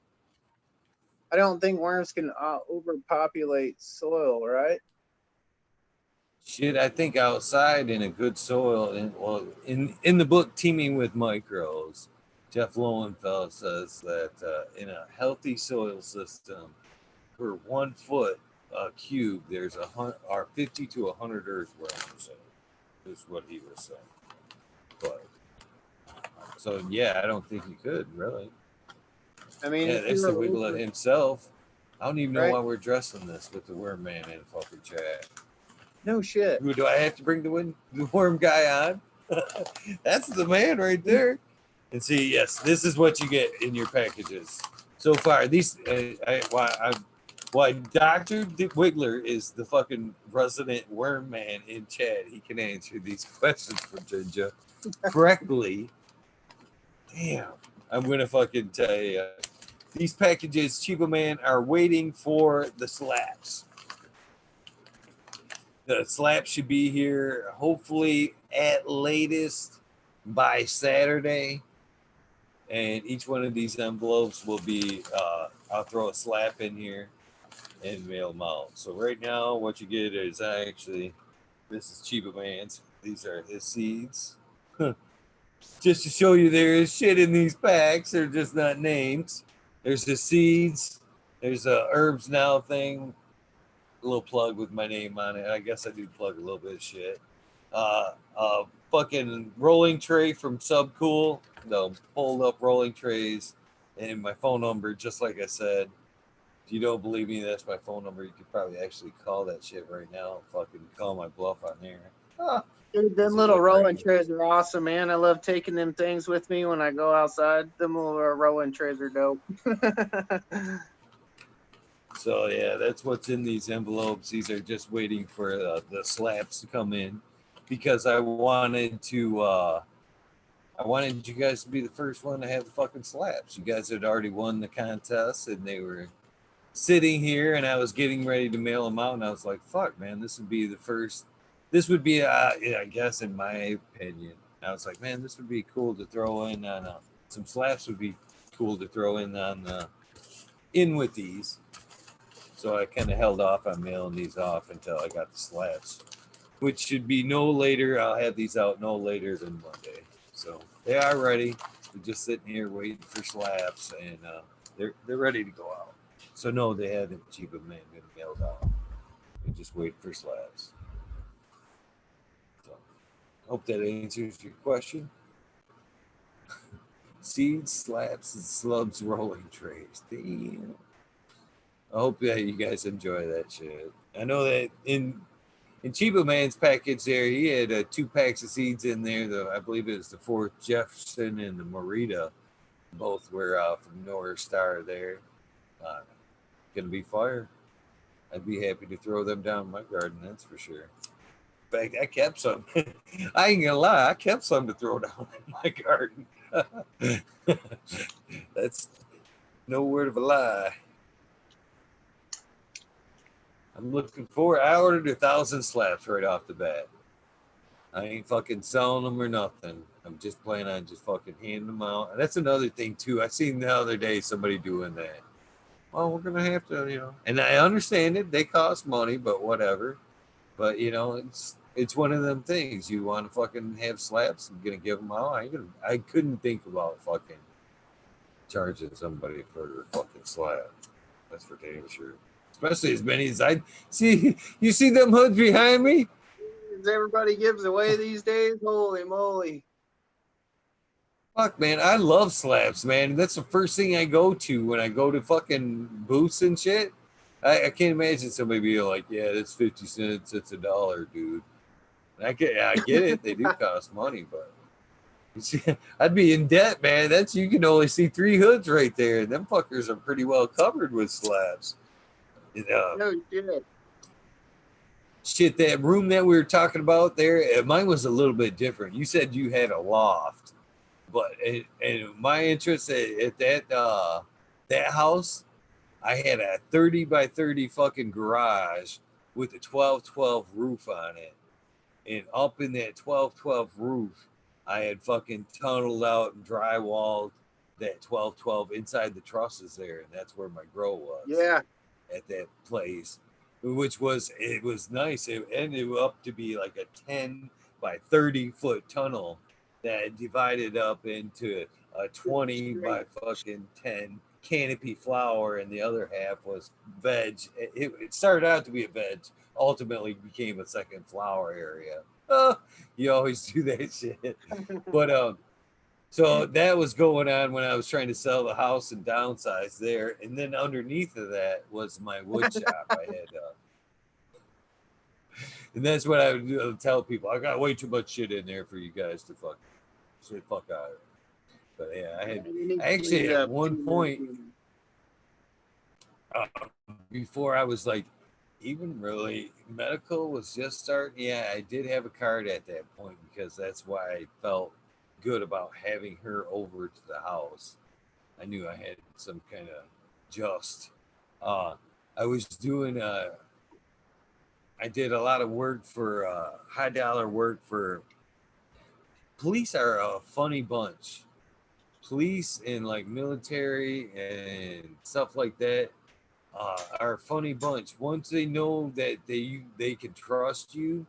I don't think worms can overpopulate soil, right? Shit, I think outside in a good soil, in the book Teaming with Microbes, Jeff Lowenfeld says that in a healthy soil system, per 1 foot cube, there's 50 to 100 earthworms. Is what he was saying. But so yeah, I don't think he could really. I mean, Yeah, there's the Wiggler himself. I don't even know right? why we're addressing this with the worm man in fucking chat. No shit. Who do I have to bring the worm guy on? That's the man right there. And see, yes, this is what you get in your packages so far. These, why Dr. Wiggler is the fucking resident worm man in chat. He can answer these questions for Ginger correctly. Damn, I'm gonna fucking tell you. These packages, Chiba Man, are waiting for the slaps. The slap should be here hopefully at latest by Saturday. And each one of these envelopes will be, I'll throw a slap in here and mail them out. So right now what you get is this is Chiba Man's. These are his seeds. Just to show you there is shit in these packs. They're just not names. There's the seeds. There's a herbs now thing. A little plug with my name on it. I guess I do plug a little bit of shit. Fucking rolling tray from Subcool. No, pulled up rolling trays. And my phone number, just like I said. If you don't believe me, that's my phone number. You could probably actually call that shit right now. Fucking call my bluff on there. Dude, them little rolling trays are awesome, man. I love taking them things with me when I go outside. Them little rolling trays are dope. So yeah, that's what's in these envelopes. These are just waiting for the slabs to come in, because I wanted you guys to be the first one to have the fucking slabs. You guys had already won the contest, and they were sitting here, and I was getting ready to mail them out, and I was like, "Fuck, man, this would be the first. This would be, I guess, in my opinion, I was like, man, this would be cool to throw in on some slabs. Would be cool to throw in with these." So I kind of held off on mailing these off until I got the slabs, which should be no later. I'll have these out no later than Monday. So they are ready. We're just sitting here waiting for slabs, and they're ready to go out. So no, they haven't Chiba Man been mailed out. They just wait for slabs. So hope that answers your question. Seeds, slabs, and slubs rolling trays. Damn. I hope that you guys enjoy that shit. I know that in Chiba Man's package there, he had 2 packs of seeds in there. I believe it was the 4th Jefferson and the Morita. Both were from North Star there. Gonna be fire. I'd be happy to throw them down in my garden, that's for sure. In fact, I kept some. I ain't gonna lie, I kept some to throw down in my garden. That's no word of a lie. I'm looking for. I ordered 1,000 slabs right off the bat. I ain't fucking selling them or nothing. I'm just planning on just fucking handing them out. And that's another thing too. I seen the other day somebody doing that. Well, we're gonna have to, and I understand it. They cost money, but whatever. But it's one of them things. You want to fucking have slabs? I'm gonna give them out. I couldn't think about fucking charging somebody for their fucking slab. That's for damn sure. Especially as many as I see. You see them hoods behind me? Everybody gives away these days. Holy moly! Fuck, man, I love slabs, man. That's the first thing I go to when I go to fucking booths and shit. I can't imagine somebody being like, "Yeah, that's 50 cents. It's $1, dude." And I get it. They do cost money, but I'd be in debt, man. You can only see 3 hoods right there, and them fuckers are pretty well covered with slabs. No shit. Shit, that room that we were talking about there, mine was a little bit different. You said you had a loft, but and my interest at that house, I had a 30 by 30 fucking garage with a 12-12 roof on it, and up in that 12-12 roof, I had fucking tunneled out and drywalled that 12-12 inside the trusses there, and that's where my grow was. Yeah. At that place, it was nice. It ended up to be like a 10 by 30-foot tunnel that divided up into a 20 by fucking 10 canopy flower, and the other half was veg. It started out to be a veg, ultimately became a second flower area. You always do that shit. But so that was going on when I was trying to sell the house and downsize there. And then underneath of that was my wood shop. I had, and that's what I would tell people. I got way too much shit in there for you guys to fuck out of. But yeah, I actually at one point, before I was like, even really medical was just starting. Yeah, I did have a card at that point because that's why I felt good about having her over to the house. I knew I had some kind of just. I was doing. I did a lot of work for high dollar work for. Police are a funny bunch. Police and like military and stuff like that are a funny bunch. Once they know that they can trust you,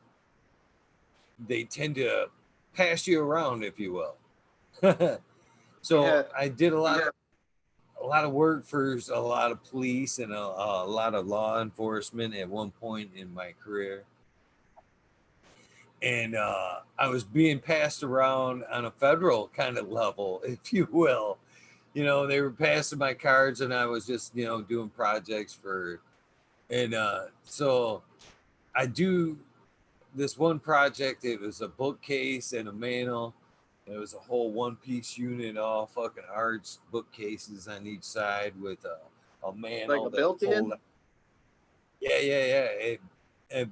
they tend to pass you around, if you will. So Yeah. I did a lot of work for a lot of police and a lot of law enforcement at one point in my career. And I was being passed around on a federal kind of level, if you will. They were passing my cards, and I was just, doing projects for, and so I do this one project. It was a bookcase and a mantle. It was a whole one-piece unit, all fucking arched bookcases on each side with a mantle Like a that would built-in? hold. Yeah.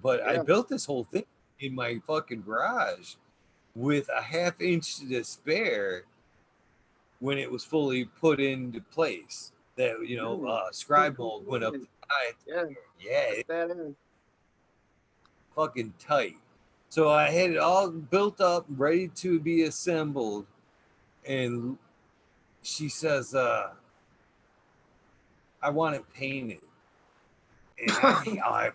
But I Yeah. built this whole thing in my fucking garage with a half-inch to spare when it was fully put into place. That scribe mold went up the side. Yeah. Yeah, That is. fucking tight. So I had it all built up, ready to be assembled, and she says, "I want it painted," and I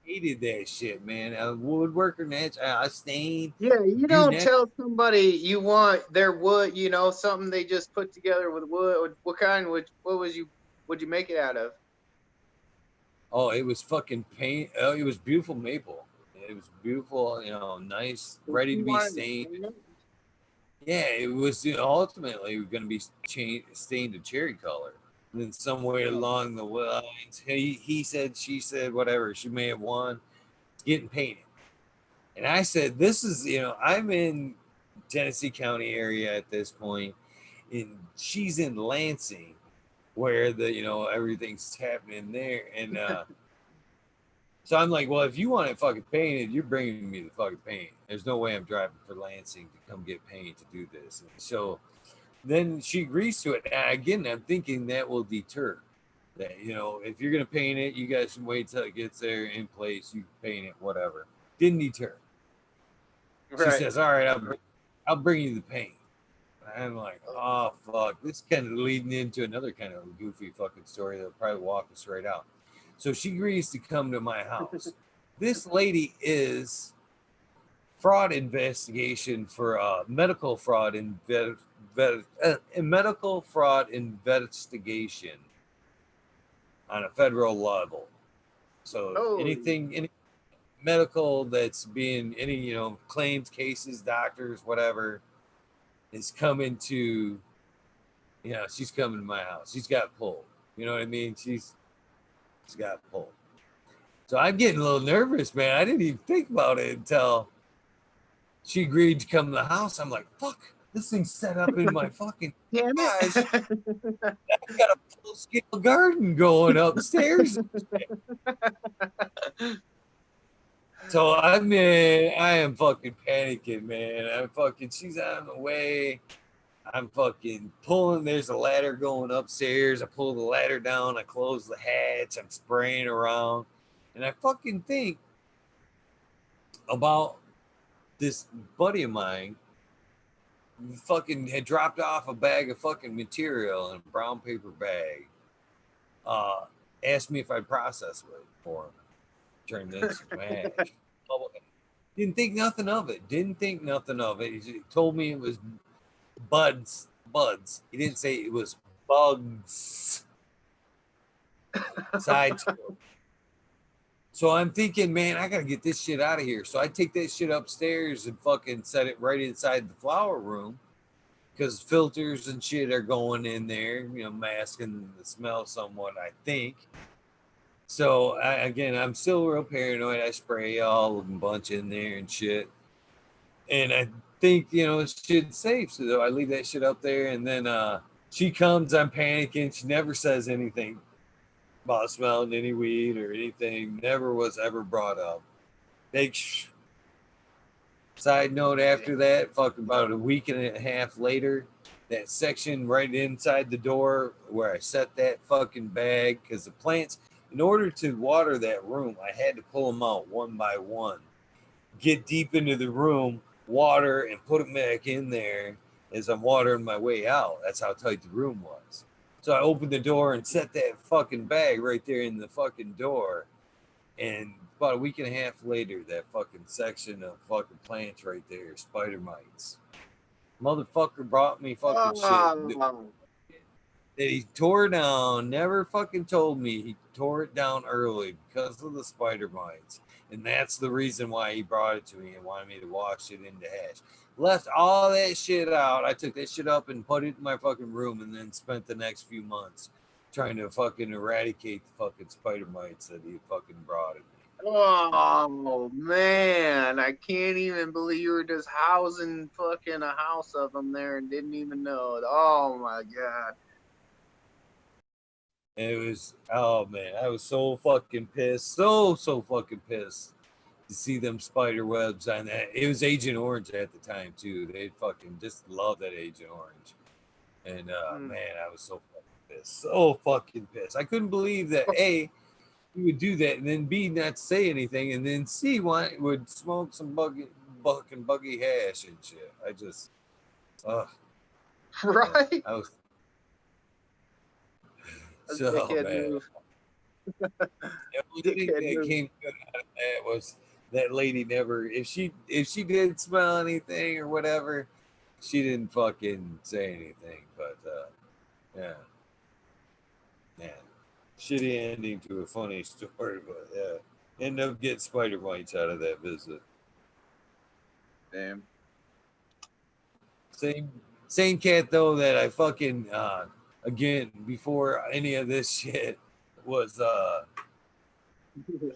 hated that shit, man. A woodworker, I stained. Yeah, you You don't next, tell somebody you want their wood, something they just put together with wood. What kind would you make it out of? oh, it was fucking paint. Oh, it was beautiful maple. It was beautiful, nice, ready to You be wanted stained. it. Yeah, it was ultimately going to be stained a cherry color. And then somewhere along the lines, he said, she said, whatever, she may have won, it's getting painted. And I said, this is, I'm in Genesee County area at this point, and she's in Lansing, where everything's happening there. And so I'm like, well, if you want it fucking painted, you're bringing me the fucking paint. There's no way I'm driving for Lansing to come get paint to do this. And so then she agrees to it. And again, I'm thinking that will deter. That, you know, if you're gonna paint it, you guys can wait till it gets there in place. You can paint it, whatever. Didn't deter. She Right. says, "All right, I'll bring you the paint." I'm like, "Oh fuck!" This kind of leading into another kind of goofy fucking story that'll probably walk us right out. So she agrees to come to my house. This lady is fraud investigation for medical fraud medical fraud investigation on a federal level. So Holy. anything, any medical that's being any, you know, claims, cases, doctors, whatever, is coming to, you know, she's coming to my house. She's got pulled. You know what I mean? She's got pulled. So I'm getting a little nervous, man. I didn't even think about it until she agreed to come to the house. I'm like, fuck, this thing's set up in my fucking Damn garage. it. I've got a full scale garden going upstairs. So I am fucking panicking, man. I'm fucking, she's on the way. I'm fucking pulling. There's a ladder going upstairs. I pull the ladder down. I close the hatch. I'm spraying around. And I fucking think about this buddy of mine fucking had dropped off a bag of fucking material in a brown paper bag. Asked me if I'd process it for him. Turned into some hash. Didn't think nothing of it. Didn't think nothing of it. He told me it was buds. He didn't say it was bugs. Side tour. So I'm thinking, man, I gotta get this shit out of here. So I take that shit upstairs and fucking set it right inside the flower room because filters and shit are going in there, you know, masking the smell somewhat, I think. So again, I'm still real paranoid. I spray all of a bunch in there and shit. And I think, you know, shit's safe. So I leave that shit up there, and then she comes, I'm panicking. She never says anything about smelling any weed or anything. Never was ever brought up. Big side note after that, fucking about a week and a half later, that section right inside the door where I set that fucking bag, because the plants, in order to water that room, I had to pull them out one by one, get deep into the room, water, and put them back in there as I'm watering my way out. That's how tight the room was. So I opened the door and set that fucking bag right there in the fucking door. And about a week and a half later, that fucking section of fucking plants right there, spider mites. Motherfucker brought me fucking shit Oh, that he tore down, never fucking told me he tore it down early because of the spider mites. And that's the reason why he brought it to me and wanted me to wash it into hash. Left all that shit out. I took that shit up and put it in my fucking room and then spent the next few months trying to fucking eradicate the fucking spider mites that he fucking brought at me. oh man, I can't even believe you were just housing fucking a house of them there and didn't even know it. Oh my god. And it was, oh man, I was so fucking pissed. So fucking pissed to see them spider webs on that. It was Agent Orange at the time too. They fucking just loved that Agent Orange. And Mm. man, I was so fucking pissed. So fucking pissed. I couldn't believe that A, he would do that, and then B, not say anything, and then C, why would smoke some buggy hash and shit. I just, ugh, man, Right? I was A so dickhead mad. move. The only thing Dickhead that move. came good out of that was that lady never, if she did smell anything or whatever, she didn't fucking say anything. But yeah, man, shitty ending to a funny story. But yeah, ended up getting spider bites out of that visit. Damn. Same same cat though that I fucking again before any of this shit was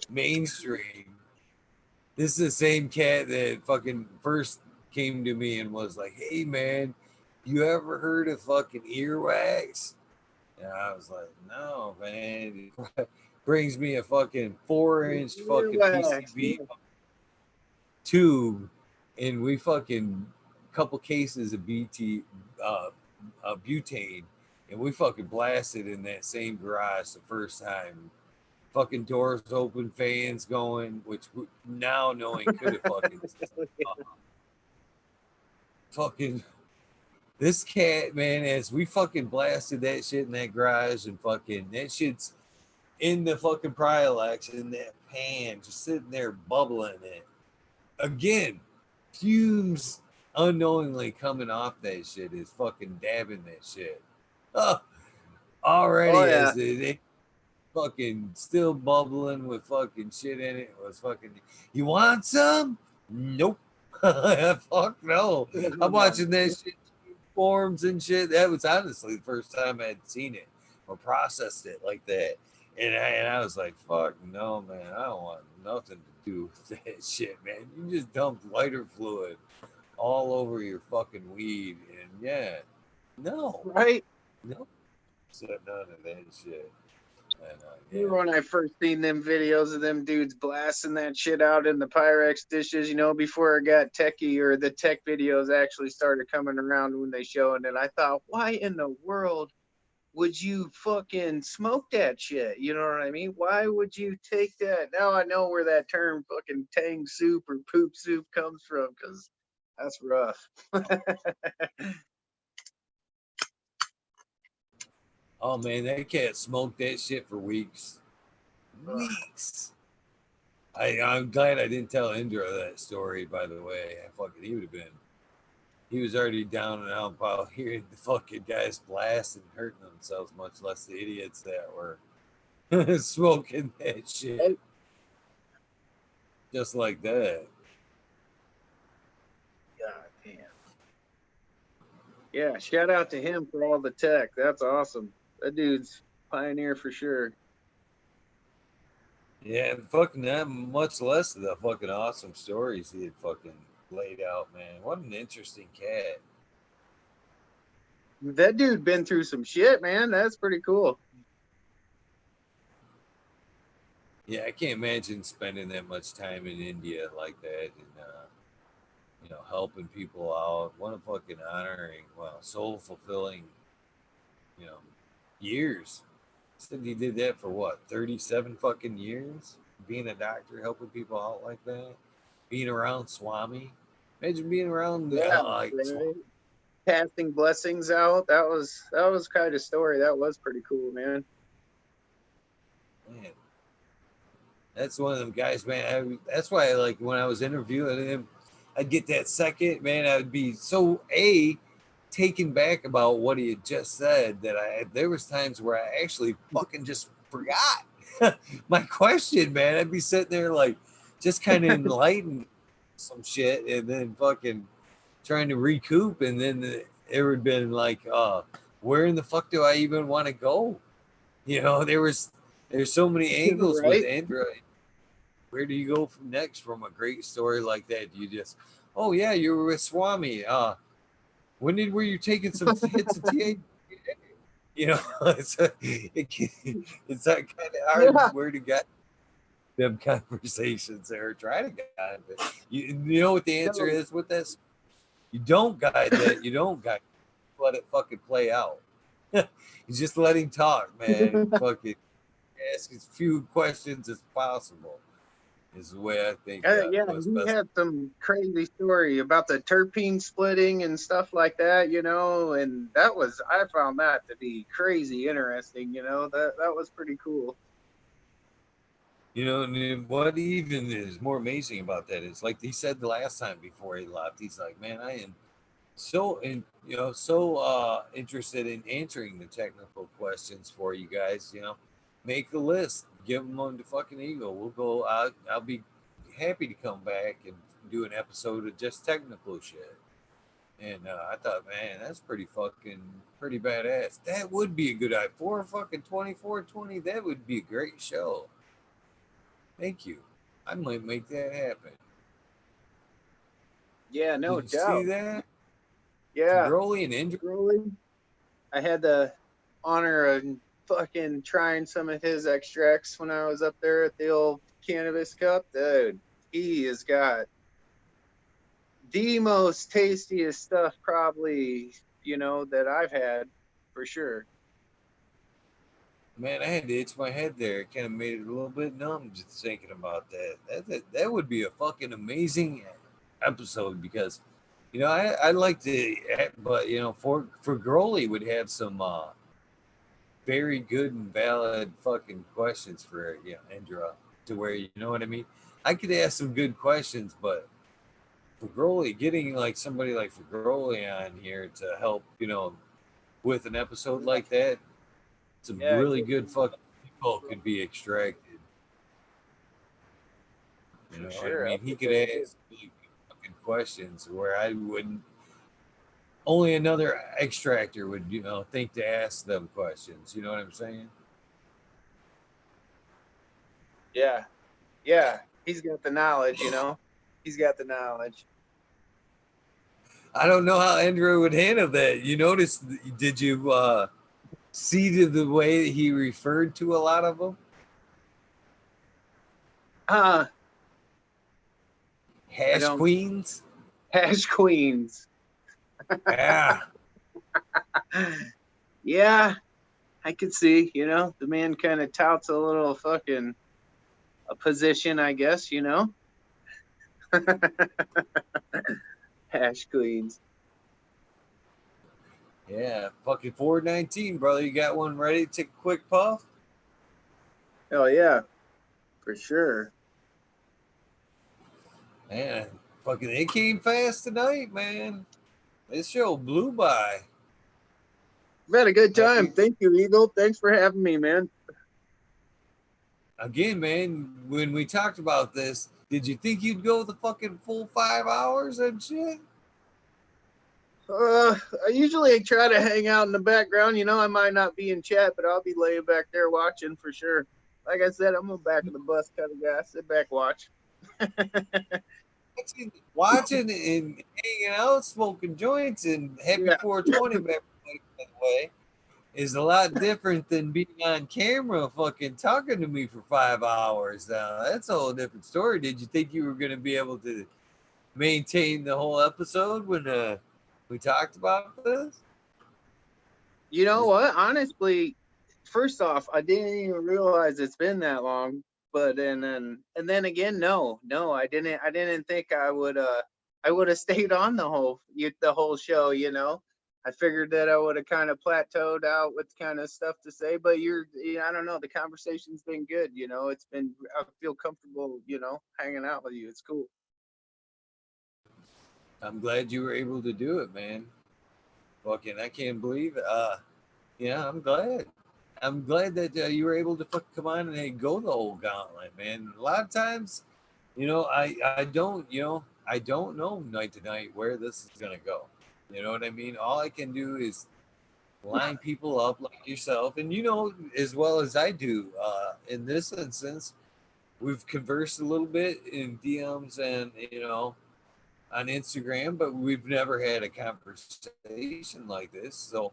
mainstream. This is the same cat that fucking first came to me and was like, "Hey man, you ever heard of fucking earwax?" And I was like, "No, man." Brings me a fucking 4-inch fucking Relax. PCB tube, and we fucking couple cases of BT butane, and we fucking blasted in that same garage the first time. Fucking doors open, fans going, which now knowing could have fucking fucking this cat, man, as we fucking blasted that shit in that garage and fucking that shit's in the fucking Prylex in that pan, just sitting there bubbling it. Again, fumes unknowingly coming off that shit is fucking dabbing that shit. Oh, Oh already yeah. as it fucking still bubbling with fucking shit in it. It was fucking, you want some? Nope. Fuck no. I'm watching that shit forms and shit. That was honestly the first time I'd seen it or processed it like that. And I was like, fuck no, man. I don't want nothing to do with that shit, man. You just dumped lighter fluid all over your fucking weed. And yeah, no, Right. no, said none of that shit. And yeah. Remember when I first seen them videos of them dudes blasting that shit out in the Pyrex dishes, you know, before it got techie, or the tech videos actually started coming around when they showed it. I thought, why in the world would you fucking smoke that shit? You know what I mean? Why would you take that? Now I know where that term fucking tang soup or poop soup comes from, because that's rough. Oh man, that cat smoked that shit for weeks. Weeks. I'm glad I didn't tell Indra that story, by the way. Fucking he would have been, he was already down and out while hearing the fucking guys blast and hurting themselves, much less the idiots that were smoking that shit. Just like that. God damn. Yeah, shout out to him for all the tech. That's awesome. That dude's pioneer for sure. Yeah, and fucking that, much less of the fucking awesome stories he had fucking laid out, man. What an interesting cat. That dude been through some shit, man. That's pretty cool. Yeah, I can't imagine spending that much time in India like that and helping people out. What a fucking honoring, well, soul fulfilling, you know, years. Said he did that for what, 37 fucking years? Being a doctor, helping people out like that, being around Swami. Imagine being around the Yeah, like Swami. right. Passing blessings out. That was kind of story. That was pretty cool, man. Man, that's one of them guys, man. That's why, like, when I was interviewing him, I'd get that second, man. I would be so taken back about what he had just said that there was times where I actually fucking just forgot my question, man. I'd be sitting there like just kind of enlightened some shit, and then fucking trying to recoup, and then it would have been like, where in the fuck do I even want to go? There's so many angles with Right? Android. Where do you go from next from a great story like that? Do you just, oh yeah, you were with Swami. Were you taking some hits of TA? It's it's that kind of hard Yeah. where to get them conversations there. Try to guide it. You know what the answer No. is with this? You don't guide that. You don't guide. Let it fucking play out. You just let him talk, man. Fucking ask as few questions as possible. Is the way I think Yeah, was he best. had some crazy story about the terpene splitting and stuff like that, you know, and I found that to be crazy interesting, you know. That was pretty cool. And what even is more amazing about that is, like he said the last time before he left, he's like, man, I am so interested in answering the technical questions for you guys. Make the list, give them on the fucking Eagle. We'll go out. I'll be happy to come back and do an episode of just technical shit. And I thought, man, that's pretty badass. That would be a good idea for fucking 2420. That would be a great show. Thank you. I might make that happen. Yeah, Did no you see doubt. that? Yeah. Broly and Indra. Really? I had the honor of fucking trying some of his extracts when I was up there at the old cannabis cup. Dude, he has got the most tastiest stuff probably that I've had for sure. Man, I had to itch my head there. It kind of made it a little bit numb just thinking about that. That would be a fucking amazing episode because, I like to, but for Growly would have some very good and valid fucking questions for Indra, to where you know what I mean. I could ask some good questions, but for Growly, getting like somebody like for Growly on here to help, with an episode like that, some Yeah, really good fucking people could be extracted. You for know what I sure. mean? He could ask really good fucking questions where I wouldn't. Only another extractor would, think to ask them questions. You know what I'm saying? Yeah, yeah. He's got the knowledge. He's got the knowledge. I don't know how Andrew would handle that. You notice? Did you see the way he referred to a lot of them? Uh, I Hash don't queens. hash queens. Yeah. Yeah, I could see, the man kind of touts a little fucking a position, I guess. Hash queens. Yeah. Fucking 419, brother. You got one ready? Take a quick puff. Oh yeah, for sure. Man, fucking it came fast tonight, man. This show blew by. We've had a good time. Happy Thank you, Eagle. Thanks for having me, man. again, man. When we talked about this, did you think you'd go the fucking full 5 hours and shit? I usually try to hang out in the background. I might not be in chat, but I'll be laying back there watching for sure. Like I said, I'm a back of the bus kind of guy. Sit back, watch. Watching and hanging out, smoking joints, and happy Yeah. 420, by the way, is a lot different than being on camera fucking talking to me for 5 hours. Now, that's a whole different story. Did you think you were going to be able to maintain the whole episode when we talked about this? You know what? Honestly, first off, I didn't even realize it's been that long. But and then again, no, I didn't. I didn't think I would have stayed on the whole show. I figured that I would have kind of plateaued out with kind of stuff to say. But I don't know. The conversation's been good. It's been. I feel comfortable. Hanging out with you. It's cool. I'm glad you were able to do it, man. Fucking, I can't believe it. Yeah, I'm glad. I'm glad that you were able to fucking come on and go the whole gauntlet, man. A lot of times, I don't know night to night where this is gonna go. You know what I mean? All I can do is line people up like yourself, and as well as I do. In this instance, we've conversed a little bit in DMs and on Instagram, but we've never had a conversation like this. So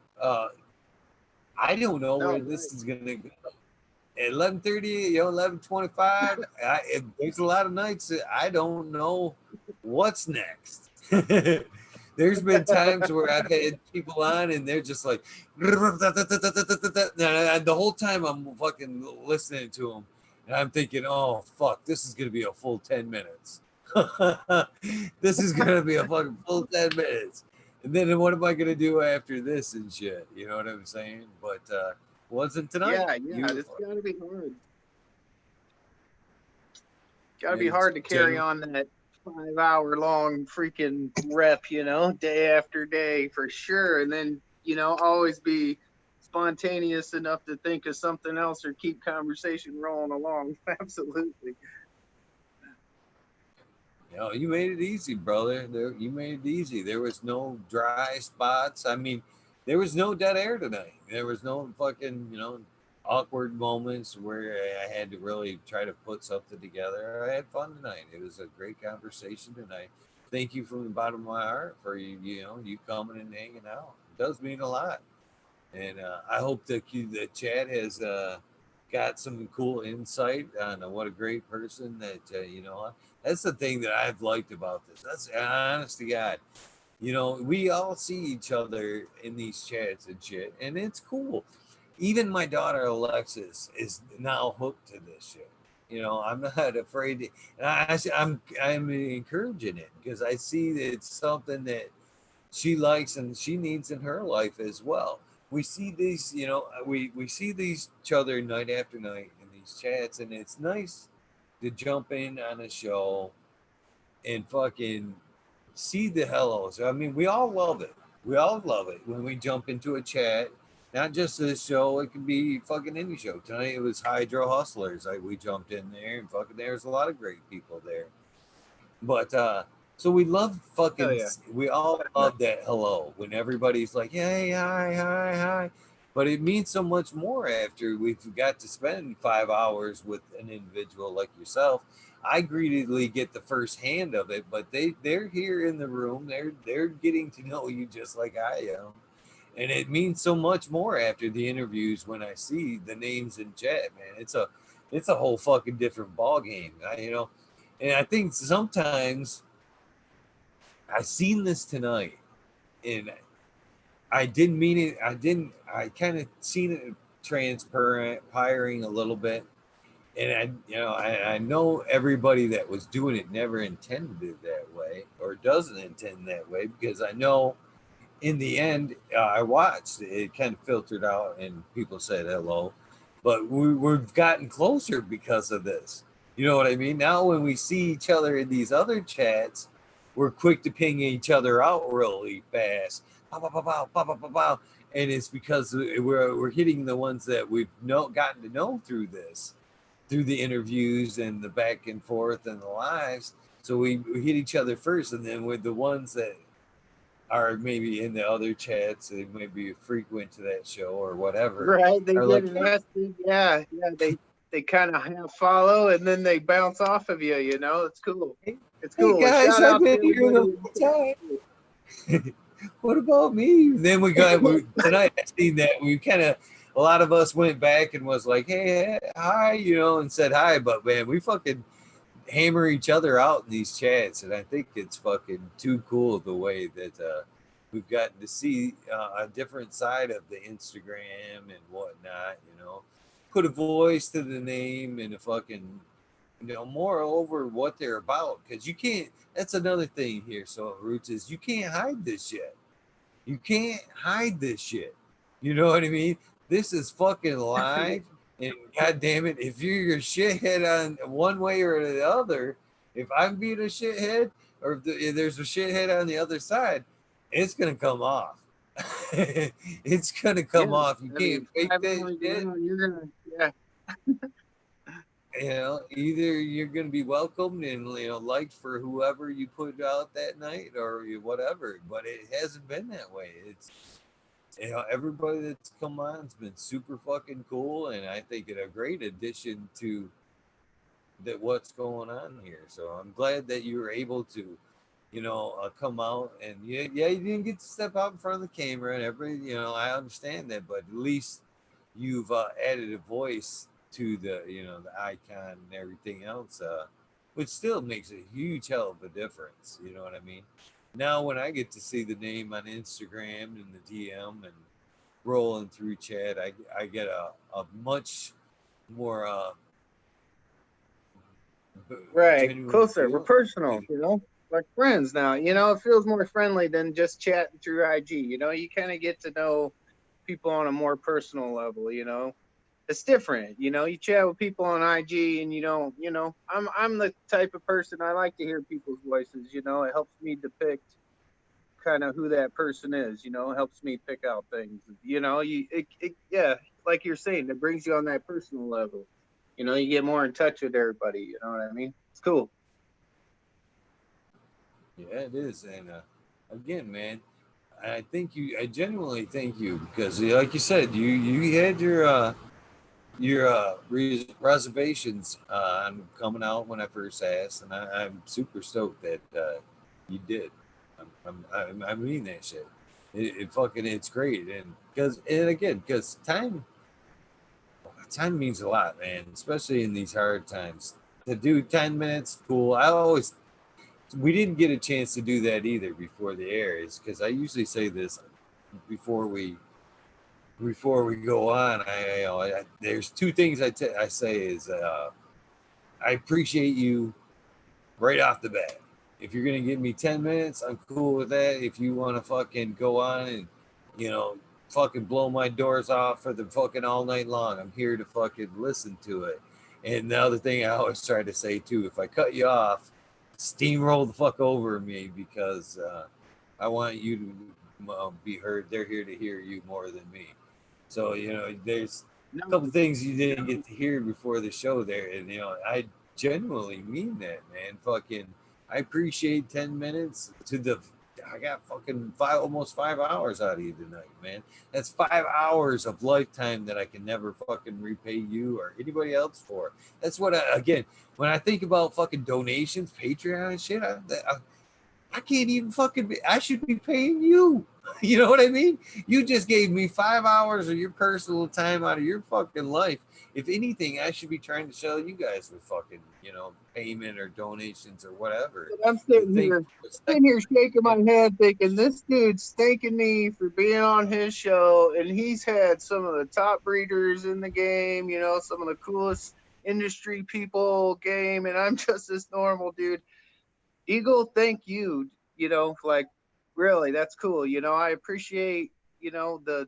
I don't know No, where right. this is gonna go. At 11:30, 11:25. There's a lot of nights that I don't know what's next. There's been times where I've had people on and they're just like, the whole time I'm fucking listening to them, and I'm thinking, oh fuck, this is gonna be a full 10 minutes. This is gonna be a fucking full 10 minutes. And then what am I gonna do after this and shit? You know what I'm saying? But wasn't tonight. Yeah, yeah. You It's got to be hard. Got to be it's hard to carry general. on that 5 hour long freaking rep, day after day for sure. And then, always be spontaneous enough to think of something else or keep conversation rolling along. Absolutely. You made it easy, brother. You made it easy. There was no dry spots. I mean, there was no dead air tonight. There was no fucking, awkward moments where I had to really try to put something together. I had fun tonight. It was a great conversation tonight. Thank you from the bottom of my heart for you coming and hanging out. It does mean a lot. And I hope that the chat has got some cool insight on what a great person that that's the thing that I've liked about this. That's honest to God. You know, we all see each other in these chats and shit, and it's cool. Even my daughter Alexis is now hooked to this shit. You know, I'm not afraid to, and I'm encouraging it because I see that it's something that she likes and she needs in her life as well. We see these, you know, we see these each other night after night in these chats, and it's nice to jump in on a show and fucking see the hellos. I mean, we all love it. We all love it when we jump into a chat. Not just this show, it can be fucking any show. Tonight it was Hydro Hustlers. We jumped in there and fucking there's a lot of great people there. But so we love Hell fucking yeah. we all love that hello when everybody's like, hey, hi, hi, hi. But it means so much more after we've got to spend 5 hours with an individual like yourself. I greedily get the first hand of it, but they're here in the room. They're getting to know you just like I am. And it means so much more after the interviews when I see the names in chat, man. It's a whole fucking different ball game. You know, and I think sometimes I seen this tonight, and I didn't mean it. I didn't. I kind of seen it transpiring a little bit, and I know everybody that was doing it never intended it that way, or doesn't intend that way, because I know in the end, I watched it kind of filtered out, and people said hello, but we've gotten closer because of this. You know what I mean? Now, when we see each other in these other chats, we're quick to ping each other out really fast. Pow, pow, pow, pow, pow, pow, pow, pow. And it's because we're hitting the ones that we've gotten to know through this, through the interviews and the back and forth and the lives. So we hit each other first, and then with the ones that are maybe in the other chats, they may be frequent to that show or whatever, Right, they are get like, hey, invested. Yeah, yeah. They kind of have follow, and then they bounce off of you. You know, it's cool. It's hey cool. And guys, shout I've out to been here the everybody. whole time. What about me? Then tonight. I seen that we kind of a lot of us went back and was like, hey, hi, you know, and said hi. But man, we fucking hammer each other out in these chats, and I think it's fucking too cool the way that we've gotten to see a different side of the Instagram and whatnot. You know, put a voice to the name and a fucking, you know, moreover what they're about, because you can't. That's another thing here. So Roots is you can't hide this shit. You can't hide this shit. You know what I mean? This is fucking live, and god damn it, if you're a shithead on one way or the other, if I'm being a shithead, or if there's a shithead on the other side, it's gonna come off. It's gonna come Yeah, off. You I can't mean, fake five that hours shit. ago, you're gonna, yeah, You know, either you're going to be welcomed and, you know, liked for whoever you put out that night, or whatever, but it hasn't been that way. It's, you know, everybody that's come on has been super fucking cool, and I think it a great addition to that what's going on here. So I'm glad that you were able to, you know, come out, and yeah, you didn't get to step out in front of the camera and everybody, you know, I understand that, but at least you've added a voice to the, you know, the icon and everything else, which still makes a huge hell of a difference. You know what I mean? Now when I get to see the name on Instagram and the DM and rolling through chat, I get a much more right, genuine closer. We're feeling. personal, you know, like friends now. You know, it feels more friendly than just chatting through IG. You know, you kind of get to know people on a more personal level. You know, it's different. You know, you chat with people on IG, and you don't. You know, I'm the type of person I like to hear people's voices. You know, it helps me depict kind of who that person is. You know, it helps me pick out things. You know, yeah, like you're saying, it brings you on that personal level. You know, you get more in touch with everybody. You know what I mean? It's cool. Yeah, it is. And again, man, I genuinely thank you because, like you said, you had your reservations on coming out when I first asked, and I'm super stoked that you did. I mean that shit. It fucking it's great, and because time means a lot, man, especially in these hard times. To do 10 minutes, cool. I always we didn't get a chance to do that either before the air. Is because I usually say this before we go on. There's two things I say is I appreciate you right off the bat. If you're gonna give me 10 minutes, I'm cool with that. If you want to fucking go on and you know fucking blow my doors off for the fucking all night long, I'm here to fucking listen to it. And the other thing I always try to say too, if I cut you off, steamroll the fuck over me because I want you to be heard. They're here to hear you more than me. So there's a No, couple things you didn't get to hear before the show there, and I genuinely mean that, man. Fucking, I appreciate 10 minutes to the. I got fucking almost 5 hours out of you tonight, man. That's 5 hours of lifetime that I can never fucking repay you or anybody else for. That's what again, when I think about fucking donations, Patreon and shit, I can't even fucking be, I should be paying you. You know what I mean? You just gave me 5 hours of your personal time out of your fucking life. If anything, I should be trying to show you guys with fucking, payment or donations or whatever. I'm To think for a sitting second, here shaking you my know, head, thinking this dude's thanking me for being on his show, and he's had some of the top breeders in the game. You know, some of the coolest industry people game, and I'm just this normal dude. Eagle, thank you. You know, like really, that's cool. You know, I appreciate the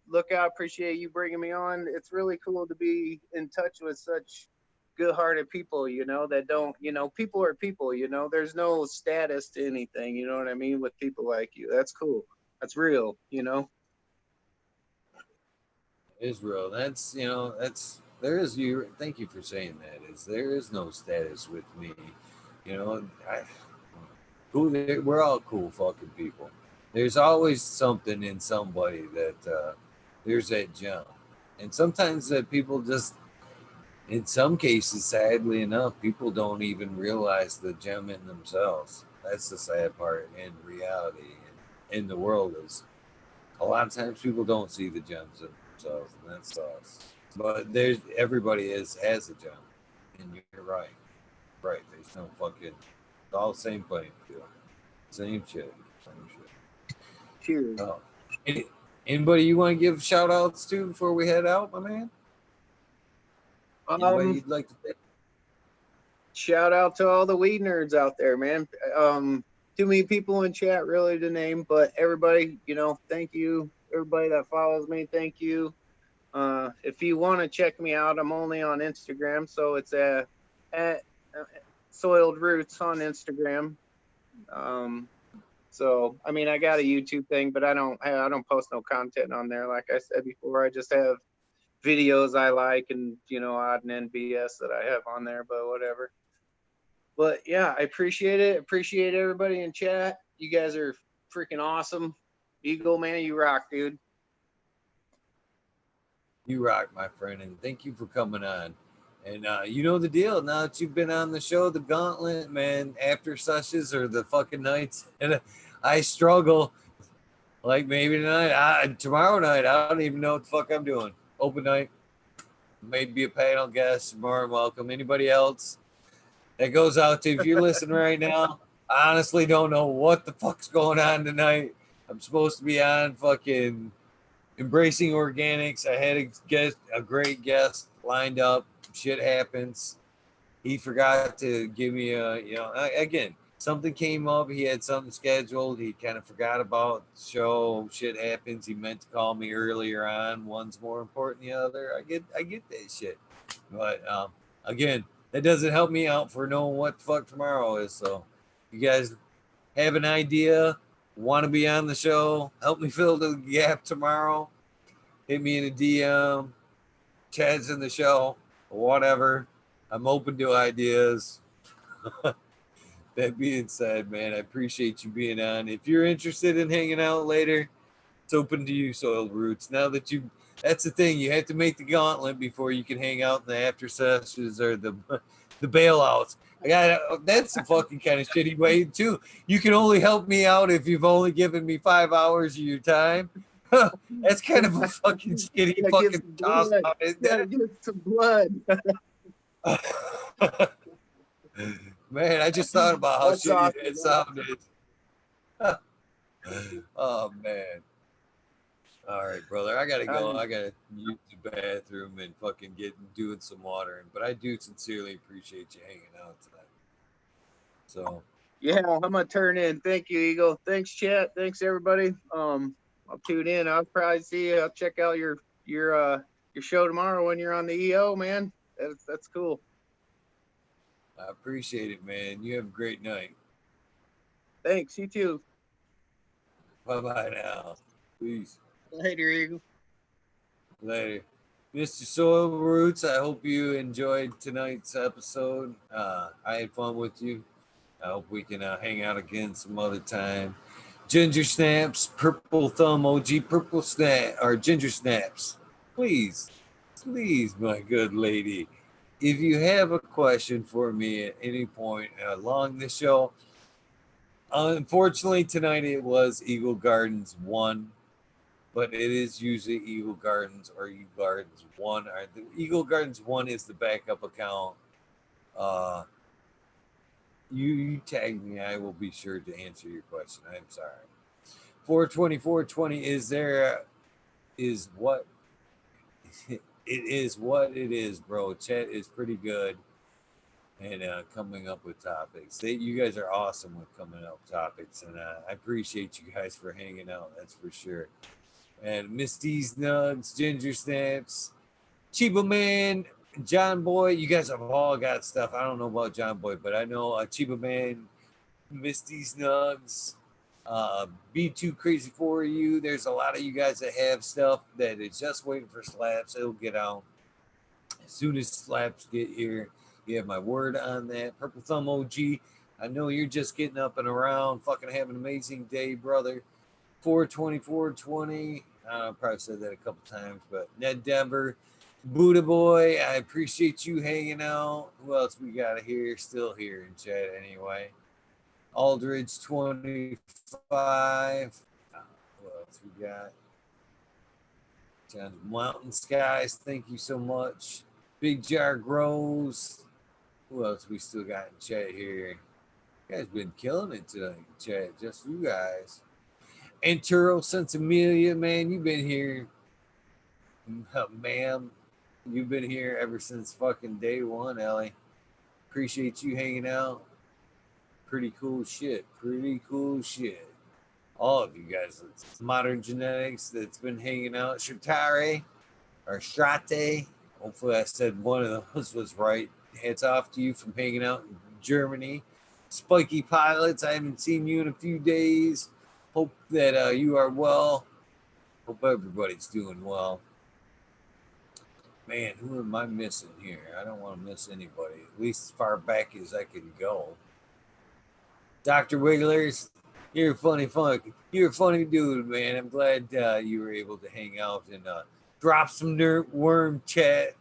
lookout. Appreciate you bringing me on. It's really cool to be in touch with such good-hearted people. You know, that don't. You know, people are people. You know, there's no status to anything. You know what I mean? With people like you, that's cool. That's real. You know. Israel. That's there is you. Thank you for saying that. Is there is no status with me. I cool. We're all cool fucking people. There's always something in somebody that there's that gem, and sometimes that people just, in some cases, sadly enough, people don't even realize the gem in themselves. That's the sad part in reality and in the world is a lot of times people don't see the gems in themselves, and that sucks. But there's everybody has a gem, and you're right, right. There's no fucking. It's all same playing field, same shit, same shit. Cheers. Oh, any, anybody you want to give shout outs to before we head out, my man? Anybody Um, you'd like to thank? Shout out to all the weed nerds out there, man. Too many people in chat really to name, but everybody, you know, thank you. Everybody that follows me, thank you. If you want to check me out, I'm only on Instagram, so it's at soiled roots on Instagram. Um, so I mean, I got a YouTube thing, but I don't post no content on there. Like I said before, I just have videos I like and odd and end BS that I have on there, but whatever. But yeah, I appreciate it. Appreciate everybody in chat. You guys are freaking awesome. Eagle, man, you rock, dude. You rock, my friend, and thank you for coming on. And you know the deal. Now that you've been on the show, the gauntlet, man, after sessions or the fucking nights, and I struggle. Like maybe tonight, tomorrow night, I don't even know what the fuck I'm doing. Open night, maybe a panel guest, more welcome. Anybody else that goes out to, if you're listening right now, I honestly don't know what the fuck's going on tonight. I'm supposed to be on fucking embracing organics. I had a great guest lined up. Shit happens. He forgot to give me again, something came up. He had something scheduled. He kind of forgot about the show. Shit happens. He meant to call me earlier on. One's more important than the other. I get that shit. But again, that doesn't help me out for knowing what the fuck tomorrow is. So you guys have an idea, want to be on the show, help me fill the gap tomorrow, hit me in a DM, Chad's in the show, whatever. I'm open to ideas. That being said, man, I appreciate you being on. If you're interested in hanging out later, it's open to you, Soiled Roots. Now that that's the thing, you have to make the gauntlet before you can hang out in the after sessions or the bailouts. That's the fucking kind of shitty way too. You can only help me out if you've only given me 5 hours of your time. That's kind of a fucking shitty Gotta get fucking some toss blood. out, isn't Gotta it? get some blood. Man, I just thought about how That's shitty awesome, that man. sounded. Oh man. All right, brother. I gotta go. Um, I gotta use the bathroom and fucking doing some watering. But I do sincerely appreciate you hanging out tonight. So yeah, I'm gonna turn in. Thank you, Eagle. Thanks, chat. Thanks, everybody. I'll tune in. I'll probably see you. I'll check out your show tomorrow when you're on the EO, man. That's cool. I appreciate it, man. You have a great night. Thanks. You too. Bye bye now. Peace. Later, Eagle. Later. Mr. Soil Roots, I hope you enjoyed tonight's episode. I had fun with you. I hope we can hang out again some other time. Ginger Snaps, Purple Thumb OG, Purple Snap, or Ginger Snaps. Please, please, my good lady, if you have a question for me at any point along the show, unfortunately tonight it was Eagle Gardens 1, but it is usually Eagle Gardens or Eagle Gardens 1. Or the Eagle Gardens 1 is the backup account. Uh, you tag me, I will be sure to answer your question. I'm sorry. 420 is what it is what it is, bro. Chat is pretty good and coming up with topics. You guys are awesome with coming up with topics, and I appreciate you guys for hanging out. That's for sure. And Misty's Nugs, Ginger Snaps, Chiba Man, John Boy. You guys have all got stuff. I don't know about John Boy, but I know Chiba Man, Misty's Nugs, B2 Crazy for You. There's a lot of you guys that have stuff that is just waiting for slaps. It'll get out as soon as slaps get here. You have my word on that. Purple Thumb OG. I know you're just getting up and around, fucking having an amazing day, brother. 420. I probably said that a couple times, but Ned Denver, Buddha Boy, I appreciate you hanging out. Who else we got here? Still here in chat anyway. Aldridge 25. Who else we got? John Mountain Skies, thank you so much. Big Jar Grows. Who else we still got in chat here? You guys been killing it tonight, chat. Just you guys. And Turo Sensimilia, man, you've been here, ma'am. You've been here ever since fucking day one, Ellie. Appreciate you hanging out. Pretty cool shit. Pretty cool shit. All of you guys. It's Modern Genetics that's been hanging out. Shatare or Strate. Hopefully I said one of those was right. Hats off to you from hanging out in Germany. Spiky Pilots, I haven't seen you in a few days. Hope that you are well. Hope everybody's doing well. Man, who am I missing here? I don't want to miss anybody, at least as far back as I can go. Dr. Wigglers, you're a you're a funny dude, man. I'm glad you were able to hang out and drop some worm chat.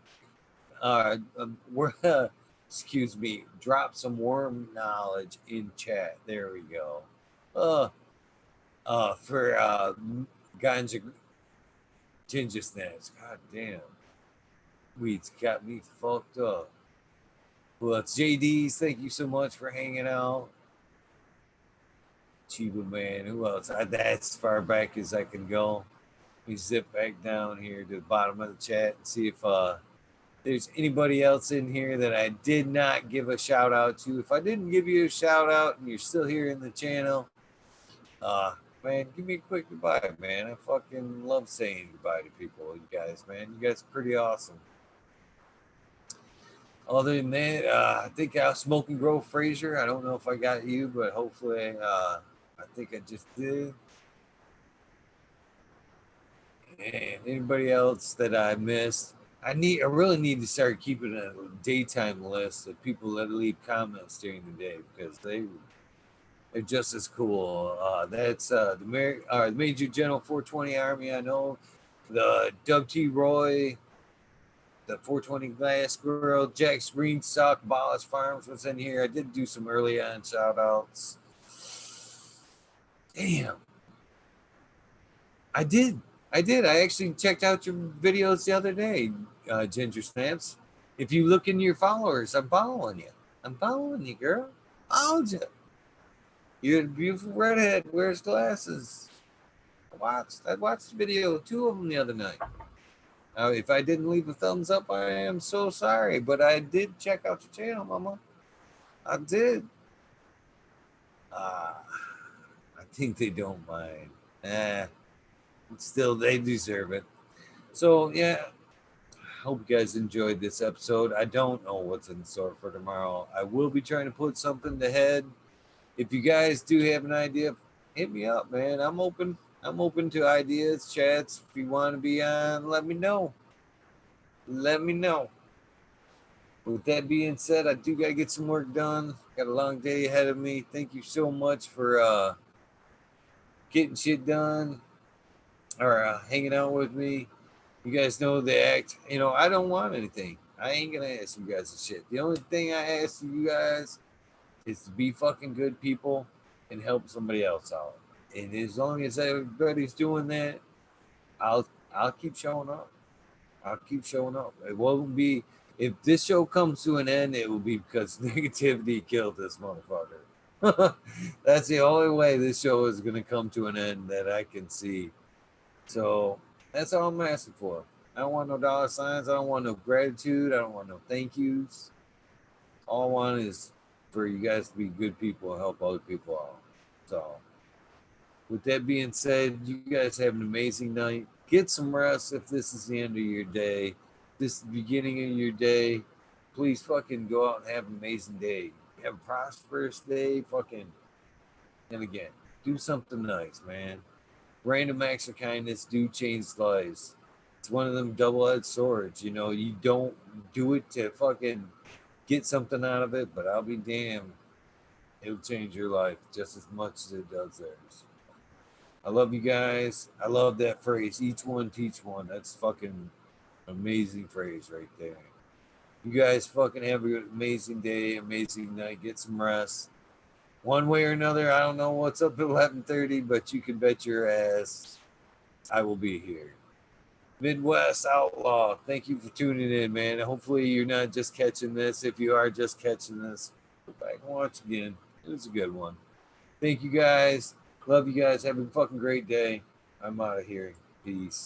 Excuse me, drop some worm knowledge in chat. There we go. For ganja ginger snaps. God damn. Weeds got me fucked up. Well, it's JD's. Thank you so much for hanging out. Chiba Man. Who else? That's as far back as I can go. Let me zip back down here to the bottom of the chat and see if there's anybody else in here that I did not give a shout out to. If I didn't give you a shout out and you're still here in the channel, man, give me a quick goodbye, man. I fucking love saying goodbye to people, you guys, man. You guys are pretty awesome. Other than that, I think Smoking Grove Fraser. I don't know if I got you, but hopefully, I think I just did. And anybody else that I missed? I really need to start keeping a daytime list of people that leave comments during the day because they're just as cool. That's the Major General 420 Army. I know the Doug T. Roy, the 420 Glass Squirrel, Jack's Greenstock, Bollis Farms was in here. I did do some early on shout outs. Damn. I did. I actually checked out your videos the other day, Ginger Snaps. If you look in your followers, I'm following you. I'm following you, girl. Followed you. You're a beautiful redhead. Wears glasses. I watched the video, two of them the other night. If I didn't leave a thumbs up, I am so sorry. But I did check out your channel, Mama. I did. Uh, I think they don't mind. Still, they deserve it. So, yeah, hope you guys enjoyed this episode. I don't know what's in store for tomorrow. I will be trying to put something ahead. If you guys do have an idea, hit me up, man. I'm open. I'm open to ideas, chats. If you want to be on, let me know. Let me know. With that being said, I do gotta get some work done. Got a long day ahead of me. Thank you so much for getting shit done or hanging out with me. You guys know the act. I don't want anything. I ain't gonna ask you guys shit. The only thing I ask you guys is to be fucking good people and help somebody else out. And as long as everybody's doing that, I'll I'll keep showing up. I'll keep showing up. It won't be if this show comes to an end, it will be because negativity killed this motherfucker. That's the only way this show is gonna come to an end that I can see. So that's all I'm asking for. I don't want no dollar signs. I don't want no gratitude. I don't want no thank yous. All I want is for you guys to be good people and help other people out. So, with that being said, you guys have an amazing night. Get some rest if this is the end of your day. This is the beginning of your day. Please fucking go out and have an amazing day. Have a prosperous day. Fucking, and again, do something nice, man. Random acts of kindness do change lives. It's one of them double-edged swords. You don't do it to fucking get something out of it, but I'll be damned, it'll change your life just as much as it does theirs. I love you guys. I love that phrase. Each one teach one. That's fucking amazing phrase right there. You guys fucking have an amazing day, amazing night. Get some rest. One way or another, I don't know what's up at 11:30, but you can bet your ass I will be here. Midwest Outlaw, thank you for tuning in, man. Hopefully you're not just catching this. If you are just catching this, go back and watch again. It was a good one. Thank you guys. Love you guys. Have a fucking great day. I'm out of here. Peace.